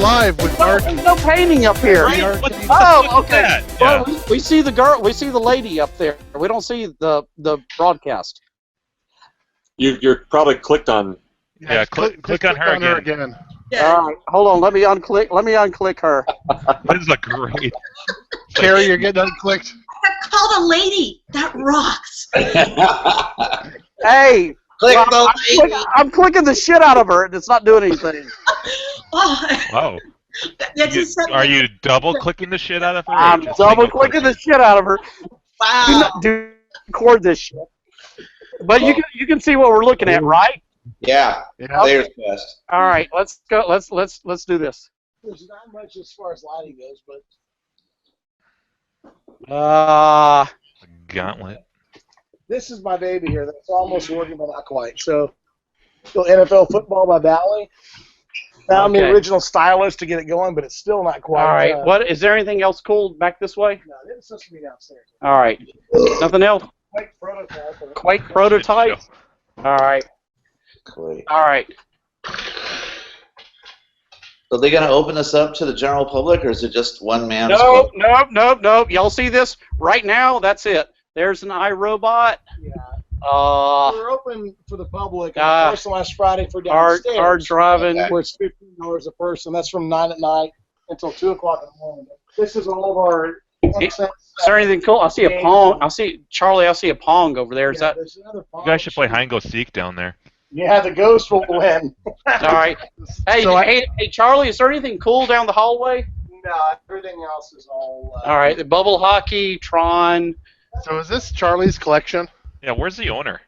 live with Mark. There's no painting up here. Oh, okay. Well, we see the girl. We see the lady up there. We don't see the broadcast. You're probably clicked on. Yeah, click on her again. Yeah. All right, hold on. Let me unclick her. This is a great. Carrie, you're getting unclicked. I called a lady. That rocks. Hey, Click well, I'm clicking the shit out of her, and it's not doing anything. Oh, Wow. that just sent Are me- you double clicking the shit out of her? or I'm just double single clicking the shit out of her. Wow. Do record this shit. But you can see what we're looking at, right? Yeah. Players Fest. All right, let's go. Let's do this. There's not much as far as lighting goes, but Gauntlet. this is my baby here. That's almost working, but not quite. So, NFL football by Valley. Found the original stylus to get it going, but it's still not quite. All right. What is there anything else cool back this way? No, it's supposed to be downstairs. All right. Nothing else. Quake prototype. Quake prototype. All right. Great. All right. Are they going to open this up to the general public, or is it just one man? Nope. Y'all see this right now? That's it. There's an iRobot. Yeah. We're open for the public. First and last Friday for downstairs. Hard driving. Where it's $15 a person. That's from 9 at night until 2 o'clock in the morning. This is all of our. Is there anything cool? I see a Pong. Charlie. I see a Pong over there. Is that? You guys should play hide and seek down there. Yeah, the ghost will win. All right. Hey, Charlie. Is there anything cool down the hallway? No, everything else is all. All right. The bubble hockey, Tron. So is this Charlie's collection? Yeah. Where's the owner?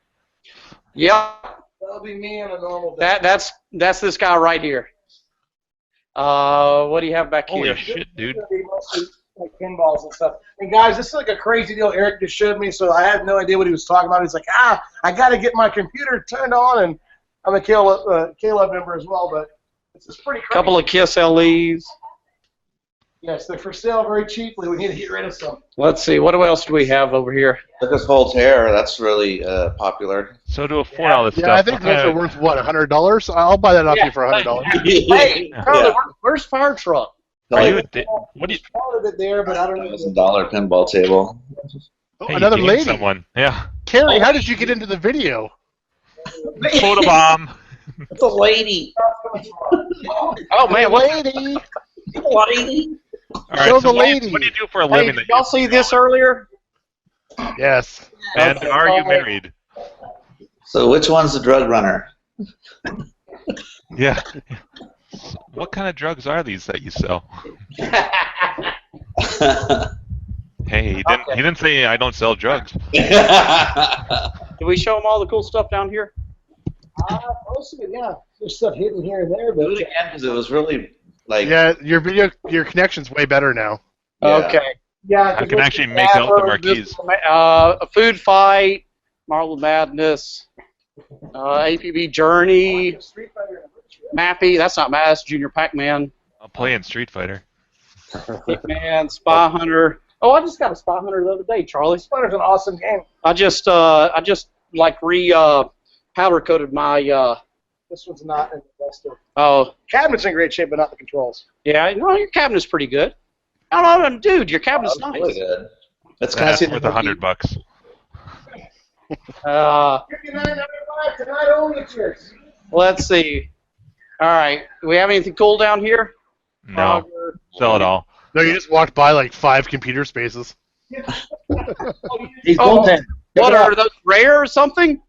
Yeah. That'll be me on a normal day. That's this guy right here. What do you have back Holy here? shit, dude. Like pinballs and stuff. And guys, this is like a crazy deal Eric just showed me, so I had no idea what he was talking about. He's like, I got to get my computer turned on, and I'm a Caleb member as well, but it's pretty crazy. Couple of Kiss LEs. Yes, they're for sale very cheaply. We need to get rid of some. Let's see. What else do we have over here? Lucas Voltaire, that's really popular. So to afford all this stuff. Yeah, I think those are worth, what, $100? I'll buy that off you for $100. Hey, Charlie, where's Fire Truck? What do you? Part of it there, but I don't know. $1,000 pinball table. Oh, Hey, another you lady. Someone. Yeah. Carrie, how did you get into the video? Photobomb. It's a lady. Oh man, what? Lady. Lady. All right. Show So the what, lady. what do you do for a Hey, living? did y'all see this earlier? Yes. And Okay. are you married? So which one's the drug runner? Yeah. What kind of drugs are these that you sell? Hey, he didn't say I don't sell drugs. Did we show them all the cool stuff down here? Most of it, yeah. There's stuff hidden here and there, Do but it again, because it was really like. Yeah, your connection's way better now. Yeah. Okay. yeah. I can actually make out the marquees. A food fight, Marble Madness, APB Journey, Mappy. That's not Mass. Junior Pac-Man, I'll play in Street Fighter. Hitman, Spy Hunter. Oh, I just got a Spy Hunter the other day, Charlie. Splinter's an awesome game. I just like powder coated my. This one's not in the best of. Oh, Cabinet's in great shape, but not the controls. yeah. No, your cabinet's pretty good. Oh, no, dude, your cabinet's That's nice. really good. That's kind of That's worth $100. $59.95 tonight only. It's yours. Let's see. All right, do we have anything cool down here? No. Sell it all. No, you just walked by like 5 computer spaces. He's golden. What are those, rare or something?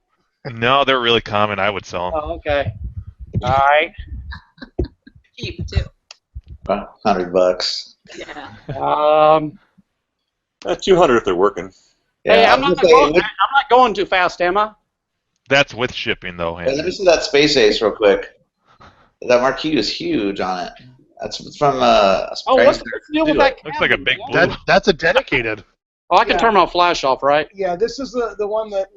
No, they're really common. I would sell them. Oh, okay. All right. Cheap too. $100. Yeah. 200 if they're working. Yeah, Hey, I I'm was not gonna say, going too fast, am I? That's with shipping, though. hey, let me see that Space Ace real quick. That marquee is huge on it. That's from Oh, what's the deal with that? Looks like a big blue. That's a dedicated. Oh, I can turn my flash off, right? Yeah, this is the one that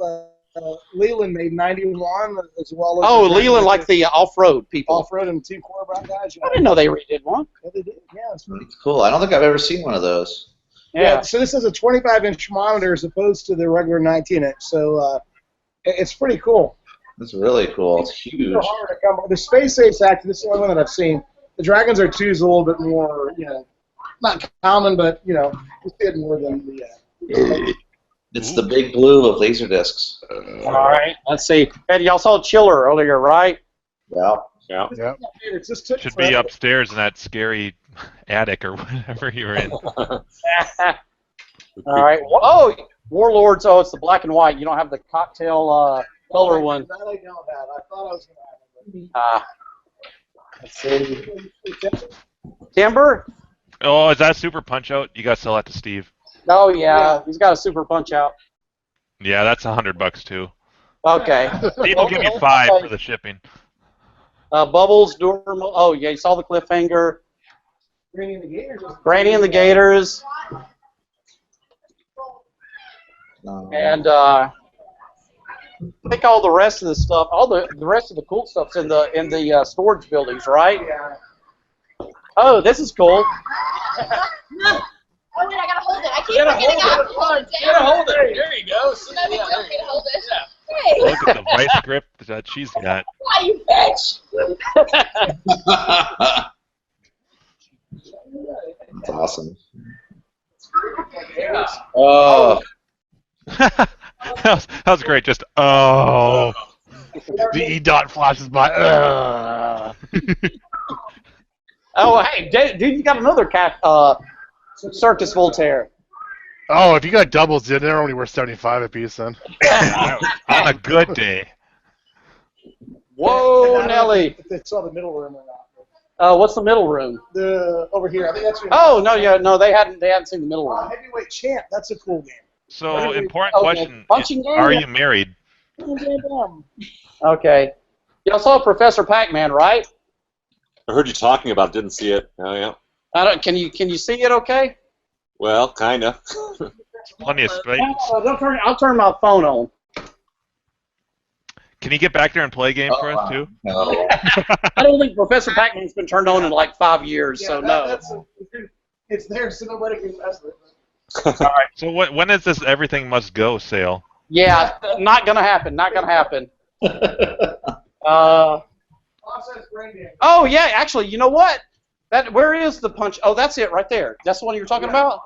Leland made 91 as well as. Oh, Leland, like the off-road people. off-road and Team Quarterback guys. I didn't know they redid one. Yeah, they did. Yeah, it's It's cool. I don't think I've ever seen one of those. Yeah. So this is a 25-inch monitor as opposed to the regular 19-inch. So it's pretty cool. It's really cool. It's huge. Super hard to come. The Space Ace Act. This is the only one that I've seen. The Dragons are twos a little bit more, not common, but you see it more than the. It's the big blue of laser discs. All right, let's see. And y'all saw Chiller earlier, right? Yeah. Yeah. Yep. It just took Should be forever. upstairs in that scary attic or whatever you were in. All right. Oh, Warlords. Oh, it's the black and white. You don't have the cocktail color one. That I don't have. I thought I was going to have it. Let's see. Timber? Oh, is that Super Punch Out? You gotta sell that to Steve. Oh yeah, he's got a super punch out. Yeah, that's $100 too. Okay. Steve will give you 5 for the shipping. Bubbles, Durham. Oh yeah, you saw the cliffhanger. Granny and the Gators. Granny and the Gators. And I think all the rest of the stuff, all the rest of the cool stuff's in the storage buildings, right? Yeah. Oh, this is cool. Oh, wait, I gotta hold it. I keep forgetting I have to hold it down. Hold it. There you go. No big deal for me to hold it. Hey, Look at the vice grip that she's got. why you bitch? That's awesome. Oh, that was great. Just oh. The E dot flashes by. Oh, hey, dude, you got another cat. Circus Voltaire. Oh, if you got doubles, they're only worth 75 a piece then. On a good day. Whoa, Nelly. If they saw the middle room or not. What's the middle room? The over here. I think that's your. Oh no, they hadn't seen the middle room. Heavyweight champ. That's a cool game. So important Okay, question: punching game? Are you married? Okay. Y'all saw Professor Pac-Man, right? I heard you talking about it, didn't see it. Oh, yeah. Can you see it? Okay. Well, kind of. Plenty of space. I'll turn my phone on. Can you get back there and play a game for us too? no. I don't think Professor Pac-Man's been turned on in like 5 years, so no. It's there so nobody can mess with it. All right. So when is this Everything Must Go sale? Yeah, not gonna happen. Not gonna happen. Oh yeah, actually, you know what? Where is the punch? Oh, that's it right there. That's the one you were talking about?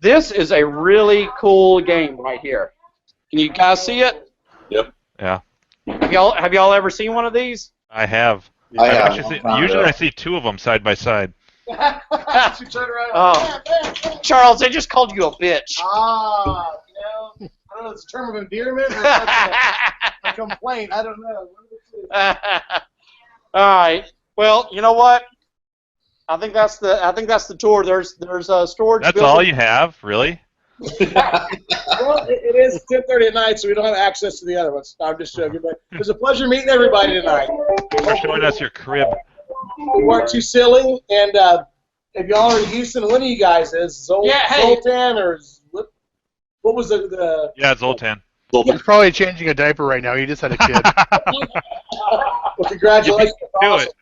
This is a really cool game right here. Can you guys see it? Yep. Yeah. Have y'all ever seen one of these? I have. I have. Usually I see 2 of them side by side. Oh, Charles, they just called you a bitch. I don't know if it's a term of endearment or a complaint. I don't know. All right. Well, you know what? I think that's the tour. There's a storage. That's building. all you have, really? Well, it is 10:30 at night, so we don't have access to the other ones. I'm just joking, but it was a pleasure meeting everybody tonight. Thanks for showing us your crib. We weren't too silly, and if y'all are in Houston, one of you guys is Zoltan or what was the Yeah, Zoltan. He's probably changing a diaper right now. He just had a kid. well, congratulations. Do Awesome. it.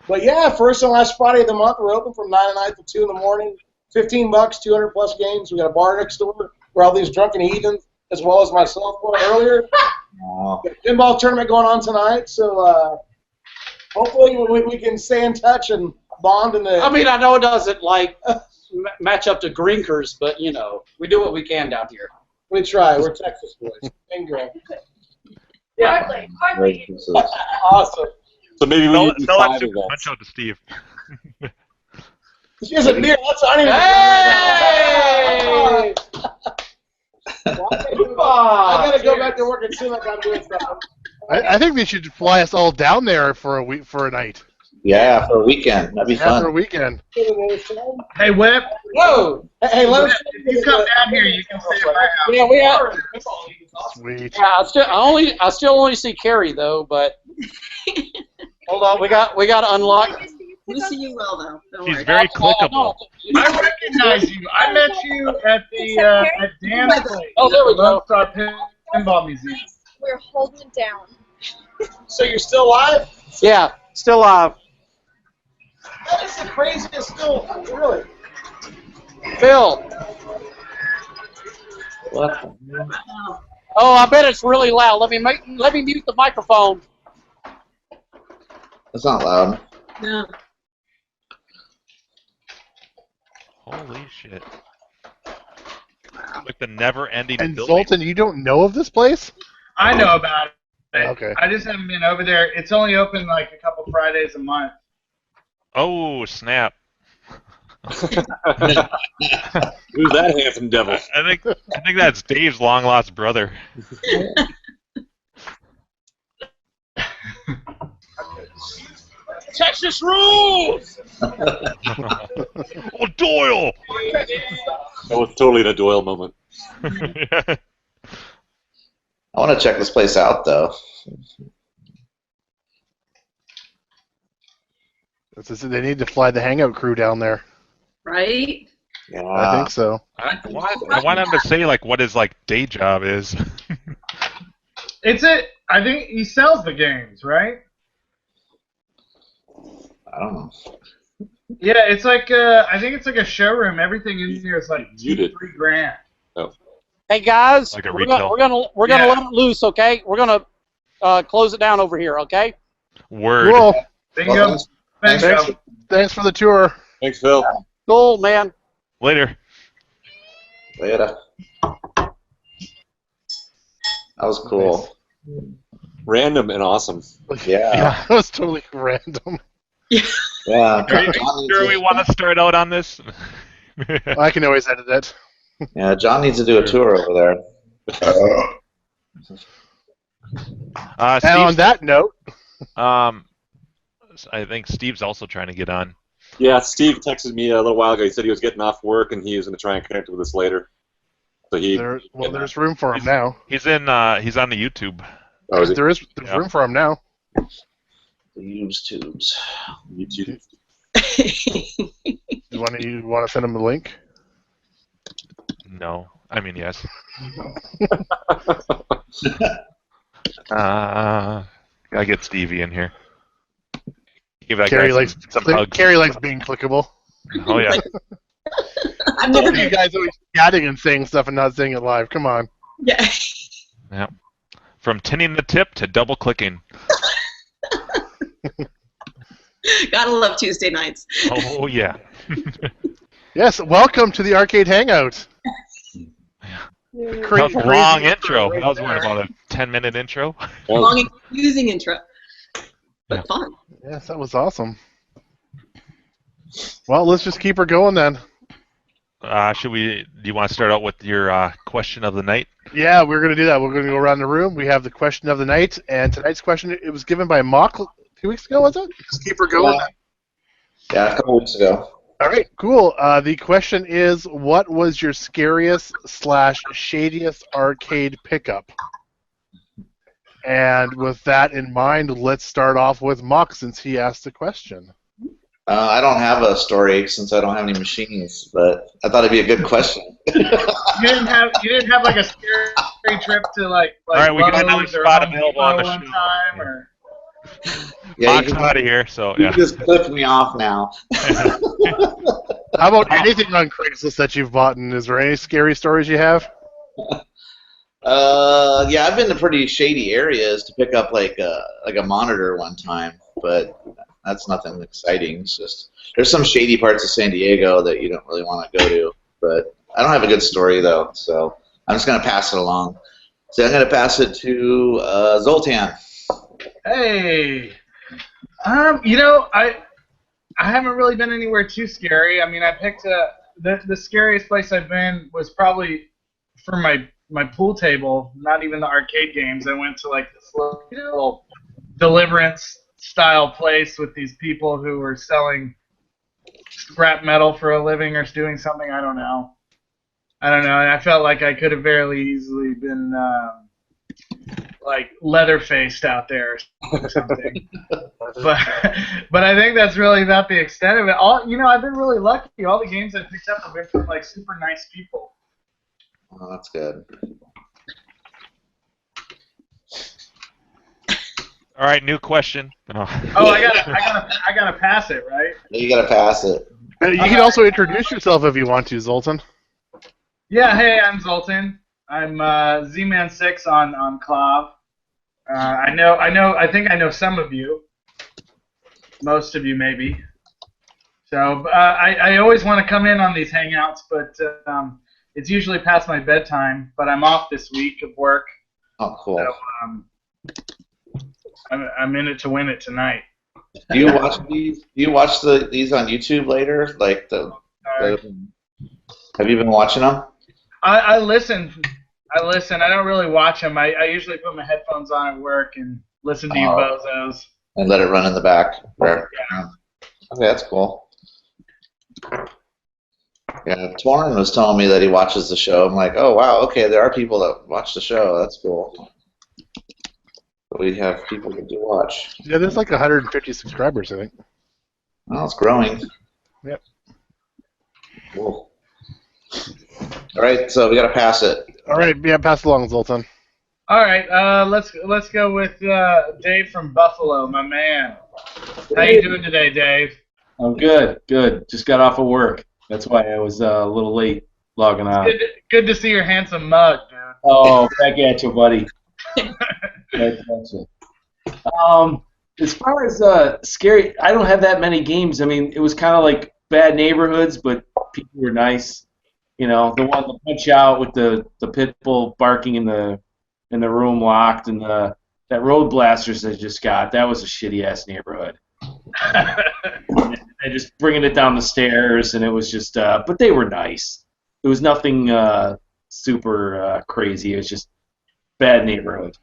But yeah, first and last Friday of the month, we're open from 9 at night to 2 in the morning. $15, 200+ games. We got a bar next door where all these drunken heathens, as well as myself, were earlier. Wow. Got a pinball tournament going on tonight, so hopefully we can stay in touch and bond in the. I mean, I know it doesn't like match up to Grinkers, but you know, we do what we can down here. We try. We're Texas boys. Bingo. Hardly. Great pieces. Awesome. So maybe we need to do Tell that 5 Super events. Punch Out to Steve. She has a beer. That's I don't even. Hey! I gotta go back to work and see like I'm doing stuff. I think they should fly us all down there for a night. Yeah, for a weekend. That'd be Yeah, for a fun. weekend. Hey, Whip, Whoa! Hey, let us. if you come down here, you can stay at my house. Yeah, we have. Sweet. Yeah, I still only see Carrie though, but hold on, we got to unlock. We see you well, though. Don't She's worry. very clickable. I recognize you. I met you at the at Dan's place. Oh, there we go. Lone Star Pinball Museum. We're holding it down. So you're still alive? Yeah, still live. That is the craziest still. Really. Phil. What? Oh, I bet it's really loud. Let me mute the microphone. That's not loud. No. Holy shit. Like the never-ending And building. Zoltan, you don't know of this place? I know about it. Okay. I just haven't been over there. It's only open like a couple Fridays a month. Oh, snap. Who's that handsome devil? I think that's Dave's long-lost brother. Texas rules! Oh, Doyle! That was totally the Doyle moment. I want to check this place out, though. They need to fly the Hangout crew down there. Right? Yeah. I think so. I want him to say like what his like day job is. I think he sells the games, right? I don't know. Yeah, it's like I think it's like a showroom. Everything in here is like You did. $2-3 grand. Hey guys, Like a we're retail. gonna Yeah. let it loose, okay? We're gonna close it down over here, okay? Word. Cool. Bingo. Well, Bingo. Thanks for the tour. Thanks, Phil. Cool, man. Later. Later. That was cool. Random and awesome. Yeah. That was totally random. Yeah. Are you sure we want to start out on this? I can always edit it. Yeah, John needs to do a tour over there. And on that note, I think Steve's also trying to get on. Yeah, Steve texted me a little while ago. He said he was getting off work and he was going to try and connect with us later. So there's room for him now. He's on the YouTube. Oh, is it? There's Yeah. room for him now. The used tubes. YouTube. You want to send him the link? No, I mean yes. Gotta get Stevie in here. Give that Carrie guy likes some hugs. Carrie likes being clickable. Oh yeah. I've never You been. guys always chatting and saying stuff and not saying it live. Come on. Yeah. Yeah. From tinning the tip to double clicking. Gotta love Tuesday nights. Oh yeah. Yes, welcome to the Arcade Hangout. That was a long intro. That was what, about a 10-minute intro? Long and confusing intro. But Yeah. fun. Yes, that was awesome. Well, let's just keep her going then. Do you want to start out with your question of the night? Yeah, we're going to do that. We're going to go around the room. We have the question of the night, and tonight's question, it was given by Mock 2 weeks ago, was it? Just keep her going. Yeah, a couple weeks ago. All right, cool. The question is, what was your scariest / shadiest arcade pickup? And with that in mind, let's start off with Mock since he asked the question. I don't have a story since I don't have any machines, but I thought it'd be a good question. You didn't have like a scary trip to like All right, we got Lowe's another or spot Home available on the Depot one show. time, or Yeah, Mock's out of here, so you yeah. can just clip me off now. How about anything on Craigslist that you've bought, and is there any scary stories you have? Yeah, I've been to pretty shady areas to pick up like a monitor one time, but that's nothing exciting. It's just there's some shady parts of San Diego that you don't really want to go to. But I don't have a good story though, so I'm just gonna pass it along. So I'm gonna pass it to Zoltan. hey, I haven't really been anywhere too scary. I mean, I picked the scariest place I've been was probably for my pool table. Not even the arcade games. I went to like this little Deliverance style place with these people who were selling scrap metal for a living or doing something. I don't know. And I felt like I could have very easily been like leather-faced out there or something. but I think that's really not the extent of it. I've been really lucky. All the games I picked up have been from like super nice people. Oh, that's good. All right, new question. Oh, I gotta pass it, right? You gotta pass it. You can also introduce yourself if you want to, Zoltan. Yeah, hey, I'm Zoltan. I'm Z-Man6 on Clav. I think I know some of you. Most of you, maybe. So I always want to come in on these hangouts, but it's usually past my bedtime. But I'm off this week of work. Oh, cool. So I'm in it to win it tonight. Do you watch these? Do you watch these on YouTube later? Like have you been watching them? I listen. I don't really watch them. I usually put my headphones on at work and listen to you bozos. And let it run in the back. Yeah. Okay, that's cool. Yeah, Torrin was telling me that he watches the show. I'm like, oh wow, okay, there are people that watch the show. That's cool. But we have people that do watch. Yeah, there's like 150 subscribers, I think. Well, it's growing. Yep. Cool. All right, so we got to pass it. All right, yeah, pass along, Zoltan. All right, let's go with Dave from Buffalo, my man. How you doing today, Dave? I'm good. Just got off of work. That's why I was a little late logging on. Good to see your handsome mug, dude. Oh, back at you, buddy. Back at you. As far as scary, I don't have that many games. I mean, it was kind of like Bad Neighborhoods, but people were nice. You know, the one, the Punch Out with the pit bull barking in the room locked, and that Road Blasters I just got, that was a shitty ass neighborhood. And just bringing it down the stairs, and it was just, but they were nice. It was nothing super crazy. It was just bad neighborhood.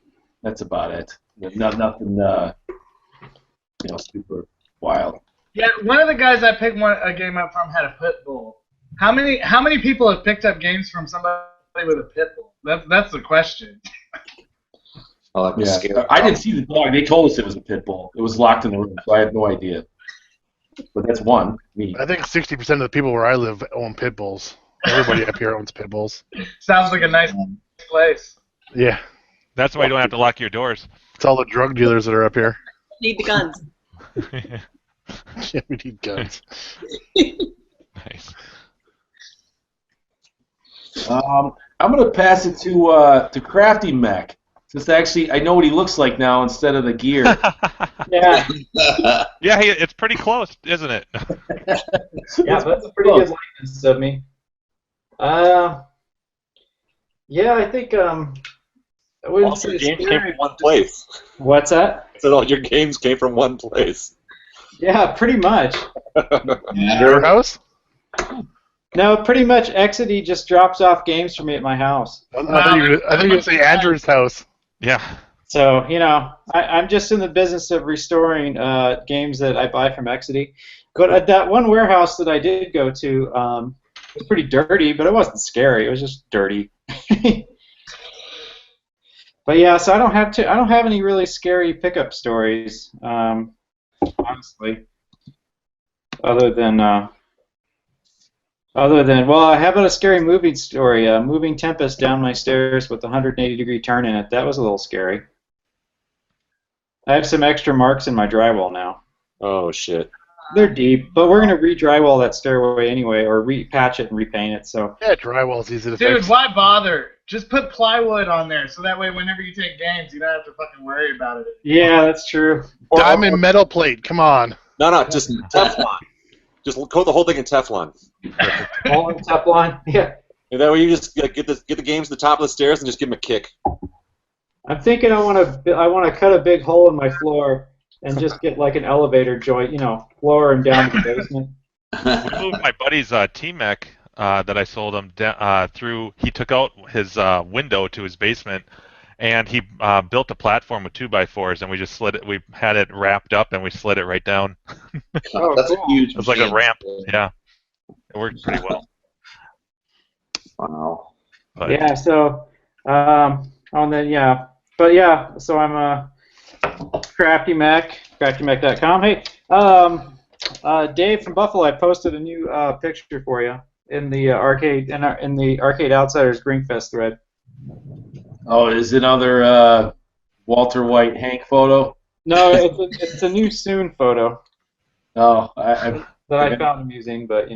That's about it. Nothing, super wild. Yeah, one of the guys I picked a game up from had a pit bull. How many people have picked up games from somebody with a pit bull? That's the question. I didn't see the dog. They told us it was a pit bull. It was locked in the room, so I have no idea. But that's one. Me. I think 60% of the people where I live own pit bulls. Everybody up here owns pit bulls. Sounds like a nice place. Yeah. That's why you don't have to lock your doors. It's all the drug dealers that are up here. Need the guns. Yeah, we need guns. Nice. I'm gonna pass it to Crafty Mech. Since actually, I know what he looks like now instead of the gear. Yeah. Yeah, it's pretty close, isn't it? Yeah, that's a pretty good likeness of me. Yeah, I think I wouldn't All say your games scary. came from one place. What's that? I said all your games came from one place. Yeah, pretty much. Your house? No, pretty much Exidy just drops off games for me at my house. I thought you were going to say Andrew's house. Yeah. So, I'm just in the business of restoring games that I buy from Exidy. But that one warehouse that I did go to was pretty dirty, but it wasn't scary. It was just dirty. But yeah, so I don't have any really scary pickup stories, honestly. Other than well, how about a scary movie story? Moving Tempest down my stairs with a 180-degree turn in it. That was a little scary. I have some extra marks in my drywall now. Oh shit. They're deep, but we're gonna re-drywall that stairway anyway, or re-patch it and repaint it. So. Yeah, drywall's easy to Dude, fix. why bother? Just put plywood on there, so that way whenever you take games, you don't have to fucking worry about it. Yeah, that's true. Diamond metal plate, come on. No, just Teflon. Just coat the whole thing in Teflon. All in Teflon. Yeah. And that way you just get the games to the top of the stairs and just give them a kick. I'm thinking I want to cut a big hole in my floor and just get like an elevator joint, lower him down to the basement. We moved my buddy's T-Mech that I sold him through. He took out his window to his basement, and he built a platform with 2x4s, and we just slid it. We had it wrapped up, and we slid it right down. Oh, That's cool. a huge. It was like a machine. ramp. Yeah, it worked pretty well. Wow. But, Yeah. So, and then yeah, but yeah. So I'm a Crafty Mac, CraftyMac.com. Hey, Dave from Buffalo, I posted a new picture for you in the arcade in the Arcade Outsiders Grinkfest thread. Oh, is it another Walter White Hank photo? No, it's a new Soon photo Oh, that I found amusing, but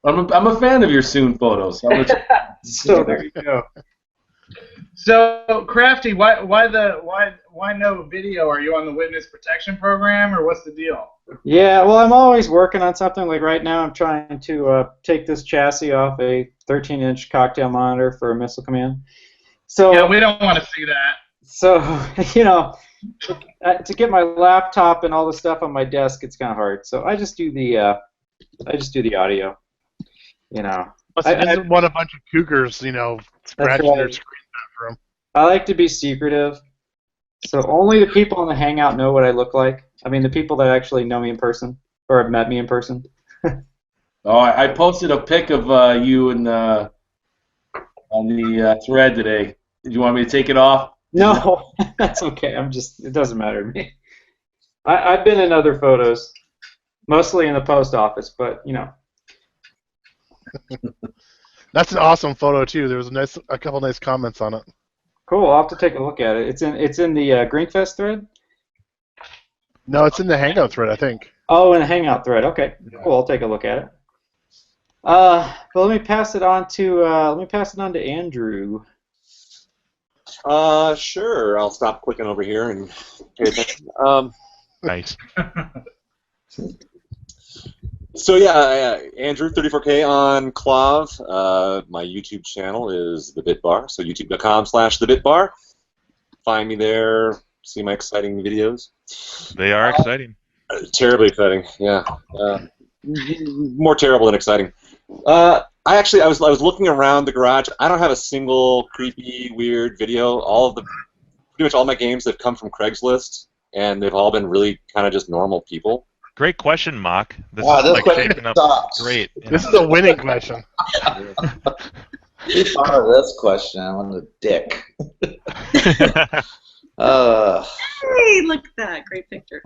I'm a fan of your Soon photos. So there you go. So, Crafty, why why no video? Are you on the witness protection program, or what's the deal? Yeah, well, I'm always working on something. Like right now, I'm trying to take this chassis off a 13-inch cocktail monitor for a missile command. So Yeah, we don't want to see that. So, you know, to get my laptop and all the stuff on my desk, it's kind of hard. So I just do the audio. You know, I didn't want a bunch of cougars, you know, scratching right. their screen for them. I like to be secretive. So only the people on the Hangout know what I look like. I mean, the people that actually know me in person or have met me in person. Oh, I posted a pic of you on the thread today. Did you want me to take it off? No, that's okay. It doesn't matter to me. I've been in other photos, mostly in the post office, but you know. That's an awesome photo too. There was a couple nice comments on it. Cool. I'll have to take a look at it. It's in the Grinkfest thread. No, it's in the Hangout thread, I think. Oh, in the Hangout thread. Okay. Cool. I'll take a look at it. But let me pass it on to Andrew. Sure. I'll stop clicking over here and pay attention. Nice. So yeah, Andrew, 34K on Clav. My YouTube channel is The Bitbar, so youtube.com/TheBitbar. Find me there. See my exciting videos. They are exciting. Terribly exciting. Yeah. More terrible than exciting. I was looking around the garage. I don't have a single creepy, weird video. Pretty much all my games have come from Craigslist, and they've all been really kind of just normal people. Great question, Mock. This is question shaping up sucks. great. This is a winning question. Who thought of this question? I'm a dick. Hey, look at that. Great picture.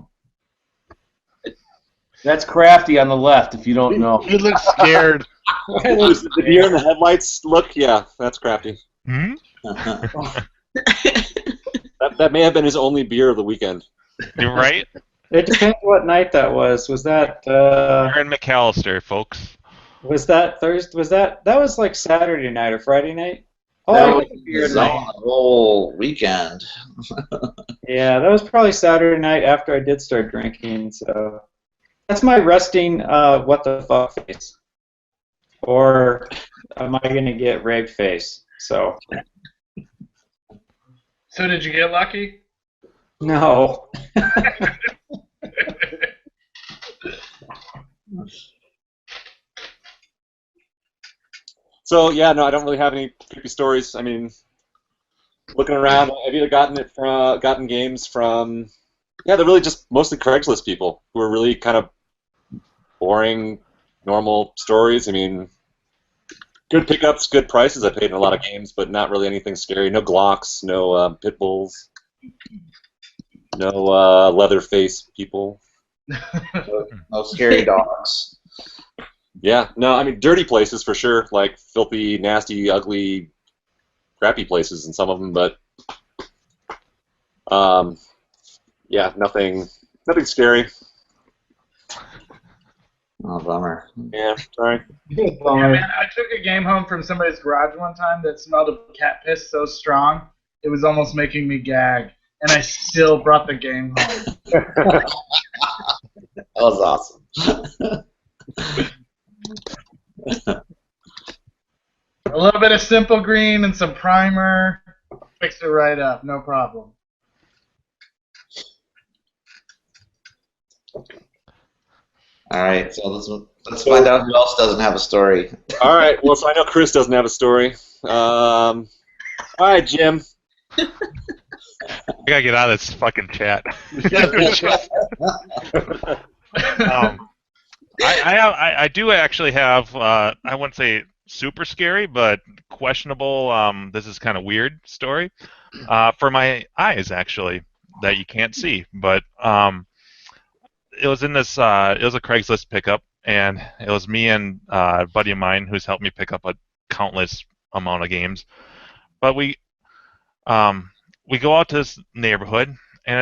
That's Crafty on the left, if you don't know. He looks scared. The deer in the headlights look, yeah, that's crafty. Hmm? That may have been his only beer of the weekend. You're right. It depends what night that was. Was that Aaron McAllister, folks. Was that Thursday? That was like Saturday night or Friday night? Oh, That I was had a beer the night. whole weekend. Yeah, that was probably Saturday night after I did start drinking. So that's my resting what the fuck face, or am I gonna get raped face? So did you get lucky? no. So yeah, no, I don't really have any creepy stories. I mean, looking around, I've either gotten games from, they're really just mostly Craigslist people who are really kind of boring, normal stories. I mean, good pickups, good prices. I paid in a lot of games, but not really anything scary. No Glocks, no pit bulls, no Leatherface people. No scary dogs. Yeah, no, I mean, dirty places for sure, like filthy, nasty, ugly, crappy places in some of them, but yeah, nothing scary. Oh, bummer. Yeah, sorry. Yeah, man, I took a game home from somebody's garage one time that smelled of cat piss so strong it was almost making me gag, and I still brought the game home. That was awesome. A little bit of Simple Green and some primer, fix it right up, no problem. All right, so let's find out who else doesn't have a story. All right, well, so I know Chris doesn't have a story. All right, Jim. I gotta get out of this fucking chat. I do actually have, I wouldn't say super scary, but questionable, this is kind of weird story, for my eyes, actually, that you can't see. But it was in this, it was a Craigslist pickup, and it was me and a buddy of mine who's helped me pick up a countless amount of games. But we go out to this neighborhood, and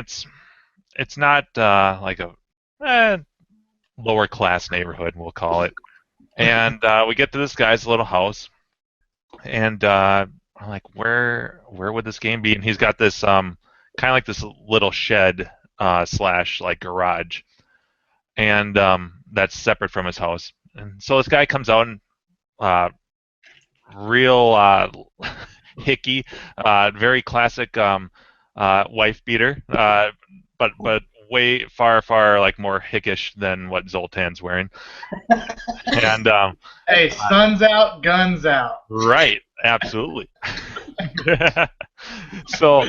it's not like a lower class neighborhood, we'll call it. And we get to this guy's little house, and I'm like, where would this game be? And he's got this kind of like this little shed slash like garage, and that's separate from his house. And so this guy comes out and real hickey, very classic wife beater, but way far like more hickish than what Zoltan's wearing. And Hey, sun's out, guns out. right, absolutely. So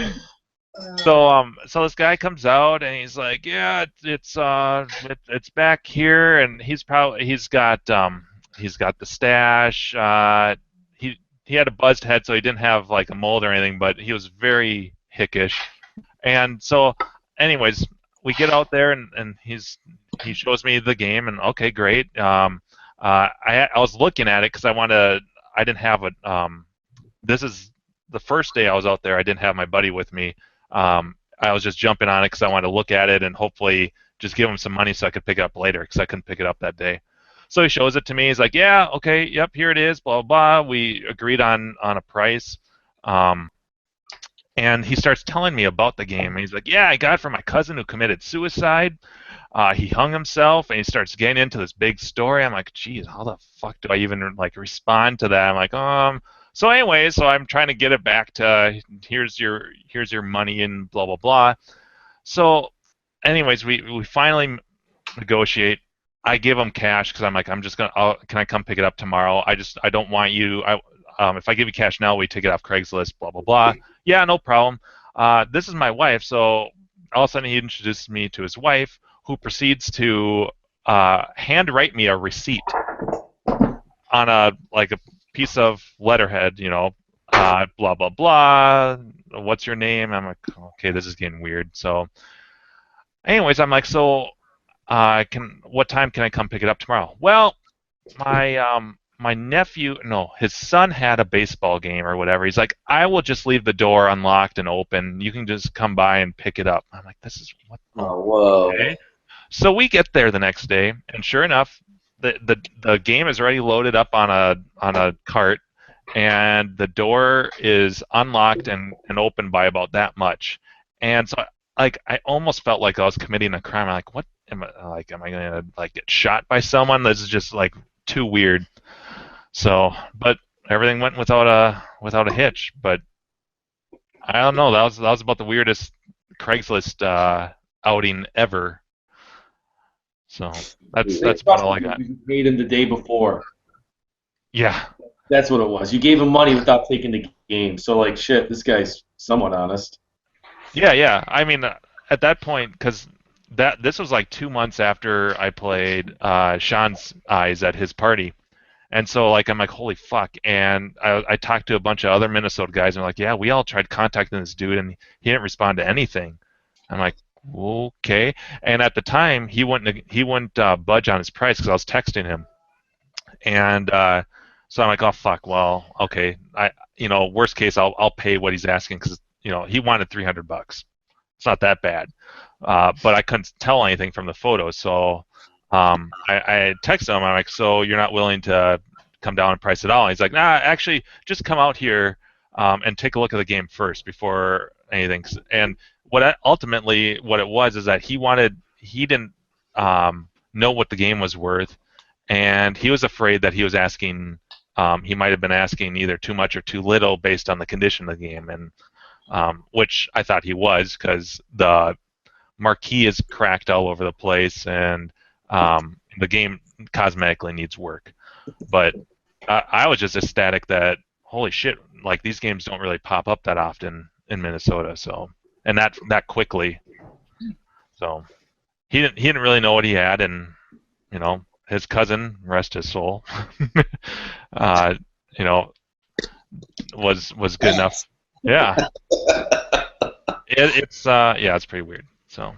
this guy comes out and he's like, yeah, it's back here, and he's got the stash. He had a buzzed head, so he didn't have like a mold or anything, but he was very hickish. And so, anyways, we get out there and he shows me the game, and okay, great. I was looking at it because I didn't have a. This is the first day I was out there. I didn't have my buddy with me. I was just jumping on it because I wanted to look at it and hopefully just give him some money so I could pick it up later because I couldn't pick it up that day. So he shows it to me. He's like, yeah, okay, yep, here it is, blah, blah, blah. We agreed on a price. And he starts telling me about the game. And he's like, yeah, I got it from my cousin who committed suicide. He hung himself, and he starts getting into this big story. I'm like, geez, how the fuck do I even like respond to that? I'm like, So anyway, so I'm trying to get it back to here's your money and blah blah blah. So, anyways, we finally negotiate. I give him cash because I'm like, can I come pick it up tomorrow? I don't want you. If I give you cash now, we take it off Craigslist. Blah blah blah. Yeah, no problem. This is my wife. So all of a sudden he introduces me to his wife, who proceeds to handwrite me a receipt on a piece of letterhead, blah blah blah. What's your name? I'm like, okay, this is getting weird. So, anyways, I'm like, so, what time can I come pick it up tomorrow? Well, my nephew, no, his son had a baseball game or whatever. He's like, I will just leave the door unlocked and open. You can just come by and pick it up. I'm like, this is what? Oh, whoa. Okay. So we get there the next day, and sure enough, the game is already loaded up on a cart, and the door is unlocked and open by about that much. And so, like, I almost felt like I was committing a crime. I'm like, what am I gonna get shot by someone? This is just like too weird. So, but everything went without a hitch. But I don't know. That was about the weirdest Craigslist outing ever. So that's about all I got. You paid him the day before. Yeah. That's what it was. You gave him money without taking the game. So like, shit, this guy's somewhat honest. Yeah. I mean, at that point, because this was like 2 months after I played Sean's Eyes at his party. And so, like, I'm like, holy fuck. And I talked to a bunch of other Minnesota guys, and they're like, yeah, we all tried contacting this dude, and he didn't respond to anything. I'm like, okay. And at the time, he wouldn't budge on his price because I was texting him. And so I'm like, oh, fuck, well, okay. Worst case, I'll pay what he's asking because, he wanted $300. It's not that bad. But I couldn't tell anything from the photos, so... I texted him. I'm like, so you're not willing to come down and price it all? And he's like, nah, actually, just come out here and take a look at the game first before anything. And ultimately what it was is that he didn't know what the game was worth, and he was afraid that he was asking, he might have been asking either too much or too little based on the condition of the game, and which I thought he was because the marquee is cracked all over the place and the game cosmetically needs work. But I was just ecstatic that, holy shit, like, these games don't really pop up that often in Minnesota, so, and that quickly. So he didn't really know what he had, and his cousin, rest his soul, was good enough. Yeah. It's pretty weird. So.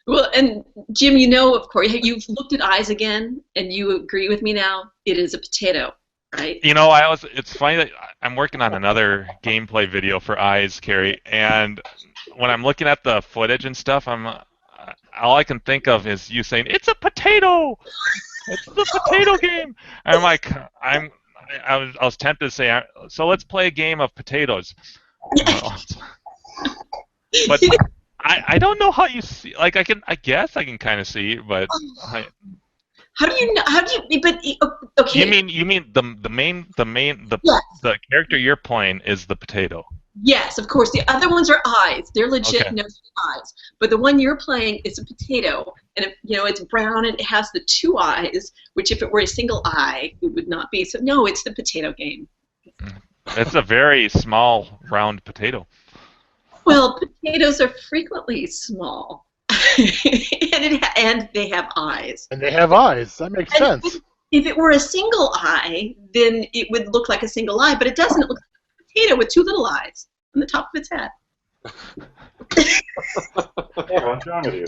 Well, and Jim, of course, you've looked at Eyes again, and you agree with me now. It is a potato, right? It's funny that I'm working on another gameplay video for Eyes, Carrie, and when I'm looking at the footage and stuff, all I can think of is you saying, "It's a potato! It's the potato game!" And I'm like, I was tempted to say, so let's play a game of potatoes. But I don't know how you see. Like I guess I can kind of see, but How do you know? How do you? But okay. you mean the Yes. the character you're playing is the potato. Yes, of course. The other ones are eyes. They're legit Okay. nose eyes. But the one you're playing is a potato, and it's brown and it has the two eyes. Which, if it were a single eye, it would not be. So no, it's the potato game. It's a very small round potato. Well, potatoes are frequently small, and they have eyes. And they have eyes. That makes And sense. If it were a single eye, then it would look like a single eye, but it doesn't. It looks like a potato with two little eyes on the top of its head. Yeah, what's wrong with you?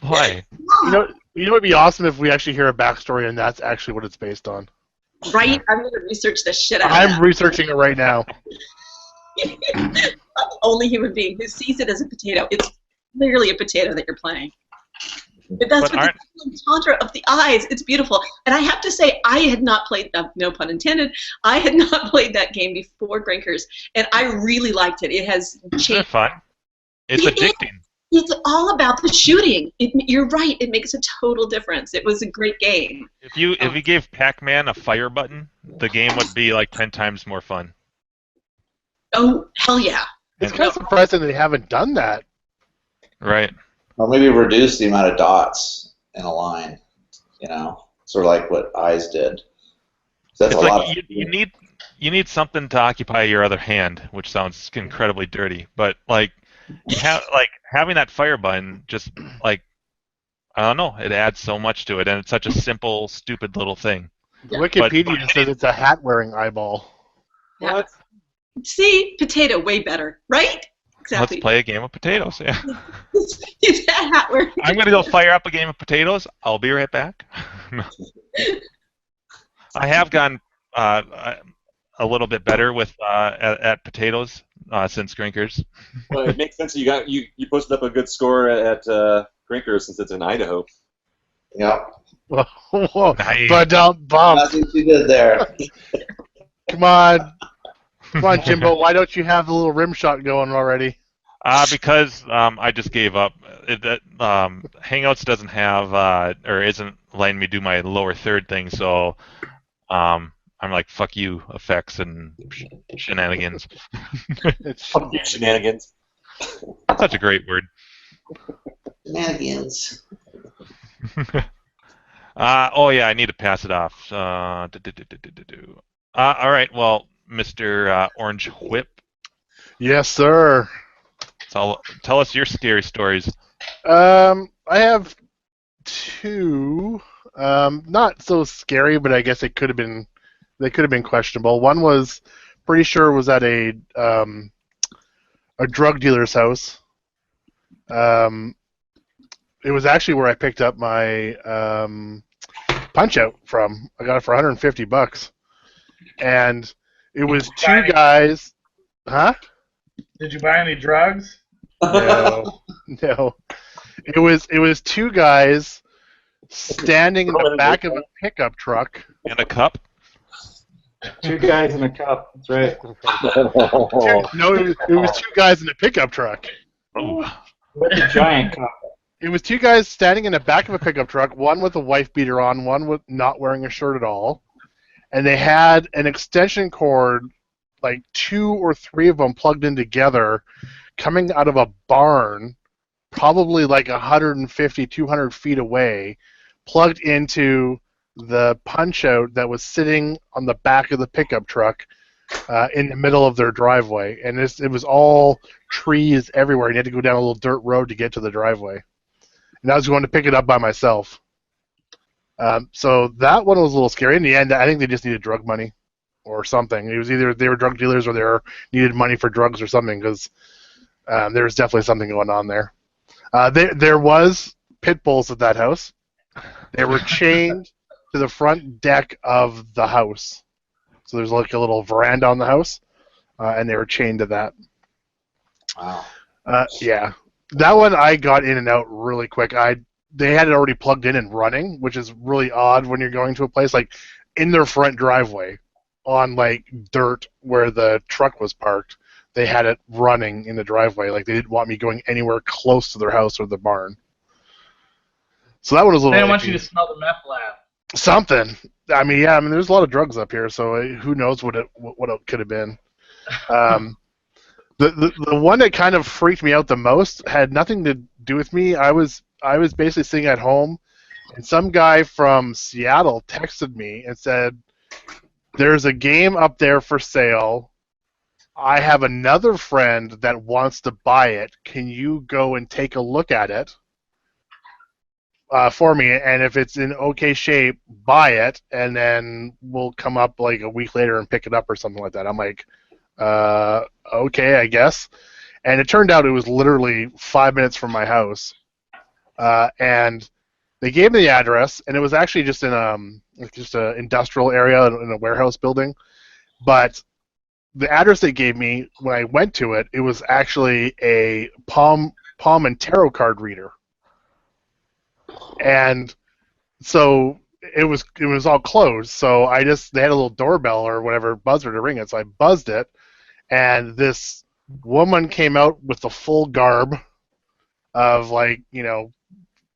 Why? You know it'd be awesome if we actually hear a backstory and that's actually what it's based on. Right? I'm going to research the shit out of I'm that. researching it right now. I'm the only human being who sees it as a potato. It's clearly a potato that you're playing. But that's But what the entendre of the eyes. It's beautiful. And I have to say, I had not played, no pun intended, I had not played that game before Grinkers, and I really liked it. It has Isn't it changed. fun? It's It is. addicting. It's all about the shooting. You're right. It makes a total difference. It was a great game. If you gave Pac-Man a fire button, the game would be like 10 times more fun. Oh, hell yeah. It's kind of surprising they haven't done that. Right. Or maybe reduce the amount of dots in a line, sort of like what eyes did. That's It's a lot. like you need something to occupy your other hand, which sounds incredibly dirty. But having that fire button, just like I don't know, it adds so much to it, and it's such a simple, stupid little thing. Wikipedia says it's a hat-wearing eyeball. Yeah. What? See, potato, way better, right? Exactly. Let's play a game of potatoes. Yeah. It's that hat where I'm gonna go fire up a game of potatoes. I'll be right back. I have gone a little bit better with at potatoes since Grinkers. Well, it makes sense that you posted up a good score at Grinkers since it's in Idaho. Yeah. Whoa. Nice. But Bob, That's what you did there. come on. Come on, Jimbo. Why don't you have the little rim shot going already? Because I just gave up. Hangouts doesn't have or isn't letting me do my lower third thing, so I'm like, fuck you, effects and shenanigans. It's Shenanigans. Such a great word. Shenanigans. Oh yeah, I need to pass it off. All right, well, Mr. Orange Whip, Yes, sir. tell us your scary stories. I have two. Not so scary, but I guess they could have been questionable. One was pretty sure was at a drug dealer's house. It was actually where I picked up my Punch Out from. I got it for $150, and it was two guys. Huh? Did you buy any drugs? No, no. It was two guys standing in the back of a pickup truck. And a cup. Two guys in a cup. That's right. No, it was two guys in a pickup truck. Oh. With a giant cup. It was two guys standing in the back of a pickup truck, one with a wife beater on, one with not wearing a shirt at all. And they had an extension cord, like 2 or 3 of them plugged in together, coming out of a barn, probably like 150, 200 feet away, plugged into the Punch-Out that was sitting on the back of the pickup truck in the middle of their driveway. And it was all trees everywhere. You had to go down a little dirt road to get to the driveway. And I was going to pick it up by myself. So that one was a little scary. In the end, I think they just needed drug money or something. It was either they were drug dealers or they needed money for drugs or something, because there was definitely something going on there. There was pit bulls at that house. They were chained to the front deck of the house. So there's like a little veranda on the house, and they were chained to that. Wow. Yeah. That one I got in and out really quick. They had it already plugged in and running, which is really odd when you're going to a place like in their front driveway on like dirt where the truck was parked. they had it running in the driveway. Like they didn't want me going anywhere close to their house or the barn. So that one was a They little. don't want iffy. you to smell the meth lab. Something. I mean, yeah. I mean, there's a lot of drugs up here, so who knows what it could have been. The one that kind of freaked me out the most had nothing to do with me. I was basically sitting at home, and some guy from Seattle texted me and said, "There's a game up there for sale. I have another friend that wants to buy it. Can you go and take a look at it for me? And if it's in okay shape, buy it, and then we'll come up like a week later and pick it up or something like that." I'm like, okay, I guess. And it turned out it was literally 5 minutes from my house. And they gave me the address, and it was actually just in an industrial area in a warehouse building. But the address they gave me, when I went to it, it was actually a palm and tarot card reader. And so it was all closed. So they had a little doorbell or whatever buzzer to ring it. So I buzzed it, and this woman came out with the full garb of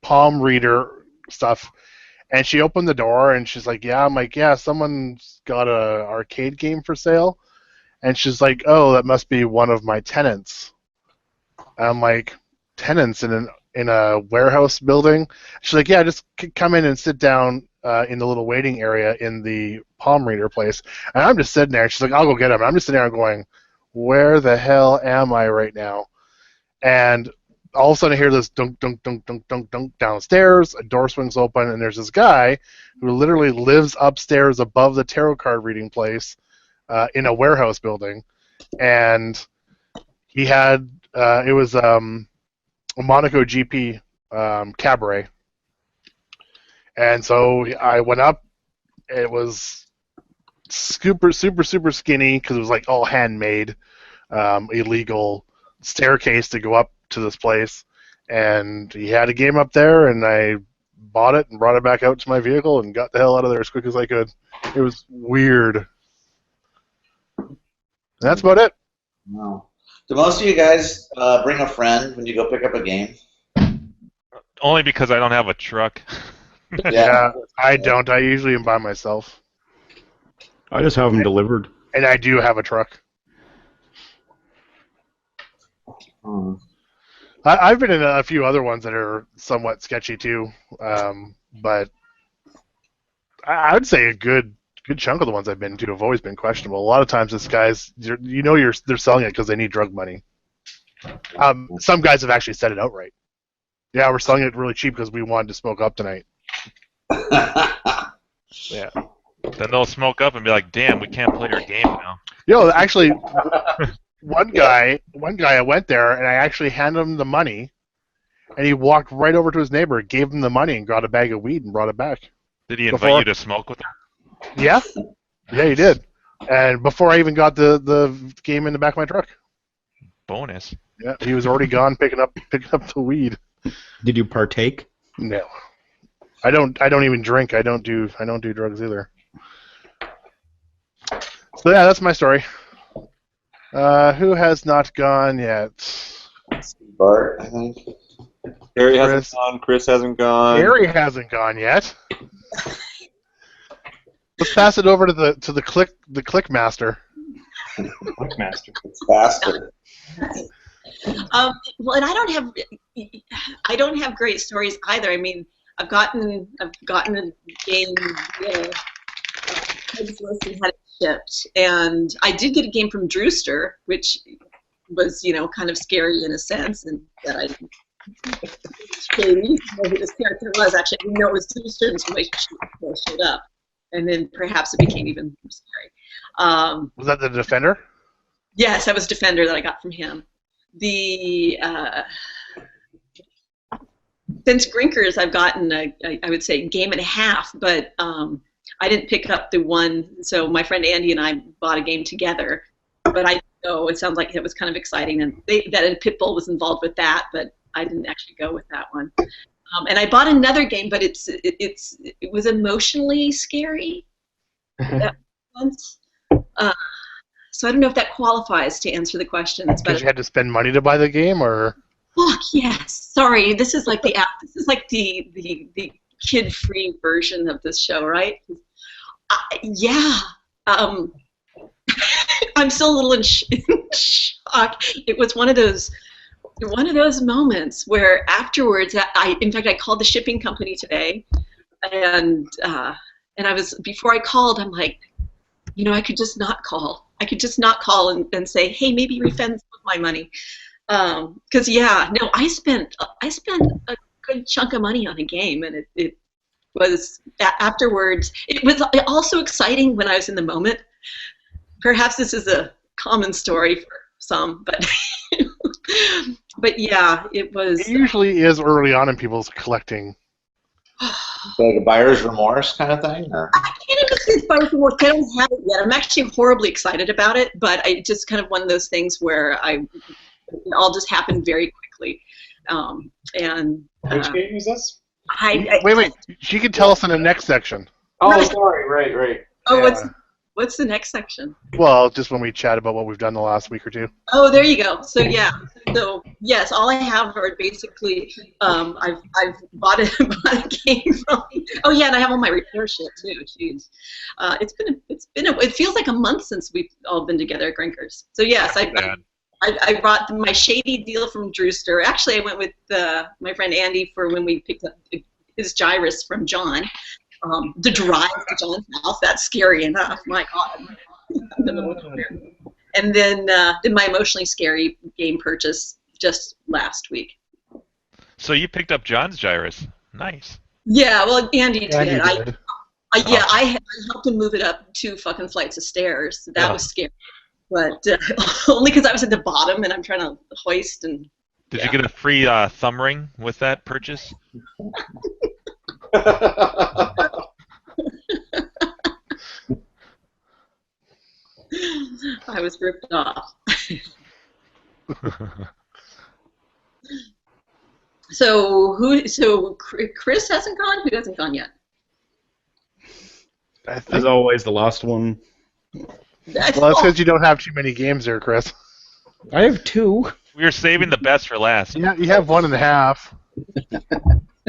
palm reader stuff, and she opened the door and she's like, "Yeah." I'm like, "Yeah, someone's got a arcade game for sale," and she's like, "Oh, that must be one of my tenants." And I'm like, "Tenants in a warehouse building?" She's like, "Yeah, just come in and sit down in the little waiting area in the palm reader place." And I'm just sitting there. She's like, "I'll go get him." And I'm just sitting there going, "Where the hell am I right now?" And all of a sudden I hear this dunk, dunk, dunk, dunk, dunk, dunk downstairs. A door swings open, and there's this guy who literally lives upstairs above the tarot card reading place in a warehouse building. And he had, it was a Monaco GP cabaret. And so I went up. It was super, super, super skinny because it was like all handmade, illegal staircase to go up to this place. And he had a game up there, and I bought it and brought it back out to my vehicle and got the hell out of there as quick as I could. It was weird. And that's about it. Wow. Do most of you guys bring a friend when you go pick up a game? Only because I don't have a truck. Yeah, I don't. I usually am by myself. I just have them delivered. And I do have a truck. I've been in a few other ones that are somewhat sketchy too, but I would say a good chunk of the ones I've been to have always been questionable. A lot of times, this guys, they're selling it because they need drug money. Some guys have actually said it outright. Yeah, we're selling it really cheap because we wanted to smoke up tonight. Yeah. Then they'll smoke up and be like, "Damn, we can't play our game now." Actually, one guy I went there and I actually handed him the money, and he walked right over to his neighbor, gave him the money, and got a bag of weed and brought it back. Did he invite you to smoke with him? Yeah, he did. And before I even got the game in the back of my truck. Bonus. Yeah, he was already gone picking up the weed. Did you partake? No, I don't even drink. I don't do drugs either. So yeah, that's my story. Who has not gone yet? Bart, I think. Harry hasn't gone. Chris hasn't gone. Harry hasn't gone yet. Let's pass it over to the click master. Click master. It's faster. Well, and I don't have great stories either. I mean, I've gotten a game via Craigslist and had it shipped, and I did get a game from Drewster, which was kind of scary in a sense, and that I didn't know who this character was. Actually, I didn't know it was Drewster until they showed up, and then perhaps it became even more scary. Was that the Defender? Yes, that was Defender that I got from him. Since Grinkers, I've gotten I would say game and a half, but I didn't pick up the one. So my friend Andy and I bought a game together, but I know it sounds like it was kind of exciting, and that a Pitbull was involved with that, but I didn't actually go with that one. And I bought another game, but it was emotionally scary. So I don't know if that qualifies to answer the questions. Because But you had to spend money to buy the game, or fuck yes. Sorry, this is like the app. This is like the kid-free version of this show, right? Yeah. I'm still a little in shock. It was one of those moments where afterwards, in fact, I called the shipping company today, and I was, before I called, I'm like, I could just not call. I could just not call and say, hey, maybe refund some of my money. Because I spent a good chunk of money on a game, and it was afterwards. It was also exciting when I was in the moment. Perhaps this is a common story for some, but yeah, it was. It usually is early on in people's collecting. Like a buyer's remorse kind of thing, or? I can't even say it's buyer's remorse. I don't have it yet. I'm actually horribly excited about it, but I just kind of one of those things where it all just happened very quickly. Which game is this? Wait. She can tell us in the next section. Oh, sorry. Right. Oh, Yeah. what's the next section? Well, just when we chat about what we've done the last week or two. Oh, there you go. So yes, all I have are basically I've bought a game from. Oh yeah, and I have all my repair shit too. Jeez, it feels like a month since we've all been together at Grinkers. So yes, I brought my shady deal from Drewster. Actually, I went with my friend Andy for when we picked up his gyrus from John. The drive to John's house, that's scary enough. My God. And then my emotionally scary game purchase just last week. So you picked up John's gyrus. Nice. Yeah, well, Andy did. Andy did. I helped him move it up 2 fucking flights of stairs. That was scary. But only because I was at the bottom and I'm trying to hoist and. Did you get a free thumb ring with that purchase? I was ripped off. So Chris hasn't gone? Who hasn't gone yet? As always, the last one. Well, that's because you don't have too many games there, Chris. I have 2. We were saving the best for last. Yeah, you have 1.5.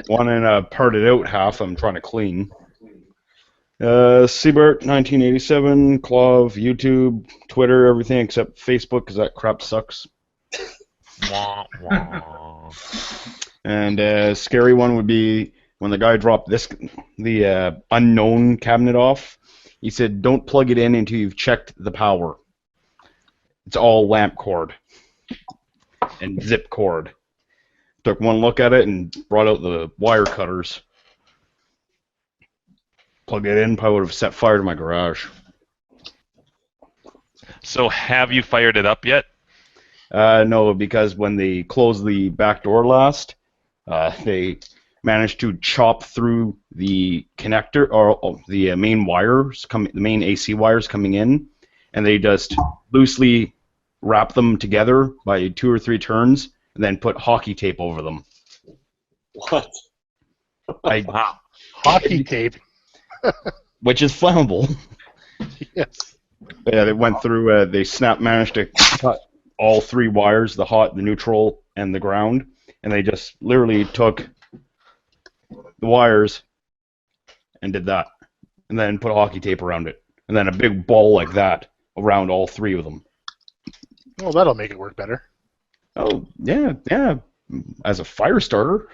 One in a parted out half I'm trying to clean. Seabart 1987, Clove, YouTube, Twitter, everything except Facebook because that crap sucks. Wah, wah. And scary one would be when the guy dropped the unknown cabinet off. He said, "Don't plug it in until you've checked the power. It's all lamp cord and zip cord." Took one look at it and brought out the wire cutters. Plugged it in, probably would have set fire to my garage. So have you fired it up yet? No, because when they closed the back door last, they managed to chop through the connector or the main wires, the main AC wires coming in, and they just loosely wrap them together by 2 or 3 turns, and then put hockey tape over them. What? Wow. Hockey tape. Which is flammable. Yes. Yeah, they went through. They managed to cut all 3 wires: the hot, the neutral, and the ground, and they just literally took the wires and did that, and then put hockey tape around it, and then a big ball like that around all 3 of them. Well, that'll make it work better. Oh yeah. As a fire starter,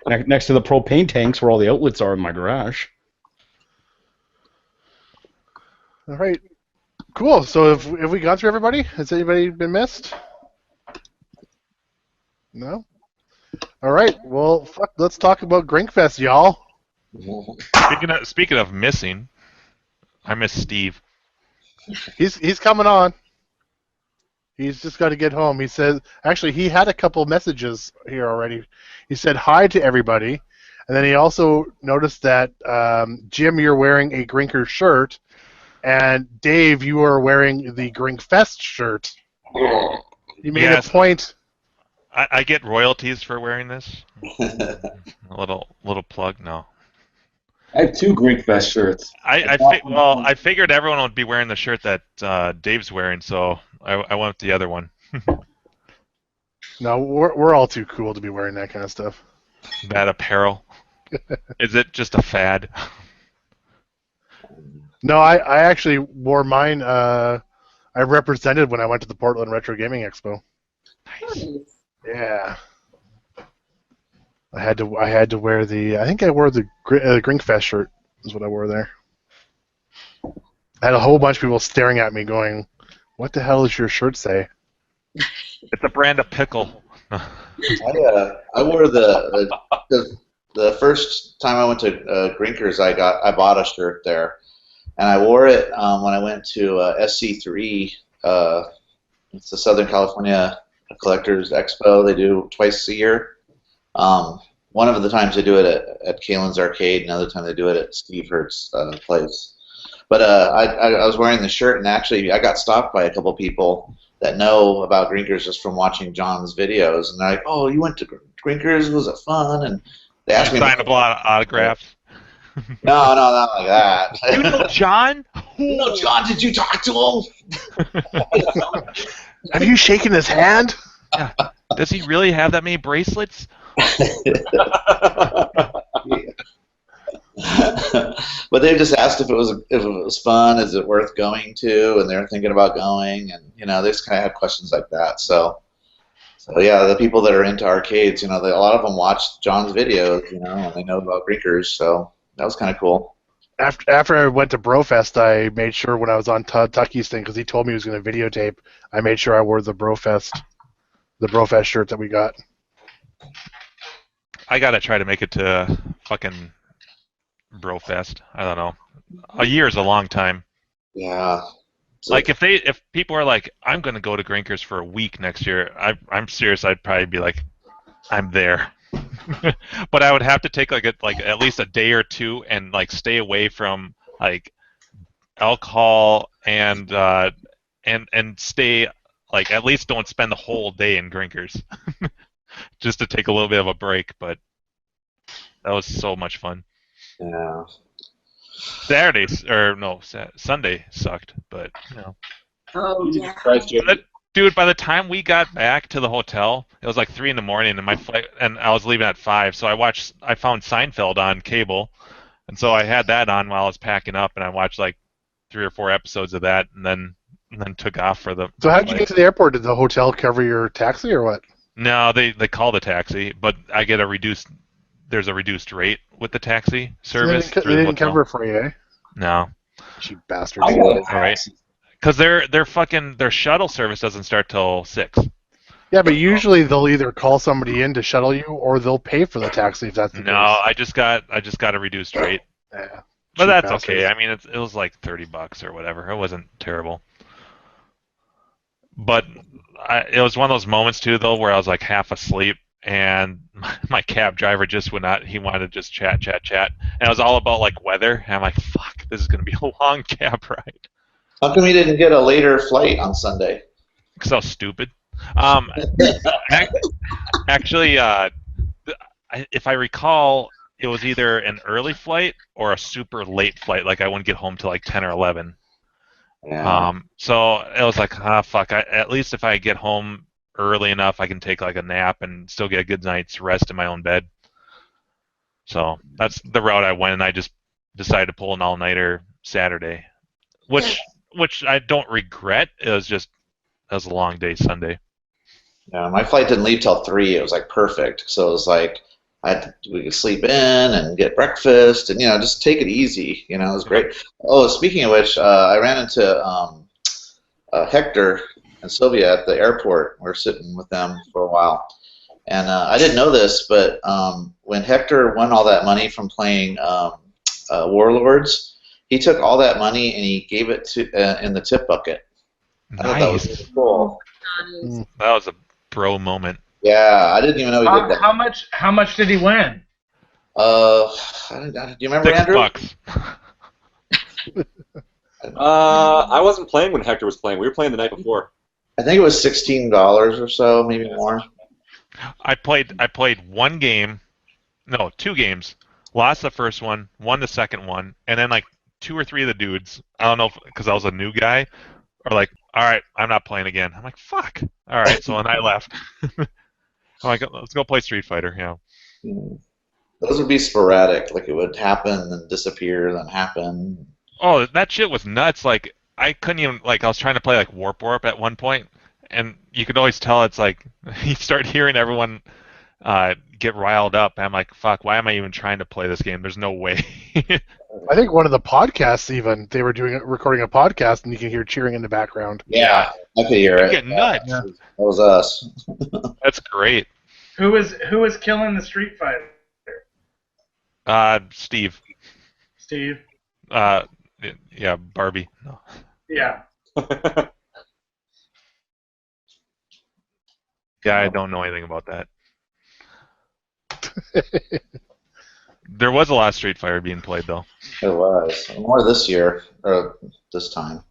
next to the propane tanks where all the outlets are in my garage. All right. Cool. So have we gone through everybody? Has anybody been missed? No? All right. Well, let's talk about Grinkfest, y'all. Speaking of missing, I miss Steve. He's coming on. He's just got to get home. He says, actually, he had a couple messages here already. He said hi to everybody, and then he also noticed that Jim, you're wearing a Grinker shirt, and Dave, you are wearing the Grinkfest shirt. You made a point. I get royalties for wearing this. A little plug, no. I have 2 Grinkfest shirts. I figured everyone would be wearing the shirt that Dave's wearing, so I went with the other one. No, we're all too cool to be wearing that kind of stuff. Bad apparel. Is it just a fad? No, I actually wore mine. I represented when I went to the Portland Retro Gaming Expo. Nice. Yeah. I had to wear the. I think I wore the Grinkfest shirt. Is what I wore there. I had a whole bunch of people staring at me, going, "What the hell does your shirt say?" It's a brand of pickle. I wore the first time I went to Grinkers, I bought a shirt there, and I wore it when I went to SC3. It's the Southern California Collectors Expo. They do twice a year. One of the times they do it at Kalen's Arcade, and another time they do it at Steve Hurt's place. But I was wearing the shirt, and actually I got stopped by a couple people that know about Grinkers just from watching John's videos, and they're like, "Oh, you went to Grinkers? Was it fun?" And they asked me. Signed a lot of autographs. No, not like that. You know John? You know John? Did you talk to him? Have you shaken his hand? Yeah. Does he really have that many bracelets? But they just asked if it was fun, is it worth going to, and they're thinking about going, and they just kind of had questions like that. So yeah, the people that are into arcades, a lot of them watch John's videos, and they know about Grinkers, so that was kind of cool. After I went to Brofest, I made sure when I was on Tucky's thing, because he told me he was going to videotape, I made sure I wore the Brofest shirt that we got. I gotta try to make it to fucking Brofest. I don't know. A year is a long time. Yeah. Like if people are like, I'm gonna go to Grinkers for a week next year, I'm serious. I'd probably be like, I'm there. But I would have to take like at least a day or two and like stay away from like alcohol and stay like at least don't spend the whole day in Grinkers. Just to take a little bit of a break, but that was so much fun. Yeah. Sunday sucked, but Oh yeah. Dude, by the time we got back to the hotel, it was like 3 in the morning, and my flight, and I was leaving at 5. So I found Seinfeld on cable, and so I had that on while I was packing up, and I watched like 3 or 4 episodes of that, and then took off for the. So how'd you get to the airport? Did the hotel cover your taxi or what? No, they call the taxi, but I get there's a reduced rate with the taxi service. So they didn't cover it for you, eh? No. You bastards. All right. Because their shuttle service doesn't start till 6. Yeah, but usually they'll either call somebody in to shuttle you, or they'll pay for the taxi if that's the case. No, I just got a reduced rate. Yeah. But that's okay. I mean, it was like $30 or whatever. It wasn't terrible. But it was one of those moments too, though, where I was like half asleep, and my cab driver just would not. He wanted to just chat, and it was all about like weather. And I'm like, fuck, this is gonna be a long cab ride. How come you didn't get a later flight on Sunday? Because I was stupid. Actually, if I recall, it was either an early flight or a super late flight. Like I wouldn't get home till like 10 or 11. Yeah. So it was like, fuck. At least if I get home early enough, I can take like a nap and still get a good night's rest in my own bed. So that's the route I went, and I just decided to pull an all-nighter Saturday, which I don't regret. It was a long day Sunday. Yeah, my flight didn't leave till 3. It was like perfect. So it was like we could sleep in and get breakfast and just take it easy. It was great. Oh, speaking of which, I ran into Hector and Sylvia at the airport. We were sitting with them for a while, and I didn't know this, but when Hector won all that money from playing Warlords, he took all that money and he gave it to in the tip bucket. Nice. I thought that was really cool. That was a bro moment. Yeah, I didn't even know he did that. How much did he win? Do you remember, Andrew? $6. I wasn't playing when Hector was playing. We were playing the night before. I think it was $16 or so, maybe more. I played 1 game, no, 2 games. lost the first one, won the second one, and then like 2 or 3 of the dudes, I don't know because I was a new guy, are like, all right, I'm not playing again. I'm like, fuck. All right, so then I left. I'm like, let's go play Street Fighter. Yeah. Those would be sporadic. Like it would happen, then disappear, then happen. Oh, that shit was nuts. Like I couldn't even I was trying to play like Warp at one point, and you could always tell it's like you start hearing everyone get riled up. And I'm like, fuck, why am I even trying to play this game? There's no way. I think one of the podcasts even they were recording a podcast, and you can hear cheering in the background. Yeah, I could hear it. Get nuts. That was us. That's great. Who was killing the Street Fighter? Steve. Steve. Yeah, Barbie. No. Yeah. Yeah, I don't know anything about that. There was a lot of Street Fighter being played, though. There was. More this year, or this time.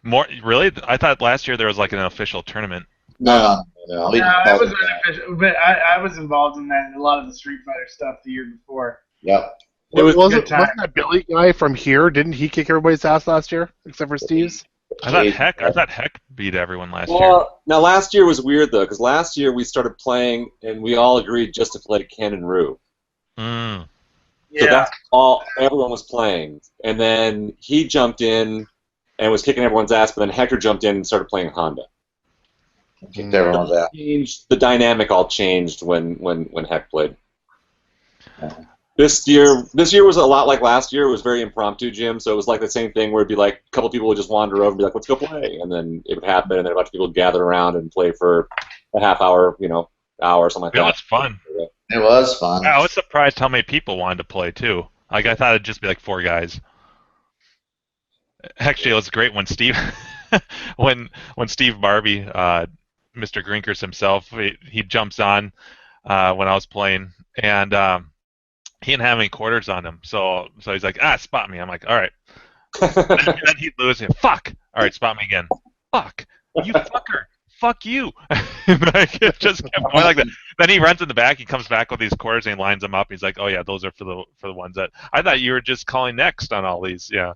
More? Really? I thought last year there was like an official tournament. No. That was unofficial, but I was involved in that, a lot of the Street Fighter stuff the year before. Yep. Wasn't that Billy guy from here? Didn't he kick everybody's ass last year, except for Steve's? I thought Heck beat everyone last year. Well, now last year was weird though, because last year we started playing and we all agreed just to play Ken and Rue. Mm. So that's all everyone was playing, and then he jumped in and was kicking everyone's ass, but then Hector jumped in and started playing Honda. Kicked everyone's ass. The dynamic all changed when Heck played. This year was a lot like last year. It was very impromptu, Jim. So it was like the same thing where it'd be like a couple people would just wander over and be like, "Let's go play," and then it would happen, and then a bunch of people would gather around and play for a half hour, hour or something like that. It was fun. It was fun. I was surprised how many people wanted to play too. Like I thought it'd just be like 4 guys. Actually, it was great when Steve, when Steve Barbie, Mr. Grinkers himself, he jumps on when I was playing, and he didn't have any quarters on him, so he's like, spot me. I'm like, all right. And then he'd lose it. Fuck. All right, spot me again. Fuck. You fucker. Fuck you. It just kept going like that. Then he runs in the back. He comes back with these quarters and he lines them up. He's like, oh yeah, those are for the ones that I thought you were just calling next on all these. Yeah.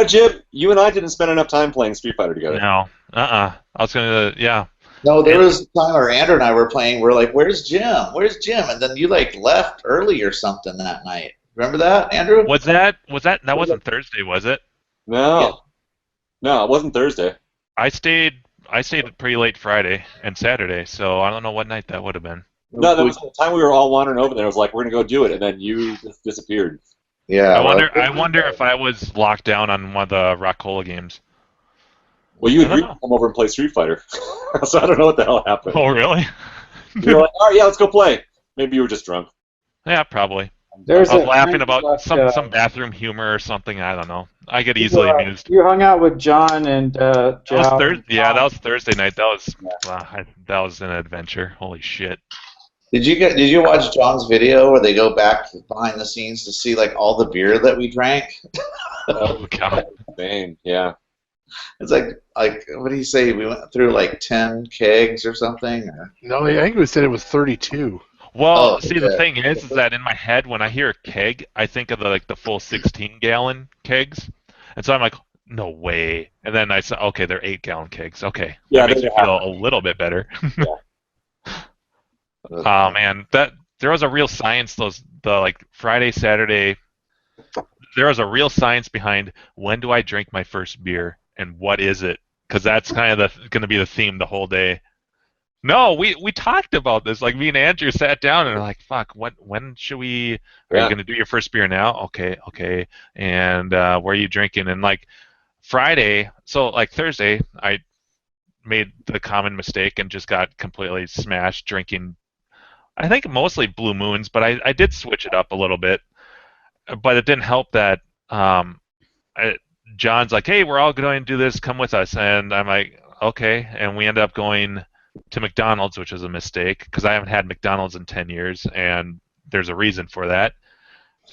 Jim, you and I didn't spend enough time playing Street Fighter together. No. I was gonna. Yeah. No, there was a time where Andrew and I were playing. We're like, "Where's Jim? Where's Jim?" And then you left early or something that night. Remember that, Andrew? That wasn't Thursday, was it? No, it wasn't Thursday. I stayed pretty late Friday and Saturday, so I don't know what night that would have been. No, that was the time we were all wandering over there. It was like, we're gonna go do it, and then you just disappeared. Yeah. I wonder if I was locked down on one of the Rockola games. Well, you agreed to come over and play Street Fighter, so I don't know what the hell happened. Oh, really? You were like, all right, yeah, let's go play. Maybe you were just drunk. Yeah, probably. I was laughing about some bathroom humor or something. I don't know. I get easily amused. You hung out with John and Joe. That was Thursday night. That was an adventure. Holy shit. Did you watch John's video where they go back behind the scenes to see all the beer that we drank? Oh god. Same, yeah. It's like what did he say? We went through 10 kegs or something? Or? No, I think he said it was 32. Well, the thing is that in my head, when I hear a keg, I think of the full 16-gallon kegs, and so I'm like, no way. And then I said, okay, they're 8-gallon kegs. Okay, that makes me feel a little bit better. Oh man, there was a real science. The Friday, Saturday. There was a real science behind when do I drink my first beer and what is it? Because that's kind of going to be the theme the whole day. No, we talked about this. Me and Andrew sat down and we're like, fuck, when should we? Are you going to do your first beer now? Okay. And where are you drinking? And Friday, so Thursday, I made the common mistake and just got completely smashed drinking. I think mostly Blue Moons, but I did switch it up a little bit. But it didn't help that John's like, hey, we're all going to do this. Come with us. And I'm like, okay. And we ended up going to McDonald's, which was a mistake because I haven't had McDonald's in 10 years, and there's a reason for that.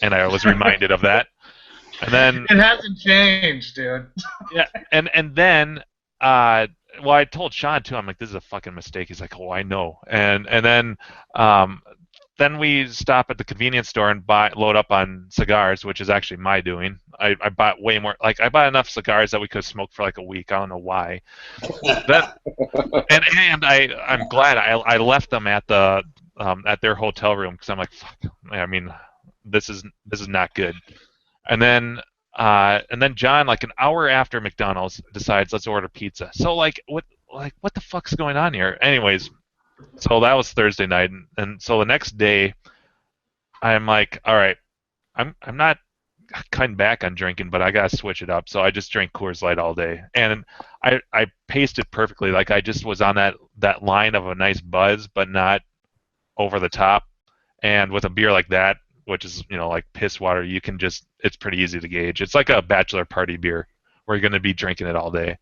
And I was reminded of that. And then it hasn't changed, dude. Yeah. And then I told Sean too. I'm like, this is a fucking mistake. He's like, oh, I know. And then that then we stop at the convenience store and load up on cigars, which is actually my doing. I bought way more. Like I bought enough cigars that we could smoke for like a week. I don't know why. and I'm glad I left them at their hotel room because I'm like, fuck. I mean, this is not good. And then John, like an hour after McDonald's, decides let's order pizza. So what the fuck's going on here? Anyways, so that was Thursday night, and so the next day, I'm like, all right, I'm not cutting back on drinking, but I gotta switch it up. So I just drank Coors Light all day, and I paced it perfectly. Like I just was on that line of a nice buzz, but not over the top. And with a beer like that, which is like piss water, it's pretty easy to gauge. It's like a bachelor party beer where you're gonna be drinking it all day.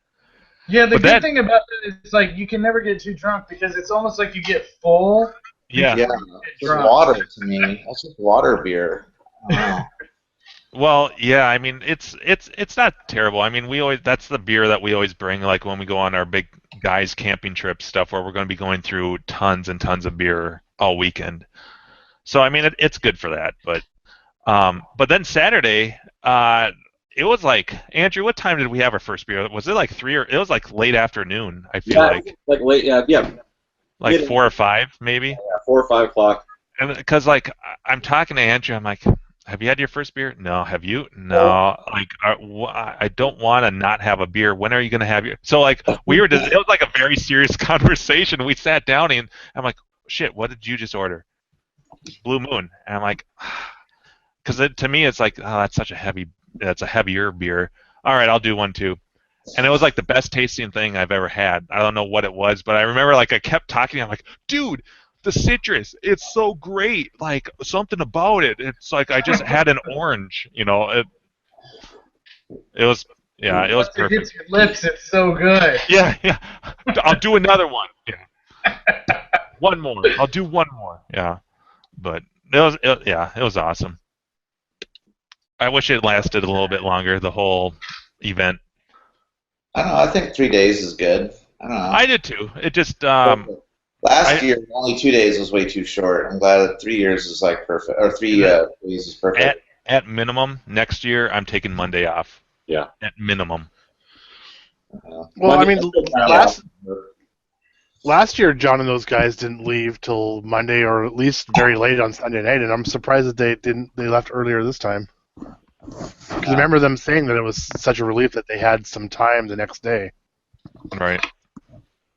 Yeah, the good thing about it is like you can never get too drunk because it's almost like you get full. Yeah. Yeah, it's just water to me. That's just water beer. Well, yeah, I mean it's not terrible. I mean that's the beer that we always bring like when we go on our big guys camping trip stuff where we're going to be going through tons and tons of beer all weekend. So I mean it's good for that, but then Saturday it was like, Andrew, what time did we have our first beer? Was it like 3 or it was like late afternoon? I feel like late, yeah. Like 4 or 5 maybe. Yeah, 4 or 5 o'clock. And because like I'm talking to Andrew, I'm like, have you had your first beer? No. Have you? No. Like I don't want to not have a beer. When are you gonna have your? So like it was like a very serious conversation. We sat down and I'm like, shit, what did you just order? Blue Moon. And I'm like, because to me it's like, oh, that's a heavier beer. All right, I'll do one too. And it was like the best tasting thing I've ever had. I don't know what it was, but I remember like I kept talking. I'm like, dude, the citrus, it's so great. Like something about it. It's like I just had an orange. It was perfect. It hits your lips. It's so good. Yeah. I'll do another one. Yeah. One more. I'll do one more. Yeah. But it was awesome. I wish it lasted a little bit longer, the whole event. I don't know. I think 3 days is good. I don't know. I did too. It just last year only 2 days was way too short. I'm glad that 3 years is like perfect, or 3 days is perfect. At minimum, next year I'm taking Monday off. Yeah. At minimum. Well, I mean, last year John and those guys didn't leave till Monday, or at least very late on Sunday night, and I'm surprised that they left earlier this time. Because I remember them saying that it was such a relief that they had some time the next day. Right.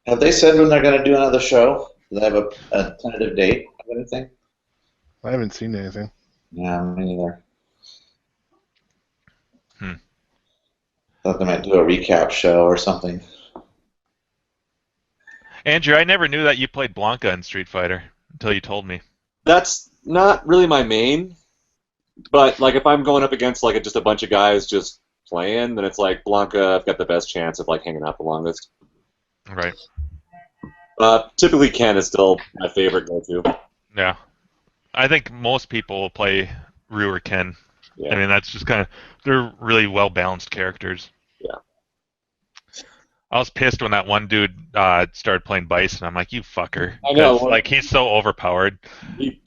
Have they said when they're going to do another show? Do they have a tentative date of anything? I haven't seen anything. Yeah, me neither. Thought they might do a recap show or something. Andrew, I never knew that you played Blanca in Street Fighter until you told me. That's not really my main. But like if I'm going up against like just a bunch of guys just playing, then it's like Blanca. I've got the best chance of like hanging out the longest. Right. Typically, Ken is still my favorite go-to. Yeah, I think most people will play Ryu or Ken. Yeah. I mean, that's just kind of they're really well balanced characters. Yeah. I was pissed when that one dude started playing Bison. I'm like, you fucker. I know. Like, he's so overpowered.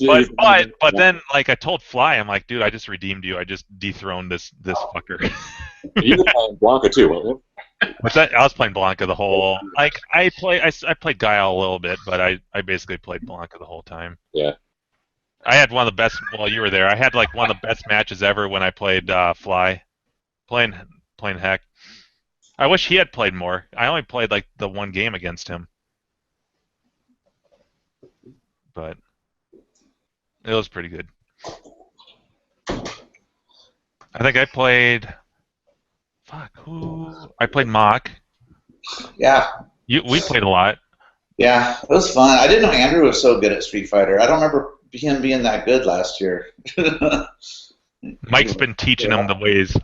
But then, like, I told Fly, I'm like, dude, I just redeemed you. I just dethroned this fucker. You were playing Blanca too, weren't you? What's that? I was playing Blanca the whole... Like, I played Guile a little bit, but I basically played Blanca the whole time. Yeah. I had one of the best... Well, you were there. I had, like, one of the best matches ever when I played Fly. Playing Heck. I wish he had played more. I only played like the one game against him. But it was pretty good. I think I played... I played Mock. Yeah. We played a lot. Yeah, it was fun. I didn't know Andrew was so good at Street Fighter. I don't remember him being that good last year. Mike's been teaching him the ways.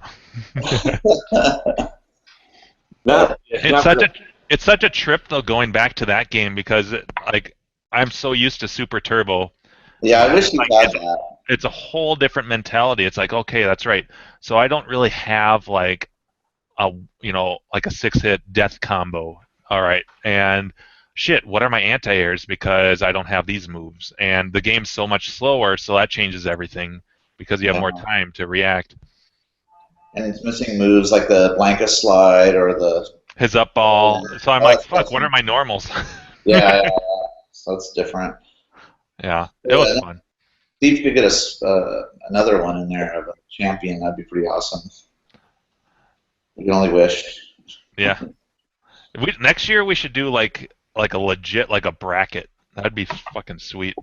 It's such a trip though going back to that game because I'm so used to Super Turbo. Yeah, I wish you had that. It's a whole different mentality. It's like, okay, that's right. So I don't really have like a 6-hit death combo. All right, and shit, what are my anti-airs because I don't have these moves? And the game's so much slower, so that changes everything because you have more time to react. And it's missing moves like the Blanca slide or the... His up ball. So I'm like, fuck, what are my normals? Yeah, so it's different. Yeah, it was fun. See if you could get us another one in there of a champion. That'd be pretty awesome. We can only wish. Yeah. Next year we should do like a legit like a bracket. That'd be fucking sweet.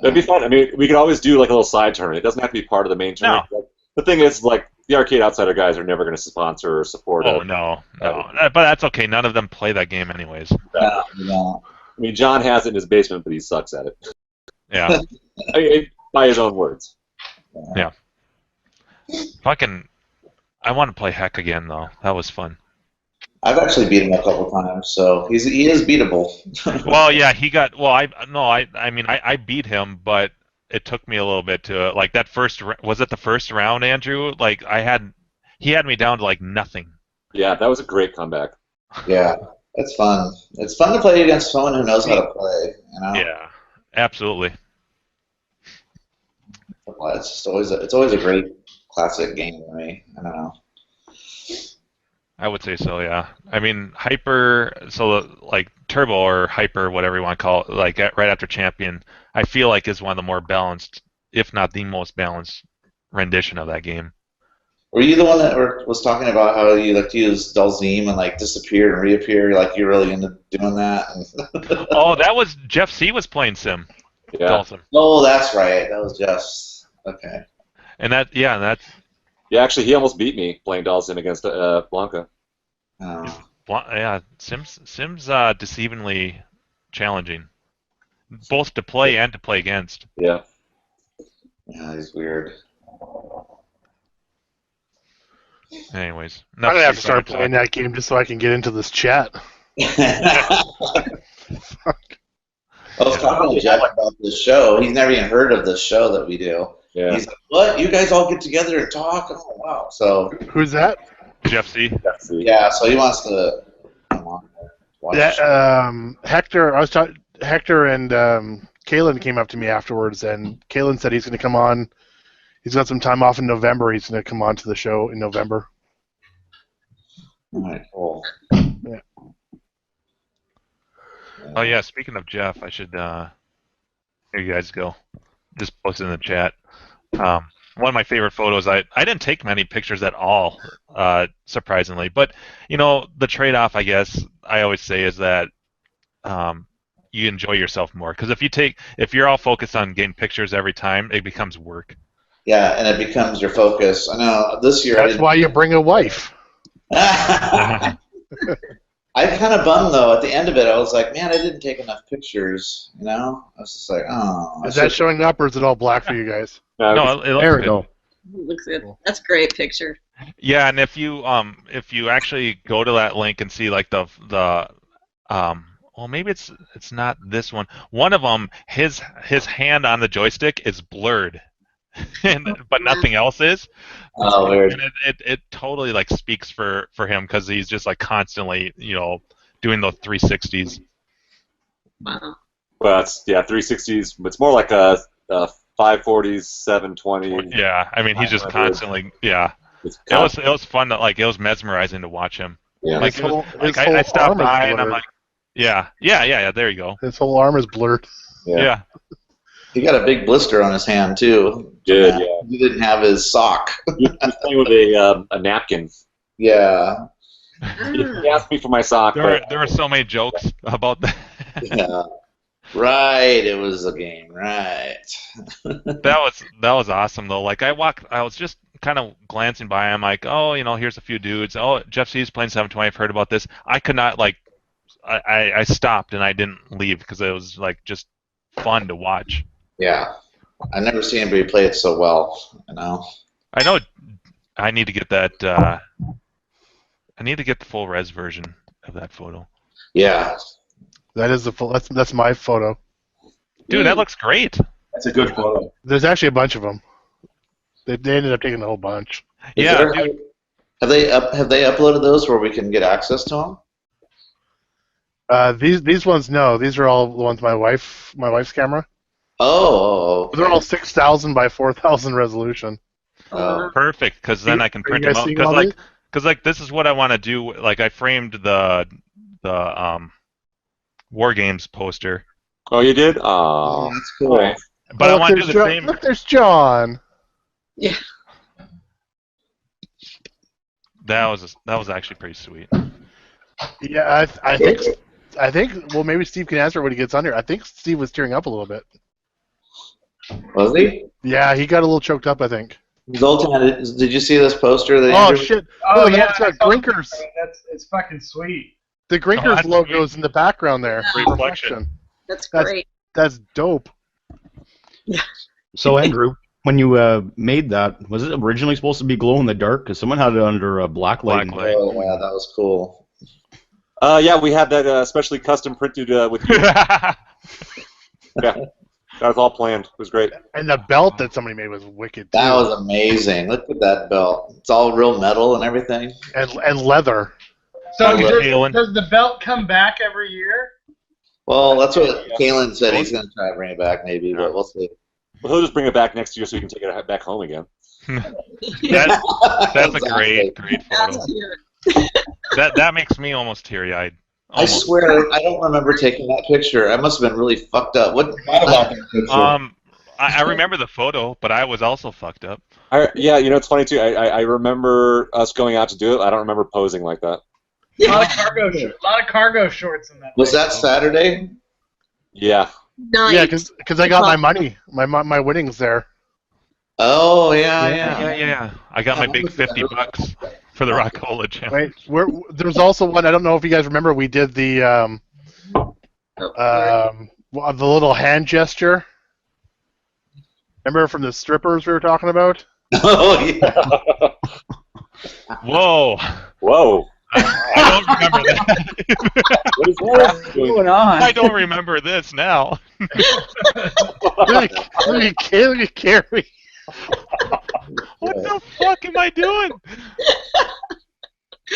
That'd be fun. I mean, we could always do like a little side tournament. It doesn't have to be part of the main tournament. No. Like, the thing is, like, the Arcade Outsider guys are never going to sponsor or support it. Oh, no. But that's okay. None of them play that game anyways. No. I mean, John has it in his basement, but he sucks at it. Yeah. I mean, by his own words. Yeah. Fucking, I want to play Heck again, though. That was fun. I've actually beat him a couple times, so he is beatable. Well, yeah, he got. Well, I beat him, but it took me a little bit to like that first. Was it the first round, Andrew? Like he had me down to like nothing. Yeah, that was a great comeback. Yeah, it's fun. It's fun to play against someone who knows how to play. You know. Yeah, absolutely. Well, it's just always a great classic game to me. I don't know. I would say so, yeah. I mean, like Turbo or Hyper, whatever you want to call it, like right after Champion, I feel like is one of the more balanced, if not the most balanced rendition of that game. Were you the one that was talking about how you like to use Dalzim and like disappear and reappear? Like you're really into doing that? Oh, that was Jeff C. was playing Sim. Yeah. Dalzim. Oh, that's right. That was Jeff's. Okay. And that's. Yeah, actually, he almost beat me playing Dalzim against Blanca. Oh. Yeah, Sim's deceivingly challenging, both to play and to play against. Yeah. Yeah, he's weird. Anyways, I'm gonna have to start playing that game just so I can get into this chat. I was talking to Jeff about this show. He's never even heard of this show that we do. Yeah. He's like, "What? You guys all get together and talk?" Oh, wow. So who's that? Jeff C. Yeah, so he wants to come on there. Watch the show. That, Hector, I was talking. Hector and Kalen came up to me afterwards, and Kalen said he's going to come on. He's got some time off in November. He's going to come on to the show in November. All right, cool. Yeah. Oh yeah, speaking of Jeff, I should. Here you guys go. Just post it in the chat. One of my favorite photos. I didn't take many pictures at all, surprisingly. But the trade-off, I guess, I always say is that you enjoy yourself more. Because if you're all focused on getting pictures every time, it becomes work. Yeah, and it becomes your focus. I know this year. That's why you bring a wife. I'm kind of bummed though. At the end of it, I was like, man, I didn't take enough pictures. I was just like, oh. Is that showing up, or is it all black for you guys? No, it looks there we good. go. Looks good. That's a great picture. Yeah, and if you actually go to that link and see like well, maybe it's not this one. One of them, his hand on the joystick is blurred, but nothing else is. Oh, weird. And it totally like speaks for him because he's just like constantly doing those 360s. Wow. Well, it's 360s. It's more like a 540s, 720. Yeah, I mean he's just constantly. Yeah, it was fun. It was mesmerizing to watch him. Yeah. Like, I stopped by and I'm like, yeah. There you go. His whole arm is blurred. Yeah. He got a big blister on his hand too. Good. Yeah. He didn't have his sock. He was playing with a napkin. Yeah. He asked me for my sock. There were so many jokes about that. Yeah. Right, it was a game, right. That was awesome though. Like I was just kind of glancing by. I'm like, oh, here's a few dudes. Oh, Jeff C's playing 720. I've heard about this. I could not I stopped and I didn't leave because it was like just fun to watch. Yeah, I've never seen anybody play it so well. I know. I need to get that. I need to get the full res version of that photo. Yeah. That is the full. That's my photo. Dude, that looks great. That's a good photo. There's actually a bunch of them. They ended up taking the whole bunch. Yeah, dude. Have they uploaded those where we can get access to them? These ones, no. These are all the ones my wife's camera. Oh. They're all 6,000 by 4,000 resolution. Perfect, because then I can print them out. Because like this is what I want to do. Like I framed the War Games poster. Oh, you did? Oh, that's cool. But I want to do the same. Look, there's John. Yeah. That was actually pretty sweet. Yeah, I think. Well, maybe Steve can answer when he gets on here. I think Steve was tearing up a little bit. Was he? Yeah, he got a little choked up, I think. Zoltan, did you see this poster? That Oh Andrew... shit! Oh Look, yeah, that's got Grinkers. It's fucking sweet. The Grinkers logo's in the background there. Reflection. That's great. That's dope. So Andrew, when you made that, was it originally supposed to be glow in the dark? Because someone had it under a black light. Oh wow, that was cool. Yeah, we had that specially custom printed with you. Yeah, that was all planned. It was great. And the belt that somebody made was wicked too. That was amazing. Look at that belt. It's all real metal and everything. And leather. So does the belt come back every year? Well, that's what Kalen said. He's going to try to bring it back, maybe, but we'll see. Well, he'll just bring it back next year so we can take it back home again. That's a great photo. That makes me almost teary-eyed. I swear, I don't remember taking that picture. I must have been really fucked up. What about that picture? I remember the photo, but I was also fucked up. Yeah, you know, it's funny too. I remember us going out to do it. I don't remember posing like that. A lot of cargo shorts in that. Was that Saturday? Yeah. Nice. Yeah, because I got my money, my winnings there. Oh yeah. Yeah. I got my big $50 for the Rockola challenge. Right. There's also one. I don't know if you guys remember. We did the little hand gesture. Remember from the strippers we were talking about? Oh yeah. Whoa. I don't remember that. What is going on? I don't remember this now. Look at Carrie. What the fuck am I doing?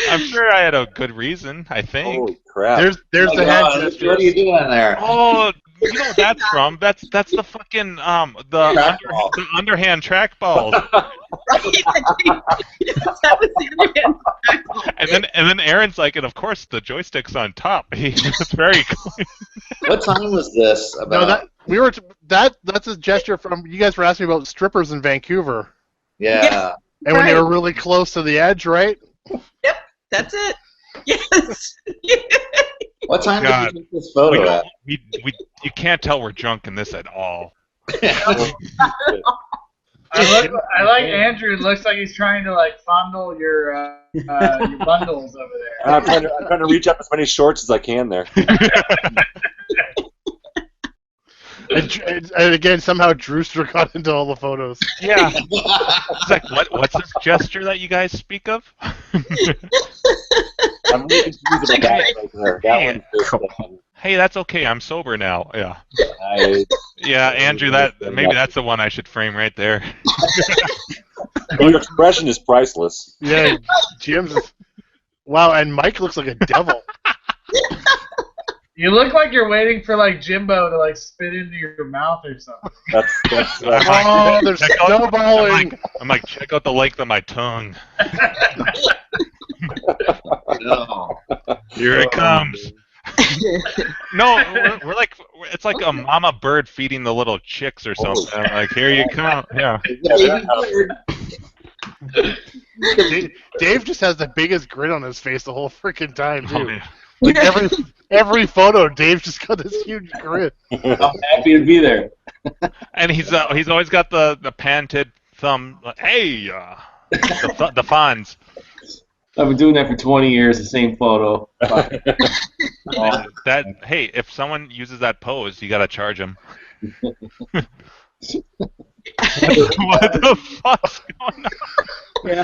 I'm sure I had a good reason, I think. Holy crap. There's the hand gesture. What are you doing there? Oh, you know what that's from? That's the fucking the underhand trackballs. That was the underhand trackball. And then Aaron's like, and of course the joystick's on top. It's very cool. What time was this about? No, that's a gesture from you guys were asking me about strippers in Vancouver. Yeah. And when they were really close to the edge, right? Yep, that's it. Yes. What time did you take this photo at? You can't tell we're drunk in this at all. I like Andrew. It looks like he's trying to like fondle your bundles over there. I'm trying to reach up as many shorts as I can there. And again, somehow Drewster got into all the photos. Yeah. It's like, what's this gesture that you guys speak of? I'm really confused about that right there. Hey, that's okay. I'm sober now. Yeah. Yeah, Andrew, maybe that's the one I should frame right there. Your expression is priceless. Yeah, Jim's. Wow, and Mike looks like a devil. You look like you're waiting for like Jimbo to like spit into your mouth or something. Oh, they're snowballing. I'm like, check out the length of my tongue. No. Here it comes. No, we're like, it's like a mama bird feeding the little chicks or something. I'm like, here you come. Yeah. Dave just has the biggest grin on his face the whole freaking time, too. Oh, yeah. Like every photo, Dave's just got this huge grin. I'm happy to be there. And he's always got the panted thumb. Like, hey, the fawns. I've been doing that for 20 years. The same photo. Hey, if someone uses that pose, you gotta charge them. What the fuck's going on? Yeah.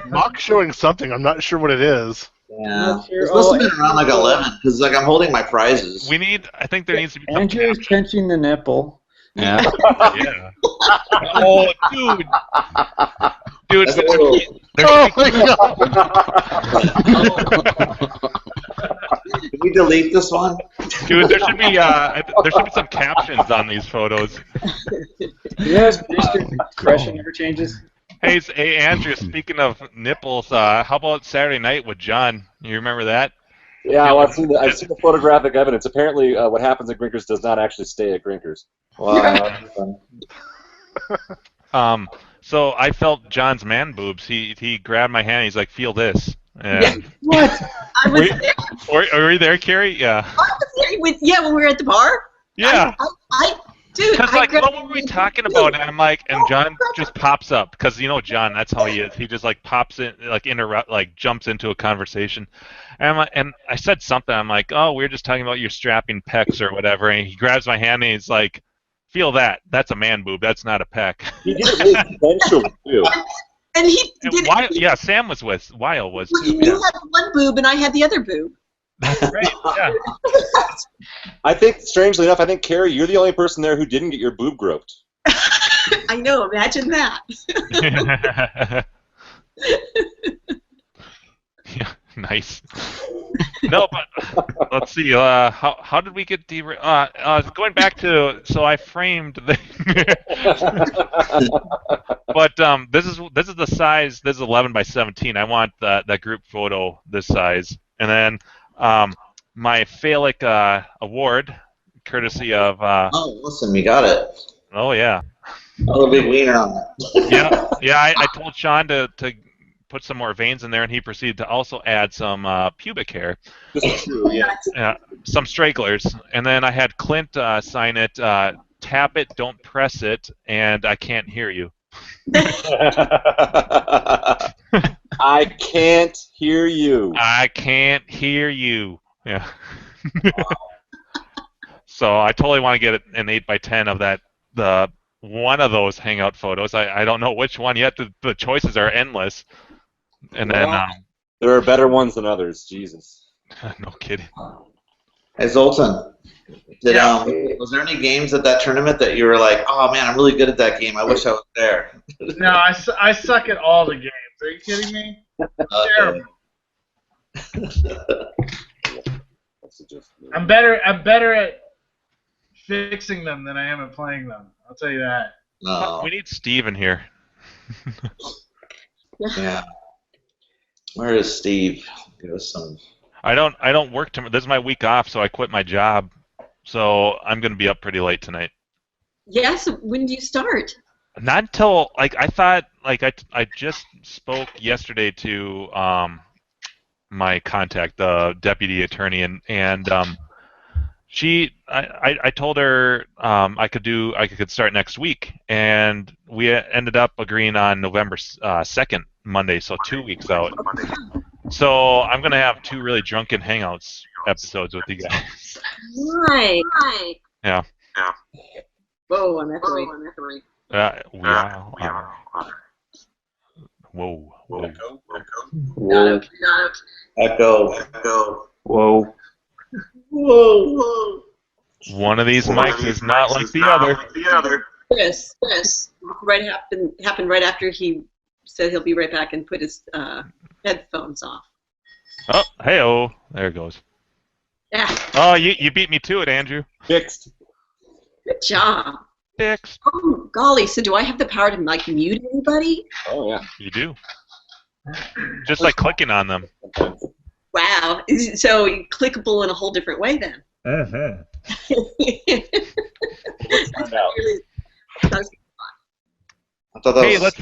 Mock's showing something. I'm not sure what it is. Yeah. It's supposed to be around like 11 because like I'm holding my prizes. I think there needs to be some Andrew's pinching the nipple. Yeah. Yeah. Oh, dude. Dude, Oh my god! we delete this one? Dude, there should be some captions on these photos. Yes, expression never changes. Hey, Andrew. Speaking of nipples, how about Saturday night with John? You remember that? Yeah, well, I've seen the photographic evidence. Apparently, what happens at Grinkers does not actually stay at Grinkers. Wow. So I felt John's man boobs. He grabbed my hand. He's like, "Feel this." And What? I was there. Were you there, Carrie? Yeah. I was there when we were at the bar. Yeah. Dude, Because what were we talking about? And I'm like, and John just pops up because John, that's how he is. He just like pops in, like jumps into a conversation. And I said something. I'm like, oh, we were just talking about your strapping pecs or whatever. And he grabs my hand and he's like, feel that? That's a man boob. That's not a pec. He did it really consensually too. And he did. Yeah, Sam was with. Weil was too. You had one boob and I had the other boob. That's right. Yeah. I think, strangely enough, Carrie, you're the only person there who didn't get your boob groped. I know. Imagine that. Yeah, nice. No, but let's see. How did we get going back to? So I framed the. But this is the size. This is 11 by 17. I want that group photo this size, and then. My Phallic award, courtesy of. Oh, listen, we got it. Oh yeah. Oh, a big wiener on that. Yeah. I told Sean to put some more veins in there, and he proceeded to also add some pubic hair. This is true. Yeah. Some stragglers, and then I had Clint sign it. Tap it, don't press it, and I can't hear you. I can't hear you. I can't hear you. Yeah. So I totally want to get an 8x10 of that. The one of those Hangout photos. I don't know which one yet. The choices are endless. And then there are better ones than others. Jesus. No kidding. Hey Zoltan, was there any games at that tournament that you were like, oh man, I'm really good at that game. I wish I was there. No, I suck at all the games. Are you kidding me? Terrible. I'm better at fixing them than I am at playing them. I'll tell you that. No. We need Steve in here. Yeah. Where is Steve? Give us some. I don't work tomorrow. This is my week off, so I quit my job. So I'm going to be up pretty late tonight. Yes. When do you start? Not until I thought I just spoke yesterday to my contact, the deputy attorney, and I told her I could start next week, and we ended up agreeing on November 2nd, Monday, so 2 weeks out. So I'm gonna have 2 really drunken Hangouts episodes with you guys. Right. Yeah. Whoa, I'm echoing. Whoa. Echo. Whoa. One of these mics is not like the other. Chris, happened right after he said he'll be right back and put his headphones off. Oh, hey-oh. There it goes. Yeah. Oh, you beat me to it, Andrew. Fixed. Good job. Fixed. Oh, golly. So do I have the power to, mute anybody? Oh, yeah. You do. Just by clicking on them. Wow. So clickable in a whole different way then. Uh-huh. Let's find out. Hey, let's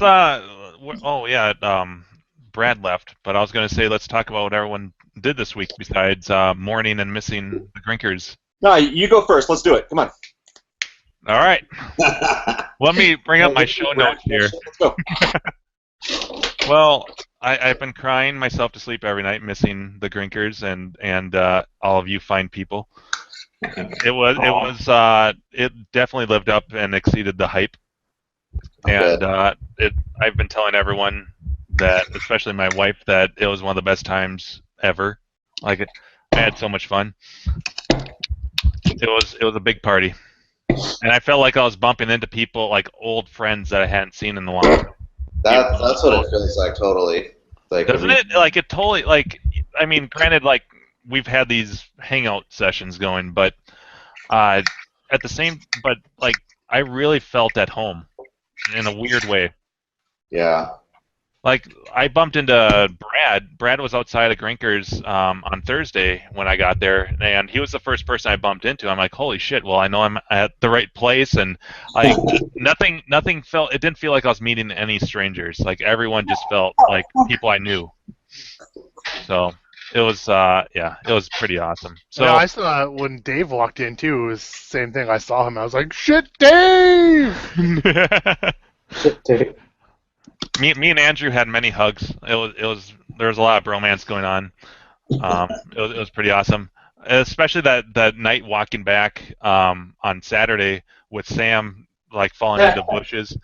Brad left, but I was going to say let's talk about what everyone did this week besides mourning and missing the Grinkers. No, you go first. Let's do it. Come on. All right. Let me bring up my show notes here. Let's go. Well, I've been crying myself to sleep every night, missing the Grinkers and all of you fine people. It definitely lived up and exceeded the hype. And I've been telling everyone that, especially my wife, that it was one of the best times ever. I had so much fun. It was a big party, and I felt like I was bumping into people, like old friends that I hadn't seen in a long time. That's what it feels like, totally. Doesn't it? Like it totally. Like, I mean, granted, like we've had these hangout sessions going, but at the same, but like I really felt at home in a weird way. Yeah. Like I bumped into Brad. Brad was outside of Grinkers on Thursday when I got there, and he was the first person I bumped into. I'm like, holy shit! Well, I know I'm at the right place, and like nothing felt. It didn't feel like I was meeting any strangers. Like everyone just felt like people I knew. So it was it was pretty awesome. So I saw when Dave walked in too. It was the same thing. I saw him. I was like, shit, Dave. Shit, Dave. Me and Andrew had many hugs. There was a lot of bromance going on. It was pretty awesome, especially that night walking back on Saturday with Sam like falling into bushes.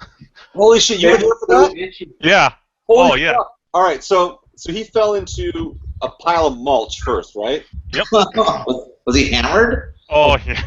Holy shit! You were there for that? Yeah. Holy yeah. fuck. All right, so he fell into a pile of mulch first, right? Yep. Was he hammered? Oh yeah.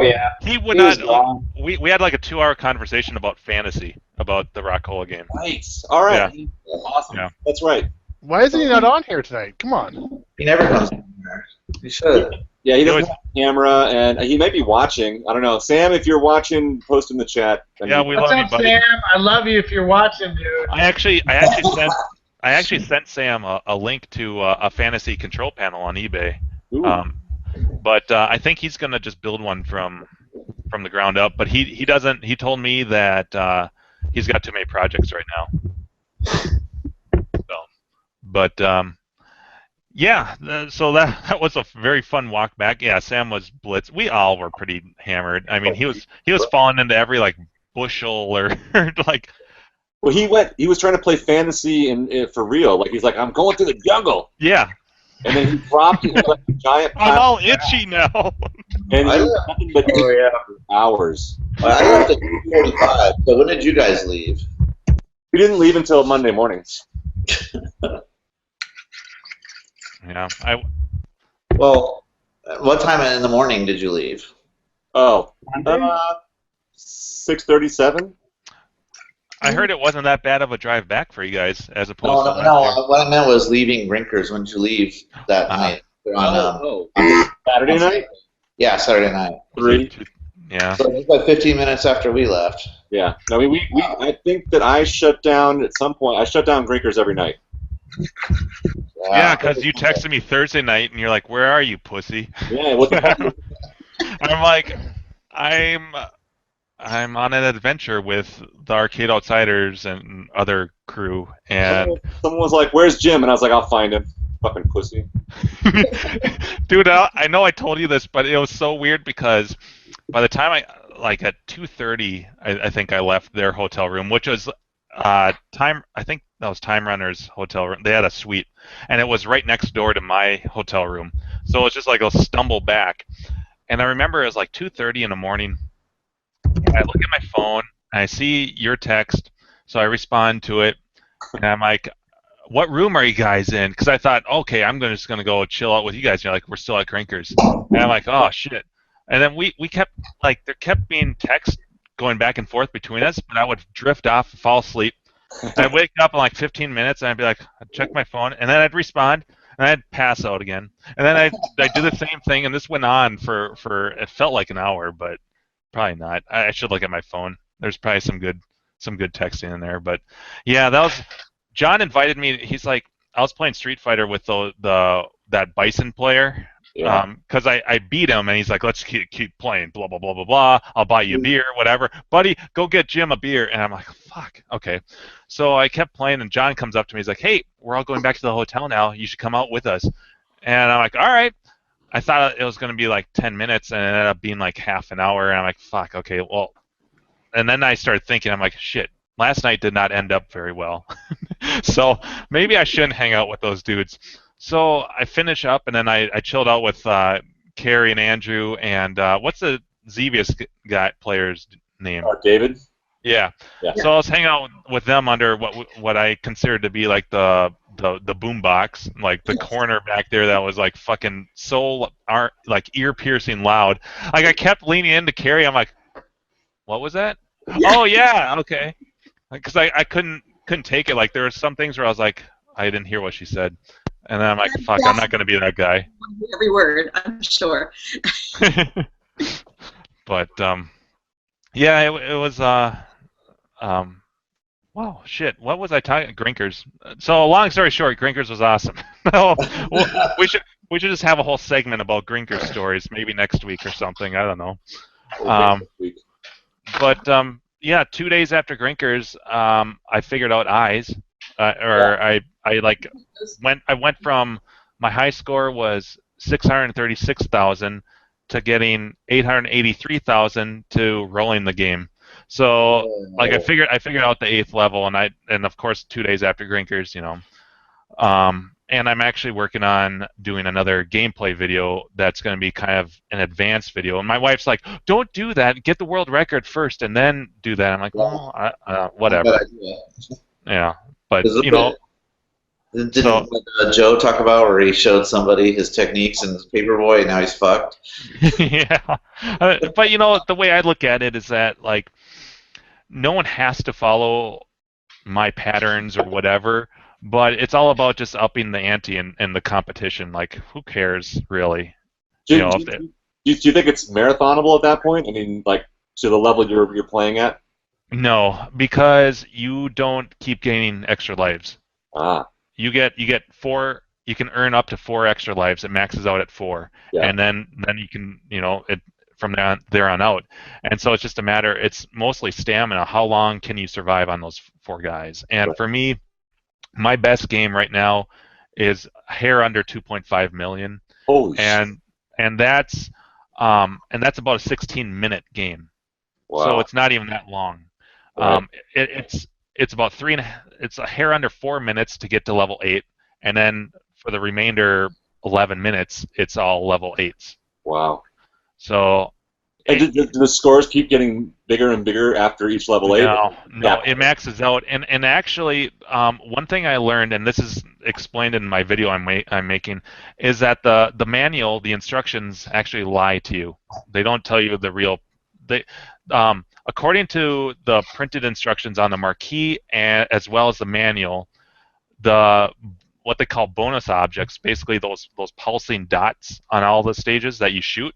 Yeah. He would He was not. gone. We had like a 2-hour conversation about fantasy, about the Rockola game. Nice. All right. Yeah. Awesome. Yeah. That's right. Why isn't he not on here tonight? Come on. He never comes in here. He should. Yeah, he doesn't always- have a camera, and he might be watching. I don't know. Sam, if you're watching, post in the chat. Yeah, we What's love you, up, buddy. Sam? I love you if you're watching, dude. I actually sent Sam a link to a fantasy control panel on eBay. Ooh. But I think he's gonna just build one from the ground up. But he doesn't. He told me that he's got too many projects right now. So, but so that was a very fun walk back. Yeah, Sam was blitzed. We all were pretty hammered. I mean, he was falling into every like bushel or like. Well, he was trying to play fantasy for real. Like he's like, I'm going through the jungle. Yeah. And then he dropped it like a giant. I'm all itchy now. And I he left- nothing but hours. I left at 2:45. So when did you guys leave? We didn't leave until Monday morning. Yeah. Well, what time in the morning did you leave? Oh, 6:37. I heard it wasn't that bad of a drive back for you guys, as No, opposed no, to no. last year. What I meant was leaving Grinkers. When did you leave that night? On, Saturday night. Yeah, Saturday night. 3. Yeah. So it was like 15 minutes after we left. Yeah. No, we I think that I shut down at some point. I shut down Grinkers every night. Yeah, because you texted me Thursday night and you're like, "Where are you, pussy?" Yeah. What the fuck? I'm like, I'm on an adventure with the Arcade Outsiders and other crew, and Someone was like, "Where's Jim?" And I was like, "I'll find him." Fucking pussy. dude, I know I told you this, but it was so weird because by the time at 2:30, I think I left their hotel room, which was Time. I think that was Time Runner's hotel room. They had a suite, and it was right next door to my hotel room. So it's just like a stumble back, and I remember it was like 2:30 in the morning. And I look at my phone and I see your text, so I respond to it, and I'm like, "What room are you guys in?" Because I thought, okay, I'm just gonna go chill out with you guys. And you're like, "We're still at Grinkers," and I'm like, "Oh shit!" And then we kept like there kept being texts going back and forth between us, but I would drift off, fall asleep. I'd wake up in like 15 minutes, and I'd be like, I'd check my phone, and then I'd respond, and I'd pass out again, and then I'd do the same thing, and this went on for it felt like an hour, but probably not. I should look at my phone. There's probably some good texting in there, but yeah, that was. John invited me. He's like, I was playing Street Fighter with that Bison player. Yeah. Because I beat him, and he's like, let's keep playing, blah, blah, blah, blah, blah. I'll buy you a beer, whatever. Buddy, go get Jim a beer. And I'm like, fuck, okay. So I kept playing, and John comes up to me. He's like, hey, we're all going back to the hotel now. You should come out with us. And I'm like, all right. I thought it was going to be like 10 minutes, and it ended up being like half an hour. And I'm like, fuck, okay, well. And then I started thinking, I'm like, shit, last night did not end up very well. So maybe I shouldn't hang out with those dudes. So I finish up, and then I chilled out with Carrie and Andrew, and what's the Xevious guy player's name? David. Yeah. Yeah. So I was hanging out with them under what I considered to be like the boom box, like the corner back there that was like fucking like ear piercing loud. Like I kept leaning into Carrie. I'm like, what was that? Yeah. Oh yeah, okay. Because I couldn't take it. Like there were some things where I was like, I didn't hear what she said. And then I'm like, fuck, I'm not going to be that guy. Every word, I'm sure. But yeah, it was wow, shit. What was I talking? Grinkers. So long story short, Grinkers was awesome. Well, we should just have a whole segment about Grinkers stories, maybe next week or something. I don't know. But yeah, 2 days after Grinkers, I figured out eyes, I went from my high score was 636,000 to getting 883,000 to rolling the game. So like I figured out the 8th level, and of course 2 days after Grinkers, you know. And I'm actually working on doing another gameplay video that's going to be kind of an advanced video. And my wife's like, "Don't do that. Get the world record first, and then do that." I'm like, "Well, whatever." Yeah, but you know. Didn't Joe talk about where he showed somebody his techniques in Paperboy, and now he's fucked? Yeah, but you know the way I look at it is that like no one has to follow my patterns or whatever. But it's all about just upping the ante in the competition. Like, who cares, really? Do you think it's marathonable at that point? I mean, like, to the level you're playing at? No, because you don't keep gaining extra lives. Ah. You get 4. You can earn up to 4 extra lives. It maxes out at 4, and then you can, you know, from there on out. And so it's just a matter. It's mostly stamina. How long can you survive on those 4 guys? And for me, my best game right now is a hair under 2.5 million. Holy shit. And that's about a 16-minute game. Wow. So it's not even that long. Right. It's about it's a hair under 4 minutes to get to level 8, and then for the remainder 11 minutes, it's all level 8s. Wow. So. And do the scores keep getting bigger and bigger after each level 8? No, it maxes out. And actually, one thing I learned, and this is explained in my video I'm making, is that the manual, the instructions actually lie to you. They don't tell you the real. According to the printed instructions on the marquee, as well as the manual, what they call bonus objects, basically those pulsing dots on all the stages that you shoot,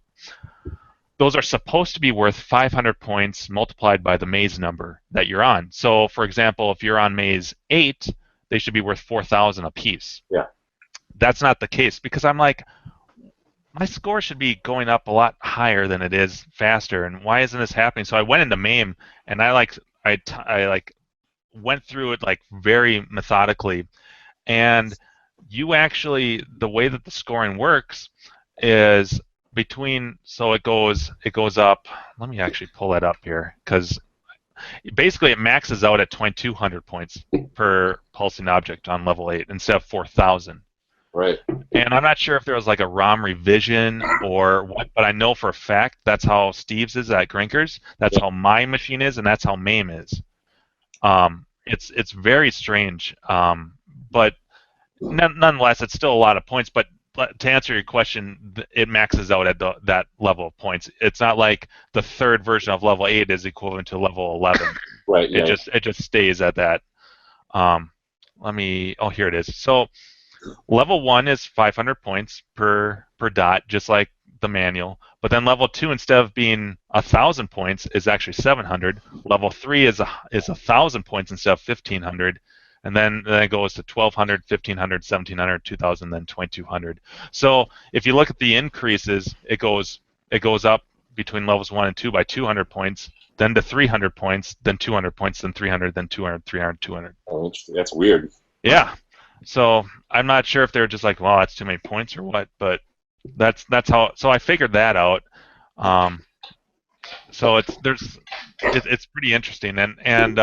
those are supposed to be worth 500 points multiplied by the maze number that you're on. So, for example, if you're on maze 8, they should be worth 4,000 apiece. Yeah. That's not the case, because I'm like, my score should be going up a lot higher than it is faster, and why isn't this happening? So I went into MAME, and I went through it like very methodically, and you actually, the way that the scoring works is so it goes up. Let me actually pull that up here, because basically it maxes out at 2,200 points per pulsing object on level 8 instead of 4,000. Right. And I'm not sure if there was like a ROM revision or what, but I know for a fact that's how Steve's is at Grinkers. That's how my machine is, and that's how MAME is. It's very strange, but nonetheless, it's still a lot of points. But to answer your question, it maxes out at that level of points. It's not like the third version of level 8 is equivalent to level 11. Right. Yeah. It just stays at that. Oh, here it is. So level 1 is 500 points per dot, just like the manual. But then level 2, instead of being 1,000 points, is actually 700. Level 3 is 1,000 points instead of 1,500. And then it goes to 1,200, 1,500, 1,700, 2,000, then 2,200. So if you look at the increases, it goes up between levels 1 and 2 by 200 points, then to 300 points, then 200 points, then 300, then 200, 300, 200. Oh, interesting. That's weird. Yeah. So I'm not sure if they're just like, well, that's too many points or what, but that's how. So I figured that out. So it's pretty interesting, and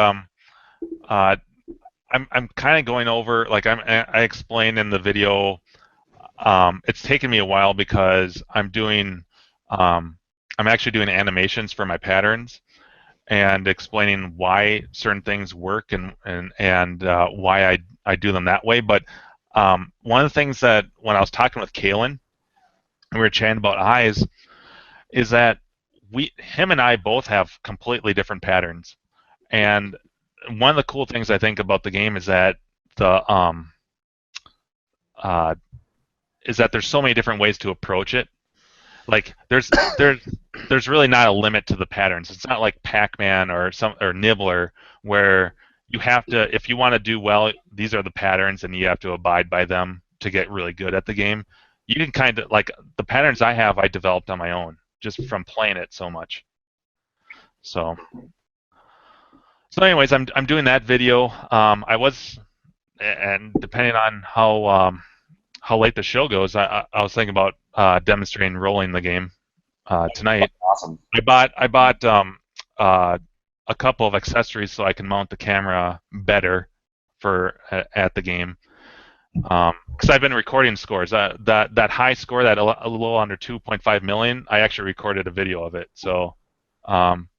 I'm kind of going over, like I explained in the video. It's taken me a while because I'm actually doing animations for my patterns and explaining why certain things work and why I do them that way. But one of the things that when I was talking with Kalen and we were chatting about eyes is that him and I both have completely different patterns. And one of the cool things I think about the game is that the is that there's so many different ways to approach it. Like there's really not a limit to the patterns. It's not like Pac-Man or Nibbler where you have to, if you want to do well, these are the patterns and you have to abide by them to get really good at the game. You can kind of, like, the patterns I have, I developed on my own just from playing it so much. So anyways, I'm doing that video. I was, and depending on how late the show goes, I was thinking about demonstrating rolling the game tonight. Awesome. I bought a couple of accessories so I can mount the camera better for at the game. Because I've been recording scores. That high score, that a little under 2.5 million, I actually recorded a video of it. So I've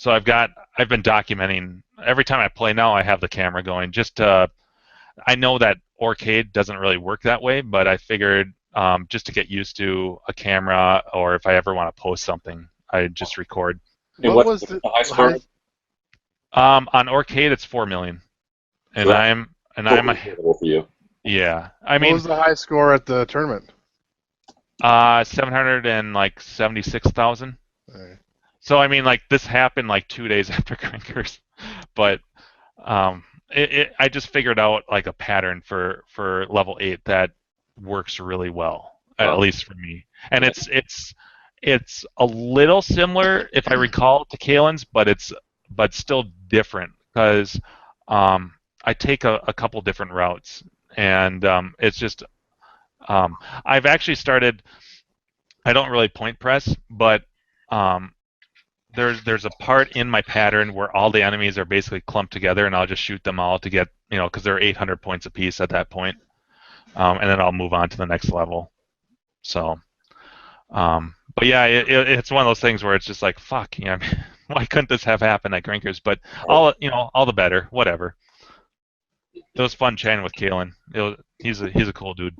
been documenting every time I play now. I have the camera going. I know that Arcade doesn't really work that way, but I figured just to get used to a camera, or if I ever want to post something, I just record. And what was the high score? On Arcade, it's 4 million, and So I'm for you. Yeah, I mean, what was the high score at the tournament? 776,000. Right. So I mean, like, this happened like 2 days after Grinkfest, but I just figured out like a pattern for level 8 that works really well, at least for me. And it's a little similar, if I recall, to Kalen's, but still different because I take a couple different routes. And it's just, I've actually started, I don't really point press, but there's a part in my pattern where all the enemies are basically clumped together, and I'll just shoot them all to get, because they're 800 points apiece at that point. And then I'll move on to the next level. So, but yeah, it's one of those things where it's just like, fuck, why couldn't this have happened at Grinkers? But all the better, whatever. It was fun chatting with Kalen. He's a cool dude.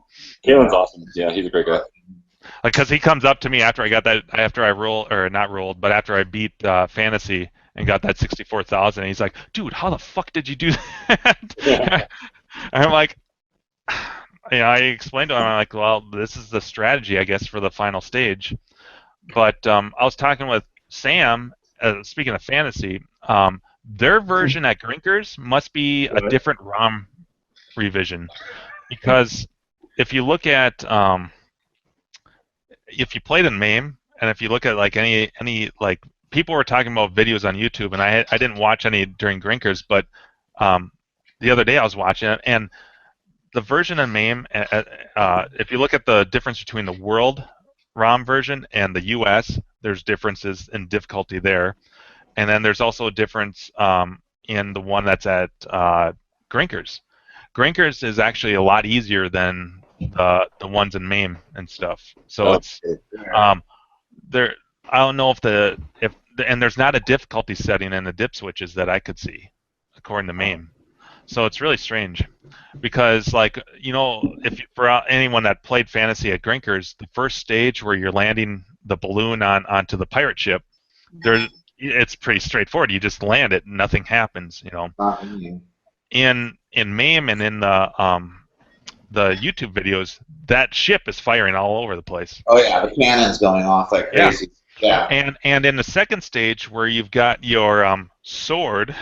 Kalen's awesome. Yeah, he's a great guy. Because he comes up to me after I beat Fantasy and got that 64,000. And he's like, "Dude, how the fuck did you do that?" Yeah. And I'm like, I explained to him. I'm like, "Well, this is the strategy, I guess, for the final stage." But I was talking with Sam. Speaking of Fantasy. Their version at Grinkers must be a different ROM revision, because if you look at if you played in MAME, and if you look at like any like, people were talking about videos on YouTube, and I didn't watch any during Grinkers, but the other day I was watching it, and the version in MAME, if you look at the difference between the world ROM version and the US, there's differences in difficulty there. And then there's also a difference in the one that's at Grinkers. Grinkers is actually a lot easier than the ones in MAME and stuff. So it's there. I don't know and there's not a difficulty setting in the dip switches that I could see, according to MAME. So it's really strange, because for anyone that played Fantasy at Grinkers, the first stage where you're landing the balloon onto the pirate ship, it's pretty straightforward. You just land it, and nothing happens. In MAME and in the YouTube videos, that ship is firing all over the place. Oh yeah, the cannon's going off like crazy. Yeah. And in the second stage, where you've got your sword,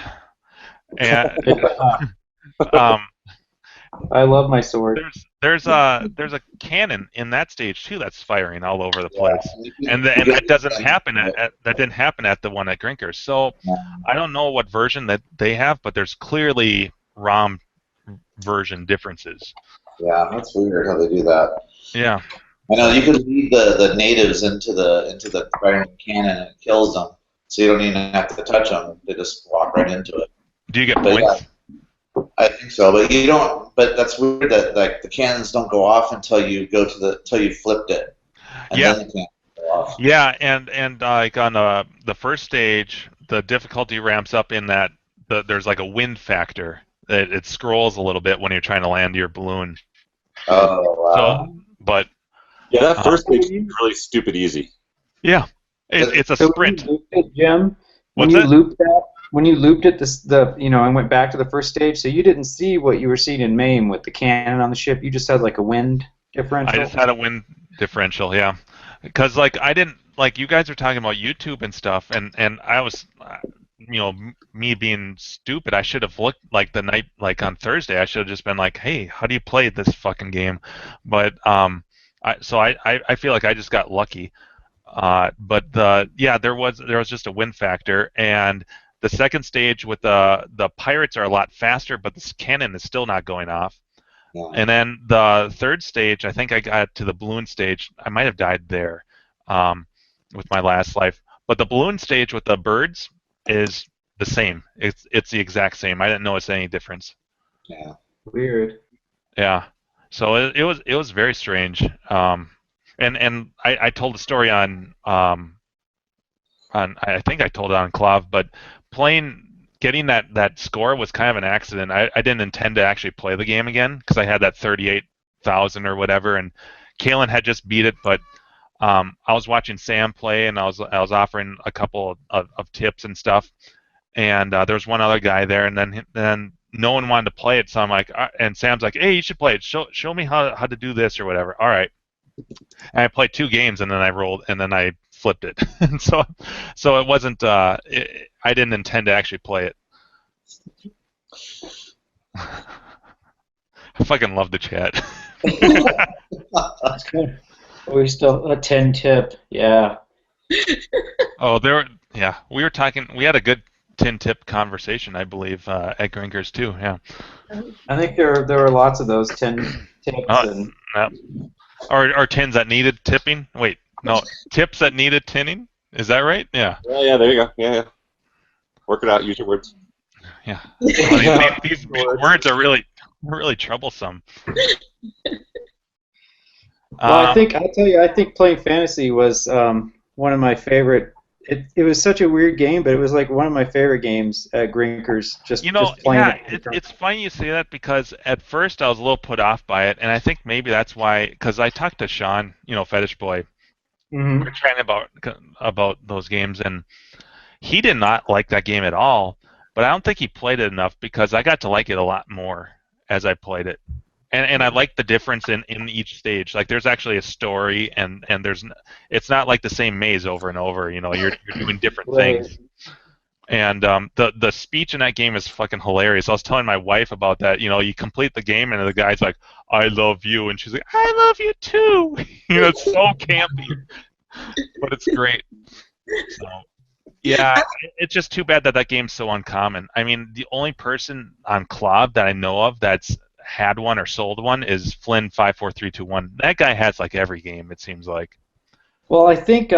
and I love my sword. There's a cannon in that stage too that's firing all over the place, and that doesn't happen that didn't happen at the one at Grinkers. So I don't know what version that they have, but there's clearly ROM version differences. Yeah, that's weird how they do that. Yeah. I know you can lead the natives into the firing cannon and it kills them, so you don't even have to touch them. They just walk right into it. Do you get points? Yeah, I think so, but you don't. But that's weird that like the cannons don't go off until you flipped it, and then the cannons go off. Yeah, and like on the first stage, the difficulty ramps up in that there's like a wind factor. It scrolls a little bit when you're trying to land your balloon. Oh wow! But yeah, that first stage is really stupid easy. Yeah, it's a sprint. Jim, when you loop when you looped it, and went back to the first stage, so you didn't see what you were seeing in MAME with the cannon on the ship. You just had like a wind differential. I just had a wind differential, yeah. Because like I didn't like you guys are talking about YouTube and stuff, and I was, me being stupid, I should have looked like the night, like on Thursday, I should have just been like, hey, how do you play this fucking game? But I feel like I just got lucky. But there was just a win factor, and the second stage with the pirates are a lot faster, but this cannon is still not going off. Yeah. And then the third stage, I think I got to the balloon stage. I might have died there with my last life. But the balloon stage with the birds is the same. It's the exact same. I didn't notice any difference. Yeah. Weird. Yeah. So it was very strange. And I told the story on I think I told it on Clav, but getting that score was kind of an accident. I didn't intend to actually play the game again because I had that 38,000 or whatever, and Kalen had just beat it, but I was watching Sam play, and I was offering a couple of tips and stuff, and there was one other guy there, and then no one wanted to play it, so I'm like, and Sam's like, hey, you should play it. Show me how to do this or whatever. All right. And I played 2 games, and then I rolled, and then I flipped it. And so it wasn't. I didn't intend to actually play it. I fucking love the chat. That's good. We still a 10 tip, yeah. Oh, we were talking. We had a good 10 tip conversation, I believe, at Grinkers too. Yeah. I think there were lots of those 10 tips. Yeah. Or tins that needed tipping. Wait, no, tips that needed tinning. Is that right? Yeah. Yeah. There you go. Yeah. Work it out. Use your words. Yeah. These words are really troublesome. Well, I think playing fantasy was one of my favorite. It was such a weird game, but it was like one of my favorite games at Grinkers. Just playing it's funny you say that because at first I was a little put off by it, and I think maybe that's why. Because I talked to Sean, Fetish Boy, mm-hmm. we were chatting about those games, and he did not like that game at all. But I don't think he played it enough because I got to like it a lot more as I played it. And I like the difference in each stage. Like there's actually a story, and it's not like the same maze over and over. You're doing different things. And the speech in that game is fucking hilarious. I was telling my wife about that. You complete the game, and the guy's like, "I love you," and she's like, "I love you too." It's so campy, but it's great. So, yeah, it's just too bad that game's so uncommon. I mean, the only person on Clav that I know of that's had one or sold one is Flynn54321. That guy has like every game, it seems like. Well, I think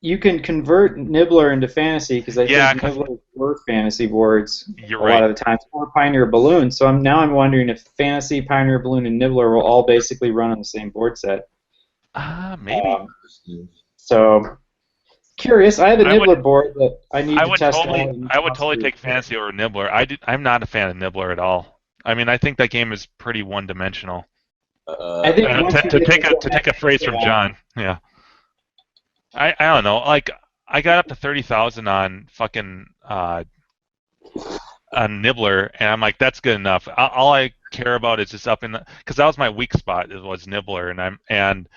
you can convert Nibbler into fantasy because I think Nibbler were fantasy boards a lot of the times, or Pioneer Balloon. So I'm wondering if Fantasy, Pioneer Balloon, and Nibbler will all basically run on the same board set. Maybe. So curious. I have a Nibbler board that I need to test out. I would totally take Fantasy over Nibbler. I'm not a fan of Nibbler at all. I mean, I think that game is pretty one-dimensional. I think to take a phrase from John, yeah. I don't know. Like, I got up to 30,000 on fucking on Nibbler, and I'm like, that's good enough. All I care about is just up in the, because that was my weak spot. It was Nibbler, and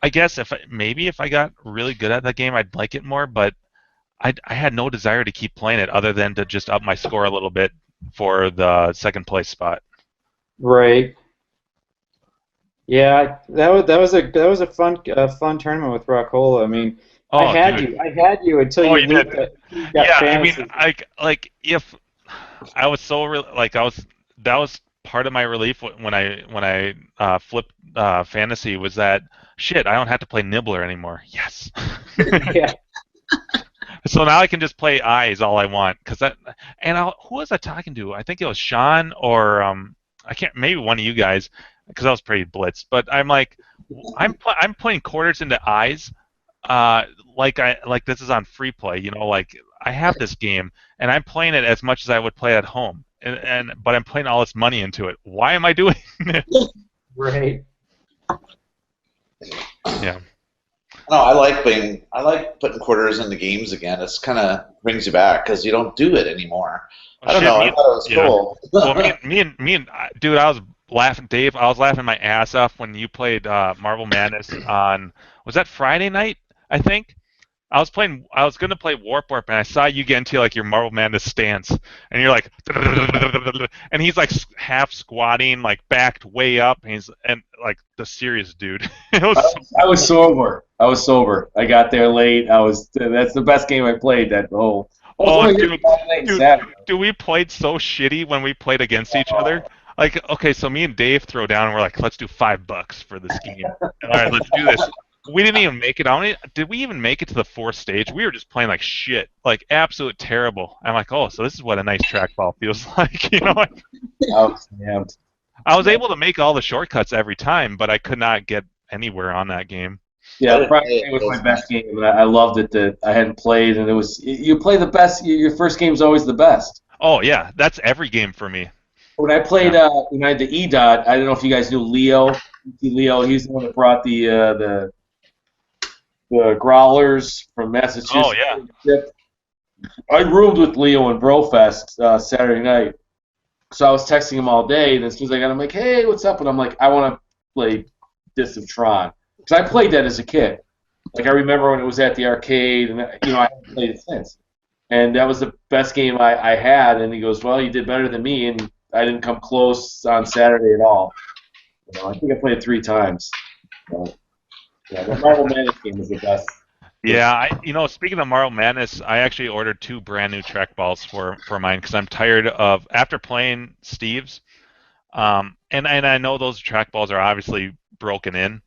I guess if I got really good at that game, I'd like it more. But I had no desire to keep playing it other than to just up my score a little bit for the second place spot. Right. Yeah, that was a fun tournament with Rockola. I mean, I had you until you got fantasy. I mean, if I was so that was part of my relief when I flipped fantasy was that shit, I don't have to play Nibbler anymore. Yes. Yeah. So now I can just play eyes all I want, who was I talking to? I think it was Sean or I can't, maybe one of you guys, because I was pretty blitzed. But I'm like, I'm putting quarters into eyes, like this is on free play. Like I have this game and I'm playing it as much as I would play at home, but I'm putting all this money into it. Why am I doing it? Right. Yeah. No, I like putting quarters into games again. It's kind of brings you back because you don't do it anymore. I don't know. I thought it was cool. Well, dude, I was laughing, Dave. I was laughing my ass off when you played Marvel Madness on. Was that Friday night? I think. I was gonna play Warp, and I saw you get into like your Marvel Madness stance, and you're like, and he's like half squatting, like backed way up, and like the serious dude. I was sober. I got there late. That's the best game I played. That whole. Oh, dude, we played so shitty when we played against each other. Like, okay, so me and Dave throw down, and we're like, let's do $5 for this game. All right, let's do this. We didn't even make it. Did we even make it to the 4th stage? We were just playing like shit, like absolute terrible. I'm like, oh, so this is what a nice trackball feels like, you know? Yeah. I was able to make all the shortcuts every time, but I could not get anywhere on that game. Yeah, Friday was my best game, and I loved it that I hadn't played, and it was you play the best. Your first game's always the best. Oh yeah, that's every game for me. When I played, when I had the EDOT, I don't know if you guys knew Leo. Leo, he's the one that brought the growlers from Massachusetts. Oh yeah. I roomed with Leo in Brofest Saturday night, so I was texting him all day, and as soon as I got him, I'm like, hey, what's up? And I'm like, I want to play Disc of Tron. Because I played that as a kid. Like, I remember when it was at the arcade, and, you know, I haven't played it since. And that was the best game I had, and he goes, well, you did better than me, and I didn't come close on Saturday at all. You know, I think I played it 3 times. So, yeah, the Marvel Madness game was the best. Yeah, speaking of Marvel Madness, I actually ordered 2 brand new trackballs for mine because I'm tired of, after playing Steve's, and I know those trackballs are obviously broken in,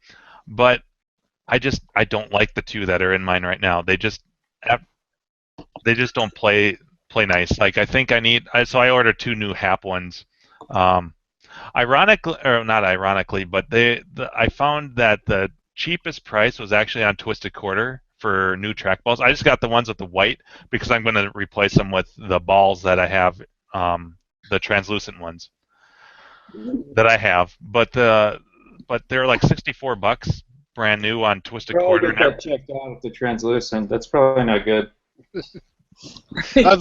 but I don't like the 2 that are in mine right now. They just don't play nice. Like so I ordered 2 new Hap ones. Ironically, or not ironically, but I found that the cheapest price was actually on Twisted Quarter for new trackballs. I just got the ones with the white because I'm going to replace them with the balls that I have, the translucent ones that I have. But they're like $64 brand new on Twisted Quarter. Get that checked out with the translucent. That's probably not good. I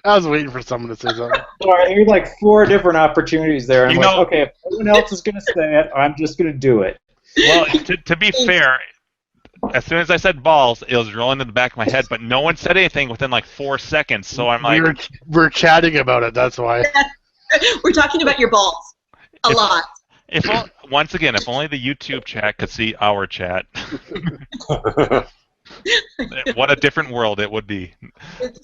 was waiting for someone to say something. All right, there's like 4 different opportunities there. I'm like, okay, if everyone else is going to say it, I'm just going to do it. Well, to be fair, as soon as I said balls, it was rolling in the back of my head, but no one said anything within like 4 seconds. So I'm like, we're chatting about it. That's why. We're talking about your balls a lot. Once again, if only the YouTube chat could see our chat. What a different world it would be. It's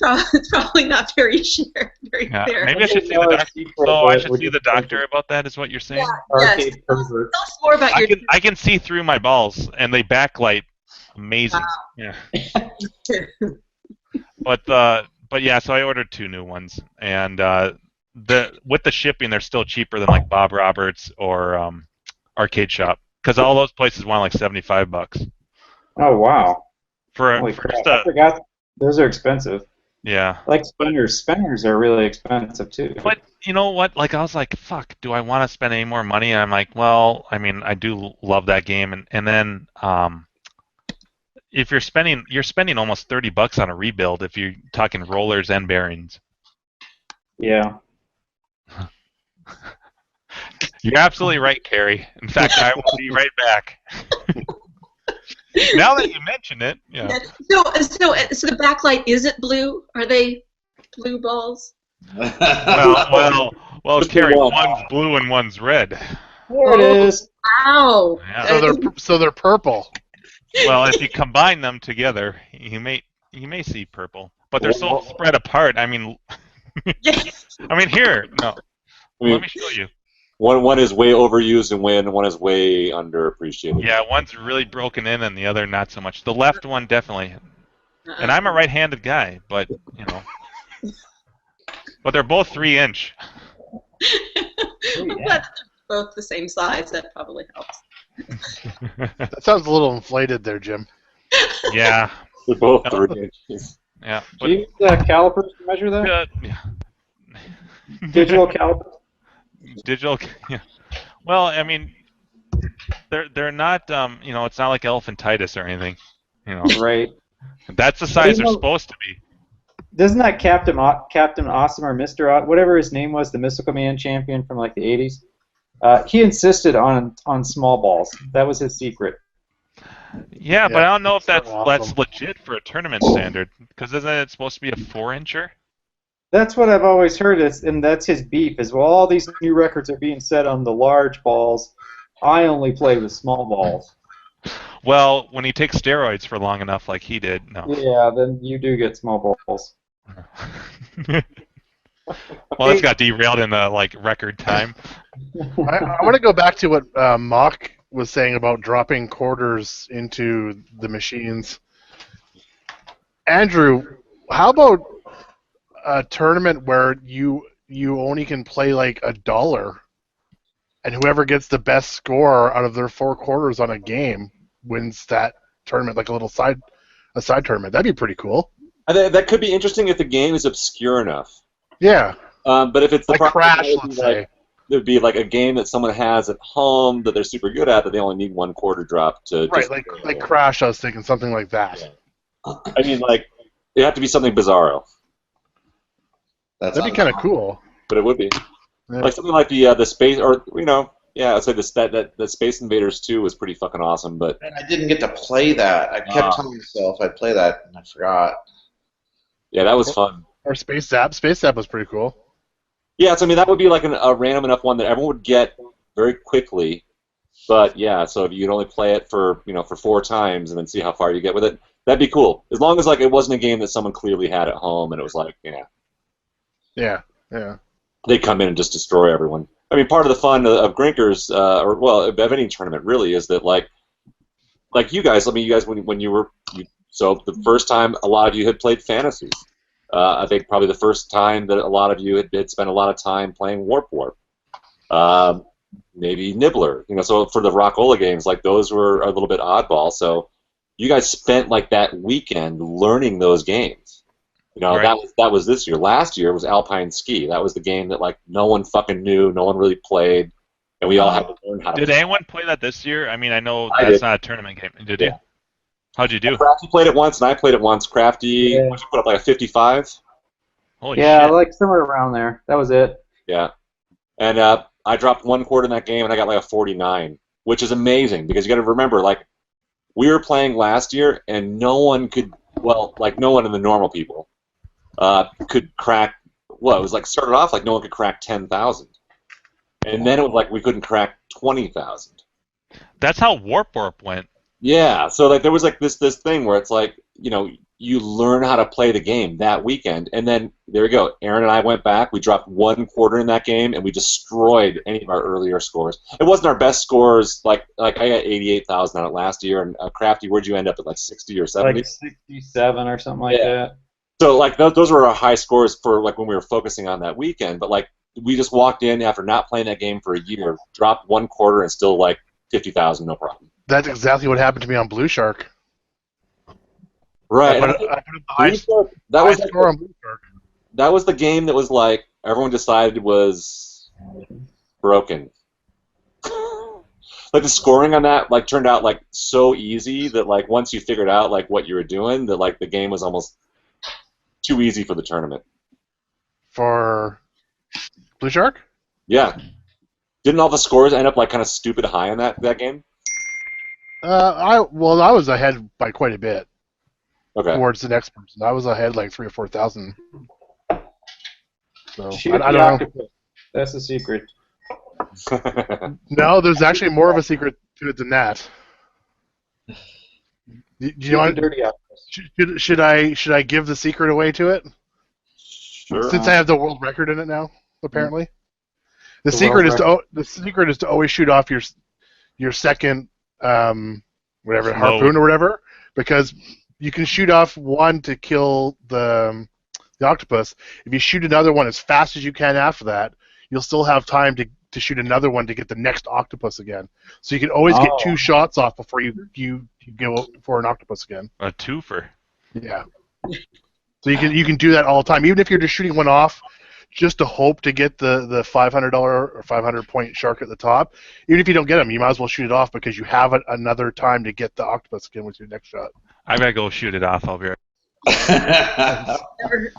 probably not very clear. Maybe I should see the doctor. So I should see the doctor about that. Is what you're saying? Yeah, yes. Tell us more about your. I can see through my balls, and they backlight amazing. Wow. Yeah. But yeah, so I ordered 2 new ones, and with the shipping, they're still cheaper than like Bob Roberts or Arcade Shop, because all those places want like $75. Oh wow! Holy crap! I forgot those are expensive. Yeah. Like spinners. Spinners are really expensive too. But you know what? Like I was like, fuck, do I want to spend any more money? And I'm like, well, I mean, I do love that game, and then if you're spending almost $30 on a rebuild if you're talking rollers and bearings. Yeah. You're absolutely right, Carrie. In fact, I will be right back. Now that you mention it, yeah. So the backlight, is it blue? Are they blue balls? Well, Carrie, one's blue and one's red. There it is. Wow. Yeah. So they're purple. Well, if you combine them together, you may see purple, but they're so spread apart. I mean, here, no. Let me show you. One is way overused and one is way underappreciated. Yeah, one's really broken in and the other not so much. The left one definitely. And I'm a right-handed guy, but you know. But they're both 3-inch. That's both the same size. That probably helps. That sounds a little inflated there, Jim. Yeah. They're both 3 inches. Yeah. Do you use calipers to measure that? Yeah. Digital calipers? Digital, yeah. Well, I mean, they're not, it's not like elephantitis or anything. You know, Right. that's the size they're know- supposed to be. Doesn't that Captain Awesome or Mr. Whatever his name was, the Mystical Man champion from like the 80s? He insisted on small balls. That was his secret. Yeah, but I don't know if so that's awesome. legit for a tournament standard, because isn't it supposed to be a 4-incher? That's what I've always heard, and that's his beef, is well, all these new records are being set on the large balls. I only play with small balls. Well, when he takes steroids for long enough, like he did, no. Yeah, then you do get small balls. Well, this got derailed in the record time. I want to go back to what Mock was saying about dropping quarters into the machines. Andrew, how about a tournament where you only can play like $1, and whoever gets the best score out of their 4 quarters on a game wins that tournament, like a side tournament? That'd be pretty cool. That could be interesting if the game is obscure enough. Yeah. But if it's the like Crash, let's say. It would be like a game that someone has at home that they're super good at, that they only need 1 quarter drop to. Right, like Crash. I was thinking something like that. Yeah. I mean, like it'd have to be something bizarro. That'd be kind of cool. But it would be like something like the space, or I'd say that Space Invaders 2 was pretty fucking awesome. But Man, I didn't get to play that. I kept telling myself I'd play that, and I forgot. Yeah, that was fun. Or Space Zap. Space Zap was pretty cool. Yeah, so I mean that would be like a random enough one that everyone would get very quickly. But yeah, so if you'd only play it for 4 times and then see how far you get with it, that'd be cool. As long as it wasn't a game that someone clearly had at home and it was like, Yeah. they come in and just destroy everyone. I mean, part of the fun of Grinkers, of any tournament really, is that like you guys. I mean, you guys when you were so the first time a lot of you had played Fantasies. I think probably the first time that a lot of you had spent a lot of time playing Warp. Maybe Nibbler. So for the Rockola games, like those were a little bit oddball. So you guys spent like that weekend learning those games. Right. That was this year. Last year was Alpine Ski. That was the game that like no one fucking knew, no one really played, and we all had to learn how to. Did anyone play that this year? I mean, I know I that's did. not a tournament game. Did you? How'd you do? Crafty played it once, and I played it once. Crafty, what'd you put up, like a 55? Holy Yeah, shit. like somewhere around there. That was it. Yeah. And I dropped 1 quarter in that game, and I got like a 49, which is amazing because you got to remember, like, we were playing last year, and no one could, no one in the normal people could crack. Well, it was like started off like no one could crack 10,000, and then it was like we couldn't crack 20,000. That's how Warp went. Yeah, so like there was like this thing where it's like you learn how to play the game that weekend, and then there we go. Aaron and I went back. We dropped 1 quarter in that game, and we destroyed any of our earlier scores. It wasn't our best scores. Like I got 88,000 on it last year, and Crafty, where'd you end up at? Like 60 or 70? Like 67 or something like that. So like those were our high scores for like when we were focusing on that weekend. But like we just walked in after not playing that game for a year, dropped 1 quarter, and still like 50,000, no problem. That's exactly what happened to me on Blue Shark. Right. I put the highest score on Blue Shark. That was the game that was like everyone decided was broken. Like the scoring on that like turned out like so easy that like once you figured out like what you were doing, that like the game was almost too easy for the tournament. For Blue Shark? Yeah. Didn't all the scores end up like kind of stupid high in that game? I was ahead by quite a bit. Okay. Towards the next person, I was ahead like 3,000 or 4,000. So Shoot I the don't know. octopus. That's the secret. No, there's actually more of a secret to it than that. Do you want dirty octopus. should I give the secret away to it? Sure. Since I have the world record in it now, apparently. The The secret world is to always shoot off your second Load. harpoon or whatever, because you can shoot off one to kill the octopus. If you shoot another one as fast as you can after that, you'll still have time to shoot another one to get the next octopus again. So you can always get 2 shots off before you go for an octopus again. A twofer. Yeah. So you can do that all the time, even if you're just shooting one off, just to hope to get the $500 or 500 point shark at the top. Even if you don't get them, you might as well shoot it off because you have another time to get the octopus again with your next shot. I gotta go shoot it off. I'll be right.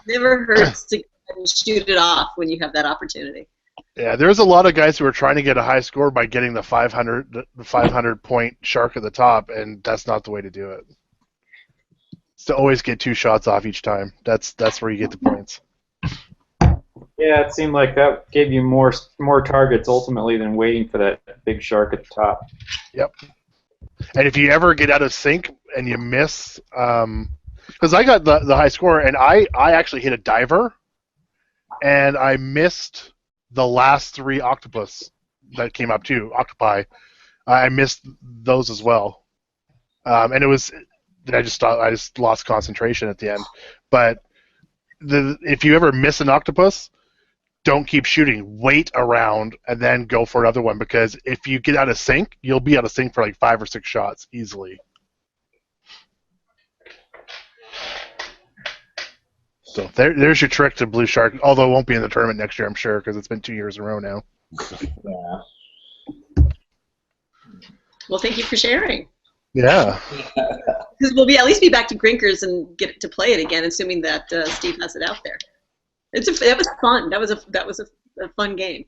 Never hurts to go and shoot it off when you have that opportunity. Yeah, there's a lot of guys who are trying to get a high score by getting the 500 point shark at the top, and that's not the way to do it. It's to always get 2 shots off each time. That's where you get the points. Yeah, it seemed like that gave you more targets ultimately than waiting for that big shark at the top. Yep. And if you ever get out of sync and you miss, because I got the high score, and I actually hit a diver, and I missed the last 3 octopus that came up too, octopi. I missed those as well, and it was I just lost concentration at the end. But if you ever miss an octopus, don't keep shooting. Wait around and then go for another one, because if you get out of sync, you'll be out of sync for like 5 or 6 shots easily. So there's your trick to blue shark, although it won't be in the tournament next year, I'm sure, because it's been 2 years in a row now. Yeah. Well, thank you for sharing. Yeah. Because we'll at least be back to Grinkers and get to play it again, assuming that Steve has it out there. That was fun. That was a fun game.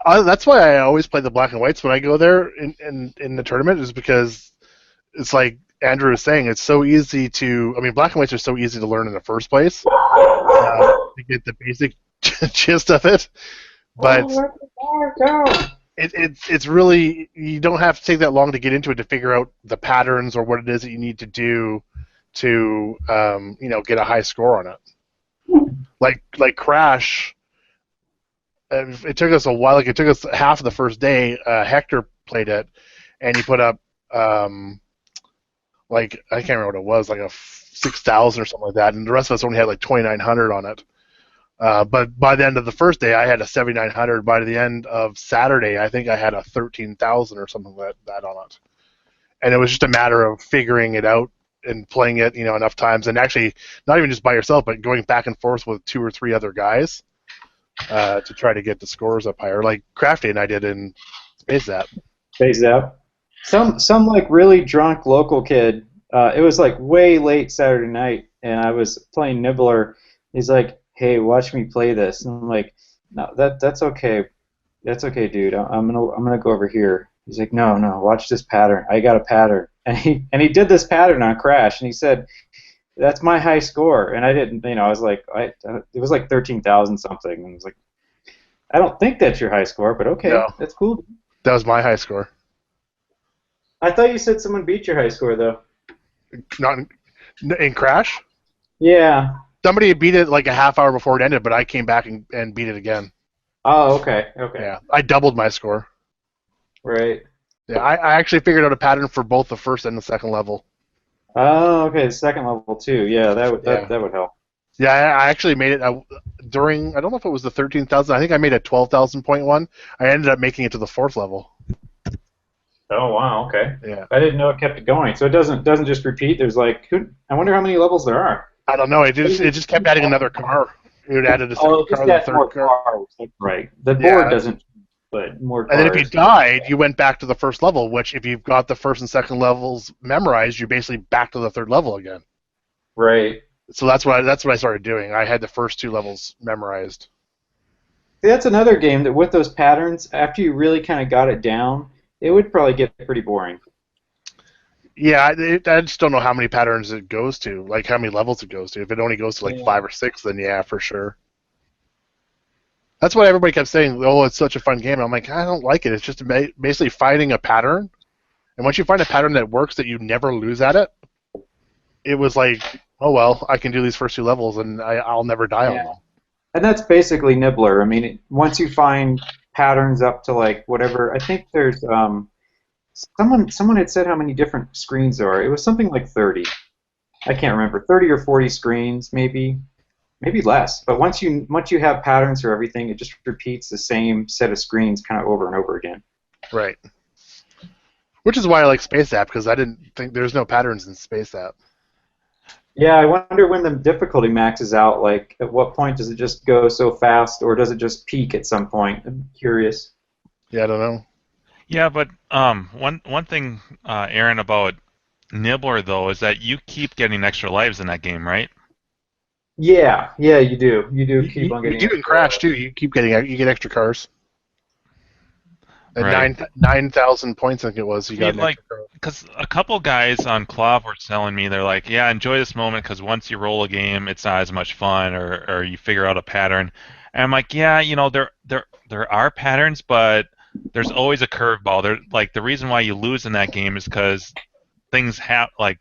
That's why I always play the black and whites when I go there in the tournament, is because it's like Andrew was saying, it's so easy to. I mean, black and whites are so easy to learn in the first place to get the basic gist of it, but it's really, you don't have to take that long to get into it to figure out the patterns or what it is that you need to do to get a high score on it. Like Crash, it took us a while. Like, it took us half of the first day. Hector played it, and he put up like, I can't remember what it was, like a 6,000 or something like that, and the rest of us only had like 2,900 on it. But by the end of the first day, I had a 7,900. By the end of Saturday, I think I had a 13,000 or something like that on it. And it was just a matter of figuring it out and playing it, enough times, and actually not even just by yourself, but going back and forth with 2 or 3 other guys to try to get the scores up higher, like Crafty and I did in Space Zap. Space Zap. Some like really drunk local kid. It was like way late Saturday night, and I was playing Nibbler. He's like, "Hey, watch me play this." And I'm like, "No, that's okay. That's okay, dude. I'm gonna go over here." He's like, "No, watch this pattern. I got a pattern." And he did this pattern on Crash, and he said, "That's my high score." And I didn't, I was like, it was like 13,000 something. And I was like, "I don't think that's your high score, but okay, no, that's cool." That was my high score. I thought you said someone beat your high score, though. Not in Crash? Yeah. Somebody beat it like a half hour before it ended, but I came back and beat it again. Oh, okay. Yeah, I doubled my score. Right. Yeah, I actually figured out a pattern for both the first and the second level. Oh, okay, the second level too. Yeah, that would help. Yeah, I actually made it during, I don't know if it was the 13,000, I think I made a 12,000 point one. I ended up making it to the 4th level. Oh, wow, okay. Yeah. I didn't know it kept it going. So it doesn't just repeat. There's like, I wonder how many levels there are. I don't know. It just kept adding another car. It added a second car, the third car. Right. The board doesn't, but more cars. And then if you died, you went back to the first level, which if you've got the first and second levels memorized, you're basically back to the 3rd level again. Right. So that's what I started doing. I had the first 2 levels memorized. See, that's another game that with those patterns, after you really kind of got it down, it would probably get pretty boring. Yeah, I just don't know how many patterns it goes to, like how many levels it goes to. If it only goes to like 5 or 6, then yeah, for sure. That's why everybody kept saying, "Oh, it's such a fun game." And I'm like, I don't like it. It's just basically finding a pattern, and once you find a pattern that works, that you never lose at it, it was like, oh well, I can do these first 2 levels, and I'll never die on them. And that's basically Nibbler. I mean, once you find patterns up to like whatever, I think there's someone had said how many different screens there are. It was something like 30. I can't remember, 30 or 40 screens, maybe less. But once you have patterns for everything, it just repeats the same set of screens kind of over and over again. Right. Which is why I like Space App, because I didn't think there's no patterns in Space App. Yeah, I wonder when the difficulty maxes out. Like, at what point does it just go so fast, or does it just peak at some point? I'm curious. Yeah, I don't know. Yeah, but one thing, Aaron, about nibbler though is that you keep getting extra lives in that game, right? Yeah, you do. You do keep on You getting. do in Crash too. You keep getting you get extra cars. At Right. 9,000 points, I think it was. You got an like, extra car. because a couple guys on Clav were telling me, they're like, yeah, enjoy this moment because once you roll a game, it's not as much fun, or you figure out a pattern. And I'm like, yeah, you know, there are patterns, but there's always a curveball. There, like, the reason why you lose in that game is because things like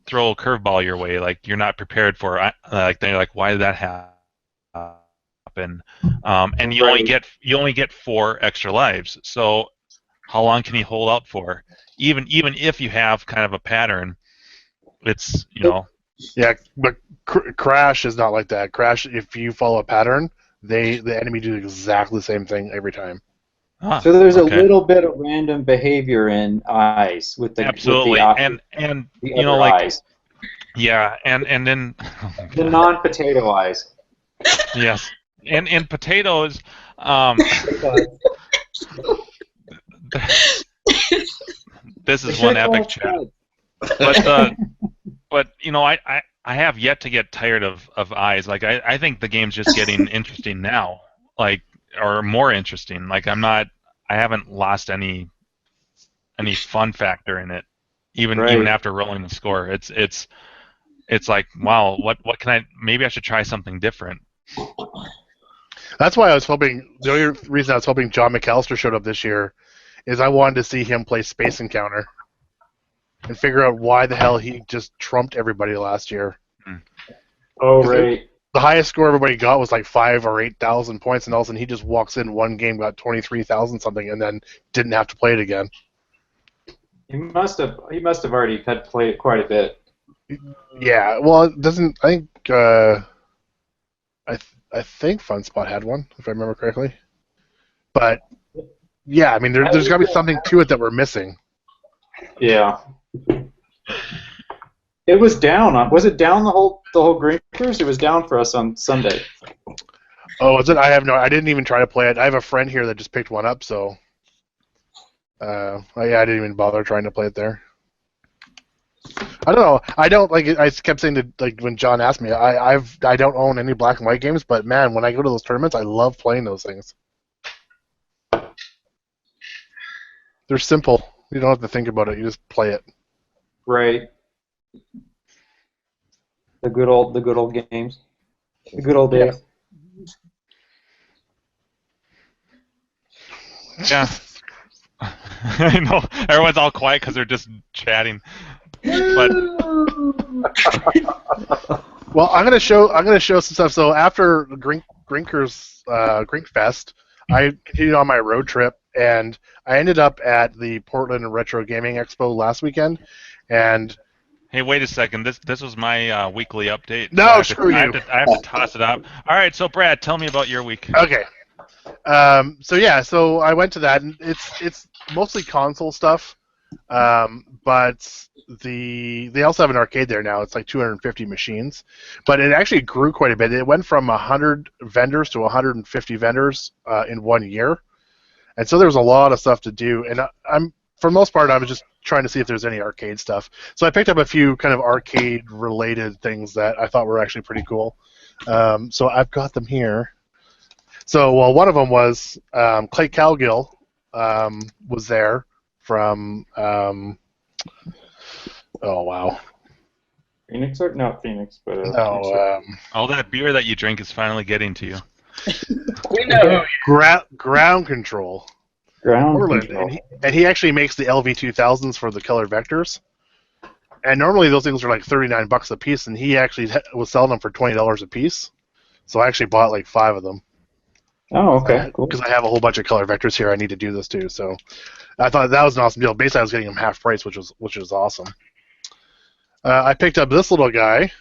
throw a curveball your way, like you're not prepared for. Like they're like, why did that happen? And you only get 4 extra lives. So how long can you hold out for? Even if you have kind of a pattern, it's, you know. Yeah, but Crash is not like that. Crash, if you follow a pattern, the enemy do exactly the same thing every time. So there's a little bit of random behavior in eyes with the absolutely, with the, and the you know, other like eyes. Yeah, and then the non-potato eyes. Yes, and potatoes. This is one epic chat. But you know, I have yet to get tired of eyes. Like I think the game's just getting interesting now, like, or more interesting. Like I haven't lost any fun factor in it, even after rolling the score. It's like, wow, what can maybe I should try something different. That's why I was hoping. The only reason I was hoping John McAllister showed up this year is I wanted to see him play Space Encounter and figure out why the hell he just trumped everybody last year. Oh, right. The highest score everybody got was like 5,000 or 8,000 points, and all of a sudden he just walks in one game, got 23,000 something, and then didn't have to play it again. He must have already had played it quite a bit. Yeah, well, it doesn't. I think I think FunSpot had one, if I remember correctly. But yeah, I mean, there's got to be something to it that we're missing. Yeah. It was down. Was it down the whole Grinkfest? It was down for us on Sunday. Oh, was it? I didn't even try to play it. I have a friend here that just picked one up, so yeah, I didn't even bother trying to play it there. I don't know. I don't like. I kept saying to, like, when John asked me, I don't own any black and white games, but man, when I go to those tournaments, I love playing those things. They're simple. You don't have to think about it. You just play it. Right. The good old games. The good old days. Yeah. I know. Everyone's all quiet because they're just chatting. But well, I'm gonna show some stuff. So after Grinkfest, I continued on my road trip, and I ended up at the Portland Retro Gaming Expo last weekend. And hey, wait a second. This was my weekly update. No, so screw you. I have to toss it up. All right, so Brad, tell me about your week. Okay. So I went to that, and it's mostly console stuff, but they also have an arcade there now. It's like 250 machines, but it actually grew quite a bit. It went from 100 vendors to 150 vendors in 1 year, and so there was a lot of stuff to do. And for the most part, I was just trying to see if there's any arcade stuff. So I picked up a few kind of arcade-related things that I thought were actually pretty cool. So I've got them here. So, well, one of them was Clay Calgill was there from, oh, wow. Phoenix, or not Phoenix, but... no, all that beer that you drink is finally getting to you. We know. Ground Control. Control. And he actually makes the LV2000s for the color vectors. And normally those things are like $39 a piece, and he actually was selling them for $20 a piece. So I actually bought like 5 of them. Oh, okay, cool. Because I have a whole bunch of color vectors here, I need to do this too. So I thought that was an awesome deal. Basically, I was getting them half price, which was awesome. I picked up this little guy.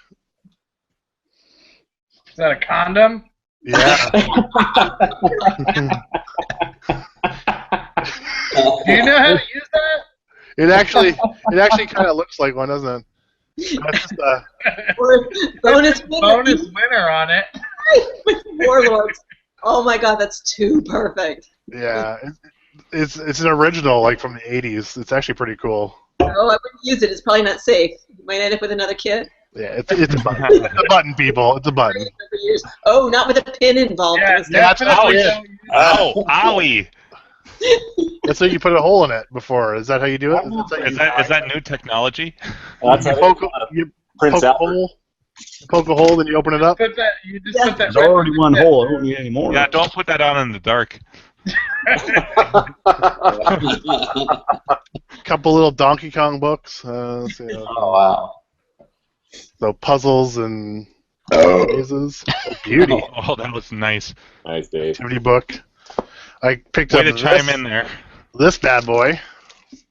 Is that a condom? Yeah. Do you know how to use that? It actually kind of looks like one, doesn't it? That's just, bonus winner on it. Warlords. Oh my God, that's too perfect. Yeah, it's an original, like from the '80s. It's actually pretty cool. Oh, I wouldn't use it. It's probably not safe. You might end up with another kid. Yeah, it's a button. It's a button, people. It's a button. Oh, not with a pin involved. Yeah, That's what definitely it is. don't use Oh, owie! That's how you put a hole in it before. Is that how you do it? Is that new technology? That's You how poke, it you prints poke a out. hole. You poke a hole, then you open it up. Put that. You just put that. There's already one hole. I don't need any more. Yeah, don't put that on in the dark. Couple little Donkey Kong books. Let's see, Oh wow. so puzzles and mazes. Beauty. Oh, that was nice. Nice, Dave. Activity book. I picked Way up to this, chime in there. this bad boy. Is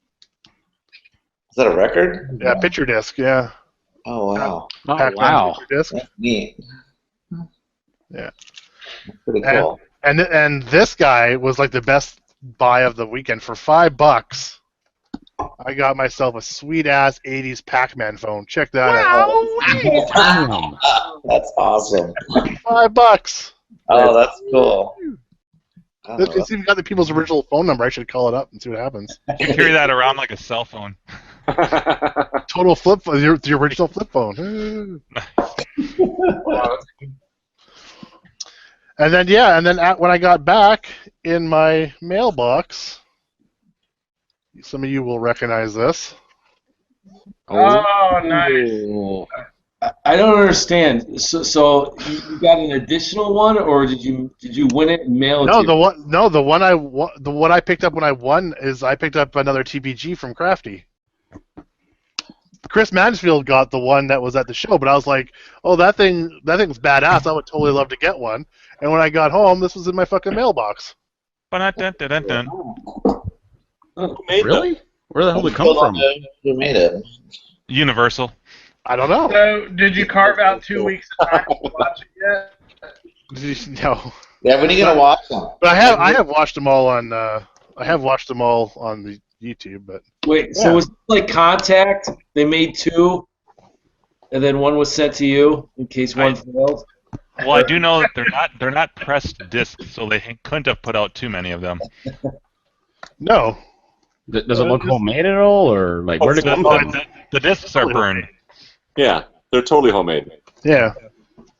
that a record? Yeah, picture disc. Yeah. Oh wow. Oh, Pac-Man wow. picture disc. That's neat. Yeah. Pretty cool. And this guy was like the best buy of the weekend for $5. I got myself a sweet ass '80s Pac-Man phone. Check that out. Damn. That's awesome. $5. Oh, that's cool. Oh, It's even got the people's original phone number. I should call it up and see what happens. You carry that around like a cell phone. Total flip phone. The original flip phone. And then when I got back in my mailbox, some of you will recognize this. Oh, nice. I don't understand. So you got an additional one, or did you win it and mail it? No, to the one I picked up when I won is I picked up another TPG from Crafty. Chris Mansfield got the one that was at the show, but I was like, oh, that thing's badass. I would totally love to get one. And when I got home, this was in my fucking mailbox. Ba-dun-dun-dun-dun. Who made them? Really? Where the hell did it come from? Who made it? Universal. I don't know. So, did you carve out 2 weeks of time to watch it yet? No. Yeah, when are you gonna watch them? But I have watched them all on the YouTube, but Wait, so was it like Contact? They made 2, and then one was sent to you in case one failed. Well, I do know that they're not pressed discs, so they couldn't have put out too many of them. no. Does it look homemade at all, or like where did it come from? The discs are burned. Yeah, they're totally homemade. Yeah.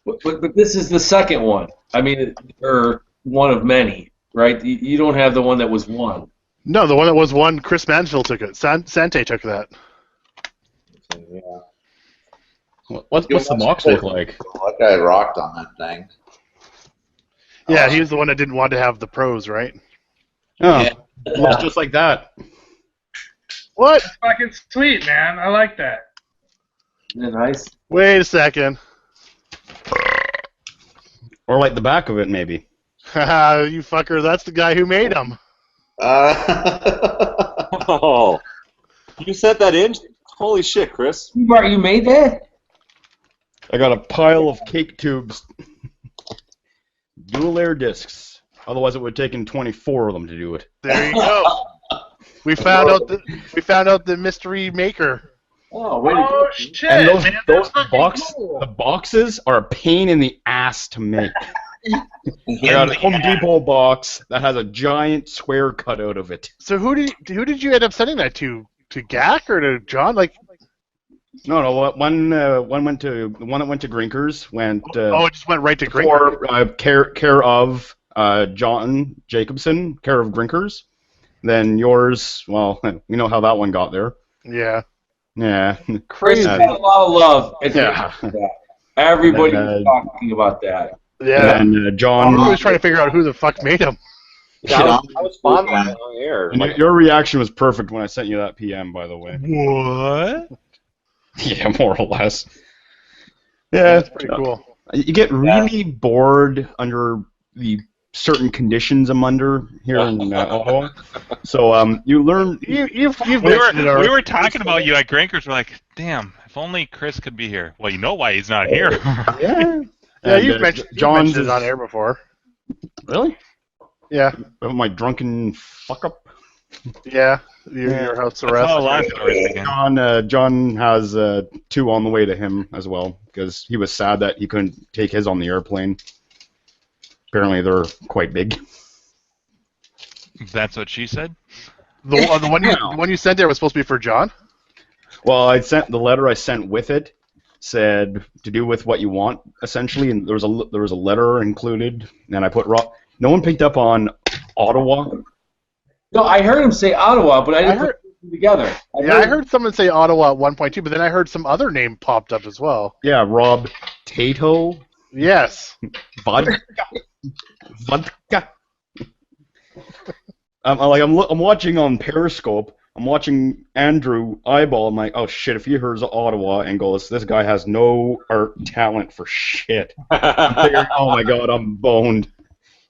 But this is the second one. I mean, or one of many, right? You don't have the one that was one. No, the one that was one, Chris Mansfield took it. Sante took that. Yeah. What's the box look like? That guy rocked on that thing. Yeah, he was the one that didn't want to have the pros, right? Oh, Yeah. it looks just like that. What? That's fucking sweet, man. I like that. Isn't it nice? Wait a second. Or like the back of it, maybe. Haha, you fucker, that's the guy who made them. Oh, you sent that in? Holy shit, Chris! Bart, you made that? I got a pile of cake tubes. Dual layer discs. Otherwise, it would have taken 24 of them to do it. There you go. We found out the mystery maker. Oh, way to go. Oh, shit, And those man. That's fucking the cool. boxes are a pain in the ass to make. I got a Home Depot box that has a giant square cut out of it. So who did you end up sending that to? To Gak or to John? Like, No, one went to the one that went to Grinkers went. it just went right to Grinkers. For care of John Jacobson, care of Grinkers. Then yours, well, you know how that one got there. Yeah. Yeah. Chris got a lot of love. Yeah. Everybody And, was talking about that. Yeah. And John. I was trying to figure out who the fuck made him. Yeah, I was fondling it on air. And your reaction was perfect when I sent you that PM, by the way. What? Yeah, more or less. Yeah, that's pretty cool. You get really bored under the certain conditions I'm under here in Ottawa. So you learn. You've We mentioned it already. were talking about you at Grinkers. We're like, damn, if only Chris could be here. Well, you know why he's not here. Yeah. Yeah, And, you've mentioned John's it on air before. Really? Yeah. My drunken fuck up. Yeah. Your house arrest. That's how life stories begin. John has 2 on the way to him as well because he was sad that he couldn't take his on the airplane. Apparently, they're quite big. That's what she said. The one you sent there was supposed to be for John? Well, the letter I sent with it said to do with what you want, essentially, and there was a letter included, and I put no one picked up on Ottawa. No, I heard him say Ottawa, but I didn't put them together. I heard someone say Ottawa at 1.2, but then I heard some other name popped up as well. Yeah, Rob Tato. Yes. Vodka. I'm watching on Periscope. I'm watching Andrew eyeball. I'm like, oh shit! If he hears Ottawa and goes, this guy has no art talent for shit. I'm figuring, oh my god, I'm boned.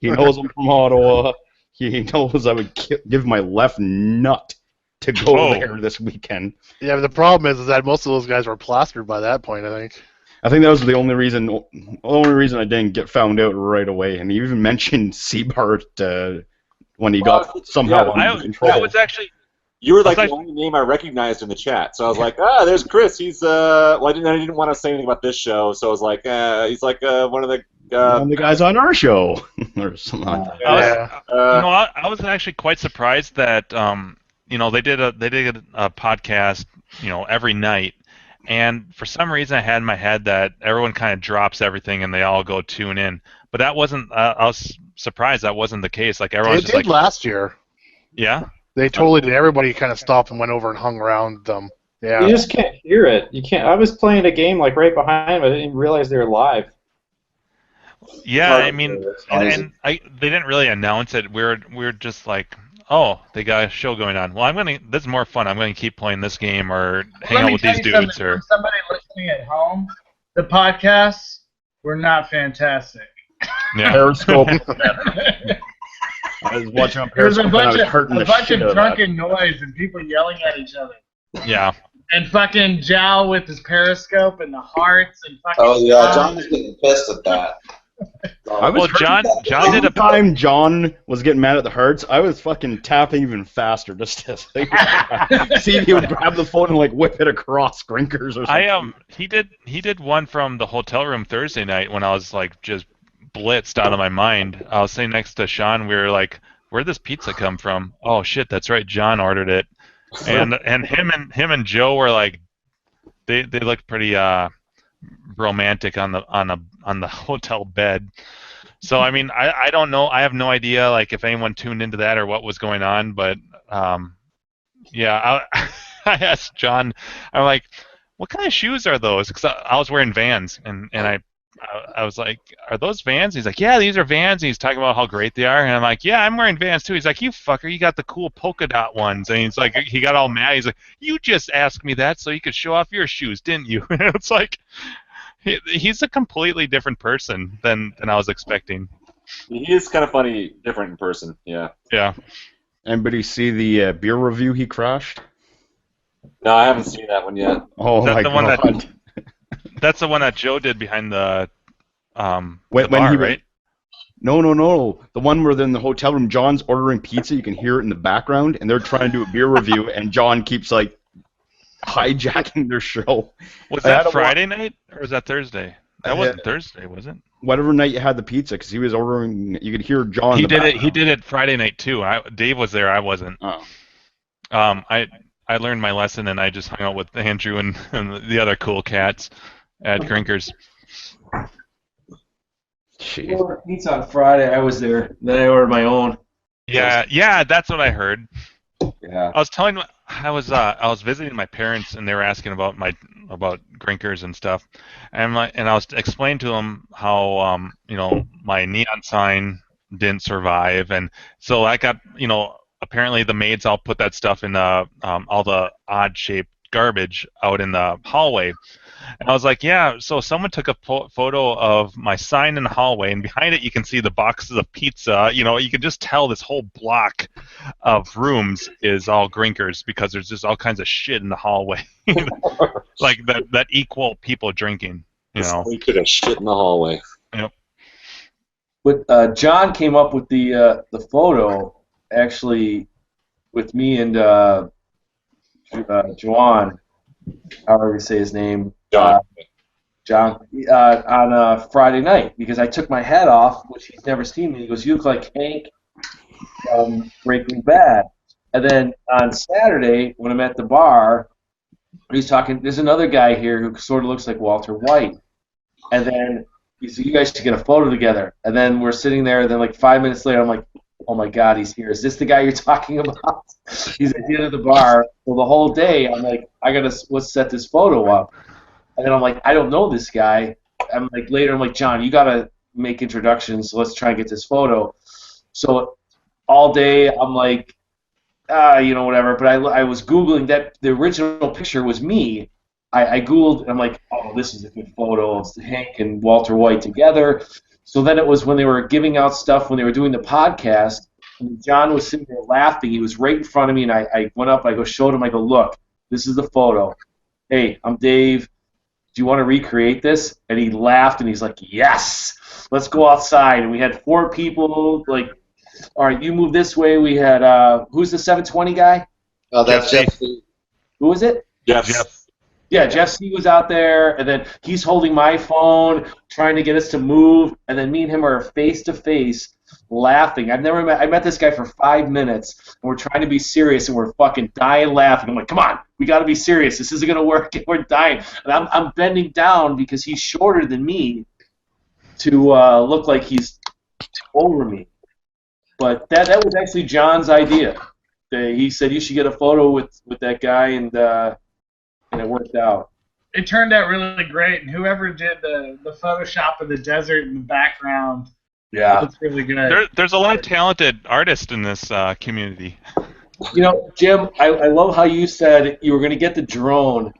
He knows I'm from Ottawa. He knows I would give my left nut to go there this weekend. Yeah, but the problem is that most of those guys were plastered by that point, I think. I think that was the only reason I didn't get found out right away. And he even mentioned Seabart when he got somehow under control. I was actually... You were like the only name I recognized in the chat, so I was like, there's Chris. He's well, I didn't want to say anything about this show, so I was like, he's like one of the guys on our show or something like that. I was actually quite surprised that they did a podcast every night, and for some reason I had in my head that everyone kind of drops everything and they all go tune in, but that wasn't. I was surprised that wasn't the case. Like everyone just did last year. Yeah. They totally did. Everybody kind of stopped and went over and hung around them. Yeah. You just can't hear it. You can't. I was playing a game like right behind them. I didn't even realize they were live. Yeah, I mean, and they didn't really announce it. We're just like, oh, they got a show going on. Well, this is more fun. I'm gonna keep playing this game or hang out with these dudes. Or somebody listening at home, the podcasts were not fantastic. Yeah. Periscope. I was watching on Periscope and I was hurting the shit out of that. A bunch of drunken noise and people yelling at each other. Yeah. And fucking Jow with his Periscope and the hearts and fucking... Oh, yeah, John was getting pissed at that. John did a time John was getting mad at the hearts. I was fucking tapping even faster just to see if he would grab the phone and like whip it across Grinkers or something. He did one from the hotel room Thursday night when I was like just blitzed out of my mind. I was sitting next to Sean. We were like, "Where'd this pizza come from?" Oh shit, that's right. John ordered it, and him and Joe were like, they looked pretty romantic on the hotel bed. So I mean, I don't know. I have no idea like if anyone tuned into that or what was going on, but yeah, I asked John. I'm like, "What kind of shoes are those?" Because I was wearing Vans, and I was like, "Are those Vans?" He's like, "Yeah, these are Vans." And he's talking about how great they are, and I'm like, "Yeah, I'm wearing Vans too." He's like, "You fucker, you got the cool polka dot ones." And he's like, he got all mad. He's like, "You just asked me that so you could show off your shoes, didn't you?" It's like he's a completely different person than I was expecting. He is kind of funny, different in person. Yeah. Yeah. Anybody see the beer review he crashed? No, I haven't seen that one yet. Oh my god. That's the one that Joe did behind the bar, right? No. The one where they're in the hotel room, John's ordering pizza, you can hear it in the background, and they're trying to do a beer review, and John keeps, like, hijacking their show. Was that Friday night, or was that Thursday? That wasn't Thursday, was it? Whatever night you had the pizza, because he was ordering, you could hear John He did it Friday night, too. Dave was there, I wasn't. Oh. I learned my lesson, and I just hung out with Andrew and the other cool cats at Grinkers. Pizza on Friday. I was there. Then I ordered my own. Yeah, that's what I heard. Yeah. I was visiting my parents, and they were asking about Grinkers and stuff, and I was explaining to them how my neon sign didn't survive, and so I got apparently the maids all put that stuff in all the odd-shaped garbage out in the hallway. And I was like, yeah, so someone took a photo of my sign in the hallway, and behind it you can see the boxes of pizza. You can just tell this whole block of rooms is all Grinkers because there's just all kinds of shit in the hallway. Like that equal people drinking, We could have shit in the hallway. Yep. But John came up with the photo, actually, with me and Juan, however you say his name, John, on Friday night, because I took my hat off, which he's never seen me. He goes, "You look like Hank from Breaking Bad." And then on Saturday, when I'm at the bar, He's talking. There's another guy here who sort of looks like Walter White, and then he said, "You guys should get a photo together." And then we're sitting there, and then like 5 minutes later, I'm like, "Oh my God, he's here! Is this the guy you're talking about?" He's at the end of the bar. Well, the whole day, I'm like, let's set this photo up. And then I'm like, I don't know this guy. I'm like, John, you gotta make introductions. So let's try and get this photo. So all day, I'm like, whatever. But I was Googling that the original picture was me. I Googled, and I'm like, oh, this is a good photo. It's Hank and Walter White together. So then it was when they were giving out stuff, when they were doing the podcast, and John was sitting there laughing. He was right in front of me, and I went up, showed him, look, this is the photo. Hey, I'm Dave. Do you want to recreate this? And he laughed, and he's like, yes, let's go outside. And we had 4 people, like, all right, you move this way. We had, who's the 720 guy? Oh, that's Jeff C. Who was it? Jeff. Yeah, Jeff C. was out there, and then he's holding my phone, trying to get us to move, and then me and him are face-to-face laughing. I met this guy for 5 minutes, and we're trying to be serious, and we're fucking dying laughing. I'm like, come on, we got to be serious. This isn't going to work, and we're dying. And I'm bending down because he's shorter than me to look like he's over me. But that was actually John's idea. He said you should get a photo with that guy, and it worked out. It turned out really great, and whoever did the Photoshop of the desert in the background, it's really good. There's a lot of talented artists in this community. Jim, I love how you said you were going to get the drone,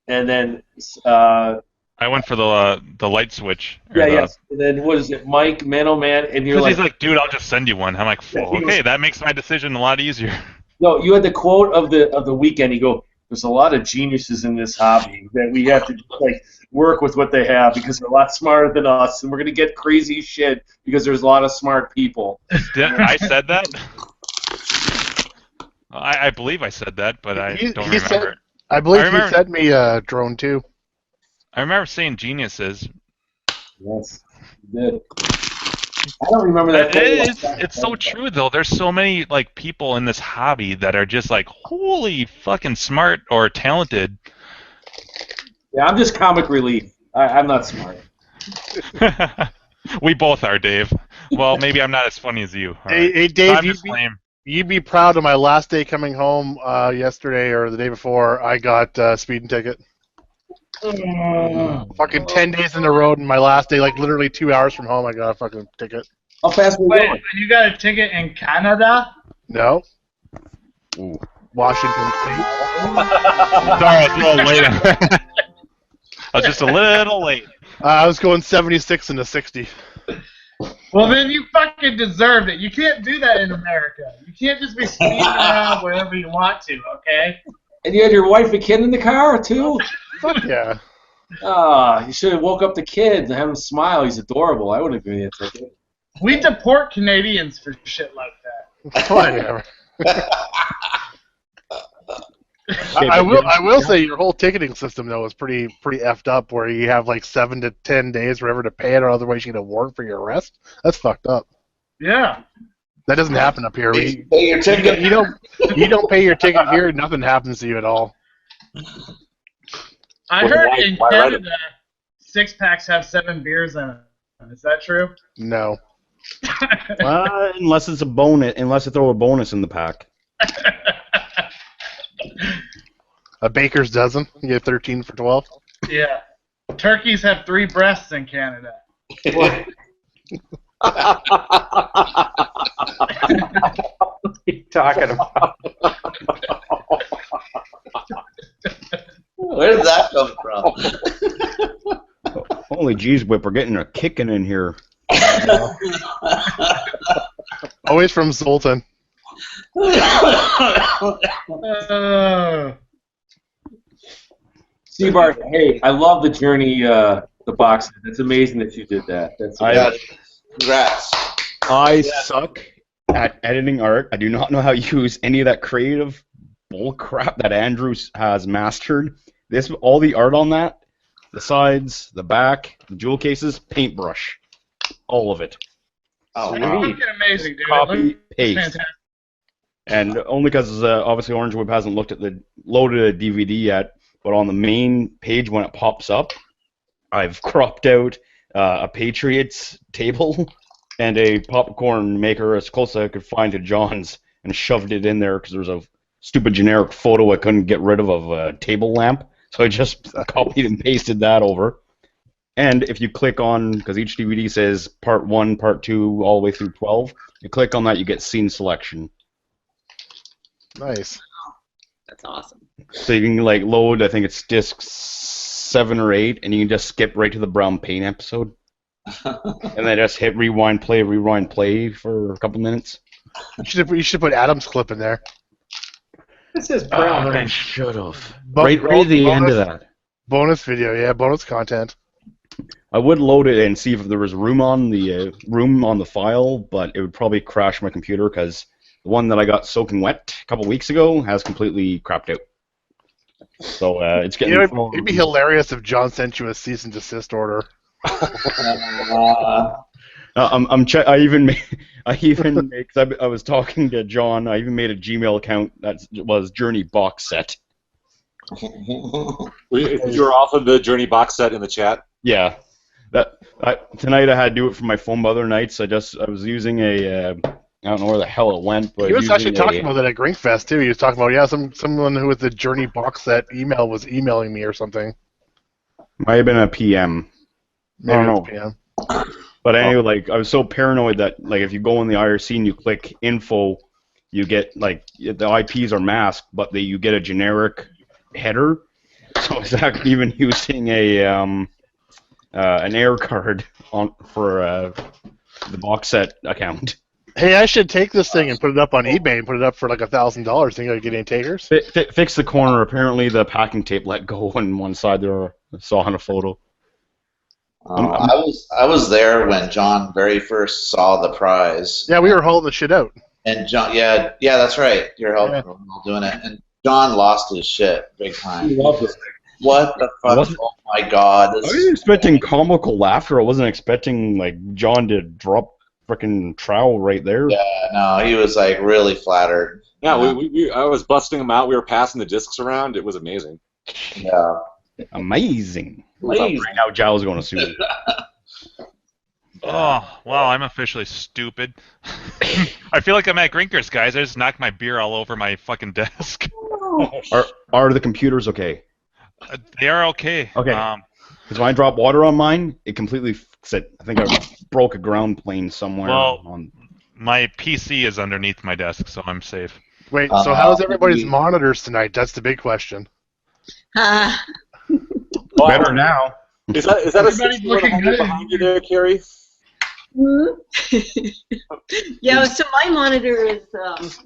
and then I went for the light switch. Yes. And then what is it, Mike, Man Oh Man, and you're like, he's like, dude, I'll just send you one. I'm like, okay, that makes my decision a lot easier. No, you had the quote of the weekend. You go, there's a lot of geniuses in this hobby that we have to work with what they have because they're a lot smarter than us, and we're gonna get crazy shit because there's a lot of smart people. I said that. I believe I said that, but I don't remember. I believe he sent me a drone too. I remember saying geniuses. Yes, you did. I don't remember that. It's so true though. There's so many people in this hobby that are just holy fucking smart or talented. Yeah, I'm just comic relief. I'm not smart. We both are, Dave. Well, maybe I'm not as funny as you. Hey, Dave, lame. You'd be proud of my last day coming home yesterday or the day before. I got a speeding ticket. Fucking 10 days in a row, and my last day, literally 2 hours from home, I got a fucking ticket. How fast were you going? You got a ticket in Canada? No. Ooh. Washington State. Sorry, I was a little late. I was just a little late. I was going 76 into 60. Well, then you fucking deserved it. You can't do that in America. You can't just be speeding around wherever you want to, okay? And you had your wife and kid in the car, too? Fuck yeah. You should have woke up the kid and have him smile. He's adorable. I would have given you a ticket. We deport Canadians for shit like that. Whatever. I will say your whole ticketing system though is pretty effed up, where you have 7 to 10 days wherever to pay it, or otherwise you get a warrant for your arrest. That's fucked up. Yeah. That doesn't happen up here. Pay your ticket. You don't pay your ticket here. Nothing happens to you at all. I heard in Canada, 6-packs have 7 beers in it. Is that true? No. Unless it's a bonus, unless you throw a bonus in the pack. A baker's dozen. You get 13 for 12. Yeah. Turkeys have 3 breasts in Canada. What are you talking about? Where did that come from? Holy jeez, Whip, we're getting a kicking in here. Always from Zoltan. Seabart, hey, I love the journey, the box. It's amazing that you did that. That's Congrats. I suck at editing art. I do not know how to use any of that creative bullcrap that Andrew has mastered. All the art on that, the sides, the back, the jewel cases, paintbrush, all of it. Oh, It's wow. fucking amazing, dude. Copy, It looks paste. fantastic. And only because obviously Orange Whip hasn't loaded a DVD yet, but on the main page when it pops up, I've cropped out a Patriots table and a popcorn maker as close as I could find to John's and shoved it in there because there was a stupid generic photo I couldn't get rid of a table lamp. So I just copied and pasted that over. And if you click on, because each DVD says part 1, part 2, all the way through 12, you click on that, you get scene selection. Nice. That's awesome. So you can like load, I think it's disc 7 or 8, and you can just skip right to the Brown Pain episode. And then just hit rewind play for a couple minutes. You should put Adam's clip in there. This is brown. I should have. Bo- Right at the end of that. Bonus video, yeah, bonus content. I would load it and see if there was room on the file, but it would probably crash my computer because the one that I got soaking wet a couple weeks ago has completely crapped out. So it's getting. It'd be hilarious if John sent you a cease and desist order. I even because I was talking to John. I even made a Gmail account that was Journey box set. You were offered the Journey box set in the chat. Yeah, tonight I had to do it for my phone other nights. I was using a I don't know where the hell it went, but He was actually talking about that at Grinkfest too. He was talking about someone who with the Journey box set email was emailing me or something. Might have been a PM. Maybe I don't know. PM. But anyway, like I was so paranoid that like if you go in the IRC and you click info, you get like the IPs are masked, but you get a generic header. So I was actually even using an air card for the box set account. Hey, I should take this thing and put it up on eBay and put it up for like $1,000. Think I get any takers? Fix the corner. Apparently, the packing tape let go on one side there. I saw on a photo. I was there when John very first saw the prize. Yeah, we were holding the shit out. And John, yeah, that's right. You're helping doing it. And John lost his shit big time. He loved it. What the fuck? Oh my god! I was expecting comical laughter. I wasn't expecting like John to drop freaking trowel right there. Yeah, no, he was like really flattered. Yeah, I was busting them out. We were passing the discs around. It was amazing. Yeah. Amazing. Right now, Giles going to sue me. Oh, wow, I'm officially stupid. I feel like I'm at Grinkers, guys. I just knocked my beer all over my fucking desk. Are the computers okay? They are okay. Okay. Because when I drop water on mine, it completely I think I broke a ground plane somewhere. Well, my PC is underneath my desk, so I'm safe. Wait, so how's everybody's monitors tonight? That's the big question. Better now. Is that a 6100 behind you there, Carrie? Yeah, so my monitor is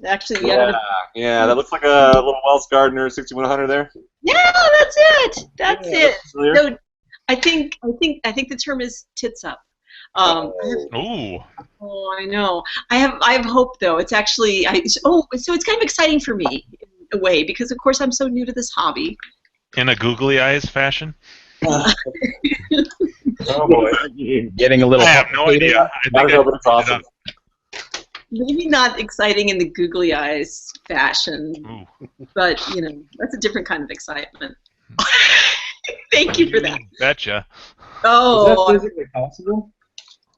actually Yeah, that looks like a little Wells Gardner 6100 there. Yeah, that's it. That's it. Familiar? So I think the term is tits up. Ooh. Oh, I know. I have hope though. It's actually so it's kind of exciting for me in a way because of course I'm so new to this hobby. In a googly eyes fashion. Oh boy, getting a little. I have no idea. I think it's awesome. Maybe not exciting in the googly eyes fashion, but you know that's a different kind of excitement. Thank you for that. Betcha. Oh, is that physically possible?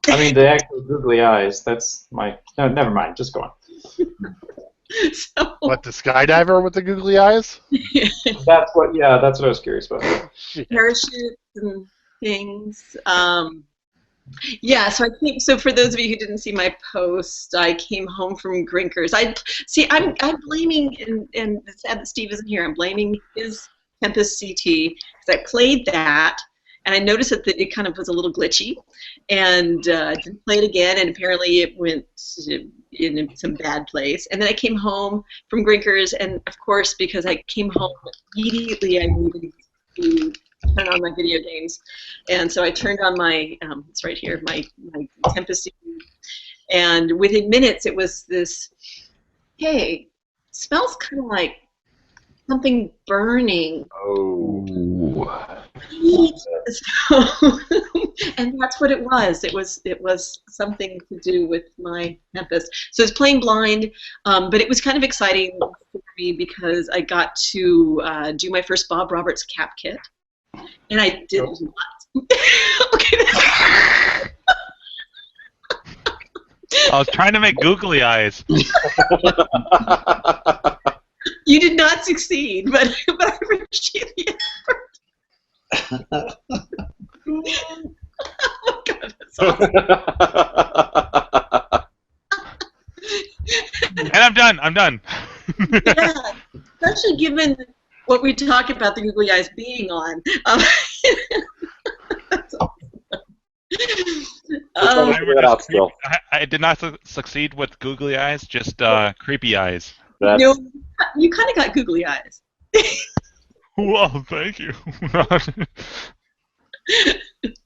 I mean, the actual googly eyes. That's my. No, never mind. Just go on. So, what, the skydiver with the googly eyes? That's what. Yeah, that's what I was curious about. Parachutes and things. Yeah, so I came. So for those of you who didn't see my post, I came home from Grinkers. I'm blaming, and it's sad that Steve isn't here. I'm blaming his Tempest CT because I played that, and I noticed that it kind of was a little glitchy, and didn't play it again, and apparently it went in some bad place. And then I came home from Grinkers, and of course, because I came home immediately, I needed to turn on my video games, and so I turned on my it's right here, my Tempest, and within minutes it was this, hey, smells kind of like something burning. Oh. So, and that's what it was. It was something to do with my campus. So it's playing blind, but it was kind of exciting for me because I got to do my first Bob Roberts cap kit, and I did not. Okay. I was trying to make googly eyes. You did not succeed, but I appreciate the effort. Oh my God, that's awesome. And I'm done. I'm done. Yeah, especially given what we talk about the googly eyes being on. That's awesome. I did not succeed with googly eyes, just creepy eyes. No, you kind of got googly eyes. Well, thank you.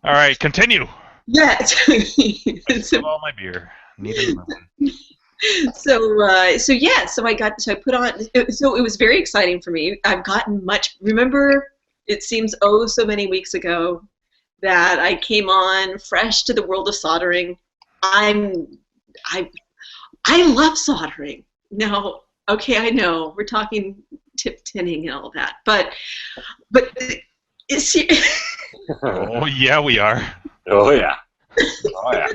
All right, continue. Yes. Spill all my beer. Need another one. So I put on. So it was very exciting for me. I've gotten much. Remember, it seems so many weeks ago that I came on fresh to the world of soldering. I love soldering. Now, okay, I know we're talking tip tinning and all that, but it's oh yeah, we are. Oh yeah. Oh yeah.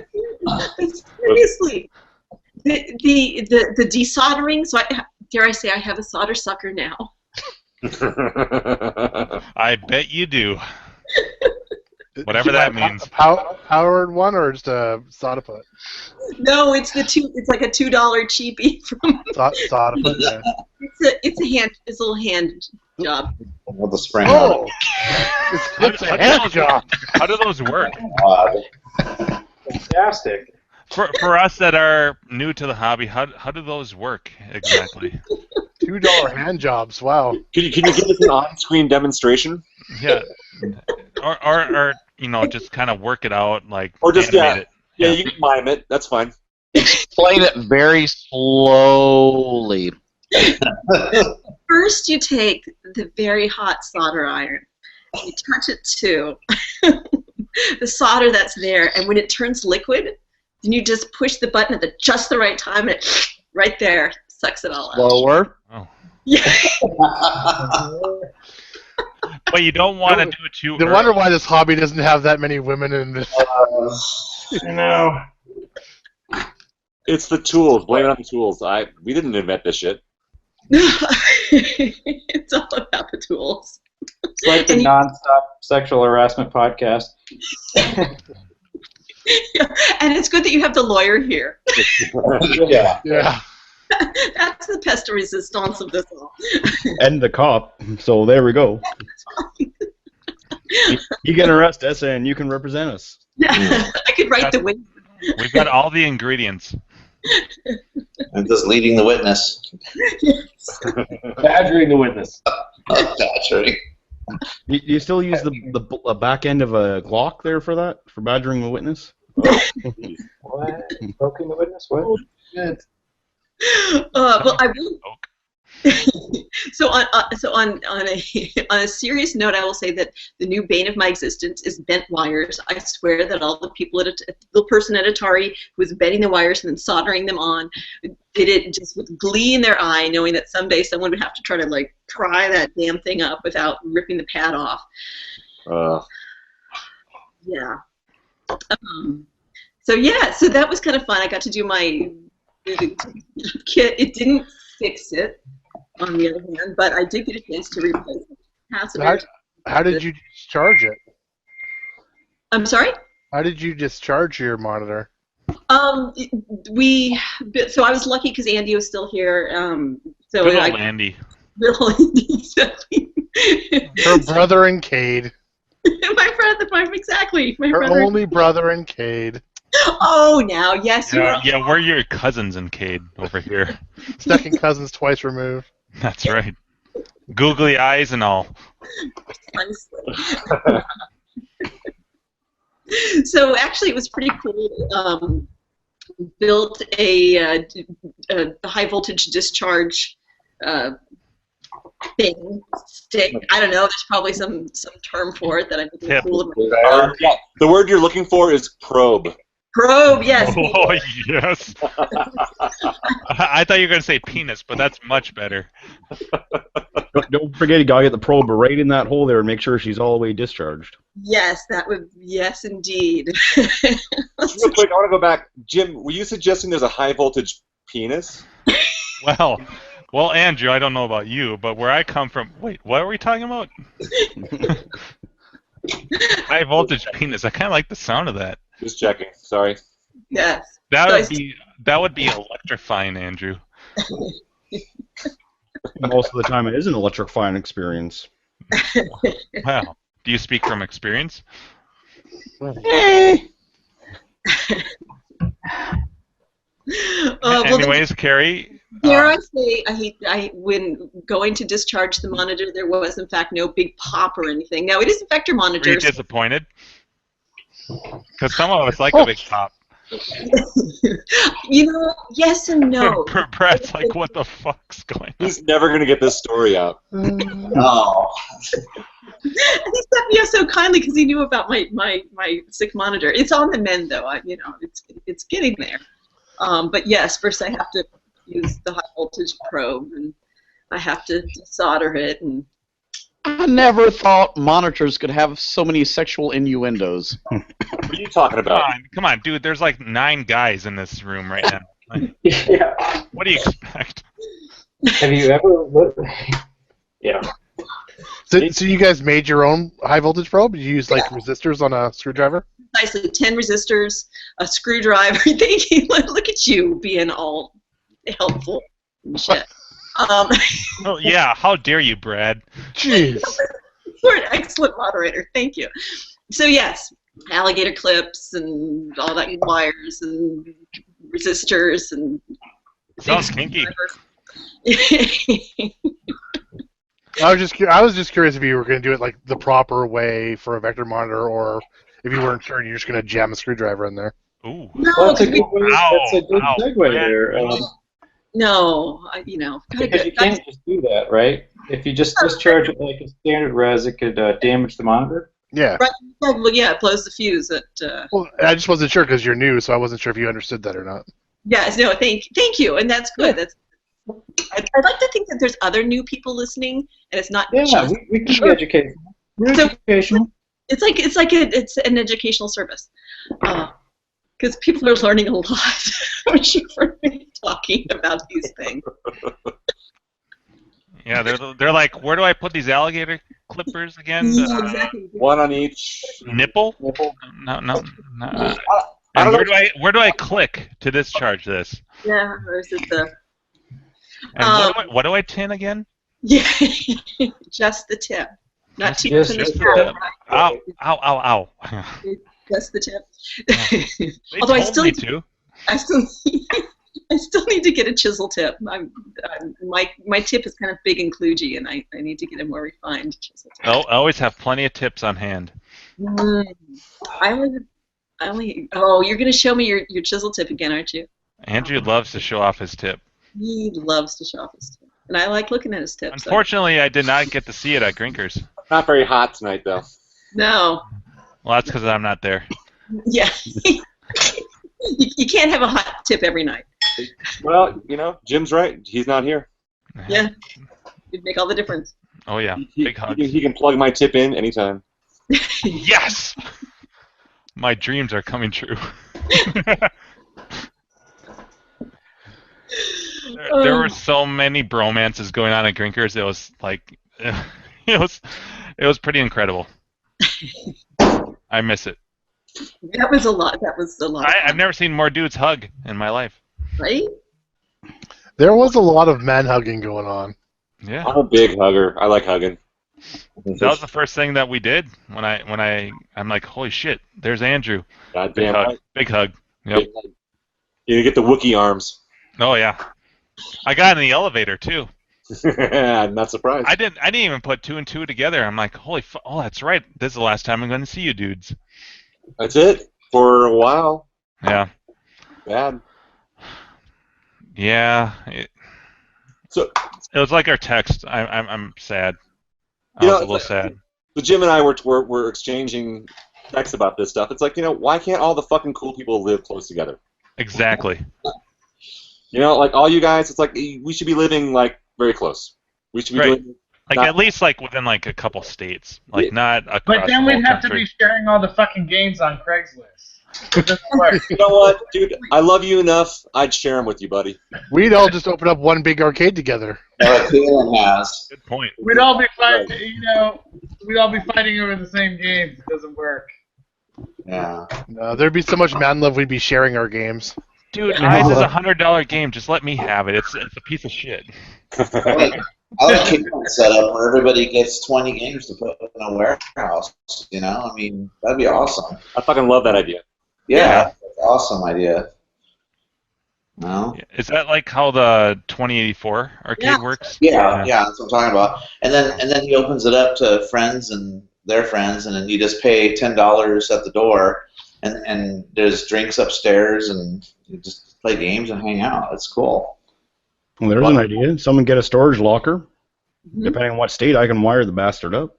Seriously, the desoldering. So dare I say I have a solder sucker now. I bet you do. Whatever that means. Powered one or just a soda put? No, it's It's like a $2 cheapie from soda put. Yeah. It's a little hand job. With the spring. Oh, it's a hand job. How do those work? Fantastic. For us that are new to the hobby, how do those work exactly? $2 hand jobs. Wow. Can you give us an on-screen demonstration? Yeah. Or just kind of work it out, like or just animate it. Yeah, you can mime it. That's fine. Explain it very slowly. First, you take the very hot solder iron, you touch it to the solder that's there, and when it turns liquid, then you just push the button at just the right time, and it right there sucks it all out. Slower. Oh. Yeah. But you don't want to do it too No early. wonder why this hobby doesn't have that many women in this. No. It's the tools. Blame it on the tools. We didn't invent this shit. It's all about the tools. It's like the non-stop sexual harassment podcast. Yeah, and it's good that you have the lawyer here. Yeah. Yeah. That's the pest resistance of this all. And the cop. So there we go. You can arrest us and you can represent us. Yeah, I could write the witness. We've got all the ingredients. I'm just leading the witness. Badgering the witness. Badgering. You still use the back end of a Glock there for that? For badgering the witness? What? Poking the witness? What? Good. Well, I will. So on a serious note, I will say that the new bane of my existence is bent wires. I swear that all the people the person at Atari who was bending the wires and then soldering them on did it just with glee in their eye, knowing that someday someone would have to try to pry that damn thing up without ripping the pad off. Yeah. So that was kind of fun. I got to do my kit. It didn't fix it, on the other hand, but I did get a chance to replace it. How did you discharge it? I'm sorry? How did you discharge your monitor? So I was lucky because Andy was still here. So Good old Andy. Little Andy. Her brother and Cade. My brother, exactly. Her only brother and Cade. Oh, now, yes, you are. Yeah, we're your cousins in Cade over here. Second cousins twice removed. That's right. Googly eyes and all. So actually, it was pretty cool. Built a high voltage discharge thing, stick. I don't know. There's probably some term for it that I'm Tip. cool. Yeah, the word you're looking for is probe. Probe, yes. Oh, yes. I thought you were going to say penis, but that's much better. Don't forget, you gotta get the probe right in that hole there and make sure she's all the way discharged. Yes, that would. Yes, indeed. Real quick, I want to go back. Jim, were you suggesting there's a high voltage penis? Well, Andrew, I don't know about you, but where I come from, wait, what are we talking about? High voltage penis. I kind of like the sound of that. Just checking. Sorry. Yes. That would be electrifying, Andrew. Most of the time, it is an electrifying experience. Wow. Do you speak from experience? Anyways, Carrie. Dare I say, when going to discharge the monitor, there was in fact no big pop or anything. Now it is a vector monitor. Were you disappointed? Because some of us like a big pop. You know, yes and no. Brad's like, what the fuck's going on? He's never going to get this story out. Oh. He set me up so kindly because he knew about my sick monitor. It's on the mend though. It's getting there. But yes, first I have to use the high voltage probe and I have to solder it. And I never thought monitors could have so many sexual innuendos. What are you talking about? Come on, dude. There's like 9 guys in this room right now. Yeah. What do you expect? Have you ever? Yeah. So you guys made your own high voltage probe? You used like resistors on a screwdriver? Precisely, 10 resistors, a screwdriver. Thank you. Look at you being all helpful and shit. Oh yeah, how dare you, Brad? Jeez. You're an excellent moderator. Thank you. So yes, alligator clips and all that wires and resistors and. Sounds kinky. I was just curious if you were going to do it like the proper way for a vector monitor, or if you weren't sure, you're just going to jam a screwdriver in there. Ooh. No, Well, that's a good segue there. No, Because you can't just do that, right? If you just discharge it like a standard res, it could damage the monitor. Yeah. Right. Well, yeah, it blows the fuse. Well, I just wasn't sure because you're new, so I wasn't sure if you understood that or not. Yes, no, thank you, and that's good. That's. I'd like to think that there's other new people listening, and it's not. Yeah, just, we can be educational. We're educational. It's an educational service, because people are learning a lot from talking about these things. Yeah, they're like, where do I put these alligator clippers again? Exactly. One on each Nipple? No. And where do I click to discharge this? Yeah, or is it the? And what do I tin again? Yeah, just the tip, not too just the tip. Ow! Just the tip. They Although told me to. I still need to get a chisel tip. My tip is kind of big and kludgy, and I need to get a more refined chisel tip. I always have plenty of tips on hand. I only. Oh, you're gonna show me your chisel tip again, aren't you? Andrew loves to show off his tip. He loves to show off his tip, and I like looking at his tip. Unfortunately, I did not get to see it at Grinkers. Not very hot tonight, though. No. Well, that's because I'm not there. Yeah. You can't have a hot tip every night. Well, Jim's right. He's not here. Yeah. It'd make all the difference. Oh, yeah. Big hug. He can plug my tip in anytime. Yes! My dreams are coming true. There were so many bromances going on at Grinkers. It was like, it was pretty incredible. I miss it. That was a lot. I've never seen more dudes hug in my life. Right? There was a lot of man hugging going on. Yeah. I'm a big hugger. I like hugging. That was the first thing that we did when I'm like, holy shit, there's Andrew. Goddamn right. Big hug. Yep. Big hug. You get the Wookiee arms. Oh yeah. I got in the elevator too. I'm not surprised. I didn't even put 2 and 2 together. I'm like, oh, that's right. This is the last time I'm going to see you dudes. That's it for a while. Yeah. Bad. Yeah. So It was like our text. I'm sad. I You know, was a little it's like- sad. So Jim and I were exchanging texts about this stuff. It's like, why can't all the fucking cool people live close together? Exactly. Like all you guys, it's like we should be living like very close. We should be Right. doing Like not- at least like within like a couple states, like not across But then the whole we'd have to country. be sharing all the fucking games on Craigslist. It doesn't work. You know what, dude? I love you enough. I'd share them with you, buddy. We'd all just open up one big arcade together. Kaylin has. Good point. We'd all be fighting, we'd all be fighting over the same games. It doesn't work. Yeah. No, there'd be so much man love. We'd be sharing our games. Dude, Eyes is $100 game. Just let me have it. It's a piece of shit. I like Kaylin's setup where everybody gets 20 games to put in a warehouse. I mean, that'd be awesome. I fucking love that idea. Yeah, that's an awesome idea. No? Is that like how the 2084 arcade works? Yeah, that's what I'm talking about. And then he opens it up to friends and their friends, and then you just pay $10 at the door, and there's drinks upstairs, and you just play games and hang out. That's cool. Well, there's an idea. Someone get a storage locker. Depending on what state, I can wire the bastard up.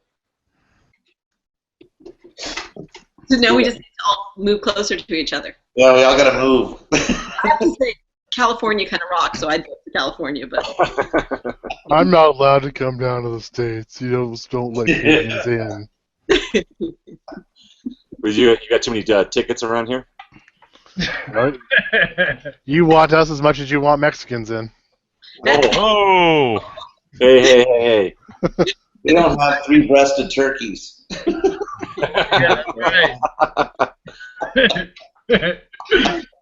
So now we just need to all move closer to each other. Yeah, we all gotta move. I have to say, California kind of rocks, so I'd go to California, but I'm not allowed to come down to the States. You don't let Canadians in. You got too many tickets around here? Right? You want us as much as you want Mexicans in. Oh! Hey. They don't have three-breasted turkeys. Yeah, right.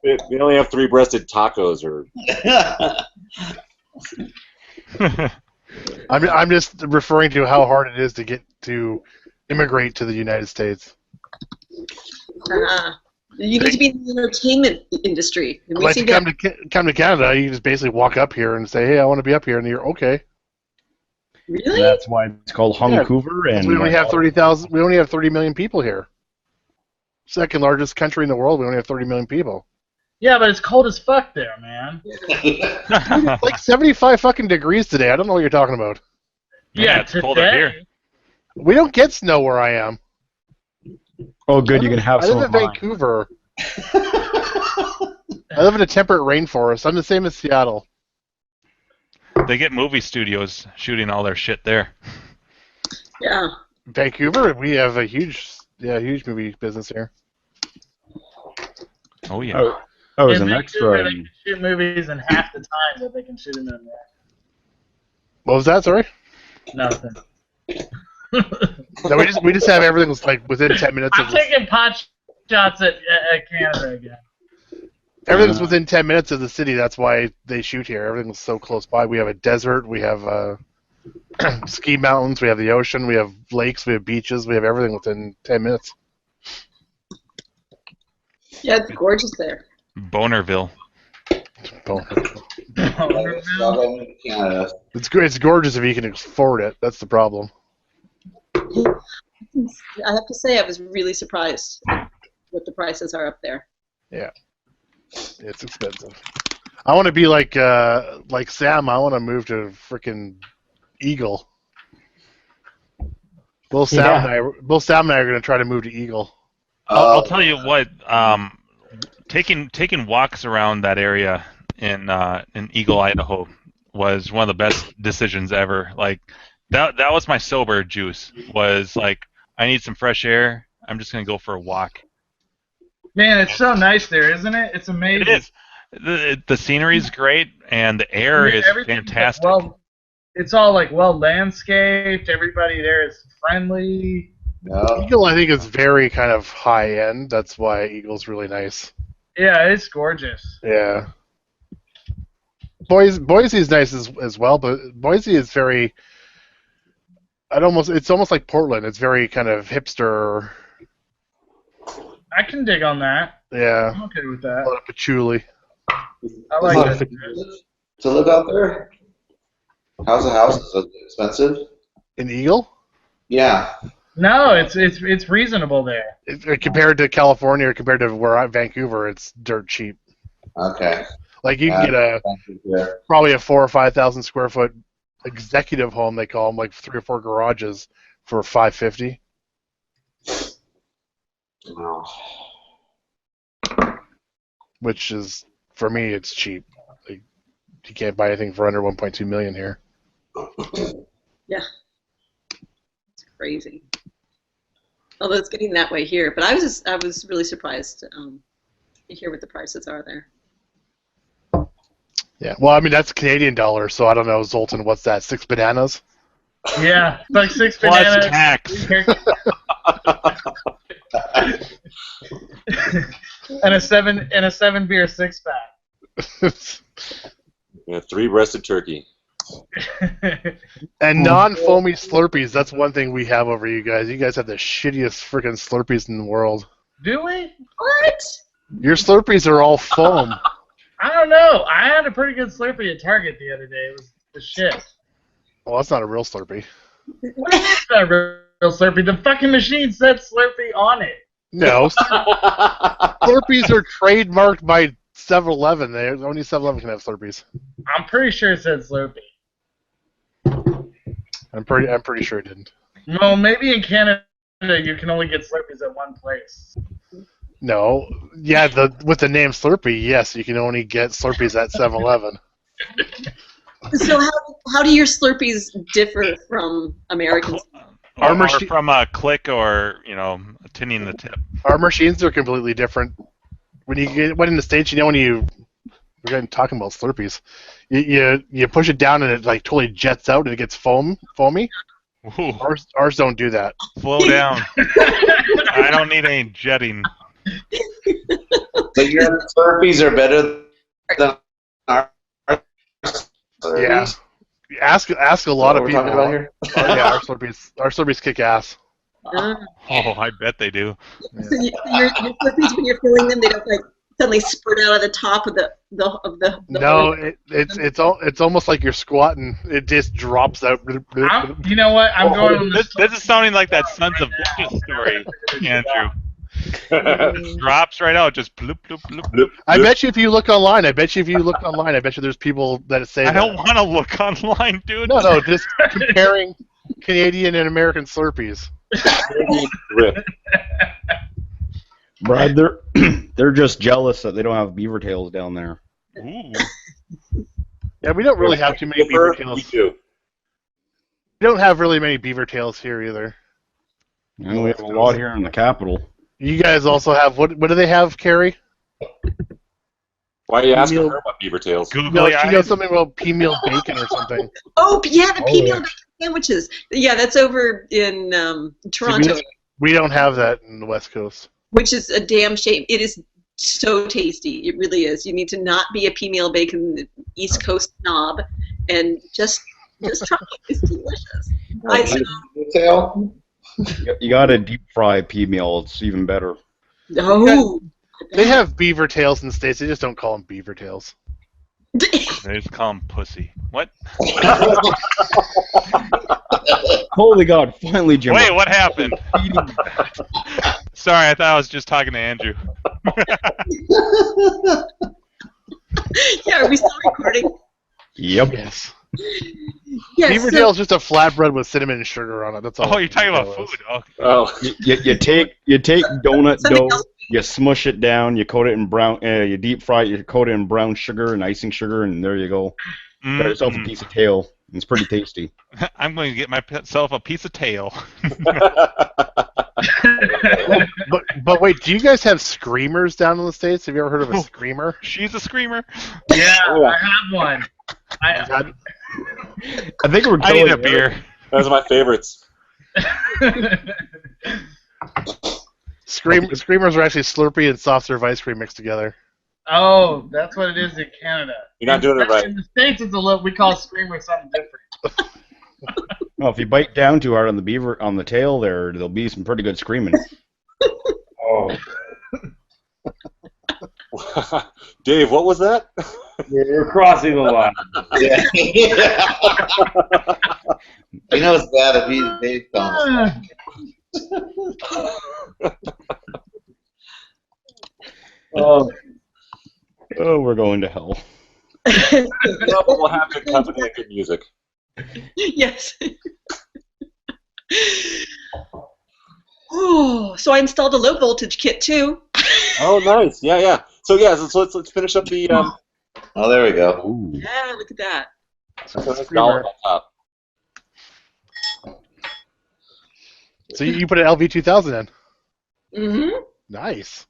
They only have three-breasted tacos, or I'm just referring to how hard it is to get to immigrate to the United States. you need to be in the entertainment industry. And we Like seem to to come to Canada, you just basically walk up here and say, "Hey, I want to be up here," and you're okay. Really? That's why it's called Vancouver. And We only have 30,000. We only have 30 million people here. Second largest country in the world. We only have 30 million people. Yeah, but it's cold as fuck there, man. It's like 75 fucking degrees today. I don't know what you're talking about. Yeah, it's cold up here. We don't get snow where I am. Oh, good, you can have I some live of in mine. Vancouver. I live in a temperate rainforest. I'm the same as Seattle. They get movie studios shooting all their shit there. Yeah. Vancouver, we have a huge movie business here. Oh yeah. Oh, as In an Vancouver, extra. they can shoot movies in half the time that they can shoot them in there. What was that? Sorry. Nothing. No, we just have everything like within 10 minutes. I'm taking pot shots at Canada again. Everything's within 10 minutes of the city. That's why they shoot here. Everything's so close by. We have a desert. We have ski mountains. We have the ocean. We have lakes. We have beaches. We have everything within 10 minutes. Yeah, it's gorgeous there. Bonerville. Canada. It's good. It's gorgeous if you can afford it. That's the problem. I have to say, I was really surprised what the prices are up there. Yeah, it's expensive. I want to be like Sam. I want to move to frickin' Eagle. Both Sam and I are going to try to move to Eagle. I'll tell you what. Taking walks around that area in Eagle, Idaho, was one of the best decisions ever. Like that was my sober juice. Was like, I need some fresh air. I'm just gonna go for a walk. Man, it's so nice there, isn't it? It's amazing. It is. The scenery's great, and the air is Everything's fantastic. It's all like well landscaped. Everybody there is friendly. Eagle, I think, is very kind of high end. That's why Eagle's really nice. Yeah, it's gorgeous. Yeah. Boise is nice as well, but Boise is very. It's almost like Portland. It's very kind of hipster. I can dig on that. Yeah. I'm okay with A that. lot of patchouli. I like it. To live out there? How's the house? Is it expensive? In Eagle? Yeah. No, it's reasonable there. Compared to California or compared to where I'm Vancouver, it's dirt cheap. Okay. Like you can get probably a 4,000 or 5,000 square foot executive home, they call them, like 3 or 4 garages for $550. Wow. Which is, for me, it's cheap. Like, you can't buy anything for under 1.2 million here. Yeah. It's crazy. Although it's getting that way here, but I was really surprised to hear what the prices are there. Yeah, well, I mean, that's Canadian dollar, so I don't know, Zoltan, what's that, 6 bananas? Yeah, like 6 Plus bananas. tax. and a 7 beer 6-pack. Yeah, 3-breasted turkey. And non-foamy Slurpees, that's one thing we have over you guys. You guys have the shittiest freaking Slurpees in the world. Do we? What? Your Slurpees are all foam. I don't know. I had a pretty good Slurpee at Target the other day. It was the shit. Well, that's not a real Slurpee. It's not a real Slurpee. The fucking machine said Slurpee on it. No. Slurpees are trademarked by 7-Eleven. Only 7-Eleven can have Slurpees. I'm pretty sure it said Slurpee. I'm pretty sure it didn't. Well, maybe in Canada you can only get Slurpees at one place. No. Yeah, with the name Slurpee, yes, you can only get Slurpees at 7-Eleven. So how do your Slurpees differ from Americans? Or from a click or, tinning the tip. Our machines are completely different. When in the States, when we're talking about Slurpees, you push it down and it like totally jets out and it gets foamy. Ooh. Ours don't do that. Slow down. I don't need any jetting. So your Slurpees are better than our Yeah. Ask a lot of people. Talking about here? Yeah, our Slurpees kick ass. Oh, I bet they do. Yeah. So your Slurpees, when you're filling them, they don't like suddenly spurt out of the top of the No, it's almost like you're squatting. It just drops out. You know what? I'm going on this is sounding like that Sons of Bitches story, Andrew. Drops right out, just bloop, bloop, bloop, bloop. I bet you if you look online, I bet you there's people that say I don't want to look online, dude. No, just comparing Canadian and American Slurpees. Brad, they're just jealous that they don't have beaver tails down there. Ooh. Yeah, we don't really have too many beaver tails. We do. We don't have really many beaver tails here either. And we have a lot here in the capital. You guys also have what do they have, Carrie? Why are you asking her about beaver tails? No, she knows something about pea meal bacon or something. Oh, yeah, the pea meal bacon sandwiches. Yeah, that's over in Toronto. See, we don't have that in the West Coast. Which is a damn shame. It is so tasty. It really is. You need to not be a pea meal bacon East Coast snob and just try it. It's delicious. Tail? You gotta deep fry pea meal. It's even better. Oh. They have beaver tails in the States. They just don't call them beaver tails. They just call them pussy. What? Holy God! Finally, Jim. Wait, what happened? Sorry, I thought I was just talking to Andrew. Yeah, are we still recording? Yep. Yes. Yes, Beaver tail is just a flatbread with cinnamon and sugar on it. That's all. Oh, you're talking about food. Oh. You take donut dough, you smush it down, you coat it in brown, you deep fry it, you coat it in brown sugar and icing sugar, and there you go. Got yourself a piece of tail. It's pretty tasty. I'm going to get myself a piece of tail. But wait, do you guys have screamers down in the States? Have you ever heard of a screamer? She's a screamer. Yeah, I have one. I think we're. I need a beer. Those are my favorites. Screamers are actually Slurpee and soft serve ice cream mixed together. Oh, that's what it is in Canada. You're not doing it right. In the States, it's we call Screamer something different. Well, if you bite down too hard on the tail there'll be some pretty good screaming. Oh. Dave, what was that? You're crossing the line. Yeah. He knows that if he's Dave Thomas. Oh, we're going to hell. We'll have good company and good music. Yes. Oh, so I installed a low voltage kit too. Oh, nice. Yeah. So let's finish up the. Oh, there we go. Ooh. Yeah, look at that. Dollar on top. So you put an LV2000 in. Mm-hmm. Nice.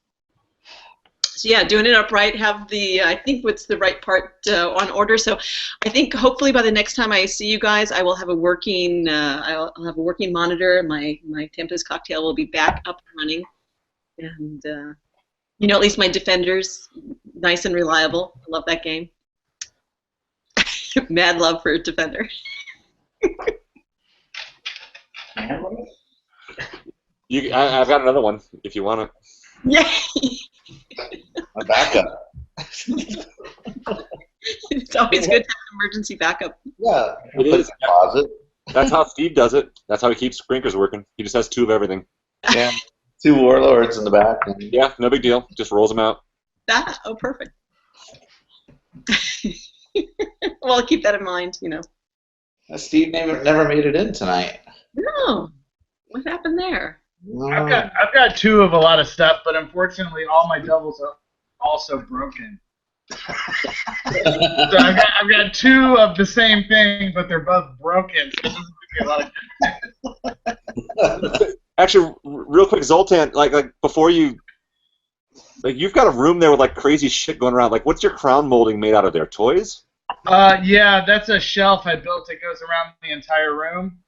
So yeah, doing it upright. Have the I think what's the right part on order. So I think hopefully by the next time I see you guys, I will have a working I'll have a working monitor. My Tempest cocktail will be back up and running, and at least my Defender's nice and reliable. I love that game. Mad love for Defender. I've got another one if you want it. Yay! My backup. It's always good to have an emergency backup. Yeah, It put is. it in the closet. That's how Steve does it. That's how he keeps Grinkers working. He just has 2 of everything. Yeah, 2 warlords in the back. Yeah, no big deal. Just rolls them out. Oh, perfect. Well, I'll keep that in mind, Steve never made it in tonight. No. What happened there? I've got 2 of a lot of stuff, but unfortunately all my doubles are also broken. So I've got 2 of the same thing, but they're both broken. So this is gonna be a lot of Actually, real quick, Zoltan, like before you, you've got a room there with crazy shit going around. What's your crown molding made out of there? Toys? Yeah, that's a shelf I built. It goes around the entire room.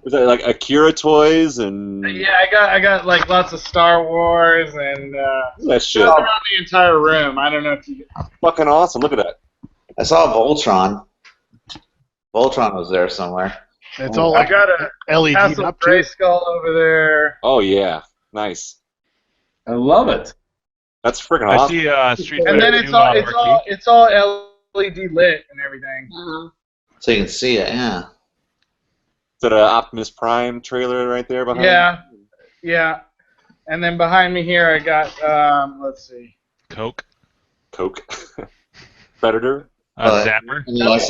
Was that Akira toys and? Yeah, I got lots of Star Wars and that shit around the entire room. I don't know if you. Fucking awesome! Look at that. I saw Voltron. Voltron was there somewhere. It's all I got a LED Castle up too. Grayskull over there. Oh yeah, nice. I love it. That's freaking I awesome. see Street Fighter And then 2 marquee. it's all LED lit and everything. So you can see it, yeah. Is that an Optimus Prime trailer right there behind? Yeah. And then behind me here, I got let's see. Coke. Predator. Zapper.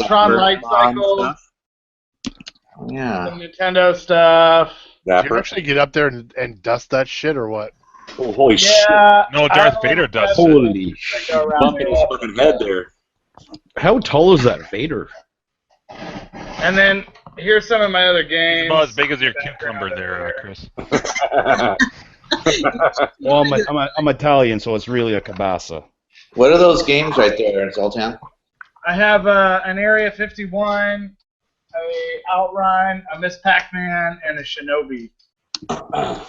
Tron Light Cycle. Stuff. Yeah. Some Nintendo stuff. Did you actually get up there and dust that shit or what? Oh, holy shit! No, Darth Vader does. Holy shit. Bumping his fucking head there. How tall is that Vader? And then here's some of my other games. About as big as your cucumber there, Chris. Well, I'm Italian, so it's really a cabasa. What are those games right there, Zoltan? I have an Area 51, a Outrun, a Miss Pac-Man, and a Shinobi.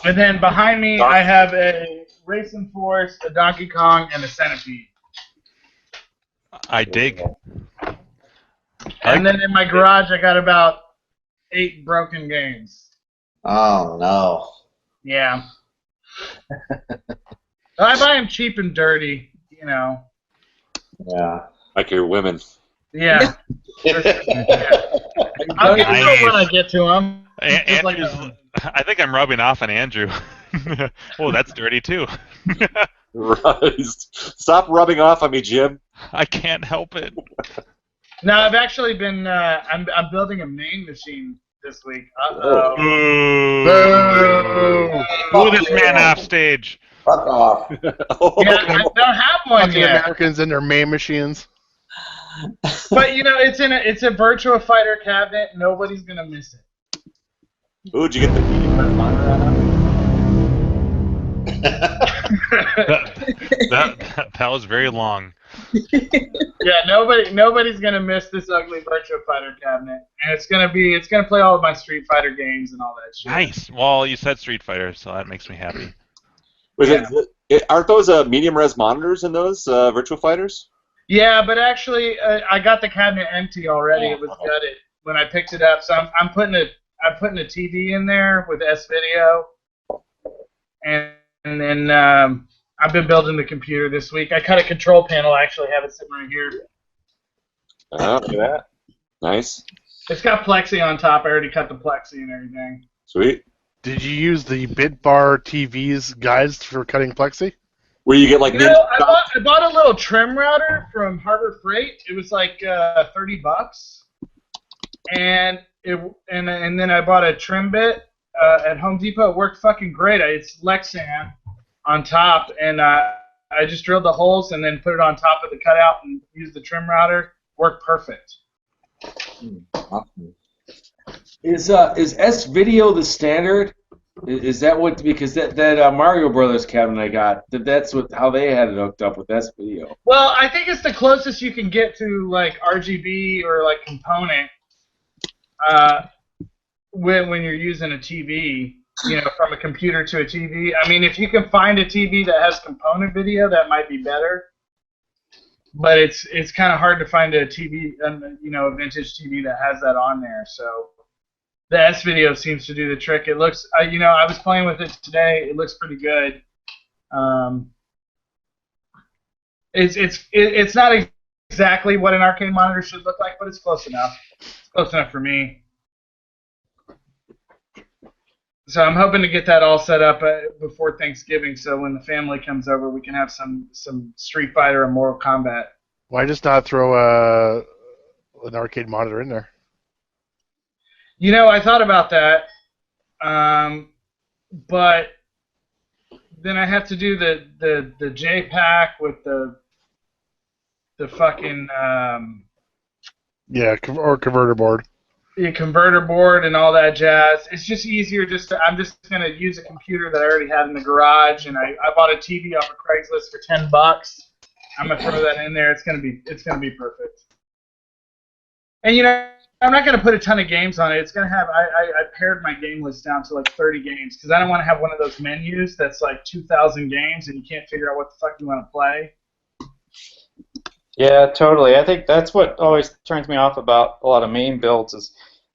And then behind me, I have a Racing Force, a Donkey Kong, and a Centipede. I dig. And then in my garage, I got about 8 broken games. Oh, no. Yeah. I buy them cheap and dirty, Yeah. Like your women. Yeah. I'll get to it when I get to them. I think I'm rubbing off on Andrew. Oh, that's dirty too. Right. Stop rubbing off on me, Jim. I can't help it. No, I've actually been. I'm building a main machine this week. Boo! Move this man off stage. Fuck off. Yeah, I don't have one Fucking yet. Americans and their main machines. But it's a Virtua Fighter cabinet. Nobody's gonna miss it. Ooh, did you get the medium red monitor out of that was very long. Yeah, nobody's gonna miss this ugly Virtua Fighter cabinet, and it's gonna play all of my Street Fighter games and all that shit. Nice. Well, you said Street Fighter, so that makes me happy. Aren't those medium res monitors in those Virtua Fighters? Yeah, but actually, I got the cabinet empty already. It was gutted when I picked it up, so I'm putting a TV in there with S-Video, and then I've been building the computer this week. I cut a control panel. I actually have it sitting right here. Oh, look at that. Nice. It's got plexi on top. I already cut the plexi and everything. Sweet. Did you use the Bitbar TV's guides for cutting plexi? Where you get like... I bought a little trim router from Harbor Freight. It was like $30. and then I bought a trim bit at Home Depot. It worked fucking great. It's Lexan on top, and I just drilled the holes and then put it on top of the cutout and used the trim router. Worked perfect. Awesome. Is S video the standard? Is that what? Because that Mario Brothers cabinet I got, that's how they had it hooked up with S video. Well, I think it's the closest you can get to like RGB or like component when you're using a TV, from a computer to a TV. I mean, if you can find a TV that has component video, that might be better. But it's kind of hard to find a TV, a vintage TV that has that on there. So the S video seems to do the trick. It looks, I was playing with it today. It looks pretty good. It's not exactly what an arcade monitor should look like, but it's close enough. It's close enough for me. So I'm hoping to get that all set up before Thanksgiving, so when the family comes over, we can have some Street Fighter and Mortal Kombat. Why just not throw an arcade monitor in there? I thought about that, but then I have to do the J-Pack with the fucking or converter board. The converter board and all that jazz. It's just easier. I'm just gonna use a computer that I already had in the garage, and I bought a TV off of Craigslist for $10. I'm gonna throw that in there. It's gonna be perfect. And I'm not gonna put a ton of games on it. It's gonna have I pared my game list down to like 30 games because I don't want to have one of those menus that's like 2,000 games and you can't figure out what the fuck you want to play. Yeah, totally. I think that's what always turns me off about a lot of main builds is,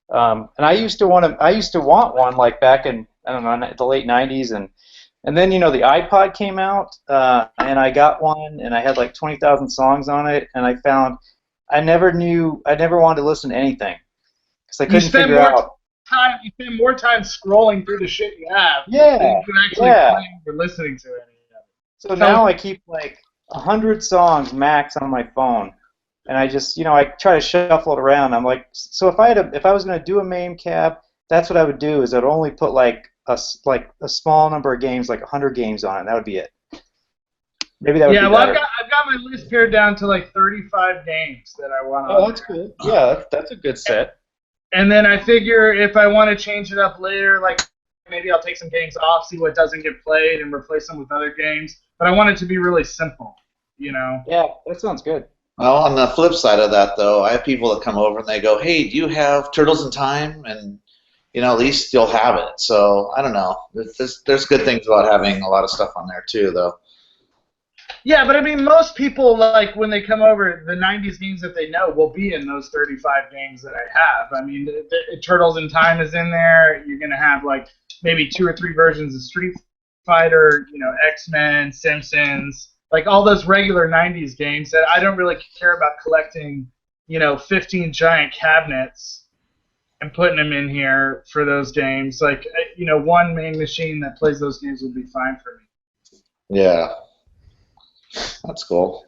and I used to want one like back in the late '90s, and then the iPod came out, and I got one, and I had like 20,000 songs on it, and I found I never wanted to listen to anything because I couldn't figure out. You spend more time scrolling through the shit you have than you can actually playing or listening to any of it. So now I keep like 100 songs max on my phone, and I just I try to shuffle it around. I'm like, so if I was going to do a main cab, that's what I would do is I'd only put like a small number of games, like 100 games on it. That would be it. Maybe that would be better. I've got my list pared down to like 35 games that I want. Oh, that's good. Yeah, that's a good set. And then I figure if I want to change it up later, like maybe I'll take some games off, see what doesn't get played, and replace them with other games. But I want it to be really simple, Yeah, that sounds good. Well, on the flip side of that, though, I have people that come over and they go, "Hey, do you have Turtles in Time?" And at least you'll have it. So I don't know. There's good things about having a lot of stuff on there too, though. Yeah, but I mean, most people, like, when they come over, the 90s games that they know will be in those 35 games that I have. I mean, the Turtles in Time is in there. You're going to have, like, maybe 2 or 3 versions of Street Fighter, X-Men, Simpsons, like all those regular 90s games that I don't really care about collecting, 15 giant cabinets and putting them in here for those games. Like, one main machine that plays those games would be fine for me. Yeah. That's cool.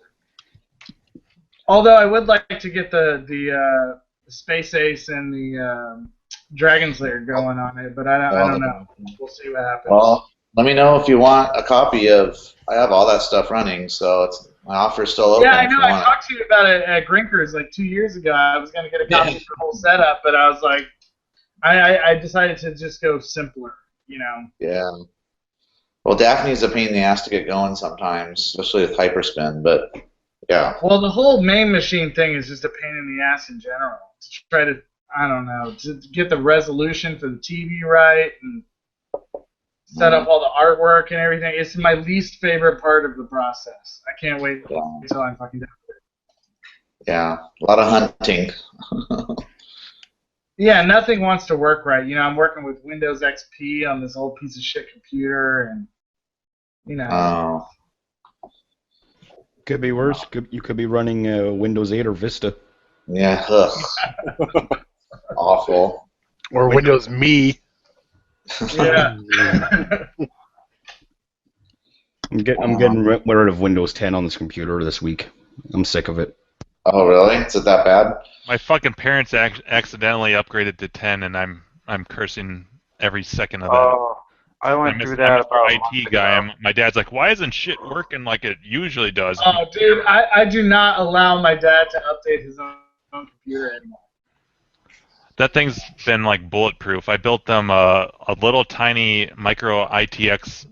Although I would like to get the Space Ace and the Dragon's Lair going on it, but I don't know. We'll see what happens. Well, let me know if you want a copy of. I have all that stuff running, so my offer's still open. Yeah, I know. I talked to you about it at Grinkers like 2 years ago. I was going to get a copy of the whole setup, but I was like, I decided to just go simpler, Yeah. Well, Daphne's a pain in the ass to get going sometimes, especially with hyperspin, but yeah. Well, the whole main machine thing is just a pain in the ass in general. To try to, I don't know, to get the resolution for the TV right and set up all the artwork and everything. It's my least favorite part of the process. I can't wait until I'm fucking done with it. Yeah, a lot of hunting. Yeah, nothing wants to work right. I'm working with Windows XP on this old piece of shit computer, and Oh. Could be worse. You could be running Windows 8 or Vista. Yeah. Awful. Or Windows Me. Yeah. I'm getting rid of Windows 10 on this computer this week. I'm sick of it. Oh, really? Is it that bad? My fucking parents accidentally upgraded to 10, and I'm cursing every second of that. Oh, I went through that about a month IT guy. ago. My dad's like, why isn't shit working like it usually does? Oh, dude, I do not allow my dad to update his own computer anymore. That thing's been like bulletproof. I built them a little tiny micro ITX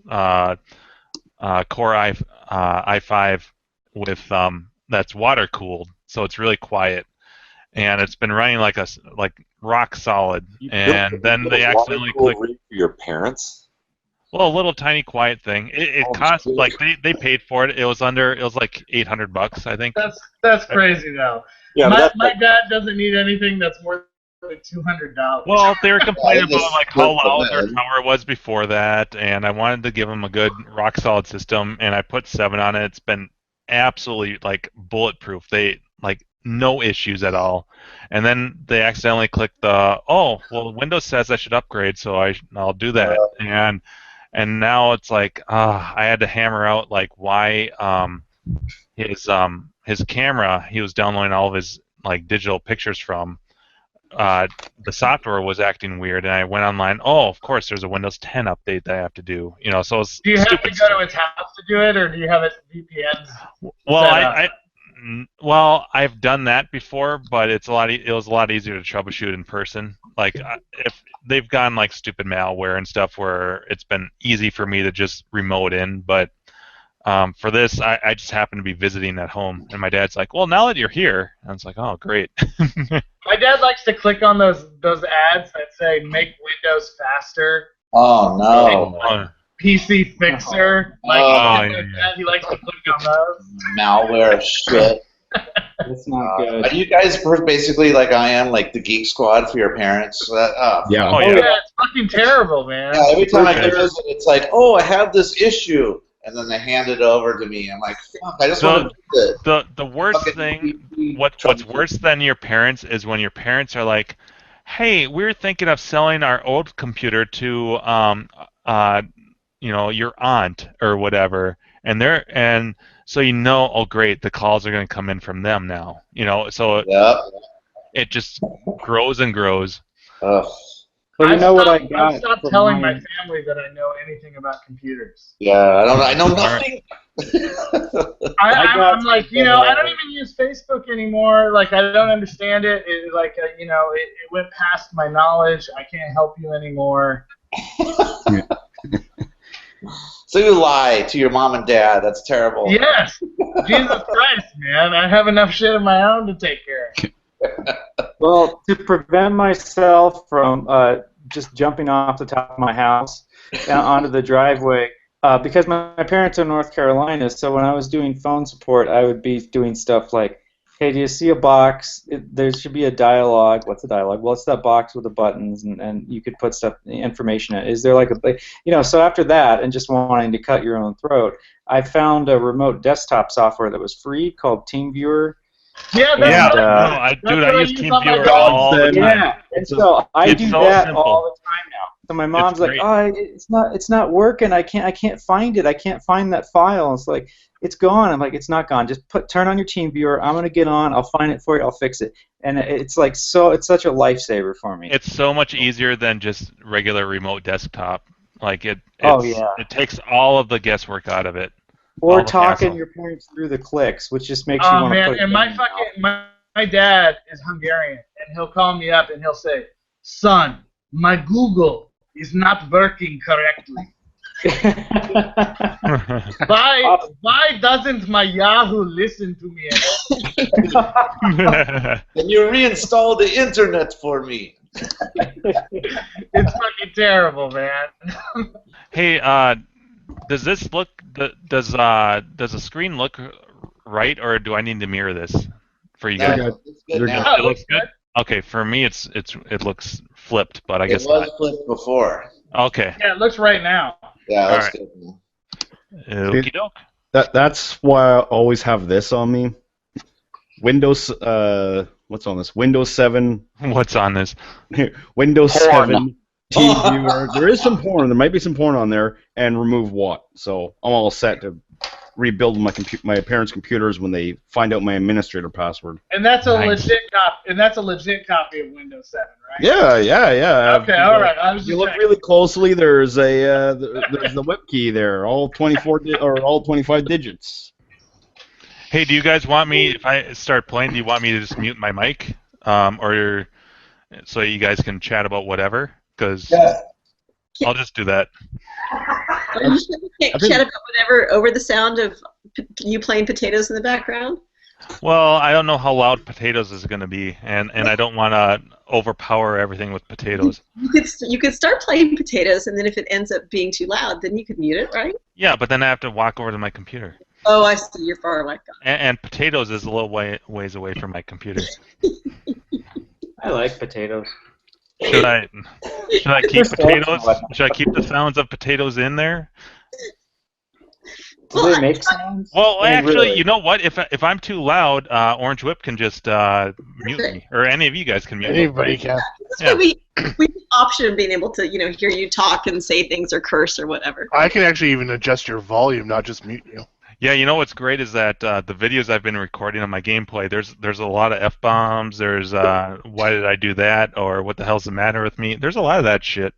Core i5 with that's water cooled, so it's really quiet, and it's been running like rock solid. And then they accidentally clicked. For your parents? Well, a little tiny quiet thing. It cost like they paid for it. It was like $800, I think. That's crazy though. Yeah, my dad doesn't need anything that's more than $200. Well, they were complaining about like how loud their tower was before that, and I wanted to give them a good rock solid system, and I put 7 on it. It's been absolutely like bulletproof. They like no issues at all. And then they accidentally clicked the Windows says I should upgrade, so I'll do that. And now it's like I had to hammer out like why his camera he was downloading all of his like digital pictures from. The software was acting weird, and I went online. Oh, of course, there's a Windows 10 update that I have to do. You know, so it's do you have to stupid go to his house to do it, or do you have it VPN? Well, I've done that before, but it was a lot easier to troubleshoot in person. Like if they've gone like stupid malware and stuff, where it's been easy for me to just remote in, but for this, I just happened to be visiting at home, and my dad's like, "Well, now that you're here," and I was like, "Oh, great." My dad likes to click on those ads that say "Make Windows faster." Oh no! PC fixer. He likes to click on those. Malware shit. That's not good. Are you guys basically like I am, like the Geek Squad for your parents? Yeah. Oh yeah, it's fucking terrible, man. Yeah, every time I go visit, it's like, oh, I have this issue. And then they hand it over to me. I'm like, fuck, I just want to do it. The worst thing, what's worse than your parents is when your parents are like, hey, we're thinking of selling our old computer to your aunt or whatever, and so oh great, the calls are going to come in from them now. So it just grows and grows. But you know what I got? I've stopped telling my family that I know anything about computers. Yeah, I know nothing. I'm like, I don't even use Facebook anymore. Like, I don't understand it. It went past my knowledge. I can't help you anymore. So you lie to your mom and dad. That's terrible. Yes. Jesus Christ, man. I have enough shit of my own to take care of. Well, to prevent myself from just jumping off the top of my house onto the driveway, because my parents are in North Carolina, so when I was doing phone support, I would be doing stuff like, hey, do you see a box? There should be a dialogue. What's a dialogue? Well, it's that box with the buttons, and you could put information in it. Is there like so after that, and just wanting to cut your own throat, I found a remote desktop software that was free called TeamViewer. Yeah, I use TeamViewer all the time. Yeah, and so I do that simple. all the time now. So my mom's like, "Oh, it's not working. I can't find it. I can't find that file." It's like, it's gone. I'm like, it's not gone. Just turn on your TeamViewer. I'm gonna get on. I'll find it for you. I'll fix it. And it's like it's such a lifesaver for me. It's so much easier than just regular remote desktop. Like it takes all of the guesswork out of it. Or talking your parents through the clicks, which just makes you want to put it and my dad is Hungarian, and he'll call me up and he'll say, "Son, my Google is not working correctly. Why doesn't my Yahoo listen to me anymore?" Can you reinstall the internet for me? It's fucking terrible, man. Hey, does this look? Does the screen look right, or do I need to mirror this for you guys? It looks good. Okay, for me it looks flipped, but I guess it was flipped before. Okay. Yeah, it looks right now. Yeah, that's good. Okie doke. That's why I always have this on me. Windows. What's on this? Windows 7. What's on this? Windows 7. TeamViewer. There is some porn. There might be some porn on there, and remove what. So I'm all set to rebuild my parents' computers when they find out my administrator password. And that's a Nice. legit copy. And that's a legit copy of Windows 7, right? Yeah. Okay, all right. I was If you just look checking. really closely, there's the whip key there, all 25 digits. Hey, do you guys want me, if I start playing, do you want me to just mute my mic? Or so you guys can chat about whatever? Because I'll just do that. Are you sure you can't chat about whatever over the sound of you playing potatoes in the background? Well, I don't know how loud potatoes is going to be, and I don't want to overpower everything with potatoes. You could start playing potatoes, and then if it ends up being too loud, then you could mute it, right? Yeah, but then I have to walk over to my computer. Oh, I see. You're far away. And potatoes is a little ways away from my computer. I like potatoes. Should I keep potatoes? Should I keep the sounds of potatoes in there? Do they make sounds? Well, I mean, actually, really. you know what? If I'm too loud, Orange Whip can just mute me, or any of you guys can mute me. Anybody can. This way we have the option of being able to, hear you talk and say things or curse or whatever. I can actually even adjust your volume, not just mute you. Yeah, you know what's great is that the videos I've been recording on my gameplay, there's a lot of F-bombs, there's why did I do that, or what the hell's the matter with me? There's a lot of that shit.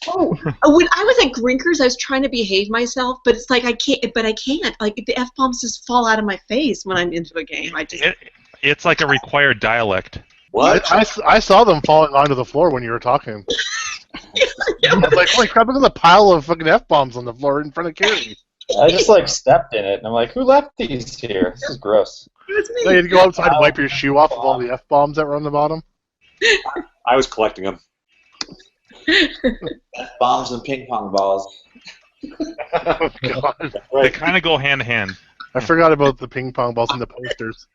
Oh, when I was at Grinkers, I was trying to behave myself, but it's like I can't. Like the F-bombs just fall out of my face when I'm into a game. It's like a required dialect. What? I saw them falling onto the floor when you were talking. I was like, holy crap, look at the pile of fucking F-bombs on the floor in front of Carrie. I just stepped in it, and I'm like, who left these here? This is gross. So you had to go outside and wipe your shoe off of all the F-bombs that were on the bottom? I was collecting them. Bombs and ping pong balls. Oh, God. They kind of go hand in hand. I forgot about the ping pong balls and the posters.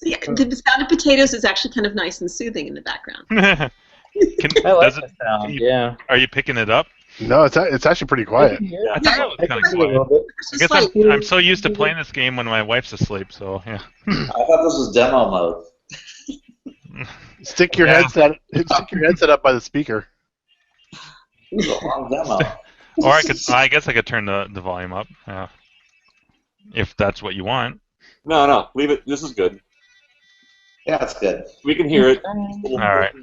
Yeah, the sound of potatoes is actually kind of nice and soothing in the background. I like the sound, yeah. Are you picking it up? No, it's actually pretty quiet. I thought it was kind of quiet. I guess I'm so used to playing this game when my wife's asleep, so yeah. I thought this was demo mode. Stick your headset up by the speaker. This is a long demo. Or I guess I could turn the volume up, if that's what you want. No, leave it. This is good. Yeah, it's good. We can hear it. All right.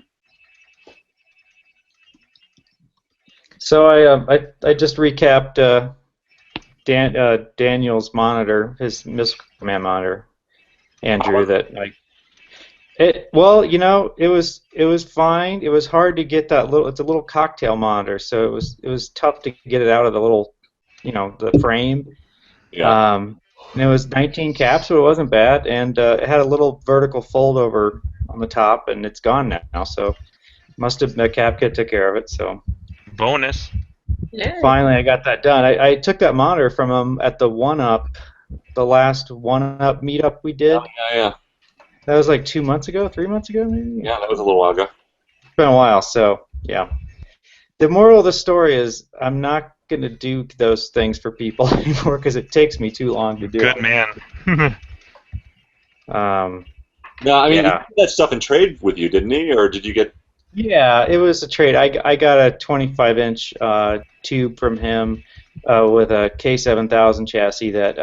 So I just recapped Daniel's monitor, his Missile Command monitor, Andrew. It was fine. It was hard to get that little. It's a little cocktail monitor, so it was tough to get it out of the little, the frame. Yeah. And it was 19 caps, so it wasn't bad, and it had a little vertical fold over on the top, and it's gone now. So must have the cap kit took care of it. So bonus. Yeah. Finally, I got that done. I took that monitor from him at the the last 1UP meetup we did. Oh, yeah. That was like 2 months ago, 3 months ago, maybe. Yeah, that was a little while ago. It's been a while, so yeah. The moral of the story is I'm not going to do those things for people anymore because it takes me too long to do. Good man. No, I mean, he did that stuff in trade with you, didn't he? Or did you get... Yeah, it was a trade. I got a 25-inch tube from him with a K7000 chassis that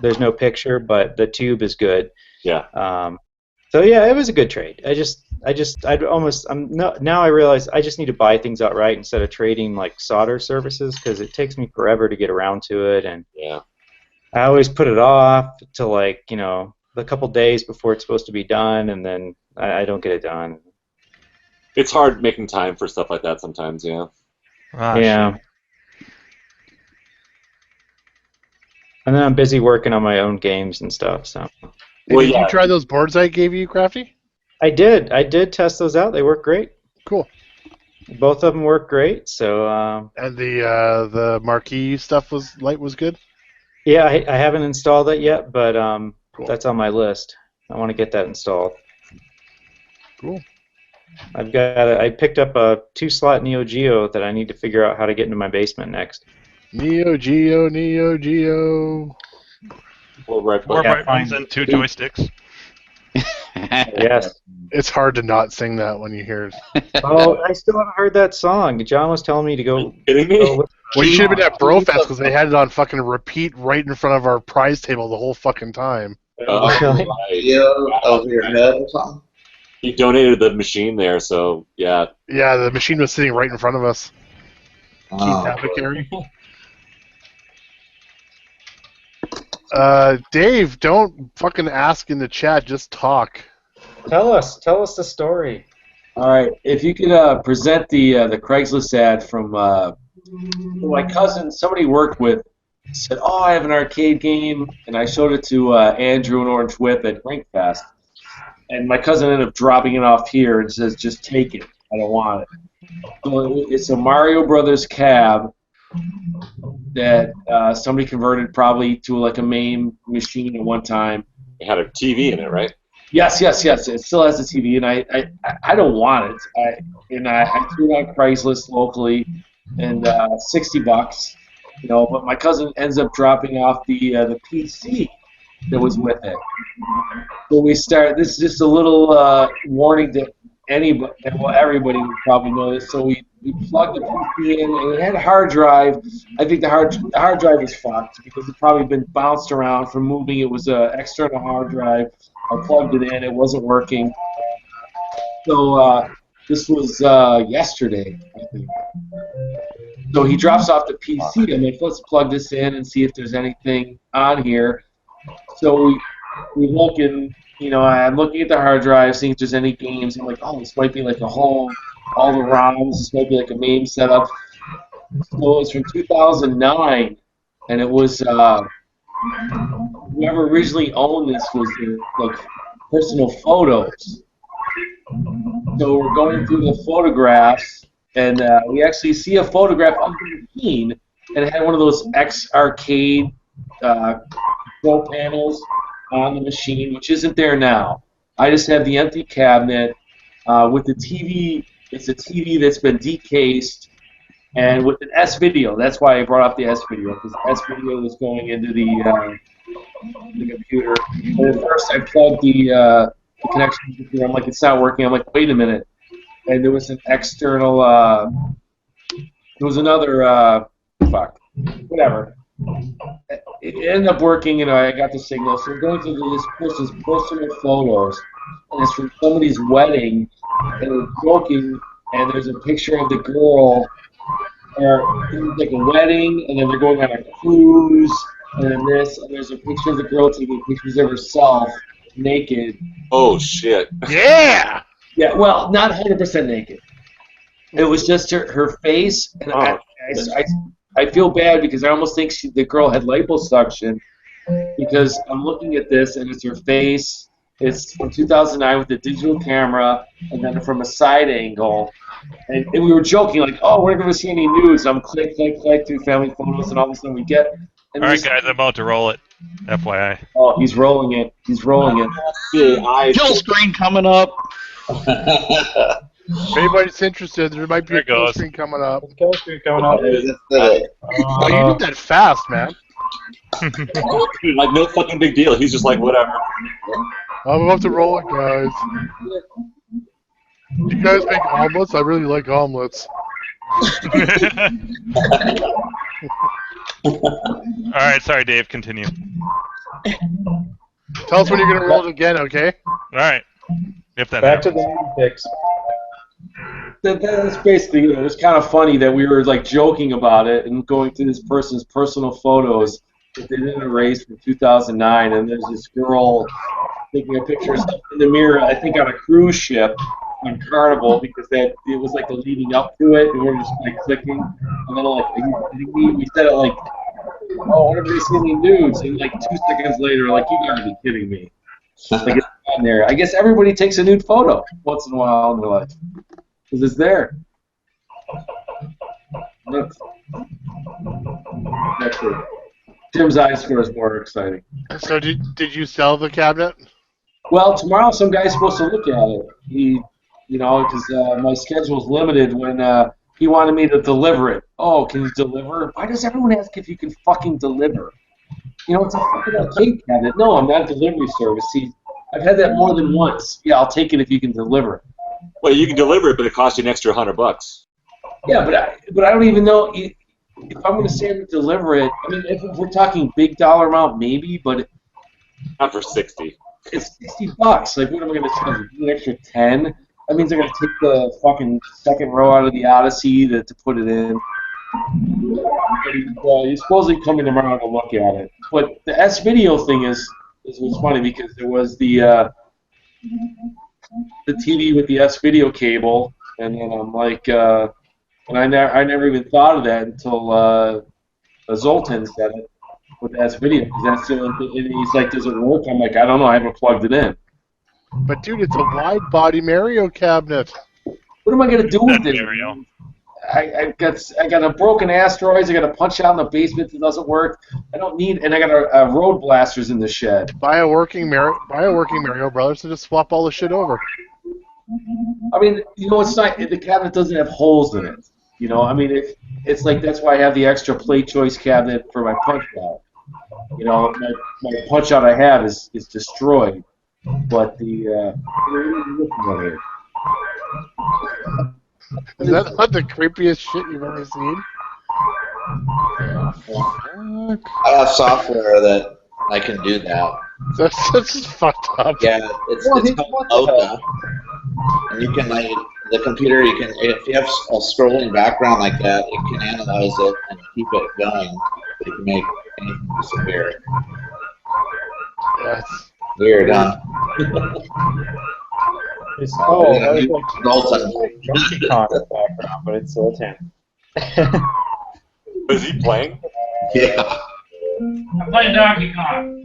there's no picture, but the tube is good. Yeah. So yeah, it was a good trade. Now I realize I just need to buy things outright instead of trading like solder services because it takes me forever to get around to it, and yeah. I always put it off to a couple days before it's supposed to be done, and then I don't get it done. It's hard making time for stuff like that sometimes, yeah. Yeah. Shit. And then I'm busy working on my own games and stuff, so. Did you try those boards I gave you, Crafty? I did. I did test those out. They work great. Cool. Both of them work great. So. And the marquee stuff was good. Yeah, I haven't installed that yet, but cool. That's on my list. I want to get that installed. Cool. I picked up a 2-slot Neo Geo that I need to figure out how to get into my basement next. Neo Geo. Four right Four buttons. right buttons and 2 joysticks. Yes. It's hard to not sing that when you hear it. Oh, I still haven't heard that song. John was telling me to go. Kidding me? go Well, you should have been at Brofest because they had it on fucking repeat right in front of our prize table the whole fucking time. Really? Video over your head or something? He donated the machine there, so yeah. Yeah, the machine was sitting right in front of us. Oh, Keith Apicary. Dave, don't fucking ask in the chat. Just talk. Tell us the story. All right, if you could present the Craigslist ad from my cousin, somebody he worked with, said, "Oh, I have an arcade game," and I showed it to Andrew and Orange Whip at Grinkfest, and my cousin ended up dropping it off here and says, "Just take it. I don't want it." So it's a Mario Brothers cab that somebody converted probably to like a MAME machine at one time. It had a TV in it, right? Yes. It still has a TV, and I don't want it. I threw it on Craigslist locally, and $60, you know. But my cousin ends up dropping off the PC that was with it. So we start. This is just a little warning to anybody. Well, everybody would probably know this. So we plugged the PC in, and it had a hard drive. I think the hard drive was fucked because it probably been bounced around from moving. It was an external hard drive. I plugged it in. It wasn't working. So this was yesterday, I think. So he drops off the PC. I'm like, let's plug this in and see if there's anything on here. So we look and, you know, I'm looking at the hard drive, seeing if there's any games. I'm like, oh, this might be like all the ROMs. This might be like a MAME setup. So it was from 2009, and it was whoever originally owned this was like personal photos. So we're going through the photographs, and we actually see a photograph of the machine, and it had one of those X-Arcade control panels on the machine, which isn't there now. I just have the empty cabinet with the TV. It's a TV that's been decased, and with an S-video. That's why I brought up the S-video, because the S-video was going into the computer. And at first I plugged the connection to the computer. I'm like, it's not working. I'm like, wait a minute. And there was an external, there was another, whatever. It ended up working, and I got the signal. So we're going through this person's personal photos, and it's from somebody's wedding, and we're joking, and there's a picture of the girl, or it was like a wedding, and then they're going on a cruise, and then this, and there's a picture of the girl taking pictures of herself naked. Oh, shit. Yeah! Yeah, well, not 100% naked. It was just her face, and I feel bad because I almost think the girl had liposuction, because I'm looking at this, and it's her face. It's from 2009 with the digital camera, and then from a side angle. And we were joking, like, oh, we're not going to see any news. I'm click through family photos, and all of a sudden we get... All right, guys, I'm about to roll it. FYI. Oh, he's rolling it. Kill screen coming up. If anybody's interested, there might be a kill screen coming up. Kill screen coming up. Oh, you did that fast, man. Dude, like, no fucking big deal. He's just like, whatever. I'm about to roll it, guys. You guys make omelets? I really like omelets. Alright, sorry, Dave, continue. Tell us when you're going to roll it again, okay? Alright. If that Back to happens. the movie picks. That's basically, it was kind of funny that we were like joking about it and going through this person's personal photos that they didn't erase from 2009, and there's this girl taking a picture of herself in the mirror, I think on a cruise ship on Carnival, because it was like the leading up to it, and we were just like clicking, and then like, are you kidding me? We said it like, oh, what have they seen any nudes? And like 2 seconds later, like, you gotta be kidding me. Like, it's on there. I guess everybody takes a nude photo once in a while in their life, because it's there. That's it. Tim's eye score is more exciting. So did you sell the cabinet? Well, tomorrow some guy's supposed to look at it. He, you know, because my schedule's limited when he wanted me to deliver it. Oh, can you deliver? Why does everyone ask if you can fucking deliver? You know, it's a fucking arcade cabinet. No, I'm not a delivery service. See, I've had that more than once. Yeah, I'll take it if you can deliver it. Well, you can deliver it, but it costs you an extra $100. Yeah, but I don't even know if I'm going to say I'm going to deliver it. I mean, if we're talking big dollar amount, maybe, but Not for 60. it's $60. Like, what am I going to charge? An extra 10? That means I'm going to take the fucking second row out of the Odyssey to put it in. He's supposedly coming tomorrow to look at it. But the S-Video thing is what's funny because there was the TV with the S-Video cable, and then I'm like, and I never even thought of that until Zoltan said it with the S-Video, because that's the only thing. And he's like, does it work? I'm like, I don't know, I haven't plugged it in. But dude, it's a wide body Mario cabinet. What am I gonna do with it? Mario. I got a broken asteroids. I got a punch out in the basement that doesn't work. I don't need, and I got a road blasters in the shed. Buy a working Mario Brothers and just swap all the shit over. I mean, you know, it's not, the cabinet doesn't have holes in it. You know, I mean, it's like, that's why I have the extra play choice cabinet for my punch out. You know, my punch out I have is destroyed, but Is that not the creepiest shit you've ever seen? I have software that I can do that. That's just fucked up. Yeah, it's called Oka. And you can, like, the computer, you can, if you have a scrolling background like that, it can analyze it and keep it going. It can make anything disappear. That's weird, huh? Donkey Kong in the background, but it's Zoltan. Is he playing? Yeah. I'm playing Donkey Kong.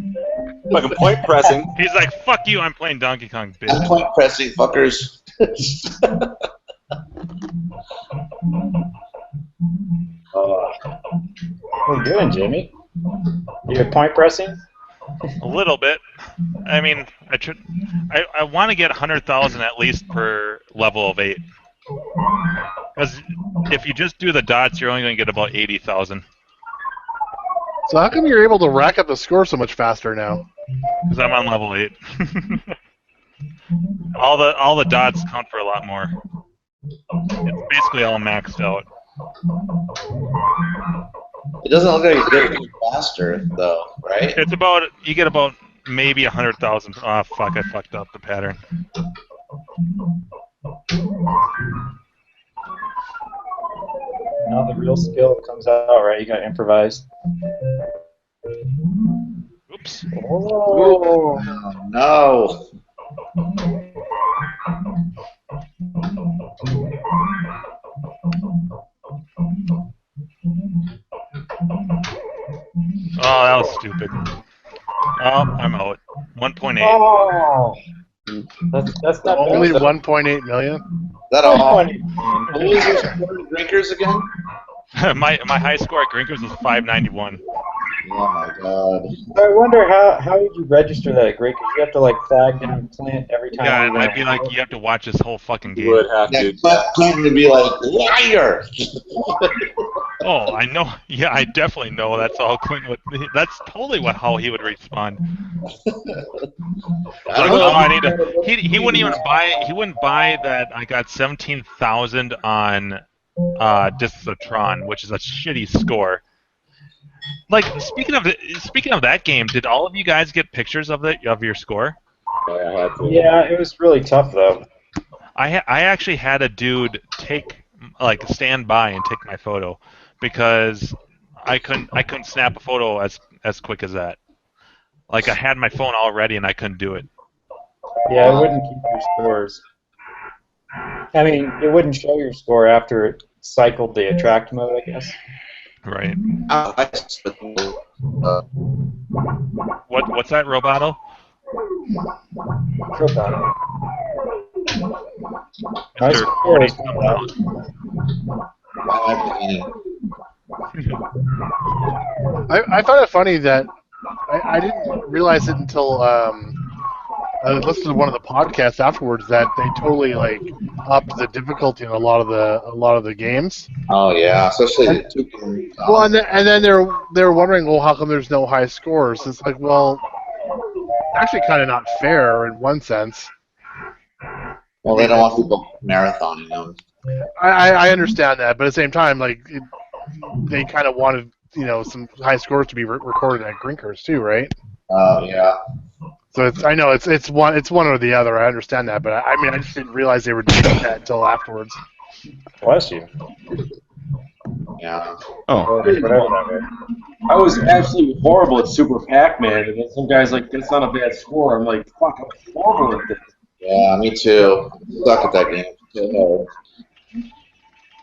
Fucking point pressing. He's like, fuck you, I'm playing Donkey Kong, bitch. I'm point pressing, fuckers. What are you doing, Jimmy? You're point pressing? A little bit. I mean, I want to get 100,000 at least per level of 8. Because if you just do the dots, you're only going to get about 80,000. So how come you're able to rack up the score so much faster now? Because I'm on level 8. all the dots count for a lot more. It's basically all maxed out. It doesn't look like it's getting faster, though, right? It's about, you get about maybe 100,000. Oh, fuck, I fucked up the pattern. Now the real skill comes out, right? You gotta improvise. Oops. Oh, no. Oh, that was stupid. Oh, I'm out. 1.8. Oh! That's not Only bad. 1.8 million? Is that all? What was your score at Drinkers again? my high score at Grinkfest was 591. Oh my god. I wonder how did you register that at Great? Because you have to like flag down Clint every time. Yeah, you and I'd be like, you have to watch this whole fucking game. You would have Yeah, to. Clinton would be like, liar! Oh, I know. Yeah, I definitely know. That's all Clint would. That's totally how he would respond. Like, oh, I need to. He wouldn't even buy. He wouldn't buy that. I got 17,000 on Discs of Tron, which is a shitty score. Like, speaking of that game, did all of you guys get pictures of your score? I had to. Yeah, it was really tough though. I actually had a dude stand by and take my photo because I couldn't snap a photo as quick as that. Like, I had my phone all ready and I couldn't do it. Yeah, it wouldn't keep your scores. I mean, it wouldn't show your score after it cycled the attract mode, I guess. Right. Uh, What's that, Roboto? Roboto. Mr. score is 40 something out. I found it funny that I didn't realize it until I listened to one of the podcasts afterwards that they totally like upped the difficulty in a lot of the games. Oh yeah, especially And- the two. Well, and then they're wondering, well, how come there's no high scores? It's like, well, actually, kind of not fair in one sense. Well, they don't want people marathoning them. I understand that, but at the same time, like they kind of wanted some high scores to be recorded at Grinkfest too, right? Oh yeah. So I know it's one or the other. I understand that, but I mean I just didn't realize they were doing that until afterwards. Bless you. Yeah. Oh. I was absolutely horrible at Super Pac-Man, and then some guy's like, "That's not a bad score." I'm like, "Fuck, I'm horrible at this." Yeah, me too. Suck at that game. So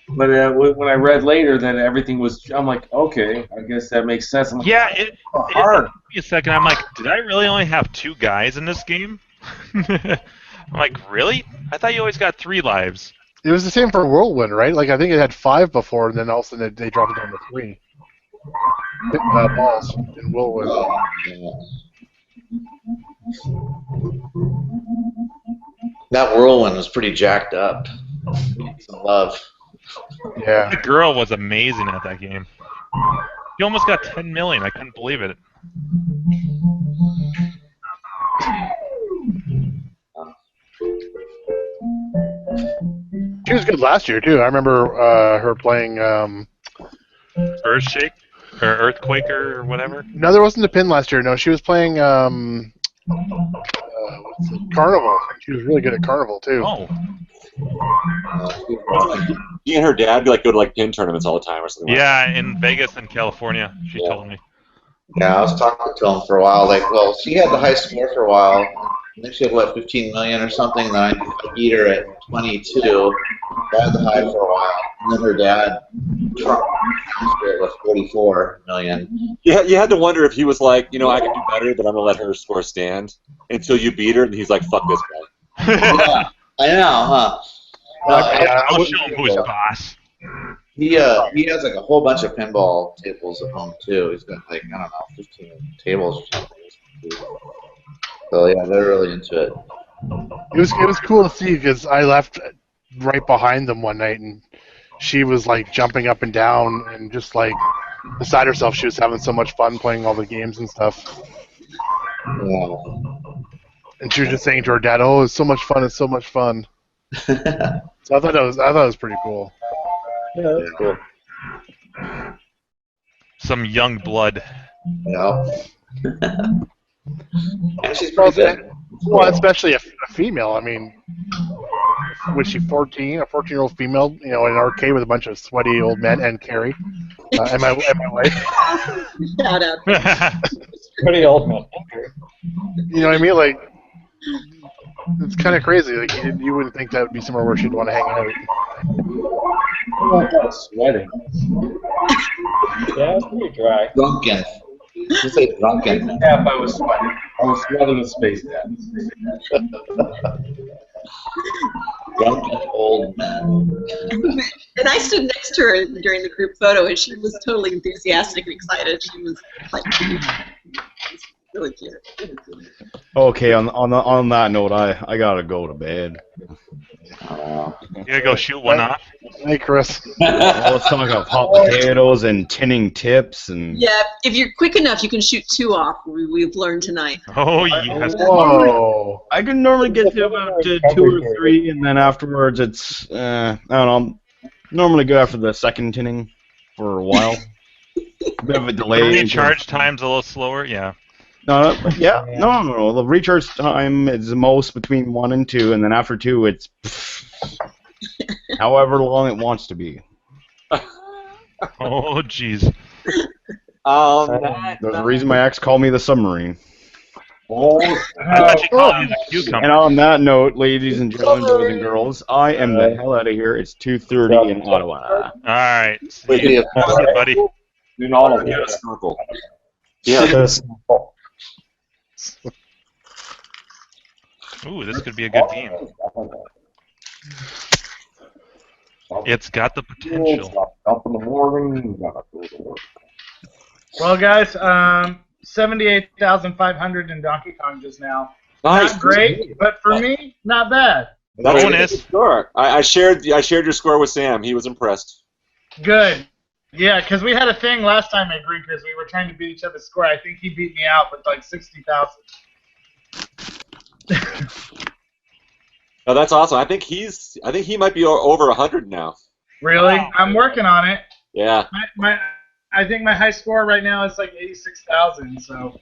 But when I read later that everything was, I'm like, okay, I guess that makes sense. I'm like, Yeah, it hard. took me a second. I'm like, did I really only have 2 guys in this game? I'm like, really? I thought you always got 3 lives. It was the same for Whirlwind, right? Like I think it had 5 before, and then all of a sudden they dropped it down to 3. Balls in Whirlwind. that whirlwind was pretty jacked up. Some love. Yeah. The girl was amazing at that game. He almost got 10 million. I couldn't believe it. She was good last year too. I remember her playing. Earthshake or Earthquaker or whatever. No, there wasn't a pin last year. No, she was playing what's it? Carnival. She was really good at Carnival too. Oh. She and her dad go to like pin tournaments all the time or something. Yeah, in Vegas and California, she told me. Yeah, I was talking to him for a while. Like, well, she had the high score for a while. I think she had, what, 15 million or something. Then I beat her at 22. I had the high for a while. And then her dad trumped it with 44 million. Yeah, you had to wonder if he was like, I can do better, but I'm gonna let her score stand until you beat her, and he's like, fuck this guy. Yeah, I know, huh? I'll show him who's boss. He has like a whole bunch of pinball tables at home too. He's got like, I don't know, 15 tables or something. So yeah, they're really into it. It was cool to see because I left right behind them one night and she was like jumping up and down and just like beside herself. She was having so much fun playing all the games and stuff. Yeah. And she was just saying to her dad, "Oh, it's so much fun! It's so much fun." So I thought it was pretty cool. Yeah, that's cool. Some young blood. Yeah. And she's pretty good. Well, especially a female. I mean, was she 14? A 14-year-old female, in an arcade with a bunch of sweaty old men and Carrie, and my wife. Shout out. Pretty old man. You know what I mean? Like, it's kind of crazy. Like, you wouldn't think that would be somewhere where she'd want to hang out. I'm sweating. Yeah, it's pretty dry. Drunken. You say drunken. Half I was sweating. I was sweating in space now. Drunken old man. And I stood next to her during the group photo, and she was totally enthusiastic and excited. She was like, really cute. Okay, on that note, I gotta go to bed. You gotta go shoot one off? Hey, Chris. Let's talk about hot potatoes and tinning tips and. Yeah, if you're quick enough, you can shoot 2 off. We've learned tonight. Oh, yes. Whoa. I can normally get to about 2 or 3, and then afterwards it's I don't know. Normally go after the second tinning for a while. A bit of a delay. The recharge time's a little slower, yeah. No. The recharge time is the most between 1 and 2, and then after 2, it's however long it wants to be. Oh, jeez. There's a reason my ex called me the submarine. Oh, I thought you called me the cucumber. And on that note, ladies and gentlemen, boys and girls, I am the hell out of here. It's 2:30 in Ottawa. All right. Wait, See you, buddy. in all of Yeah, you. snorkel. Yeah. Ooh, this could be a good game. It's got the potential. Up in the morning. Gotta go to work. Well, guys, 78,500 in Donkey Kong just now. Nice. Not great, but for me, not bad. That's a Bonus. good score. I shared your score with Sam. He was impressed. Good. Yeah, because we had a thing last time at Grinkfest. We were trying to beat each other's score. I think he beat me out with like 60,000. Oh, that's awesome. I think he might be over 100 now. Really? I'm working on it. Yeah. I think my high score right now is like 86,000. So.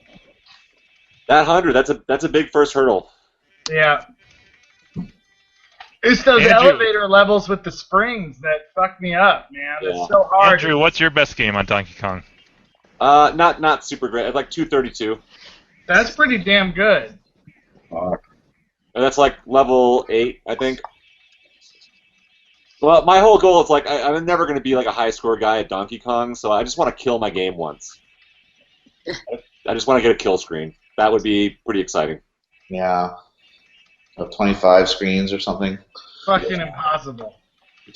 That 100. That's a big first hurdle. Yeah. It's those Andrew. elevator levels with the springs that fuck me up, man. Yeah. It's so hard. Andrew, what's your best game on Donkey Kong? Not super great. Like 232. That's pretty damn good. And that's like level 8, I think. Well, my whole goal is like I'm never going to be like a high score guy at Donkey Kong, so I just want to kill my game once. I just want to get a kill screen. That would be pretty exciting. Yeah. 25 screens or something. Fucking impossible.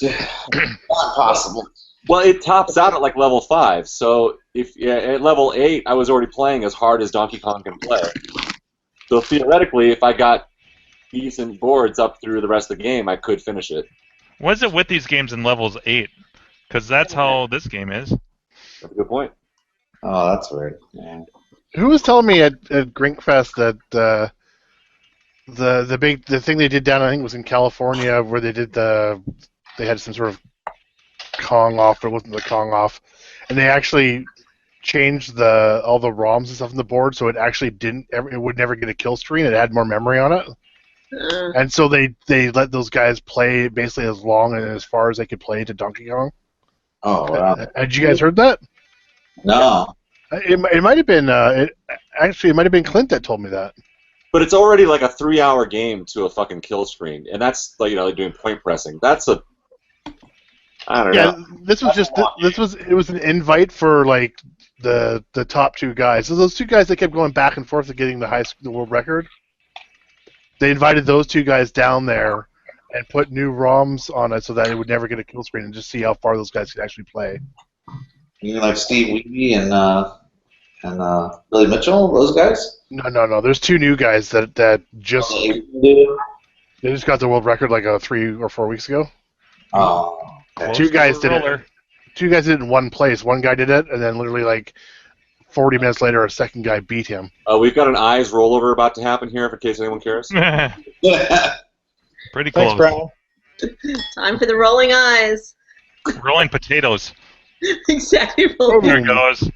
Not possible. Well, it tops out at like level 5, so at level 8 I was already playing as hard as Donkey Kong can play. So theoretically, if I got decent boards up through the rest of the game, I could finish it. What is it with these games in levels 8? Because that's how this game is. That's a good point. Oh, that's weird. Yeah. Who was telling me at Grinkfest that the thing they did down, I think it was in California, where they had some sort of Kong off, but it wasn't the Kong off, and they actually changed all the ROMs and stuff on the board, so it actually it would never get a kill screen. It had more memory on it, and so they let those guys play basically as long and as far as they could play to Donkey Kong. Oh, wow. Had you guys heard that? No. It might have been it might have been Clint that told me that. But it's already like a 3-hour game to a fucking kill screen, and that's like like doing point pressing. That's I don't know. This was it was an invite for like the top two guys. So those two guys that kept going back and forth to getting the world record. They invited those two guys down there and put new ROMs on it so that it would never get a kill screen and just see how far those guys could actually play. You mean like Steve Weeby and Billy Mitchell, those guys? No. There's two new guys that just They just got the world record like 3 or 4 weeks ago. Oh. Two guys did it. Two guys did it in one place. One guy did it, and then literally like 40 minutes later, a second guy beat him. We've got an eyes rollover about to happen here, in case anyone cares. Pretty close. Thanks, Brian. Time for the rolling eyes. Rolling potatoes. Exactly. There it goes.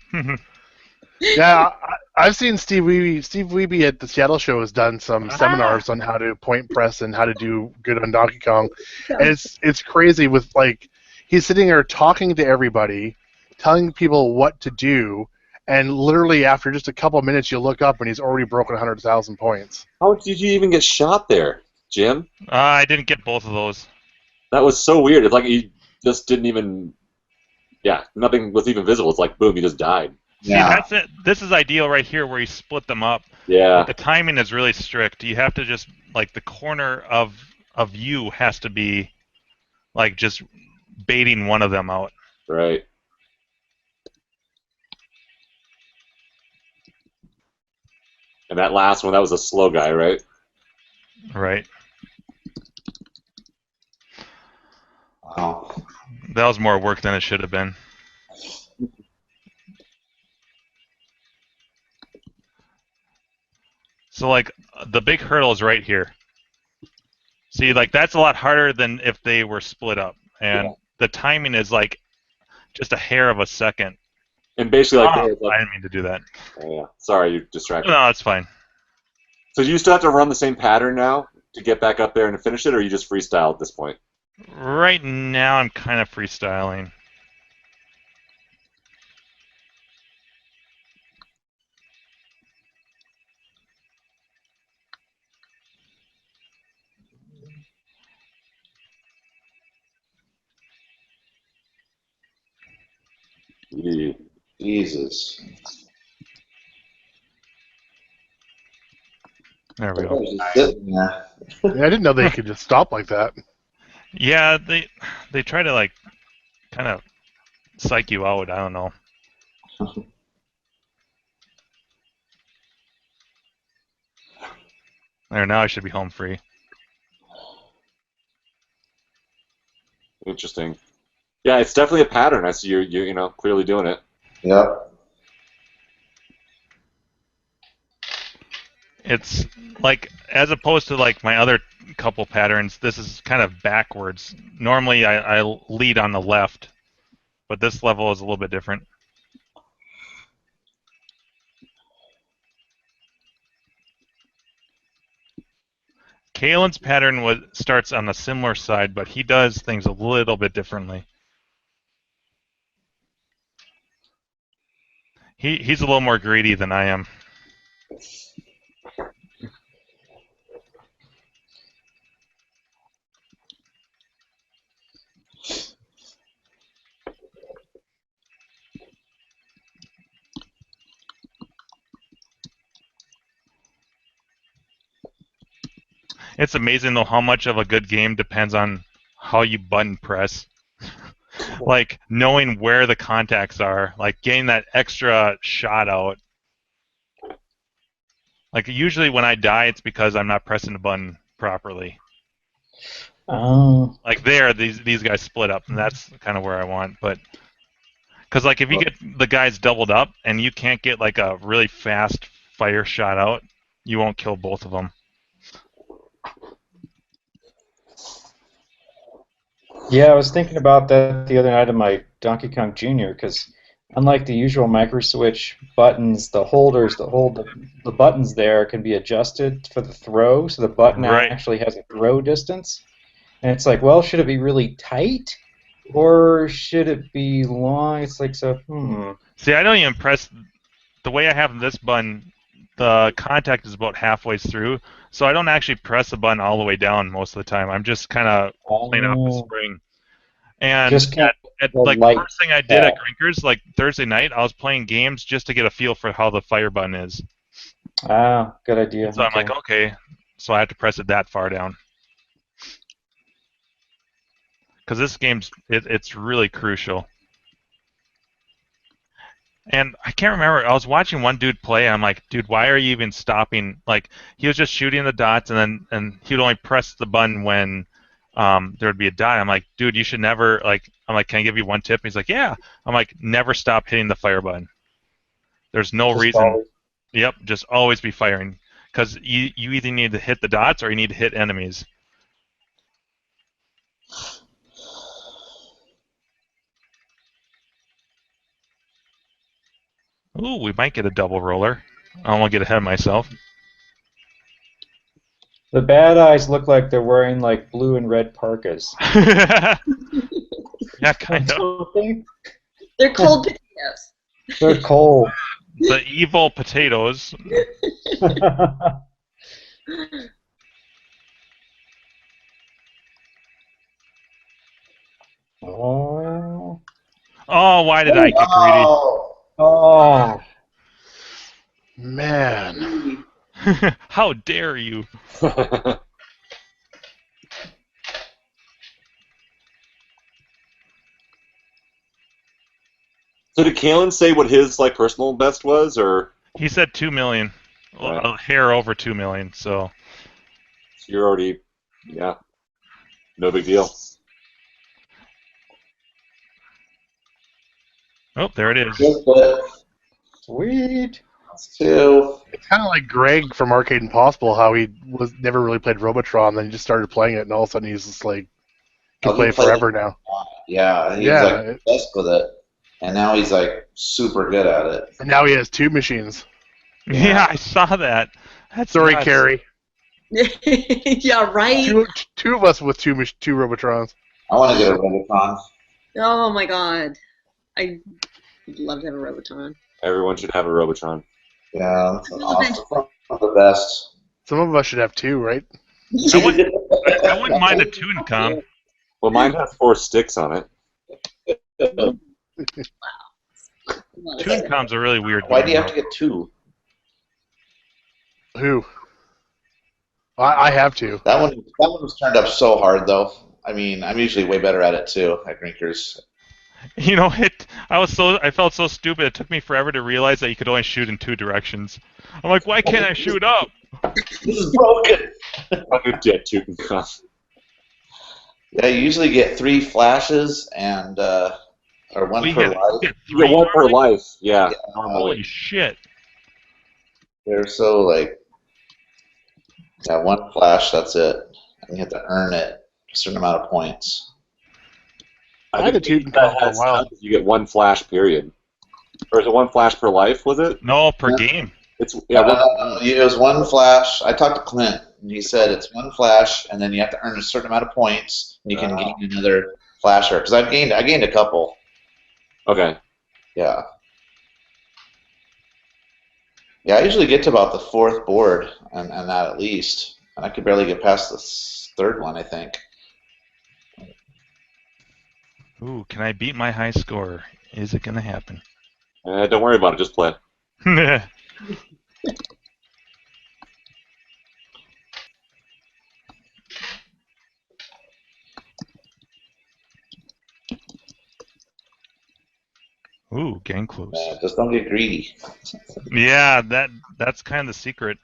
Yeah, I've seen Steve Weeby. Steve Weeby at the Seattle show has done some seminars on how to point press and how to do good on Donkey Kong, and it's crazy with like he's sitting there talking to everybody, telling people what to do, and literally after just a couple of minutes you look up and he's already broken 100,000 points. How did you even get shot there, Jim? I didn't get both of those. That was so weird. It's like he just didn't even. Yeah, nothing was even visible. It's like boom, he just died. See, that's it. This is ideal right here where you split them up. Yeah. But the timing is really strict. You have to just like the corner of you has to be like just baiting one of them out. Right. And that last one, that was a slow guy, right? Right. Wow. That was more work than it should have been. So like the big hurdle is right here. See, like that's a lot harder than if they were split up, and the timing is like just a hair of a second. And basically, like, I didn't mean to do that. Oh, yeah. Sorry, you distracted. No, it's fine. So do you still have to run the same pattern now to get back up there and to finish it, or you just freestyle at this point? Right now, I'm kind of freestyling. Jesus. There we go. Yeah, I didn't know they could just stop like that. Yeah, they try to like kind of psych you out. I don't know. There, now I should be home free. Interesting. Yeah, it's definitely a pattern. I see you're clearly doing it. Yep. It's like, as opposed to like my other couple patterns, this is kind of backwards. Normally I lead on the left, but this level is a little bit different. Kalen's pattern starts on the similar side, but he does things a little bit differently. He's a little more greedy than I am. It's amazing though how much of a good game depends on how you button press. Like knowing where the contacts are, like getting that extra shot out. Like usually when I die, it's because I'm not pressing the button properly. Oh. Like there, these guys split up, and that's kind of where I want. But because like if you get the guys doubled up and you can't get like a really fast fire shot out, you won't kill both of them. Yeah, I was thinking about that the other night on my Donkey Kong Jr. because unlike the usual micro switch buttons, the holders that hold the buttons there can be adjusted for the throw, so the button actually has a throw distance. And it's like, well, should it be really tight or should it be long? It's like, so, See, I don't even press the way I have this button. The contact is about halfway through, so I don't actually press the button all the way down most of the time. I'm just kind of playing off the spring. And like the first thing I did at Grinkers, like Thursday night, I was playing games just to get a feel for how the fire button is. Ah, good idea. So I'm like, okay, so I have to press it that far down. Because this game's, it's really crucial. And I can't remember, I was watching one dude play, and I'm like, dude, why are you even stopping? Like, he was just shooting the dots, and he would only press the button when there would be a dot. I'm like, dude, you should never, like, I'm like, can I give you one tip? He's like, yeah. I'm like, never stop hitting the fire button. There's no reason. Always. Yep, just always be firing. Because you either need to hit the dots or you need to hit enemies. Ooh, we might get a double roller. I don't want to get ahead of myself. The bad eyes look like they're wearing like blue and red parkas. Yeah, kind of. They're cold potatoes. They're cold. The evil potatoes. Oh. Oh, why did I get greedy? Oh. Man. How dare you? So did Kalen say what his like personal best was, or? He said 2 million. A hair over 2 million, so you're already, yeah, no big deal. Oh, there it is. Sweet. Two. It's kind of like Greg from Arcade Impossible, how he never really played Robotron, then he just started playing it, and all of a sudden he's just like, can play it forever now. Yeah, he was like obsessed with it, and now he's like super good at it. And now he has 2 machines. Yeah, I saw that. That's Sorry, nuts. Carrie. Yeah, right. Two of us with two Robotrons. I want to get a Robotron. Oh my god, I'd love to have a Robotron. Everyone should have a Robotron. Yeah, that's awesome. One of the best. Some of us should have 2, right? I wouldn't mind a Tune-Com. Well, mine has 4 sticks on it. Tune-Com's a really weird Why game, do you have though. to get 2? Who? I have 2. That one was turned up so hard, though. I mean, I'm usually way better at it too at Grinkers. You know, I felt so stupid. It took me forever to realize that you could only shoot in 2 directions. I'm like, why can't I shoot up? This is broken. Fucking dead Tutankamon. Yeah, you usually get 3 flashes and or 1 per life. You get 1 per life. Yeah, normally. Holy shit. They're so like, yeah, 1 flash. That's it. And you have to earn it a certain amount of points. I had a Tutankamon for a while. You get 1 flash period. Or is it 1 flash per life? Was it? No, per game. It's it was 1 flash. I talked to Clint, and he said it's 1 flash, and then you have to earn a certain amount of points, and you can gain another flasher. Because I gained a couple. Okay. Yeah. Yeah, I usually get to about the 4th board, and that at least, and I could barely get past the 3rd one, I think. Ooh, can I beat my high score? Is it gonna happen? Don't worry about it. Just play. Ooh, getting close. Just don't get greedy. Yeah, that's kind of the secret.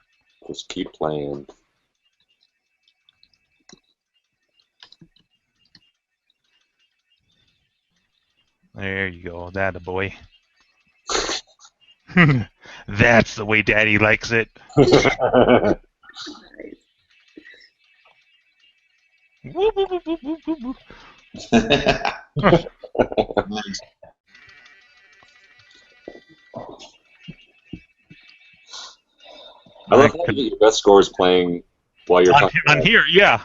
Just keep playing. There you go, that a boy. That's the way Daddy likes it. Whoop, whoop, whoop, whoop, whoop, whoop. Nice. I love that your best score is playing while you're talking. On here, yeah.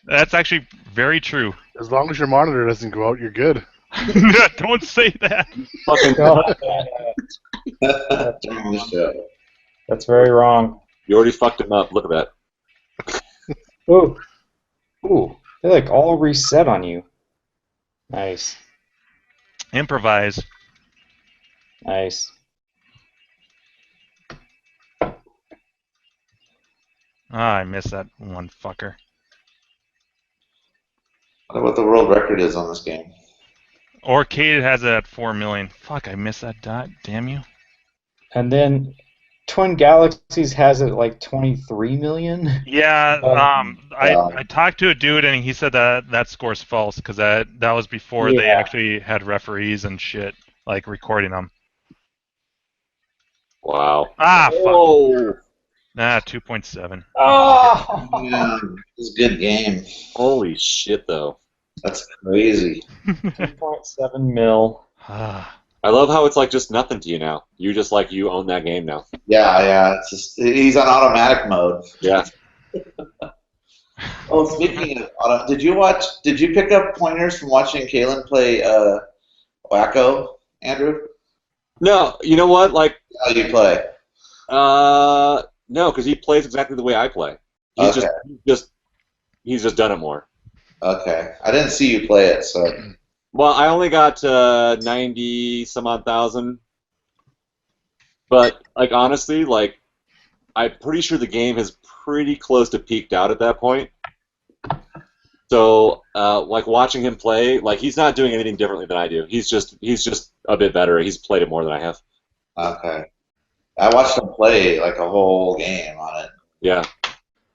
That's actually very true. As long as your monitor doesn't go out, you're good. Don't say that. Fucking That's very wrong. You already fucked him up. Look at that. Ooh. Ooh. They like all reset on you. Nice. Improvise. Nice. Ah, I missed that one fucker. I wonder what the world record is on this game. Orcade has it at 4 million. Fuck, I missed that dot. Damn you. And then Twin Galaxies has it at like 23 million. Yeah, I talked to a dude and he said that score's false because that was before they actually had referees and shit like recording them. Wow. Ah, fuck. Whoa. Nah, 2.7. Oh! Yeah, it's a good game. Holy shit, though. That's crazy. 2.7 mil. I love how it's like just nothing to you now. You just like you own that game now. Yeah. It's just he's on automatic mode. Yeah. Oh, speaking of auto, did you pick up pointers from watching Kalen play Wacko, Andrew? No, you know what? Like how do you play? No, because he plays exactly the way I play. He's just done it more. Okay, I didn't see you play it, so. Well, I only got 90 some odd thousand, but like honestly, like I'm pretty sure the game has pretty close to peaked out at that point. So, like watching him play, like he's not doing anything differently than I do. He's just a bit better. He's played it more than I have. Okay. I watched him play like a whole game on it. Yeah.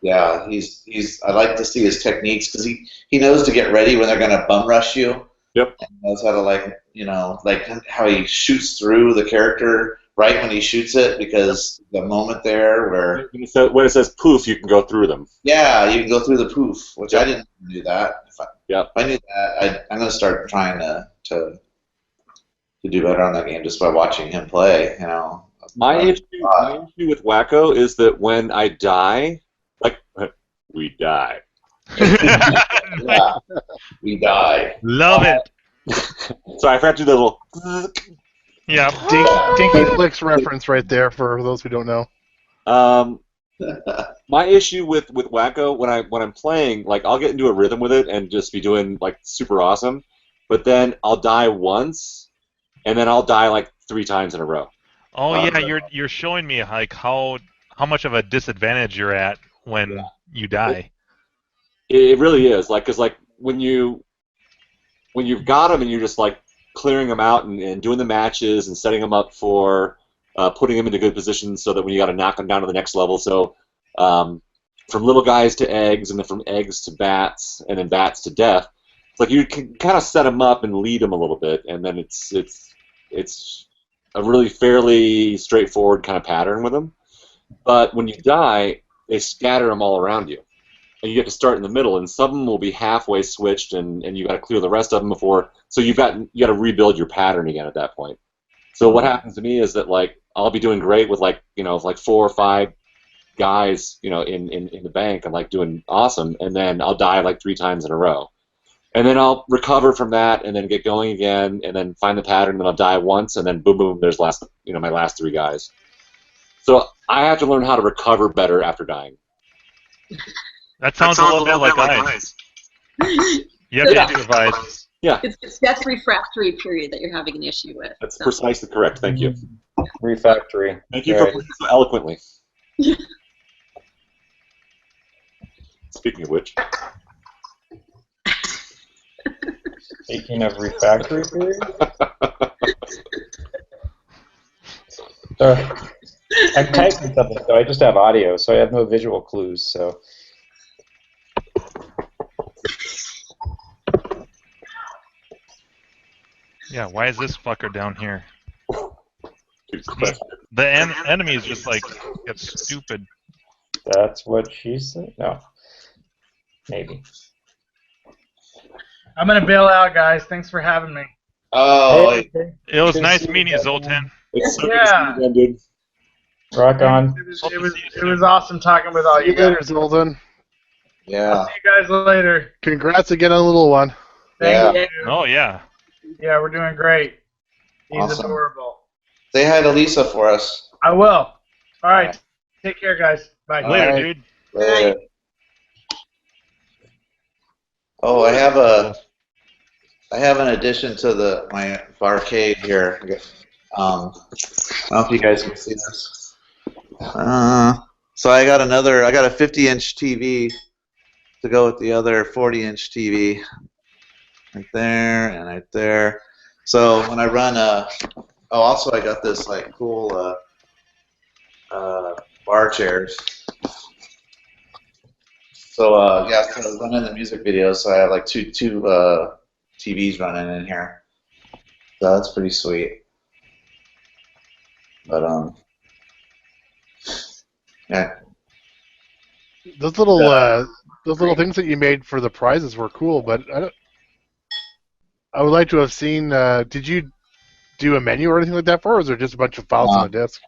Yeah, he's. I like to see his techniques because he knows to get ready when they're gonna bum rush you. Yep. And knows how to like how he shoots through the character right when he shoots it because the moment there where when it says poof, you can go through them. Yeah, you can go through the poof, which I didn't do that. If I knew that, I'm gonna start trying to do better on that game just by watching him play. You know. My issue with Wacko is that when I die, like we die. Yeah, we die. Love it. Sorry, I forgot to do the little. Yeah, Dinky Flicks reference right there for those who don't know. My issue with Wacko when I'm playing, like I'll get into a rhythm with it and just be doing like super awesome, but then I'll die once, and then I'll die like 3 times in a row. Oh yeah, you're showing me like how much of a disadvantage you're at when you die. It really is, like, cause like when you've got them and you're just like clearing them out and doing the matches and setting them up for putting them into good positions so that when you got to knock them down to the next level. So from little guys to eggs, and then from eggs to bats, and then bats to death. It's like you can kind of set them up and lead them a little bit, and then it's a really fairly straightforward kind of pattern with them. But when you die, they scatter them all around you. And you get to start in the middle, and some of them will be halfway switched, and you got to clear the rest of them before. So you got to rebuild your pattern again at that point. So what happens to me is that like I'll be doing great with like 4 or 5 guys in the bank and like doing awesome, and then I'll die like 3 times in a row, and then I'll recover from that, and then get going again, and then find the pattern, and then I'll die once, and then boom boom, there's my last 3 guys. So I have to learn how to recover better after dying. That sounds a little bit like ice. You have to improvise. Yeah. It's death refractory period that you're having an issue with. That's precisely correct. Thank you. Refractory. Thank you for putting it so eloquently. Speaking of which. Speaking of refractory period. I'm typing something, so I just have audio, so I have no visual clues. So. Yeah, why is this fucker down here? The enemy is just like gets stupid. That's what she said? No. Maybe. I'm gonna bail out, guys. Thanks for having me. Oh, It was nice meeting you, Zoltan. It's so Yeah. good to see you again, dude. Rock on. It was awesome talking with all See you you later, guys. Zoltan. yeah. See you guys later. Congrats again on the little one. Thank Yeah. you. Oh yeah. Yeah, we're doing great. He's Awesome. adorable. Say hi to Lisa for us. I will. All right. Take care, guys. Bye. Later, right. dude. Later. Oh, I have an addition to my barcade here. I don't know if you guys can see this. So I got a 50-inch TV to go with the other 40-inch TV. Right there and right there. So when I run also I got this like cool bar chairs. So yeah, so running the music videos, so I have like two TVs running in here. So that's pretty sweet. But yeah. Those little things that you made for the prizes were cool, but I would like to have seen. Did you do a menu or anything like that for, or is there just a bunch of files on the disk?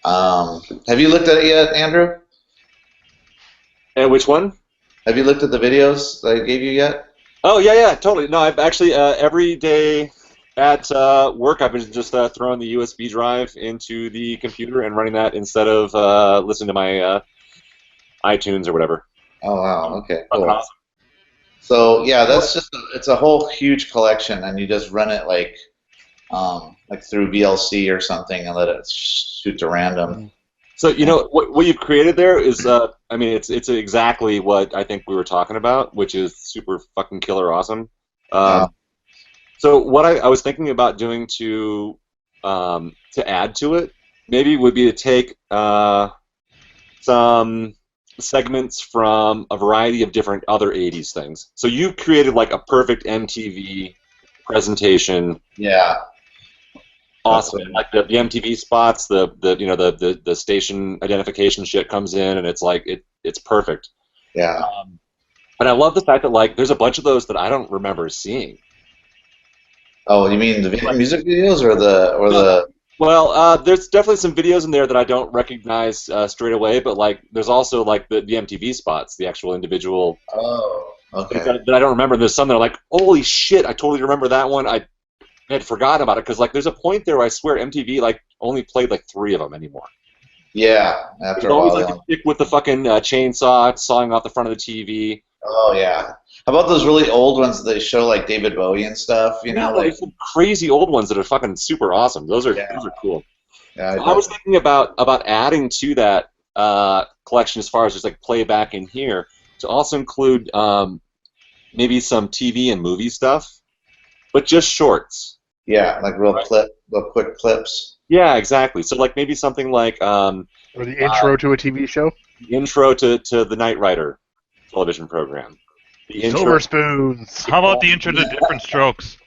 Have you looked at it yet, Andrew? And which one? Have you looked at the videos that I gave you yet? Oh yeah, totally. No, I've actually every day at work I've been just throwing the USB drive into the computer and running that instead of listening to my iTunes or whatever. Oh wow, okay, cool. Awesome. So yeah, that's it's a whole huge collection, and you just run it like through VLC or something and let it shoot to random. So you know what you've created there is, I mean, it's exactly what I think we were talking about, which is super fucking killer awesome. So what I was thinking about doing to add to it, maybe would be to take some segments from a variety of different other 80s things. So you created like a perfect MTV presentation. Yeah. Awesome. And like the MTV spots, the station identification shit comes in, and it's like it's perfect. Yeah. And I love the fact that like there's a bunch of those that I don't remember seeing. Oh, you mean the music videos or the? Well, there's definitely some videos in there that I don't recognize straight away, but like there's also like the MTV spots, the actual individual. Oh, okay. That I don't remember. There's some that are like, holy shit, I totally remember that one. I had forgotten about it because like there's a point there where I swear MTV like only played like 3 of them anymore. Yeah, after There's a while. always like a chick with the fucking chainsaw sawing off the front of the TV. Oh yeah. How about those really old ones that they show like David Bowie and stuff? You know, like some crazy old ones that are fucking super awesome. Those are cool. Yeah, I was thinking about adding to that collection as far as just like playback in here to also include maybe some TV and movie stuff, but just shorts. Yeah, like real quick clips. Yeah, exactly. So like maybe something like Or the intro to a TV show. the intro to the Knight Rider television program. The intro. Silver spoons. How about the intro to Different Strokes?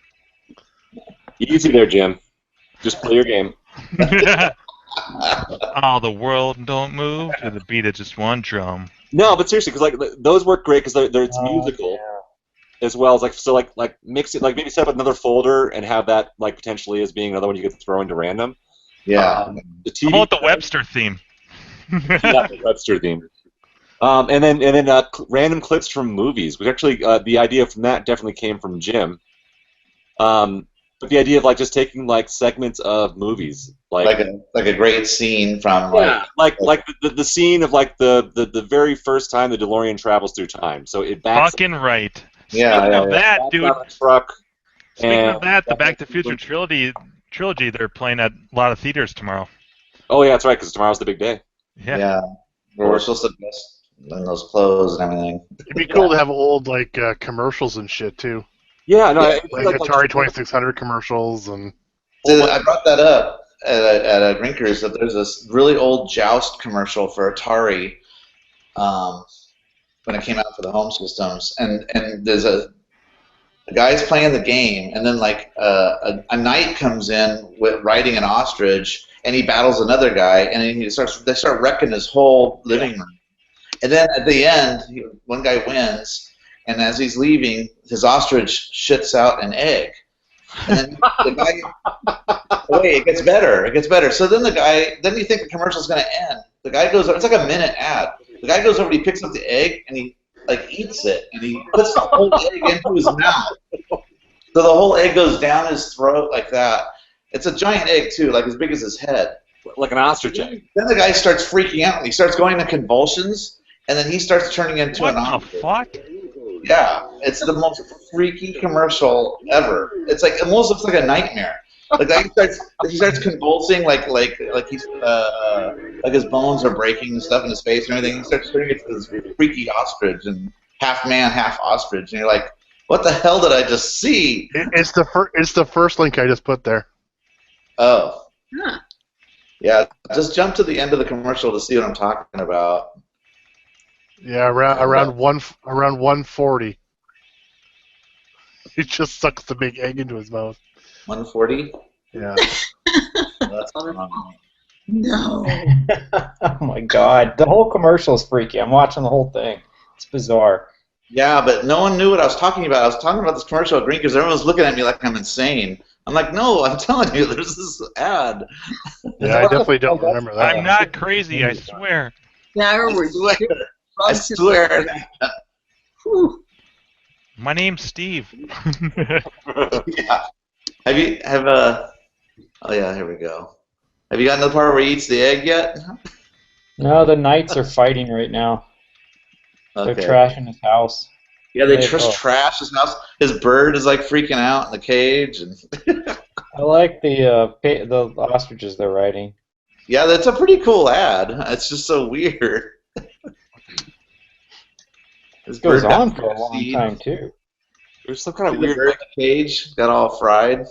Easy there, Jim. Just play your game. Oh, the world don't move to the beat of just one drum. No, but seriously, because like those work great because it's musical, as well as like mix it, like maybe set up another folder and have that like potentially as being another one you could throw into random. Yeah. The TV. How about the Webster theme? Yeah, the Webster theme. And then random clips from movies, which actually the idea from that definitely came from Jim. But the idea of like just taking like segments of movies, like a great scene from like the scene of like the very first time the DeLorean travels through time. So it backs. Fucking right. Yeah, Speaking of that, Backs dude. out the truck. Speaking of that, the Back to the Future trilogy, they're playing at a lot of theaters tomorrow. Oh yeah, that's right, because tomorrow's the big day. Yeah. We're supposed to dress in those clothes and everything. It'd be cool to have old like commercials and shit too. Yeah, no, like Atari 2600 commercials and. I brought that up at a Grinkers that there's this really old Joust commercial for Atari when it came out for the home systems, and there's a guy's playing the game, and then like a knight comes in riding an ostrich, and he battles another guy, and they start wrecking his whole living room, and then at the end, one guy wins. And as he's leaving, his ostrich shits out an egg. And then the guy, wait, it gets better. It gets better. So then then you think the commercial's going to end. The guy goes, it's like a minute ad. The guy goes over, he picks up the egg, and he like eats it, and he puts the whole egg into his mouth. So the whole egg goes down his throat like that. It's a giant egg too, like as big as his head, like an ostrich egg. Then the guy starts freaking out. He starts going into convulsions, and then he starts turning into an ostrich. What the fuck? Yeah, it's the most freaky commercial ever. It's like it almost looks like a nightmare. Like he starts convulsing, like he's like his bones are breaking and stuff in his face and everything. He starts turning into this freaky ostrich and half man, half ostrich, and you're like, what the hell did I just see? It's the first link I just put there. Oh. Huh. Yeah, just jump to the end of the commercial to see what I'm talking about. Yeah, around 140. He just sucks the big egg into his mouth. 140? Yeah. That's wrong. No. Oh my god, the whole commercial is freaky. I'm watching the whole thing. It's bizarre. Yeah, but no one knew what I was talking about. I was talking about this commercial at Green because everyone's looking at me like I'm insane. I'm like, no, I'm telling you, there's this ad. Yeah, I definitely don't remember that. I'm not crazy, I swear. Now we're I swear. My name's Steve. Yeah. Oh yeah, here we go. Have you gotten to the part where he eats the egg yet? No, the knights are fighting right now. Okay. They're trashing his house. Yeah, they just trash his house. His bird is like freaking out in the cage, and I like the ostriches they're riding. yeah, that's a pretty cool ad. It's just so weird. This goes on for a long time too. There's some kind of weird bird in the cage got all fried.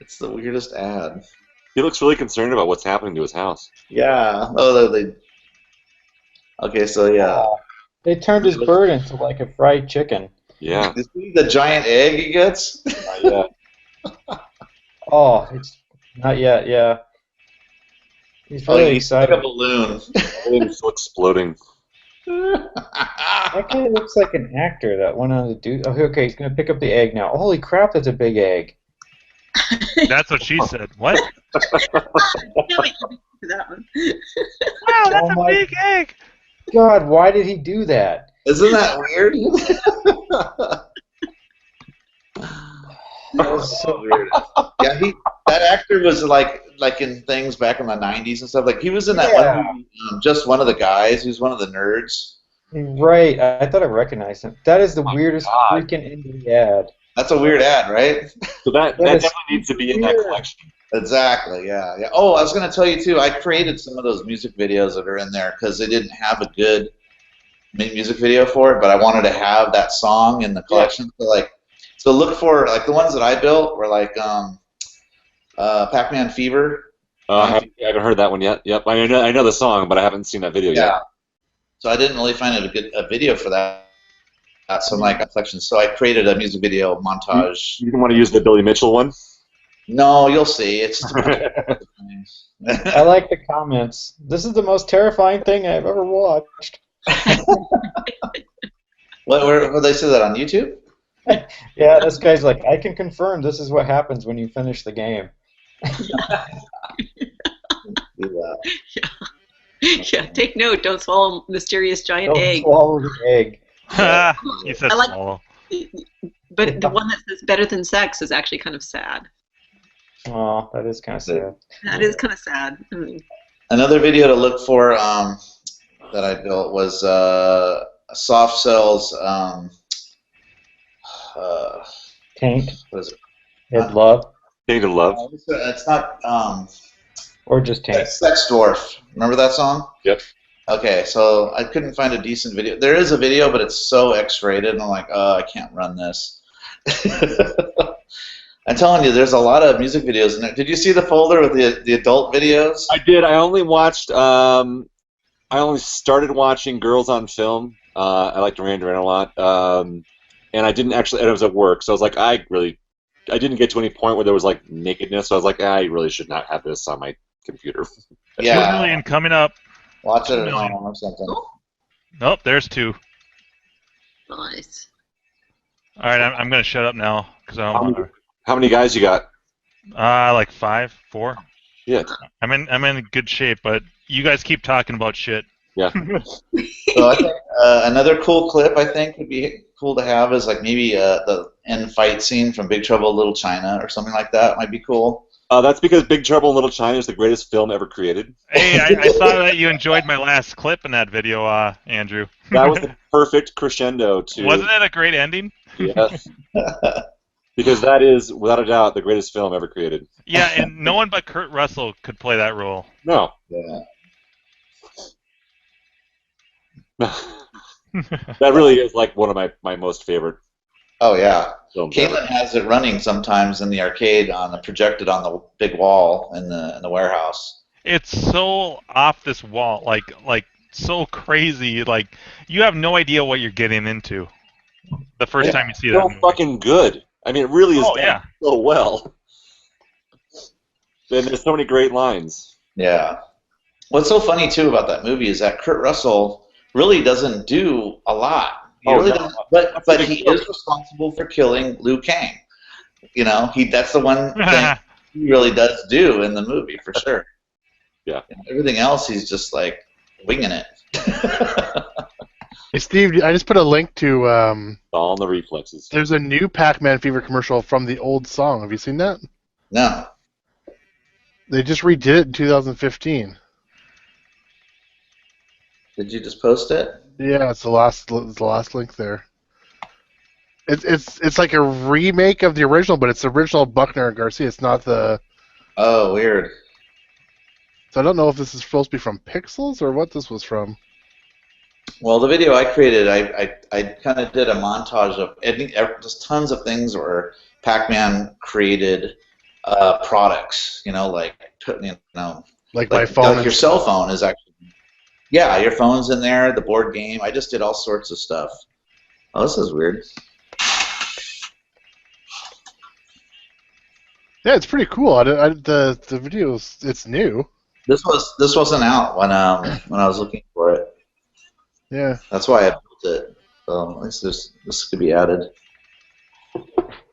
It's the weirdest ad. He looks really concerned about what's happening to his house. Yeah. Oh, they. Okay, so yeah. They turned his bird into like a fried chicken. Yeah. You see the giant egg he gets? Yeah. Oh, it's not yet. Yeah. He's really excited. Like a balloon. It's still exploding. That guy looks like an actor that went on to do. Oh, okay, he's gonna pick up the egg now. Holy crap, that's a big egg. That's what she said. What? that one. Wow, that's a big egg. God, why did he do that? Isn't that weird? That was so weird. Yeah, that actor was like in things back in the '90s and stuff. Like he was in that one movie, Just One of the Guys. He was one of the nerds. Right, I thought I recognized him. That is the weirdest freaking indie ad. That's a weird ad, right? So that definitely needs to be in that collection. Exactly, yeah. Oh, I was going to tell you, too, I created some of those music videos that are in there because they didn't have a good music video for it, but I wanted to have that song in the collection. So look for, like, the ones that I built were, like, Pac-Man Fever. I haven't heard that one yet. Yep, I know the song, but I haven't seen that video yet. So I didn't really find a video for that. So I'm like, collection. So I created a music video montage. You didn't want to use the Billy Mitchell one? No, you'll see. It's. I like the comments. This is the most terrifying thing I've ever watched. Where they say that on YouTube? Yeah, this guy's like, I can confirm this is what happens when you finish the game. Yeah, take note. Don't swallow mysterious giant Don't egg. swallow the egg. You said I like- swallow. But the one that says better than sex is actually kind of sad. Oh, that is kind of sad. That is kind of sad. I mean, Another video to look for that I built was Soft Cell's. Taint. What is it? Ed Love. Taint of Love. It's not. Or just Taint. Sex Dwarf. Remember that song? Yep. Okay, so I couldn't find a decent video. There is a video, but it's so X-rated, and I'm like, oh, I can't run this. I'm telling you, there's a lot of music videos in there. Did you see the folder with the adult videos? I did. I only watched. I only started watching Girls on Film. I like Duran Duran a lot, and I didn't actually. And it was at work, so I was like, I didn't get to any point where there was like nakedness. So I was like, I really should not have this on my computer. Yeah. 2 million coming up. Watch it at home or something. Nope, there's 2. nice. All right, I'm going to shut up now because I don't want to. How many guys you got? Like 5, 4. Yeah. I'm in good shape, but you guys keep talking about shit. Yeah. So I think another cool clip I think would be cool to have is like maybe the end fight scene from Big Trouble in Little China or something like that might be cool. That's because Big Trouble in Little China is the greatest film ever created. Hey, I saw that you enjoyed my last clip in that video, Andrew. That was the perfect crescendo to. Wasn't it a great ending? Yes. Because that is, without a doubt, the greatest film ever created. Yeah, and no one but Kurt Russell could play that role. No. Yeah. That really is like one of my most favorite. Oh yeah. films Caitlin ever. has it running sometimes in the arcade projected on the big wall in the warehouse. It's so off this wall, like so crazy. Like you have no idea what you're getting into the first time you see that So movie. fucking good. I mean, it really is Oh, done yeah. so well. And there's so many great lines. Yeah. What's so funny too about that movie is that Kurt Russell really doesn't do a lot. He really doesn't, but he is responsible for killing Liu Kang. You know, that's the one thing he really does do in the movie for sure. Yeah. Everything else, he's just like winging it. Hey, Steve, I just put a link to. All the reflexes. There's a new Pac-Man Fever commercial from the old song. Have you seen that? No. They just redid it in 2015. Did you just post it? Yeah, it's the last link there. It's like a remake of the original, but it's the original Buckner and Garcia. It's not the. Oh, weird. So I don't know if this is supposed to be from Pixels or what this was from. Well, the video I created, I kind of did a montage of just tons of things where Pac-Man created products. You know, like my phone. Like your cell phone is actually. Yeah, your phone's in there. The board game. I just did all sorts of stuff. Oh, this is weird. Yeah, it's pretty cool. The video's it's new. This wasn't out when I was looking for it. Yeah. That's why I built it. So at least this could be added.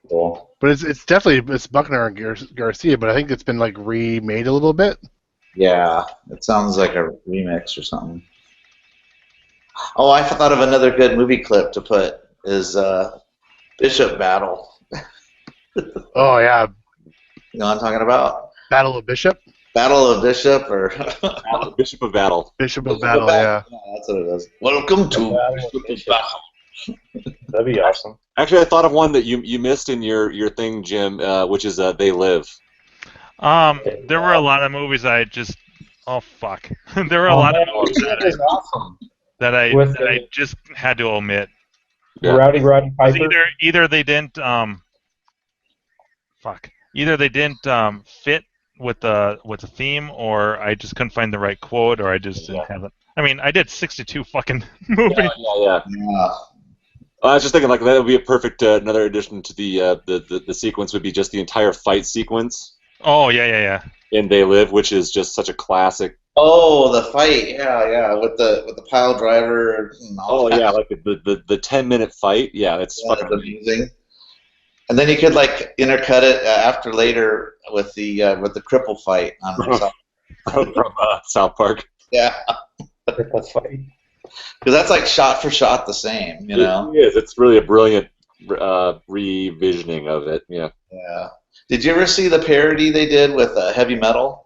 Cool. But it's definitely Buckner and Garcia, but I think it's been like remade a little bit. Yeah, it sounds like a remix or something. Oh, I thought of another good movie clip to put is Bishop Battle. Oh yeah. You know what I'm talking about? Battle of Bishop? Battle of Bishop or Bishop of Battle. Bishop of Battle, yeah. That's what it is. Welcome to Bishop of Battle. That'd be awesome. Actually, I thought of one that you missed in your thing, Jim, which is They Live. There were a lot of movies I just. Oh fuck! There were a lot of movies that I just had to omit. Yeah. Rowdy Piper. Either they didn't. Fuck. Either they didn't fit with the theme, or I just couldn't find the right quote, or I just didn't have it. I mean, I did 62 fucking movies. Yeah. I was just thinking like that would be a perfect another addition to the sequence would be just the entire fight sequence. Oh yeah. In They Live, which is just such a classic. Oh, the fight, yeah, with the pile driver. And all that. Yeah, like the 10-minute fight. Yeah, that's fucking amazing. And then you could like intercut it after later with the cripple fight from South Park. Yeah, cripple fight. Because that's like shot for shot the same, you know. It is. It's really a brilliant revisioning of it. Yeah. Yeah. Did you ever see the parody they did with heavy metal?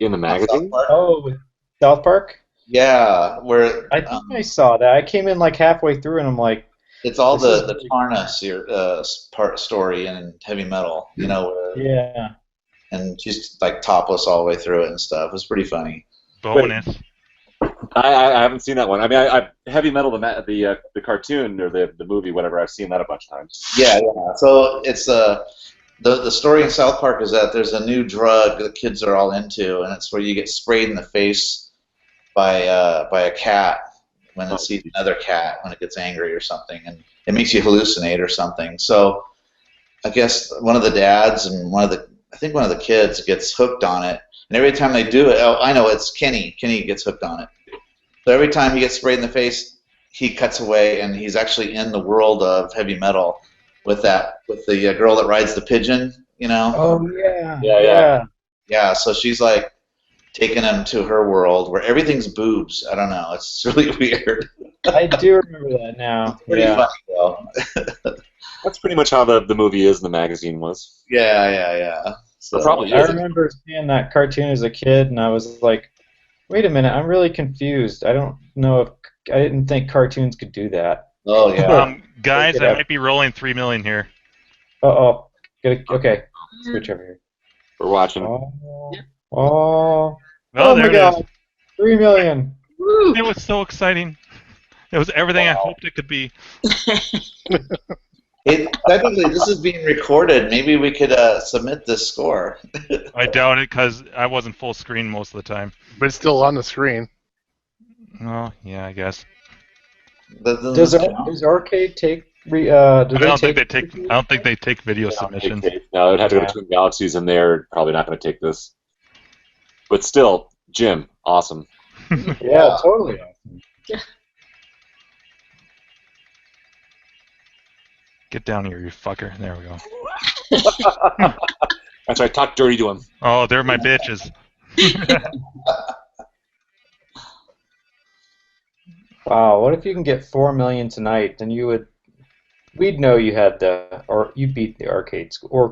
In the magazine? Oh, with South Park? Yeah, where I think I saw that. I came in like halfway through, and I'm like, it's all the Tarna part story in heavy metal, you know. Yeah. And she's like topless all the way through it and stuff. It was pretty funny. Bonus. I haven't seen that one. I mean, I heavy metal the cartoon or the movie, whatever. I've seen that a bunch of times. Yeah. So it's the story in South Park is that there's a new drug the kids are all into, and it's where you get sprayed in the face by a cat when it sees another cat when it gets angry or something, and it makes you hallucinate or something. So I guess one of the dads and I think one of the kids gets hooked on it, and every time they do it, I know it's Kenny. Kenny gets hooked on it. So every time he gets sprayed in the face, he cuts away, and he's actually in the world of heavy metal with the girl that rides the pigeon, you know. Oh yeah. Yeah. So she's like taking him to her world where everything's boobs. I don't know. It's really weird. I do remember that now. Pretty funny though. That's pretty much how the movie is. The magazine was. Yeah. So probably. I remember seeing that cartoon as a kid, and I was like, "Wait a minute, I'm really confused. I don't know if I didn't think cartoons could do that." Oh yeah. Guys, I might be rolling 3 million here. Okay, switch over here. We're watching. Oh there my it God, is. 3 million. It was so exciting. It was everything I hoped it could be. Technically, this is being recorded. Maybe we could submit this score. I doubt it because I wasn't full screen most of the time. But it's still on the screen. Oh, yeah, I guess. Does Arcade take? I don't think they take video submissions. No, it would have to go to Twin Galaxies, and they're probably not going to take this. But still, Jim, awesome. Yeah, totally awesome. Get down here, you fucker. There we go. That's right. Talk dirty to him. Oh, they're my bitches. Wow, what if you can get 4 million tonight? Then we'd know you had you beat the arcade or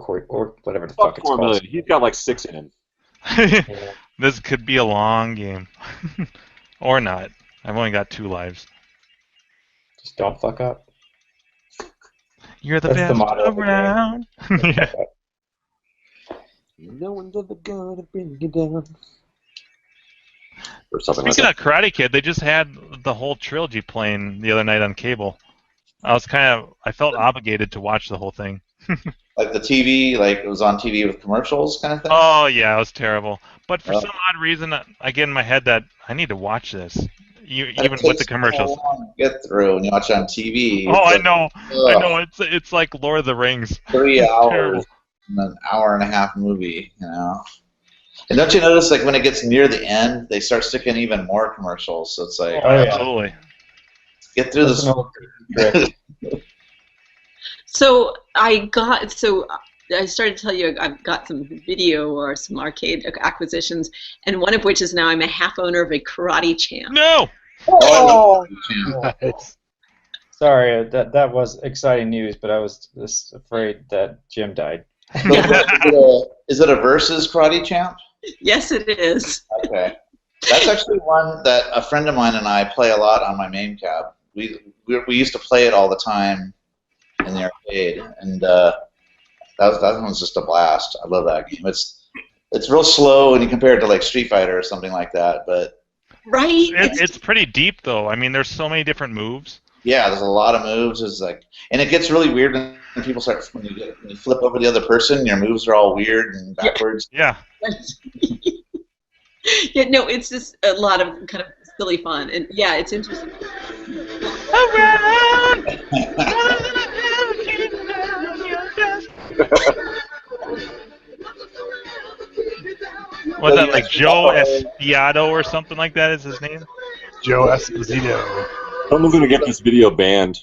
whatever the fuck it's 4 called. million. He's got like 6 in him. Yeah. This could be a long game, or not. I've only got 2 lives. Just don't fuck up. You're the That's best the motto of the around. Yeah. No one's ever gonna bring you down. Or something Speaking like of Karate Kid, they just had the whole trilogy playing the other night on cable. I felt obligated to watch the whole thing. Like the TV, like it was on TV with commercials kind of thing? Oh, yeah, it was terrible. But for some odd reason, I get in my head that I need to watch this, even with the commercials. So long to get through when you watch it on TV. Oh, I know. I know. It's like Lord of the Rings. 3 hours Terrible. and an hour-and-a-half movie, you know. And don't you notice, like when it gets near the end, they start sticking even more commercials? So it's like, Absolutely. Get through this. So I started to tell you I've got some video or some arcade acquisitions, and one of which is now I'm a half owner of a Karate Champ. No. Oh. Nice. Sorry, that was exciting news, but I was just afraid that Jim died. Is it a versus Karate Champ? Yes, it is. Okay. That's actually one that a friend of mine and I play a lot on my main cab. We used to play it all the time in the arcade, and that one's just a blast. I love that game. It's real slow when you compare it to like Street Fighter or something like that, but right. It's pretty deep though. I mean, there's so many different moves. Yeah, there's a lot of moves. And it gets really weird in when people start when you flip over the other person, your moves are all weird and backwards. Yeah. Yeah, no, it's just a lot of kind of silly fun, and yeah, it's interesting. Was that like Joe Esposito or something like that is his name? Joe Esposito. Someone's gonna get this video banned.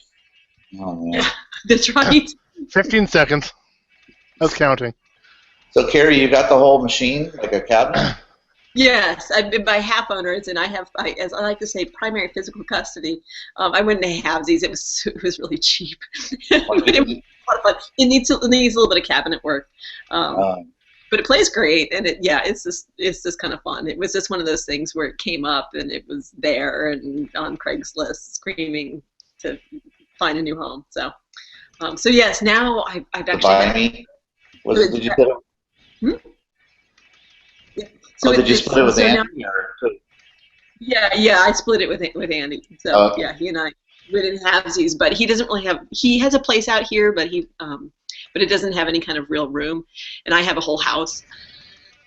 Oh man. That's right. 15 seconds. That's counting. So Carrie, you got the whole machine, like a cabinet? Yes, I've been by half owners, and I have, as I like to say, primary physical custody. I went into halvesies. It was really cheap. It was a lot of fun. It needs a little bit of cabinet work, but it plays great, and it's just kind of fun. It was just one of those things where it came up, and it was there, and on Craigslist, screaming to find a new home. So yes, now I've actually. Buy me? Did you put it? So did you split it with Andy? Yeah, I split it with Andy. So yeah, he and I we didn't have these, but he doesn't really have. He has a place out here, but it doesn't have any kind of real room, and I have a whole house.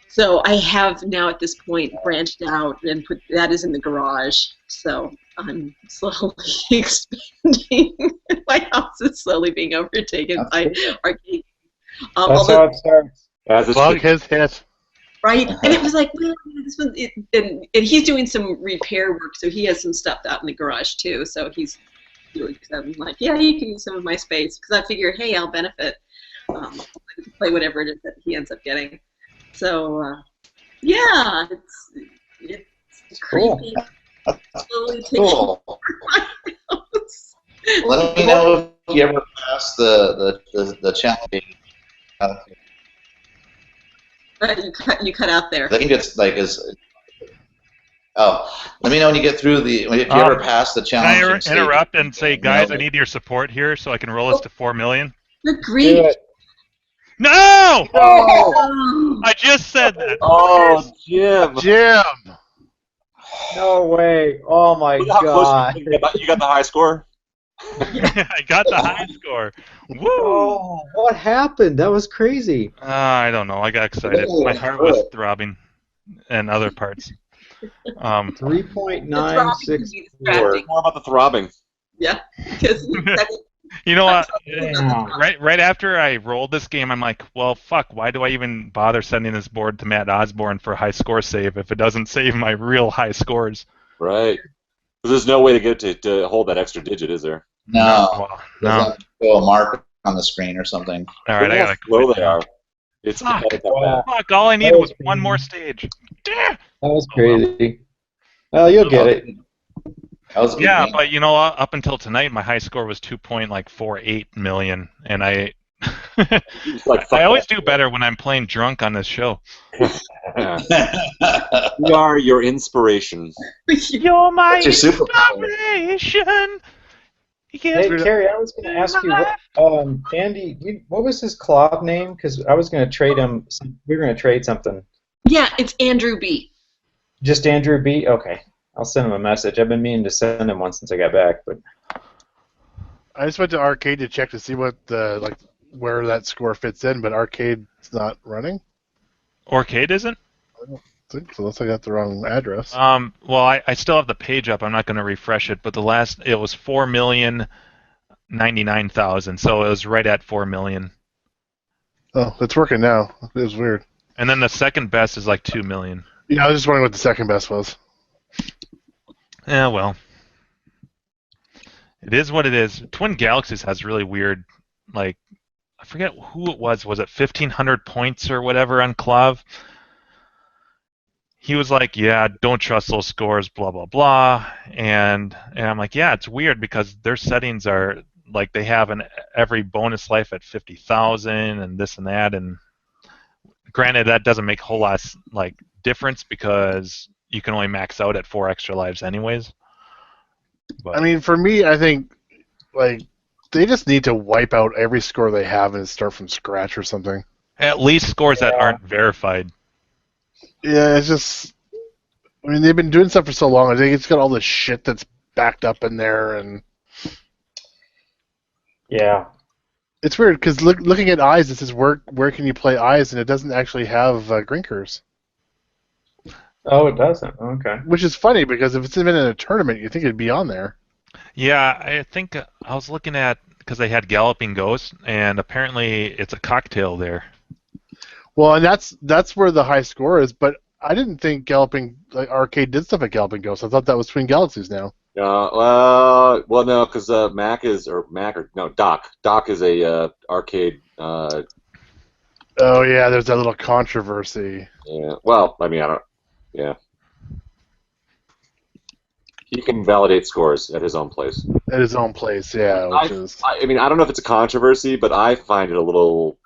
So I have now at this point branched out and put that is in the garage. So I'm slowly expanding. My house is slowly being overtaken by arcade. That's how it starts. Bug has hit. Right, and it was like, well, this one, and he's doing some repair work, so he has some stuff out in the garage too. So he's doing. So I'm like, yeah, you can use some of my space because I figure, hey, I'll benefit. Play whatever it is that he ends up getting. So yeah, it's creepy. Slowly Cool. Let me know if you ever pass the challenge. You cut out there. I think it's like let me know when you get through if you ever pass the challenge. Can I interrupt and say, guys, I need your support here so I can roll us to 4 million? Good grief. No! Oh! I just said that. Oh, Jim. No way. Oh my god. You got the high score? I got the high score. Woo! Oh, what happened? That was crazy. I don't know. I got excited. My heart was throbbing, and other parts. 3.964. More about the throbbing. Yeah. You know what? Right after I rolled this game, I'm like, well, fuck. Why do I even bother sending this board to Matt Osborne for a high score save if it doesn't save my real high scores? Right. There's no way to get to hold that extra digit, is there? No. No. Go a mark on the screen or something. All right, I gotta slow they are. It's fuck. All I needed was one more stage. That was crazy. Well, you'll get it. Yeah, but you know, up until tonight, my high score was 2.48 million, and I always do better when I'm playing drunk on this show. We are your inspiration. You're my inspiration. Hey, Carrie, I was going to ask you, Andy, what was his club name? Because I was going to trade him. We were going to trade something. Yeah, it's Andrew B. Just Andrew B? Okay. I'll send him a message. I've been meaning to send him one since I got back, but I just went to Arcade to check to see what where that score fits in, but Arcade's not running. Arcade isn't? I don't think so, unless I got the wrong address. Well, I still have the page up. I'm not going to refresh it, but it was 4,099,000, so it was right at 4 million. Oh, it's working now. It was weird. And then the second best is like 2 million. Yeah, I was just wondering what the second best was. Yeah, well, it is what it is. Twin Galaxies has really weird, like, I forget who it was. Was it 1,500 points or whatever on Clav? He was like, yeah, don't trust those scores, blah, blah, blah. And I'm like, yeah, it's weird because their settings are, like, they have every bonus life at 50,000 and this and that. And granted, that doesn't make a whole lot of, like, difference because you can only max out at 4 extra lives anyways. But, I mean, for me, I think, like, they just need to wipe out every score they have and start from scratch or something. At least scores that aren't verified. Yeah, it's just... I mean, they've been doing stuff for so long. I think it's got all this shit that's backed up in there, and... Yeah. It's weird because looking at Eyes, it says where can you play Eyes, and it doesn't actually have Grinkers. Oh, it doesn't. Okay. Which is funny because if it's even in a tournament, you think it'd be on there. Yeah, I think I was looking at because they had Galloping Ghost, and apparently it's a cocktail there. Well, and that's where the high score is. But I didn't think Galloping Arcade did stuff at Galloping Ghost. I thought that was Twin Galaxies now. Well, no, because Doc is a arcade. Oh yeah, there's that little controversy. Yeah. Well, I mean, I don't. Yeah. He can validate scores at his own place. At his own place, yeah. I mean, I don't know if it's a controversy, but I find it a little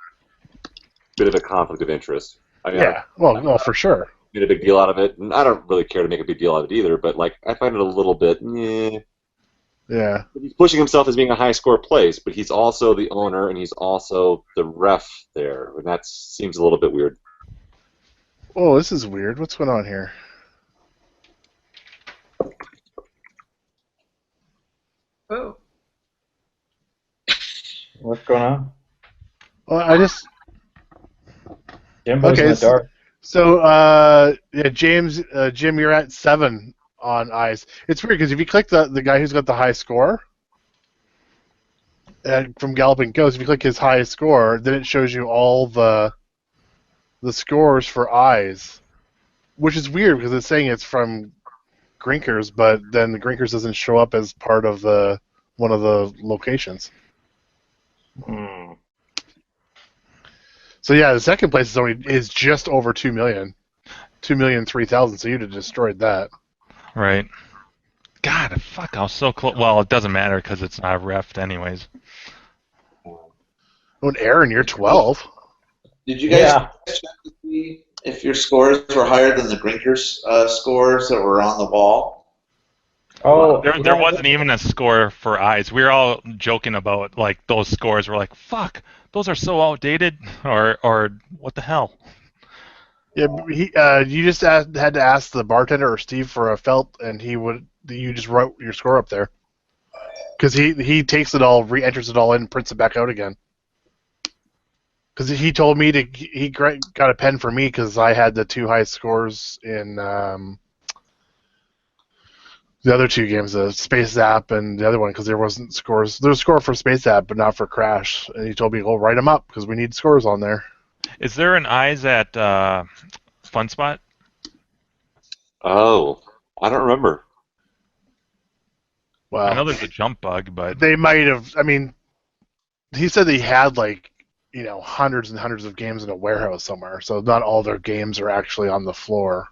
bit of a conflict of interest. I mean, yeah. Well, no, for sure. Made a big deal out of it, and I don't really care to make a big deal out of it either. But like, I find it a little bit. Yeah. He's pushing himself as being a high score place, but he's also the owner and he's also the ref there, and that seems a little bit weird. Oh, this is weird. What's going on here? Oh. What's going on? Well, I just. Jimbo's in the dark. So, yeah, Jim, you're at 7 on Eyes. It's weird because if you click the guy who's got the high score, and from Galloping Ghost, if you click his highest score, then it shows you all the scores for Eyes, which is weird because it's saying it's from Grinkers, but then the Grinkers doesn't show up as part of one of the locations. Hmm. So yeah, the second place is just over 2 million, 2,003,000. So you'd have destroyed that. Right. God, fuck! I was so close. Well, it doesn't matter because it's not refed anyways. Oh, and Aaron, you're 12. Did you guys check to see if your scores were higher than the Grinkers scores that were on the wall? Oh, there wasn't even a score for Eyes. We were all joking about like those scores. We're like, fuck, those are so outdated, or what the hell? Yeah, you just had to ask the bartender or Steve for a felt, and you just wrote your score up there. Because he takes it all, re-enters it all in, and prints it back out again. Because he told me he got a pen for me because I had the 2 highest scores in the other 2 games, the Space Zap and the other one, because there wasn't scores. There was a score for Space Zap, but not for Crash. And he told me, "Well, write them up because we need scores on there." Is there an Eyes at Fun Spot? Oh, I don't remember. Well, I know there's a jump bug, but they might have. I mean, he said he had hundreds and hundreds of games in a warehouse somewhere, so not all their games are actually on the floor.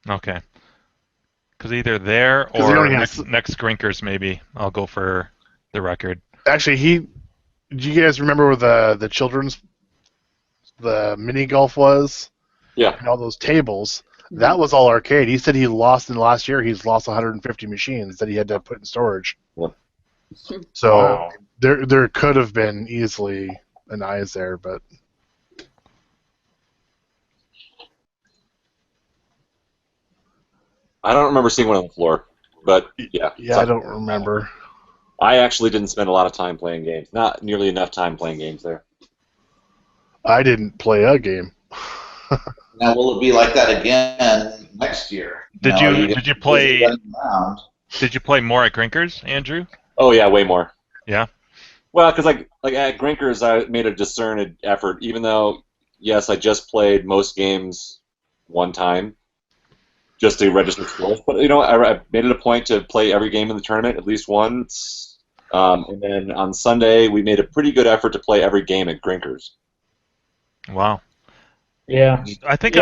Okay. Because either there or next Grinkers, maybe. I'll go for the record. Actually, do you guys remember where the children's the mini golf was? Yeah. And all those tables. That was all arcade. He said he lost in the last year. He's lost 150 machines that he had to put in storage. Yep. So Wow. there could have been easily an Eyes there, but. I don't remember seeing one on the floor, but yeah. Yeah, I don't remember. I actually didn't spend a lot of time playing games. Not nearly enough time playing games there. I didn't play a game. Now, will it be like that again next year? Did you play more at Grinkers, Andrew? Oh yeah, way more. Yeah. Well, because like at Grinkers, I made a discerted effort, even though yes, I just played most games one time, just to register scores. But I made it a point to play every game in the tournament at least once. And then on Sunday, we made a pretty good effort to play every game at Grinkers. Wow. Yeah. I think we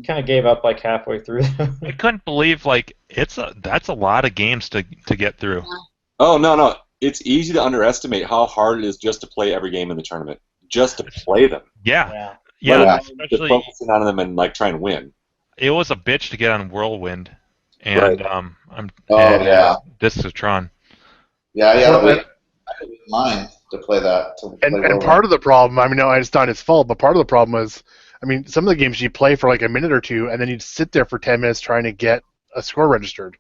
kind of gave up like halfway through. I couldn't believe that's a lot of games to get through. Oh no, it's easy to underestimate how hard it is just to play every game in the tournament, just to play them. Yeah. Especially to focusing on them and like try and win. It was a bitch to get on Whirlwind, and Discotron. Yeah, I didn't mind to play that. And part of the problem, I mean, no, it's not his fault, but part of the problem is, I mean, some of the games you play for like a minute or two, and then you'd sit there for 10 minutes trying to get a score registered.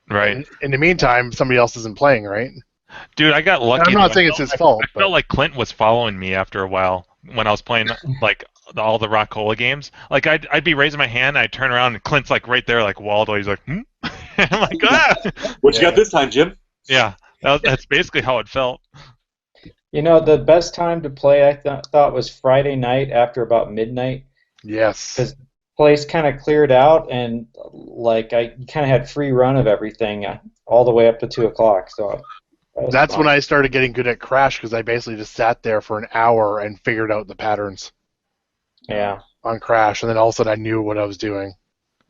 Right. In the meantime, somebody else isn't playing, right? Dude, I got lucky. I'm not saying it's his fault. I felt like Clint was following me after a while when I was playing like all the Rockola games. Like I'd be raising my hand, I'd turn around, and Clint's like right there, like Waldo. He's like, hmm? I'm like, ah. What you got this time, Jim? Yeah, that's basically how it felt. You know, the best time to play, I thought, was Friday night after about midnight. Yes. Because the place kind of cleared out, and like I kind of had free run of everything all the way up to 2 o'clock. So that's when I started getting good at Crash, because I basically just sat there for an hour and figured out the patterns. Yeah. On Crash, and then all of a sudden I knew what I was doing.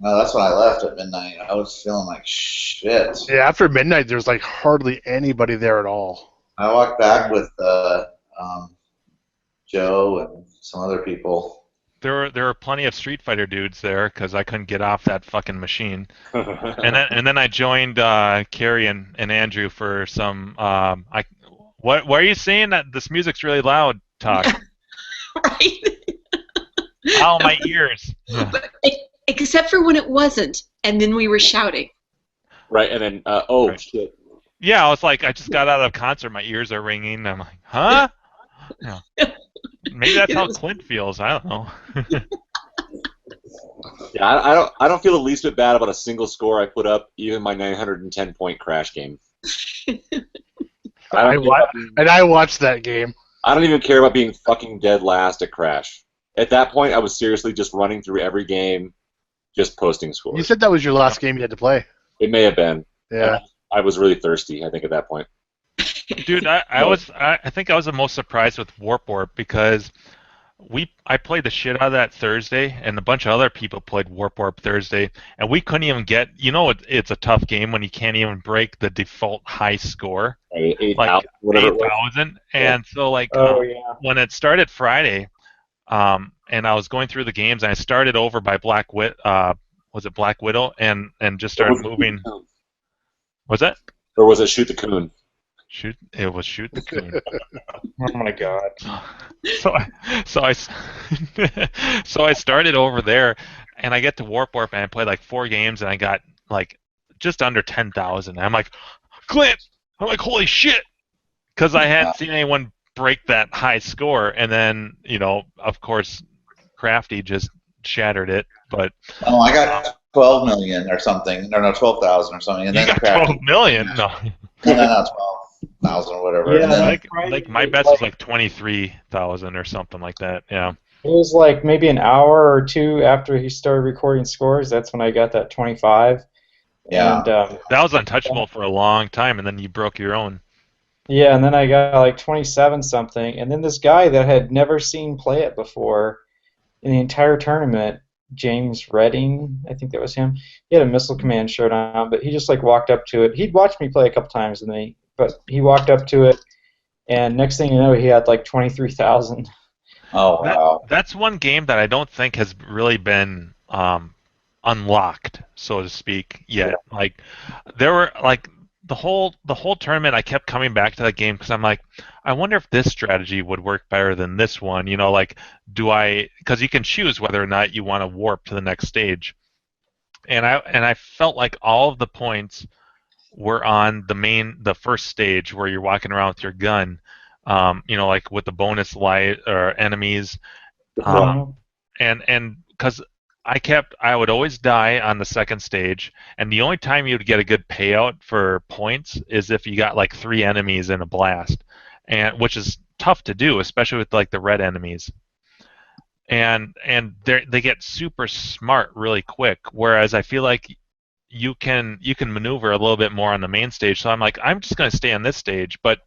No, that's when I left at midnight. I was feeling like shit. Yeah, after midnight, there's like hardly anybody there at all. I walked back with Joe and some other people. There were plenty of Street Fighter dudes there because I couldn't get off that fucking machine. and then I joined Carrie and Andrew for some. What are you saying that this music's really loud? Talk. Right. Ow, my ears. But, except for when it wasn't, and then we were shouting. Right, and then shit. Yeah, I was like, I just got out of a concert, my ears are ringing. I'm like, huh? Yeah. Maybe that's how Clint feels. I don't know. Yeah, I don't feel the least bit bad about a single score I put up, even my 910-point Crash game. I watched that game. I don't even care about being fucking dead last at Crash. At that point, I was seriously just running through every game, just posting scores. You said that was your last game you had to play. It may have been. Yeah. I was really thirsty, I think, at that point. Dude, I think I was the most surprised with Warp because I played the shit out of that Thursday, and a bunch of other people played Warp Thursday, and we couldn't even get. You know, it's a tough game when you can't even break the default high score, 8,000. And so, like, when it started Friday, and I was going through the games, and I started over by Black Widow, and just started moving. Was that? Or was it Shoot the Coon? It was Shoot the Coon. Oh my god. So I started over there, and I get to Warp, and I played like 4 games, and I got like just under 10,000. I'm like, Clint! I'm like, holy shit! Because I hadn't seen anyone break that high score, and then, of course, Crafty just shattered it. But I got 12 million or something. No, 12,000 or something. And you then got 12 million? No. No, 12,000 or whatever. Yeah, and then, like my best was like 23,000 or something like that. Yeah. It was like maybe an hour or 2 after he started recording scores. That's when I got that 25. Yeah. And, that was untouchable for a long time, and then you broke your own. Yeah, and then I got like 27 something, and then this guy that had never seen play it before in the entire tournament, James Redding, I think that was him. He had a Missile Command shirt on, but he just like walked up to it. He'd watched me play a couple times, but he walked up to it, and next thing you know, he had like 23,000. Oh wow! That's one game that I don't think has really been unlocked, so to speak, yet. Yeah. Like there were like the whole tournament, I kept coming back to that game because I'm like, I wonder if this strategy would work better than this one. Like, because you can choose whether or not you want to warp to the next stage, and I felt like all of the points were on the first stage where you're walking around with your gun, like with the bonus light or enemies, and because I would always die on the second stage, and the only time you would get a good payout for points is if you got like 3 enemies in a blast, and which is tough to do, especially with like the red enemies. And they get super smart really quick, whereas I feel like you can maneuver a little bit more on the main stage. So I'm like, I'm just gonna stay on this stage, but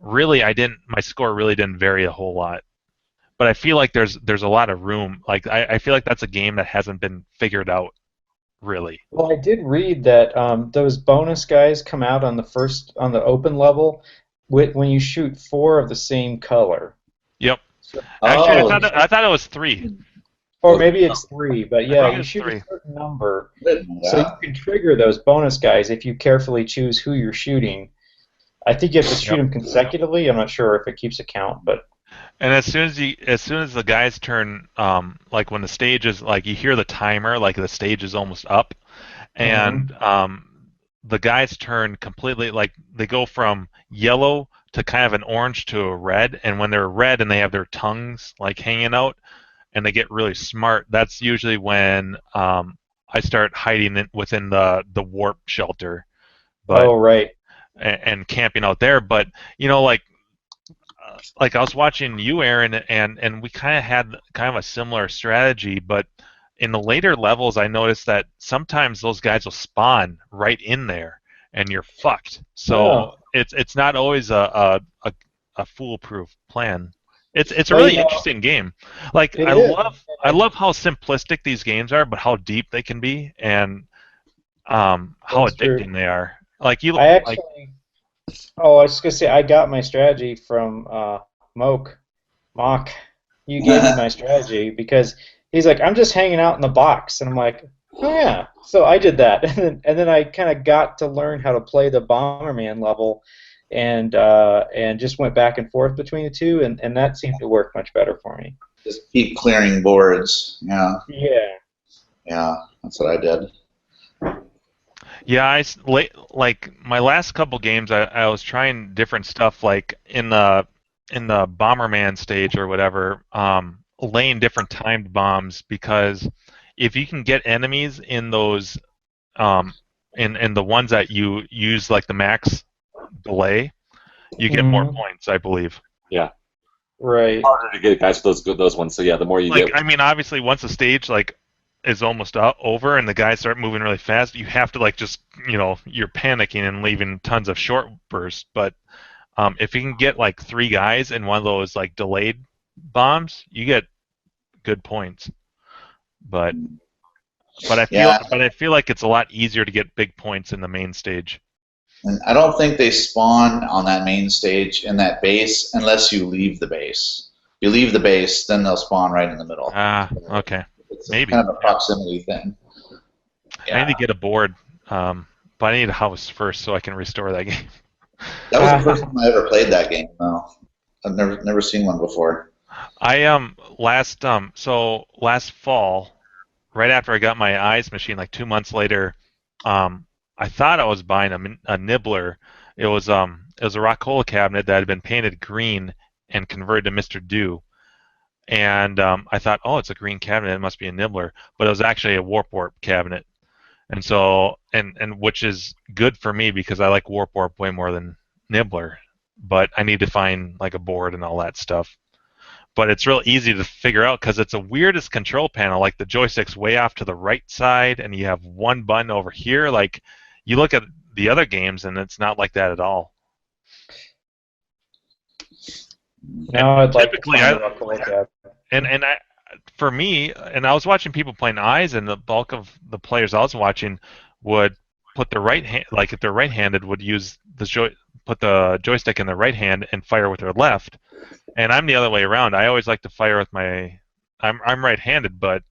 really my score really didn't vary a whole lot. But I feel like there's a lot of room. Like I feel like that's a game that hasn't been figured out, really. Well, I did read that those bonus guys come out on the open level when you shoot 4 of the same color. Yep. Actually, I thought it was 3. Or maybe it's 3, but yeah, you shoot 3. A certain number, so you can trigger those bonus guys if you carefully choose who you're shooting. I think you have to shoot them consecutively. I'm not sure if it keeps a count, but. And as soon as the guys turn, like when the stage is like you hear the timer, like the stage is almost up, and the guys turn completely, like they go from yellow to kind of an orange to a red, and when they're red and they have their tongues like hanging out and they get really smart, that's usually when I start hiding within the warp shelter. But, Oh, right. and camping out there. But like I was watching you, Aaron, and we kind of had kind of a similar strategy, but in the later levels, I noticed that sometimes those guys will spawn right in there, and you're fucked. So it's not always a foolproof plan. It's a Well, really interesting game. Like it I is. I love how simplistic these games are, but how deep they can be, and how That's true. addicting they are. Like you, I like actually. Oh, I was just gonna say I got my strategy from Mock. You gave me my strategy because he's like, I'm just hanging out in the box, and I'm like, oh yeah. So I did that, and then I kind of got to learn how to play the Bomberman level, and just went back and forth between the two, and that seemed to work much better for me. Just keep clearing boards. Yeah. Yeah. Yeah, that's what I did. Yeah, like my last couple games, I was trying different stuff, like in the Bomberman stage or whatever, laying different timed bombs, because if you can get enemies in those, in the ones that you use like the max delay, you get more points, I believe. Yeah. Right. It's harder to get guys with those ones. So yeah, the more you Like, get. I mean, obviously, once the stage is almost over and the guys start moving really fast, you have to just you're panicking and leaving tons of short bursts. But if you can get like 3 guys in one of those like delayed bombs, you get good points. But I feel like it's a lot easier to get big points in the main stage. And I don't think they spawn on that main stage in that base unless you leave the base. If you leave the base, then they'll spawn right in the middle. Ah, okay. It's Maybe. kind of a proximity thing. I need to get a board, but I need a house first so I can restore that game. That was the first time I ever played that game, though. I've never seen one before. I last fall, right after I got my eyes machine, like 2 months later, I thought I was buying a nibbler. It was a Rockola cabinet that had been painted green and converted to Mr. Dew. And I thought, oh, it's a green cabinet, it must be a nibbler, but it was actually a warp cabinet, and so and which is good for me because I like warp way more than nibbler, but I need to find like a board and all that stuff. But it's real easy to figure out because it's a weirdest control panel. Like the joystick's way off to the right side, and you have one button over here. Like you look at the other games, and it's not like that at all. Now I'd like typically, for me, and I was watching people playing eyes, and the bulk of the players I was watching would put their right hand, like if they're right-handed, would use put the joystick in their right hand and fire with their left. And I'm the other way around. I always like to fire with my. I'm right-handed, but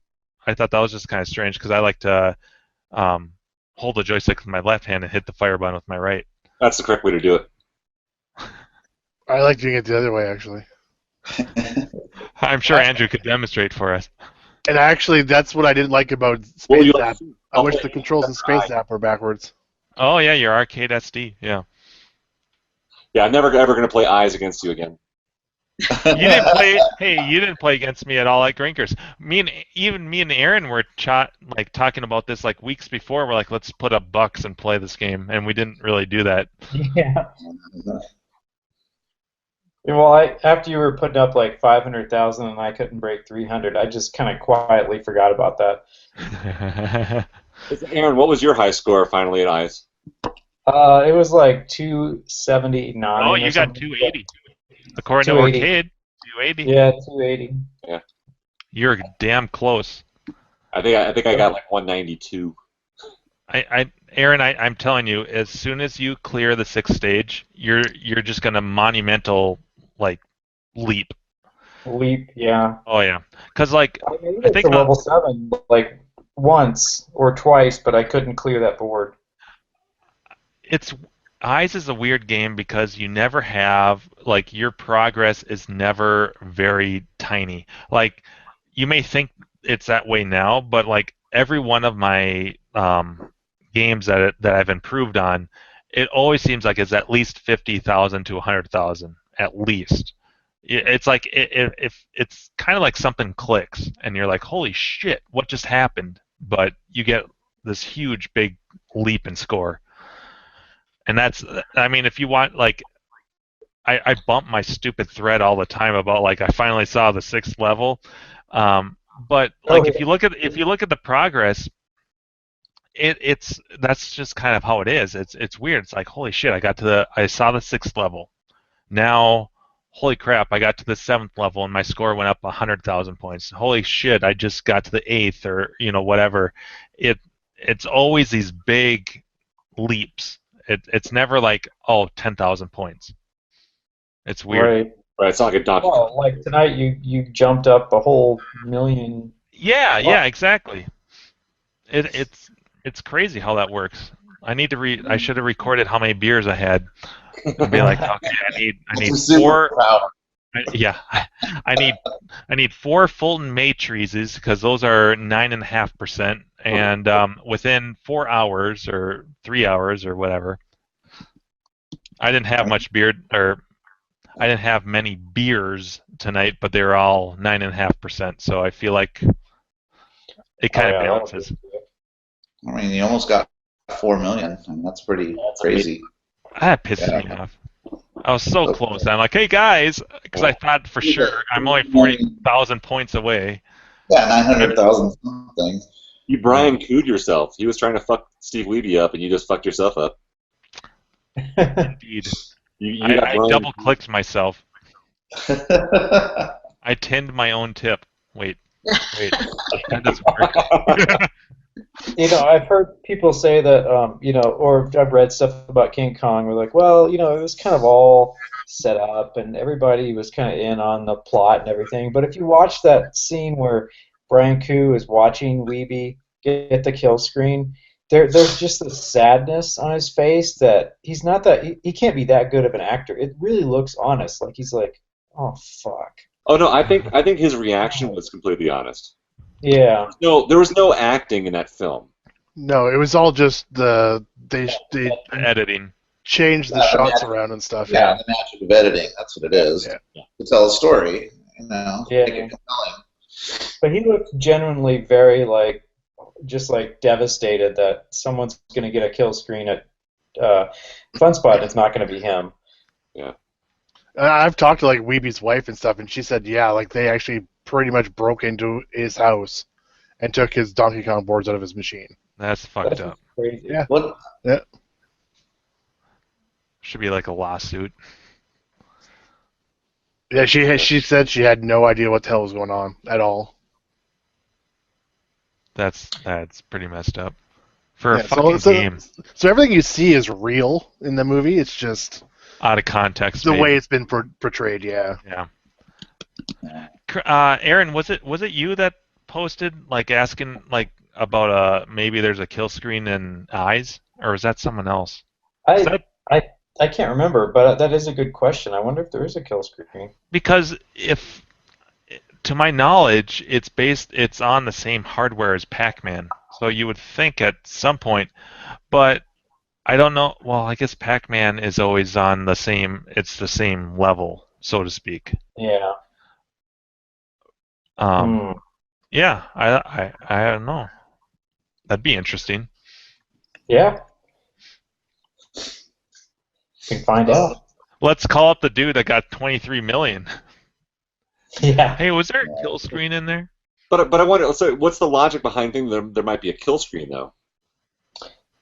I thought that was just kind of strange because I like to hold the joystick with my left hand and hit the fire button with my right. That's the correct way to do it. I like doing it the other way, actually. I'm sure Andrew could demonstrate for us. And actually, that's what I didn't like about Space Zap. I wish the controls in Space Zap were backwards. Oh yeah, your arcade SD, yeah. Yeah, I'm never ever going to play eyes against you again. You didn't play. Hey, you didn't play against me at all at Grinkers. Me and Aaron were talking about this like weeks before. We're like, let's put up bucks and play this game, and we didn't really do that. Yeah. Well, after you were putting up like 500,000 and I couldn't break 300, I just kind of quietly forgot about that. Aaron, what was your high score finally at eyes? It was like 279. Oh, you got 280. According to arcade, 280. Yeah, 280. Yeah. You're damn close. I think I got like 192. Aaron, I'm telling you, as soon as you clear the 6th stage, you're just gonna monumental leap. Leap, yeah. Oh yeah, because I think to level 7 like once or twice, but I couldn't clear that board. Eyes is a weird game because you never have your progress is never very tiny. Like you may think it's that way now, but every one of my games that I've improved on, it always seems like it's at least 50,000 to 100,000 at least. It's like if it's kind of like something clicks and you're like, holy shit, what just happened? But you get this huge big leap in score. And that's, I mean, if you want, like, I bump my stupid thread all the time about, like, I finally saw the 6th level. But like, if you look at the progress, that's just kind of how it is. It's weird. It's like, holy shit, I saw the 6th level. Now, holy crap, I got to the 7th level and my score went up 100,000 points. Holy shit, I just got to the 8th, or whatever. It's always these big leaps. It's never like, 10,000 points. It's weird. Right. It's not like a document. Well, like tonight, you jumped up a whole million. Yeah, exactly. It's crazy how that works. I should have recorded how many beers I had and be like, okay, I need 4. Yeah, I need 4 Fulton May trees because those are 9.5%, and within 4 hours or 3 hours or whatever. I didn't have much beer, or I didn't have many beers tonight, but they were all 9.5%. So I feel like it kind of balances. I mean, you almost got 4 million. I mean, that's pretty crazy. That pissed me off. I was so close. I'm like, hey guys, because I thought for sure I'm only 40,000 points away. Yeah, 900,000 something. You Brian Cooed yourself. He was trying to fuck Steve Wiebe up, and you just fucked yourself up. Indeed. I double-clicked myself. I tinned my own tip. Wait. That doesn't work. I've heard people say that, or I've read stuff about King Kong. We're like, well, it was kind of all set up, and everybody was kind of in on the plot and everything. But if you watch that scene where Brian Koo is watching Wiebe get the kill screen, there's just this sadness on his face that he's not that he can't be that good of an actor. It really looks honest, like he's like, oh fuck. Oh no, I think his reaction was completely honest. Yeah. No, there was no acting in that film. No, it was all just they editing. Changed the shots around and stuff. Yeah, the magic of editing. That's what it is. Yeah. To tell a story, Yeah. make it compelling. But he looked genuinely very just devastated that someone's going to get a kill screen at Funspot and it's not going to be him. Yeah. I've talked to Weeby's wife and stuff, and she said, yeah, they actually pretty much broke into his house and took his Donkey Kong boards out of his machine. That's fucked up. Crazy. Yeah. What? Yeah. Should be like a lawsuit. Yeah, she said she had no idea what the hell was going on at all. That's pretty messed up for a fucking game. So everything you see is real in the movie. It's just out of context. The way it's been portrayed. Yeah. Yeah. Aaron, was it you that posted asking about maybe there's a kill screen in Eyes, or is that someone else? I can't remember, but that is a good question. I wonder if there is a kill screen. Because to my knowledge, it's on the same hardware as Pac-Man, so you would think at some point, but I don't know. Well, I guess Pac-Man is always on the same level, so to speak. Yeah. Yeah, I don't know. That'd be interesting. Yeah. We can find out. Let's call up the dude that got 23 million. Yeah. Hey, was there a kill screen in there? But I wonder. So what's the logic behind thinking there might be a kill screen though?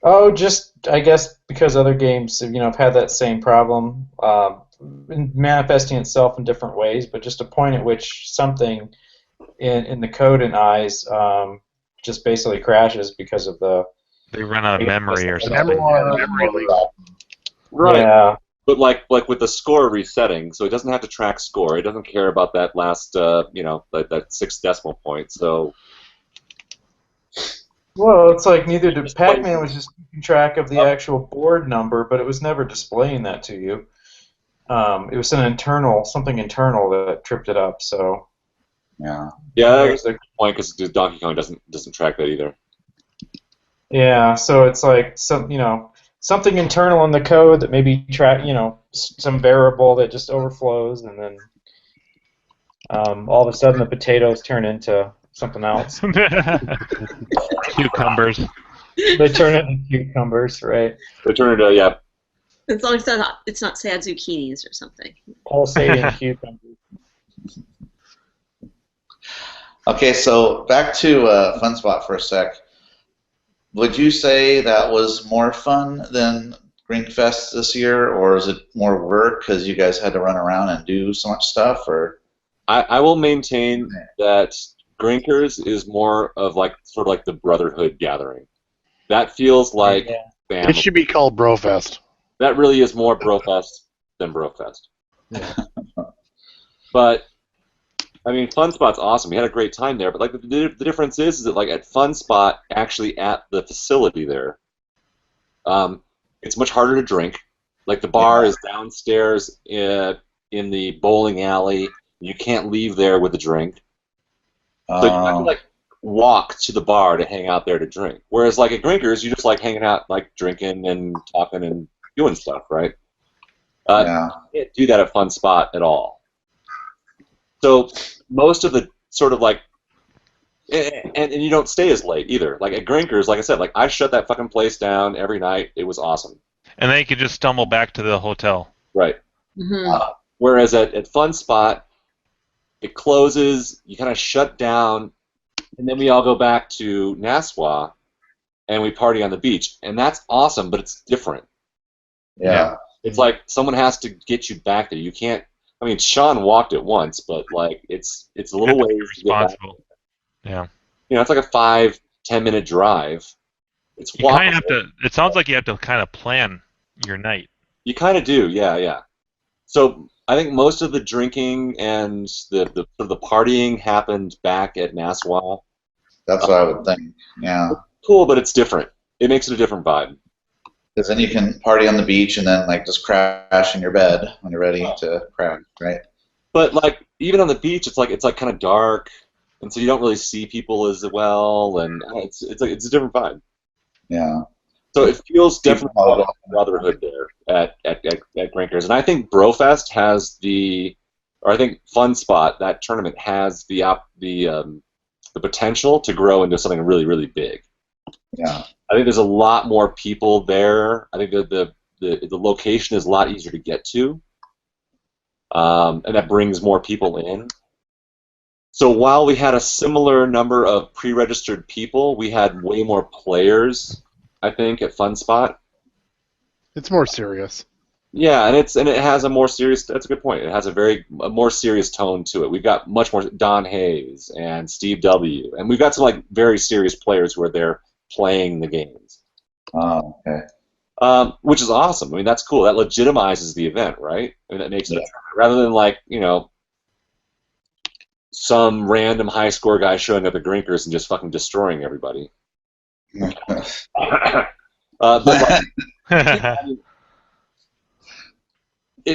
Oh, just I guess because other games have had that same problem, manifesting itself in different ways, but just a point at which something in the code in Eyes just basically crashes because of they run out of memory or something. Memory. Right. Yeah. But like with the score resetting, so it doesn't have to track score. It doesn't care about that last that 6 decimal point. So. Well, it's like neither did Pac-Man was just keeping track of the actual board number, but it was never displaying that to you. It was something internal that tripped it up. So. Yeah. Yeah, that's a good point because Donkey Kong doesn't track that either. Yeah, so it's like something internal in the code that maybe some variable that just overflows, and then all of a sudden the potatoes turn into something else. Cucumbers. They turn into cucumbers, right? They turn into As long as it's not sad zucchinis or something. Pulsating cucumbers. Okay, so back to Fun Spot for a sec. Would you say that was more fun than Grinkfest this year, or is it more work because you guys had to run around and do so much stuff? Or I will maintain that Grinkers is more of sort of like the brotherhood gathering. That feels like family. It should be called Brofest. That really is more Brofest than Brofest. But I mean, Fun Spot's awesome. We had a great time there, but like the difference is that like at Fun Spot, actually at the facility there, it's much harder to drink. Like the bar is downstairs in the bowling alley. You can't leave there with a drink. So you have to like walk to the bar to hang out there to drink. Whereas like at Grinkers, you just like hanging out, like drinking and talking and doing stuff, right? You can't do that at Fun Spot at all. So most of the sort of like, and you don't stay as late either. Like at Grinkers, like I said, like I shut that fucking place down every night. It was awesome. And then you could just stumble back to the hotel. Right. Mm-hmm. Whereas at Fun Spot, it closes, you kind of shut down, and then we all go back to Nassau, and we party on the beach. And that's awesome, but it's different. Yeah. It's like someone has to get you back there. You can't. I mean, Sean walked it once, but like it's a little ways to get back. Yeah. You know, it's like a 5-10 minute drive. It's you kind of have to. It sounds like you have to kind of plan your night. You kind of do, yeah. So I think most of the drinking and the partying happened back at Nassau. That's what I would think. Yeah. Cool, but it's different. It makes it a different vibe. Because then you can party on the beach and then like just crash in your bed when you're ready to crash, right? But like even on the beach, it's like kind of dark, and so you don't really see people as well, and it's a different vibe. Yeah. So it feels definitely like brotherhood there at Grinkers, and I think Brofest has or I think Fun Spot, that tournament has the potential to grow into something really, really big. Yeah. I think there's a lot more people there. I think the location is a lot easier to get to, and that brings more people in. So while we had a similar number of pre-registered people, we had way more players, I think, at Fun Spot. It's more serious. Yeah, and it has a more serious. That's a good point. It has a more serious tone to it. We've got much more Don Hayes and Steve W. And we've got some like very serious players who are there playing the games. Oh, okay. Which is awesome. I mean, that's cool. That legitimizes the event, right? I mean, that makes it rather than like some random high score guy showing up at Grinkers and just fucking destroying everybody. It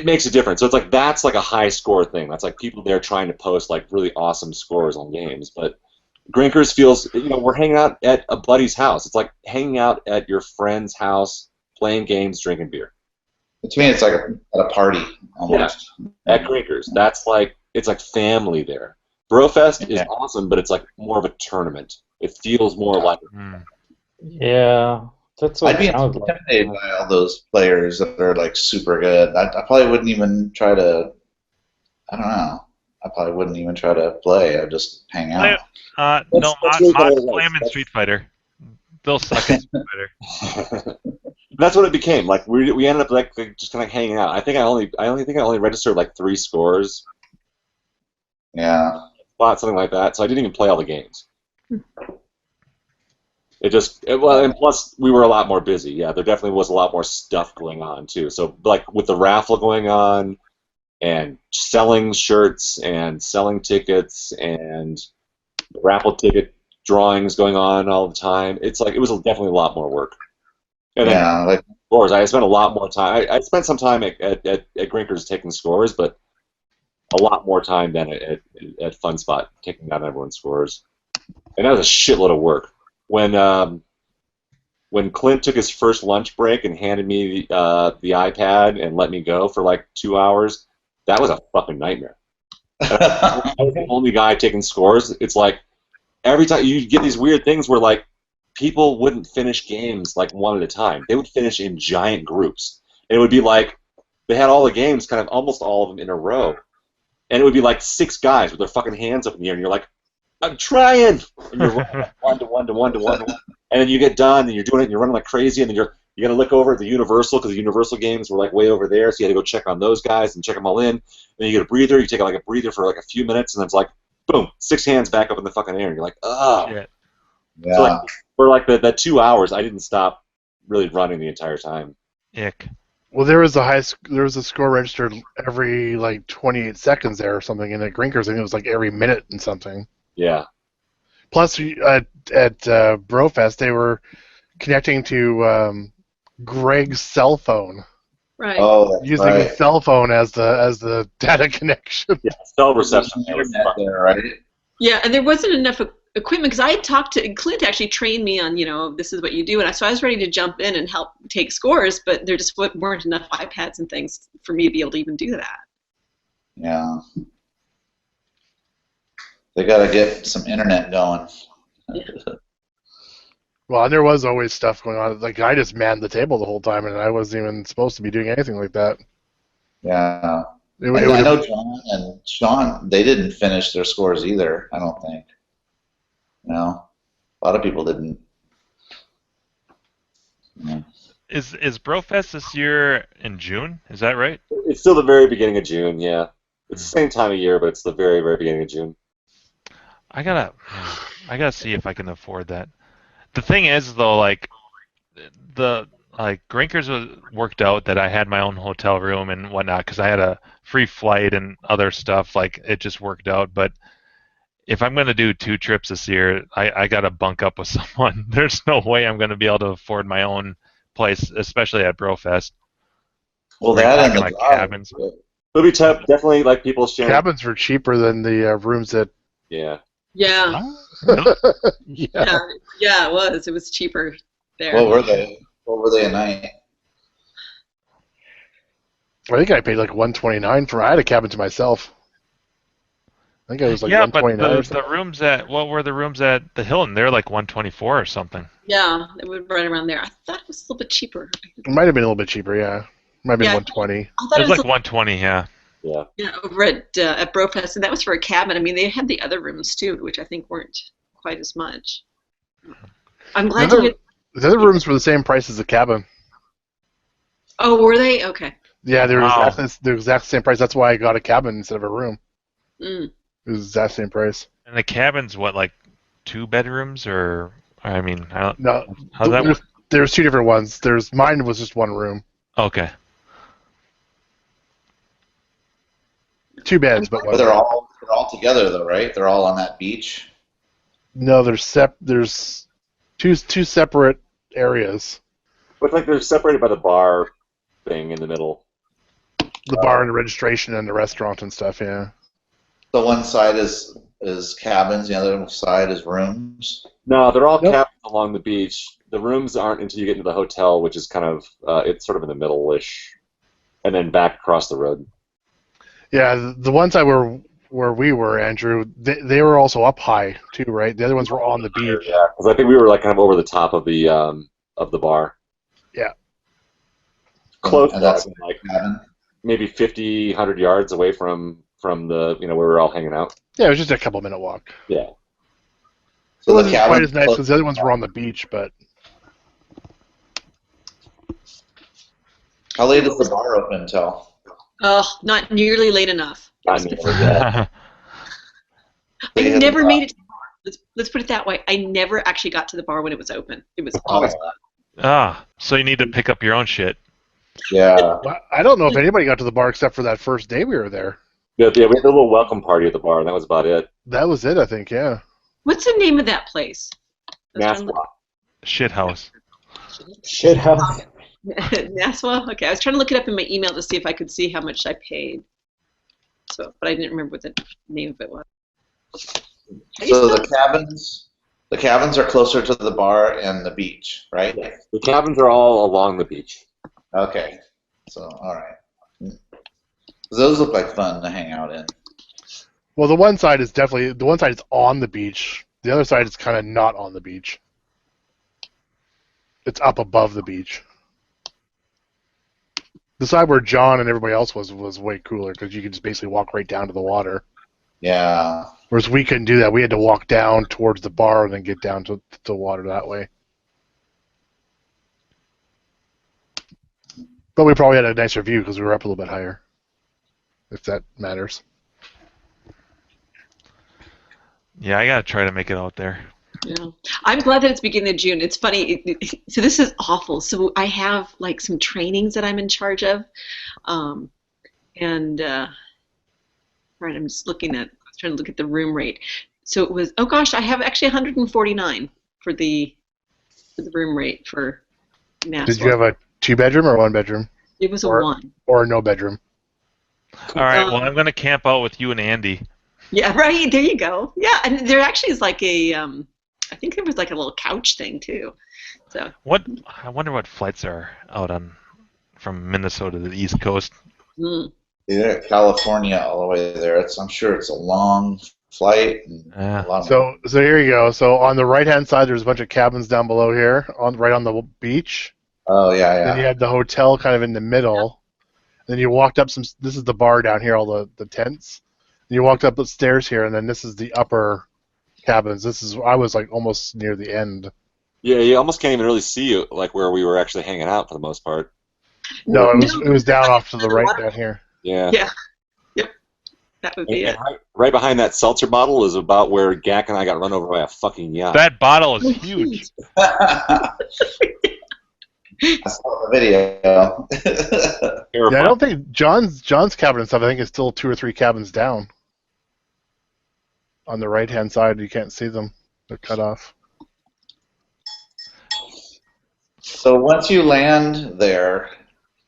makes a difference. So it's like that's like a high score thing. That's like people there trying to post like really awesome scores on games. But Grinkers feels, we're hanging out at a buddy's house. It's like hanging out at your friend's house, playing games, drinking beer. To me, it's like at a party almost. Yeah. At Grinkers, it's like family there. Brofest is awesome, but it's like more of a tournament. It feels more like. Yeah, that's what I'd be intimidated by all those players that are like super good. I probably wouldn't even try to. I don't know. I probably wouldn't even try to play. I'd just hang out. No, Mod's slamming Street Fighter. They'll suck at Street Fighter. That's what it became. Like we ended up like just kind of hanging out. I think I only registered like 3 scores. Yeah. Something like that. So I didn't even play all the games. And plus we were a lot more busy. Yeah, there definitely was a lot more stuff going on too. So like with the raffle going on, and selling shirts and selling tickets and raffle ticket drawings going on all the time. It's like it was definitely a lot more work. And then, of course, I spent a lot more time. I spent some time at Grinkers taking scores, but a lot more time than at Fun Spot taking down everyone's scores. And that was a shitload of work. When when Clint took his first lunch break and handed me the iPad and let me go for like 2 hours, that was a fucking nightmare. I was the only guy taking scores. It's like every time you get these weird things where like people wouldn't finish games like one at a time. They would finish in giant groups. And it would be like they had all the games, kind of almost all of them in a row. And it would be like 6 guys with their fucking hands up in the air, and you're like, I'm trying! And you're running one to one to one to one to one. And then you get done, and you're doing it, and you're running like crazy, and then you got to look over at the Universal, because the Universal games were like way over there, so you had to go check on those guys and check them all in. And then you get a breather, you take like a breather for like a few minutes, and then it's like, boom, 6 hands back up in the fucking air, and you're like, oh. Yeah. So like, for like the 2 hours, I didn't stop really running the entire time. Ick. Well, there was a score registered every like 28 seconds there or something, and at Grinkers, I think it was like every minute and something. Yeah. Plus, at Brofest, they were connecting to Greg's cell phone. Right. Oh, that's Using right. his cell phone as the data connection. Yeah, cell reception. Internet there, right? Yeah, and there wasn't enough equipment because I had talked to Clint actually trained me on this is what you do, and so I was ready to jump in and help take scores, but there just weren't enough iPads and things for me to be able to even do that. Yeah. They got to get some internet going. Well, and there was always stuff going on. Like I just manned the table the whole time, and I wasn't even supposed to be doing anything like that. Yeah. I know John and Sean, they didn't finish their scores either, I don't think. No. A lot of people didn't. Yeah. Is Brofest this year in June? Is that right? It's still the very beginning of June, yeah. It's the same time of year, but it's the very, very beginning of June. I gotta see if I can afford that. The thing is, though, like Grinkers was worked out that I had my own hotel room and whatnot because I had a free flight and other stuff. Like it just worked out. But if I'm gonna do 2 trips this year, I gotta bunk up with someone. There's no way I'm gonna be able to afford my own place, especially at Brofest. Well, that and the like drive. cabins. It'll be tough. Definitely, like people sharing. Cabins were cheaper than the rooms at. Yeah. Yeah. Yeah. Yeah, it was. It was cheaper there. What were they? What were they a night? I think I paid like $129 for. I had a cabin to myself. I think it was like Yeah, but $129. the rooms at what were the rooms at the Hilton? They're like $124 or something. Yeah, it was right around there. I thought it was a little bit cheaper. It might have been a little bit cheaper. Yeah, might have been Yeah, $120. I thought It was like $120, yeah. Yeah. Yeah, over at Brofest, and that was for a cabin. I mean, they had the other rooms too, which I think weren't quite as much. I'm glad you. The other rooms were the same price as the cabin. Oh, were they? Okay. Yeah, they were Wow. the exact same price. That's why I got a cabin instead of a room. Mm. It was the exact same price. And the cabin's what, like 2 bedrooms, or I mean, I don't. No, How's that work? there's 2 different ones. Mine was just 1 room, Okay. 2 beds, but one. But they're all together though, right? They're all on that beach. No, there's two separate areas. But like they're separated by the bar thing in the middle. The bar and the registration and the restaurant and stuff. Yeah. So one side is cabins, the other side is rooms. No, they're all Nope. cabins along the beach. The rooms aren't until you get into the hotel, which is kind of it's sort of in the middle-ish, and then back across the road. Yeah, the one side where we were, Andrew, they were also up high too, right? The other ones were on the beach. Yeah, because I think we were like kind of over the top of the bar. Yeah. Close, And that's like cabin. maybe 50, 100 yards away from the where we were all hanging out. Yeah, it was just a couple-minute walk. Yeah. It So the wasn't quite cabin. as nice because the other ones were on the beach, but How late is the bar open till? Oh, not nearly late enough. I mean, yeah. I They had never the made it to the bar. Let's put it that way. I never actually got to the bar when it was open. It was always So you need to pick up your own shit. Yeah. I don't know if anybody got to the bar except for that first day we were there. Yeah, we had a little welcome party at the bar, and that was about it. That was it, I think. Yeah. What's the name of that place? Nassau. Shit house. Shit house. Nassau? Okay, I was trying to look it up in my email to see if I could see how much I paid. So, but I didn't remember what the name of it was. So the cabins The cabins are closer to the bar and the beach, right? The cabins are all along the beach. Okay. So, all right. Those look like fun to hang out in. Well, the one side is on the beach. The other side is kind of not on the beach. It's up above the beach. The side where John and everybody else was way cooler because you could just basically walk right down to the water. Yeah. Whereas we couldn't do that. We had to walk down towards the bar and then get down to the water that way. But we probably had a nicer view because we were up a little bit higher, if that matters. Yeah, I gotta try to make it out there. Yeah, I'm glad that it's beginning of June. It's funny. So this is awful. So I have like some trainings that I'm in charge of, and right. I'm just trying to look at the room rate. So it was. Oh gosh, I have actually 149 for the room rate for Mass. Did you have a 2-bedroom or 1-bedroom? It was a 1. Or no bedroom. All right. Well, I'm gonna camp out with you and Andy. Yeah, right. There you go. Yeah, and there actually is like a. I think there was like a little couch thing too. So. I wonder what flights are out on from Minnesota to the East Coast. Mm. Yeah, California all the way there. I'm sure it's a long flight. So here you go. So on the right-hand side, there's a bunch of cabins down below here, right on the beach. Oh yeah, yeah. Then you had the hotel kind of in the middle. Then you walked up some. This is the bar down here, all the tents. And you walked up the stairs here, and then this is the upper cabins. I was like almost near the end. Yeah, you almost can't even really see like where we were actually hanging out for the most part. No, it was down off to the right down here. Yeah. Yeah. Yep. That would be it. Right behind that seltzer bottle is about where Gak and I got run over by a fucking yacht. That bottle is huge. I saw the video. Yeah, I don't think John's cabin and stuff. I think it's still 2 or 3 cabins down. On the right-hand side, you can't see them; they're cut off. So once you land there,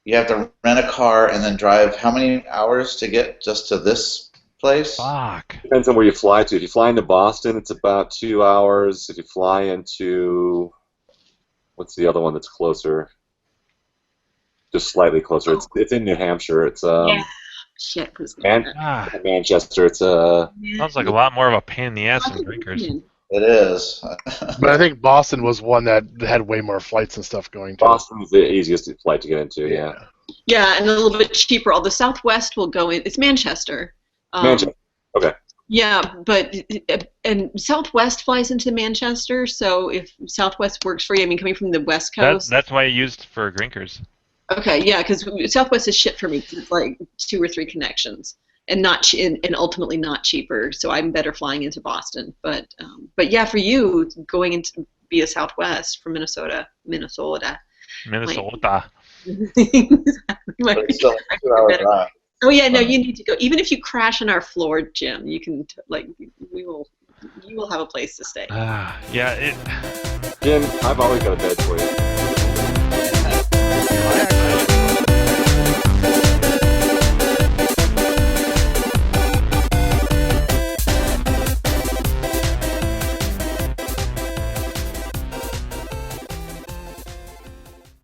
you have to rent a car and then drive how many hours to get just to this place? Fuck. Depends on where you fly to. If you fly into Boston, it's about 2 hours. If you fly into, what's the other one that's closer? Just slightly closer. It's in New Hampshire. It's yeah. Shit. Manchester. It's sounds like a lot more of a pain in the ass than Drinkers. It is. But I think Boston was one that had way more flights and stuff going to. Boston's the easiest flight to get into. Yeah. Yeah, and a little bit cheaper. Although Southwest will go in. It's Manchester. Manchester. Okay. Yeah, but and Southwest flies into Manchester. So if Southwest works for you, I mean, coming from the West Coast. That's why I used for Drinkers. Okay, yeah, because Southwest is shit for me. Cause it's like 2 or 3 connections, and and ultimately not cheaper. So I'm better flying into Boston. But yeah, for you going into via Southwest from Minnesota. Minnesota. Oh yeah, no, you need to go. Even if you crash on our floor, Jim, you can you will have a place to stay. Yeah. Jim, I've always got a bed for you.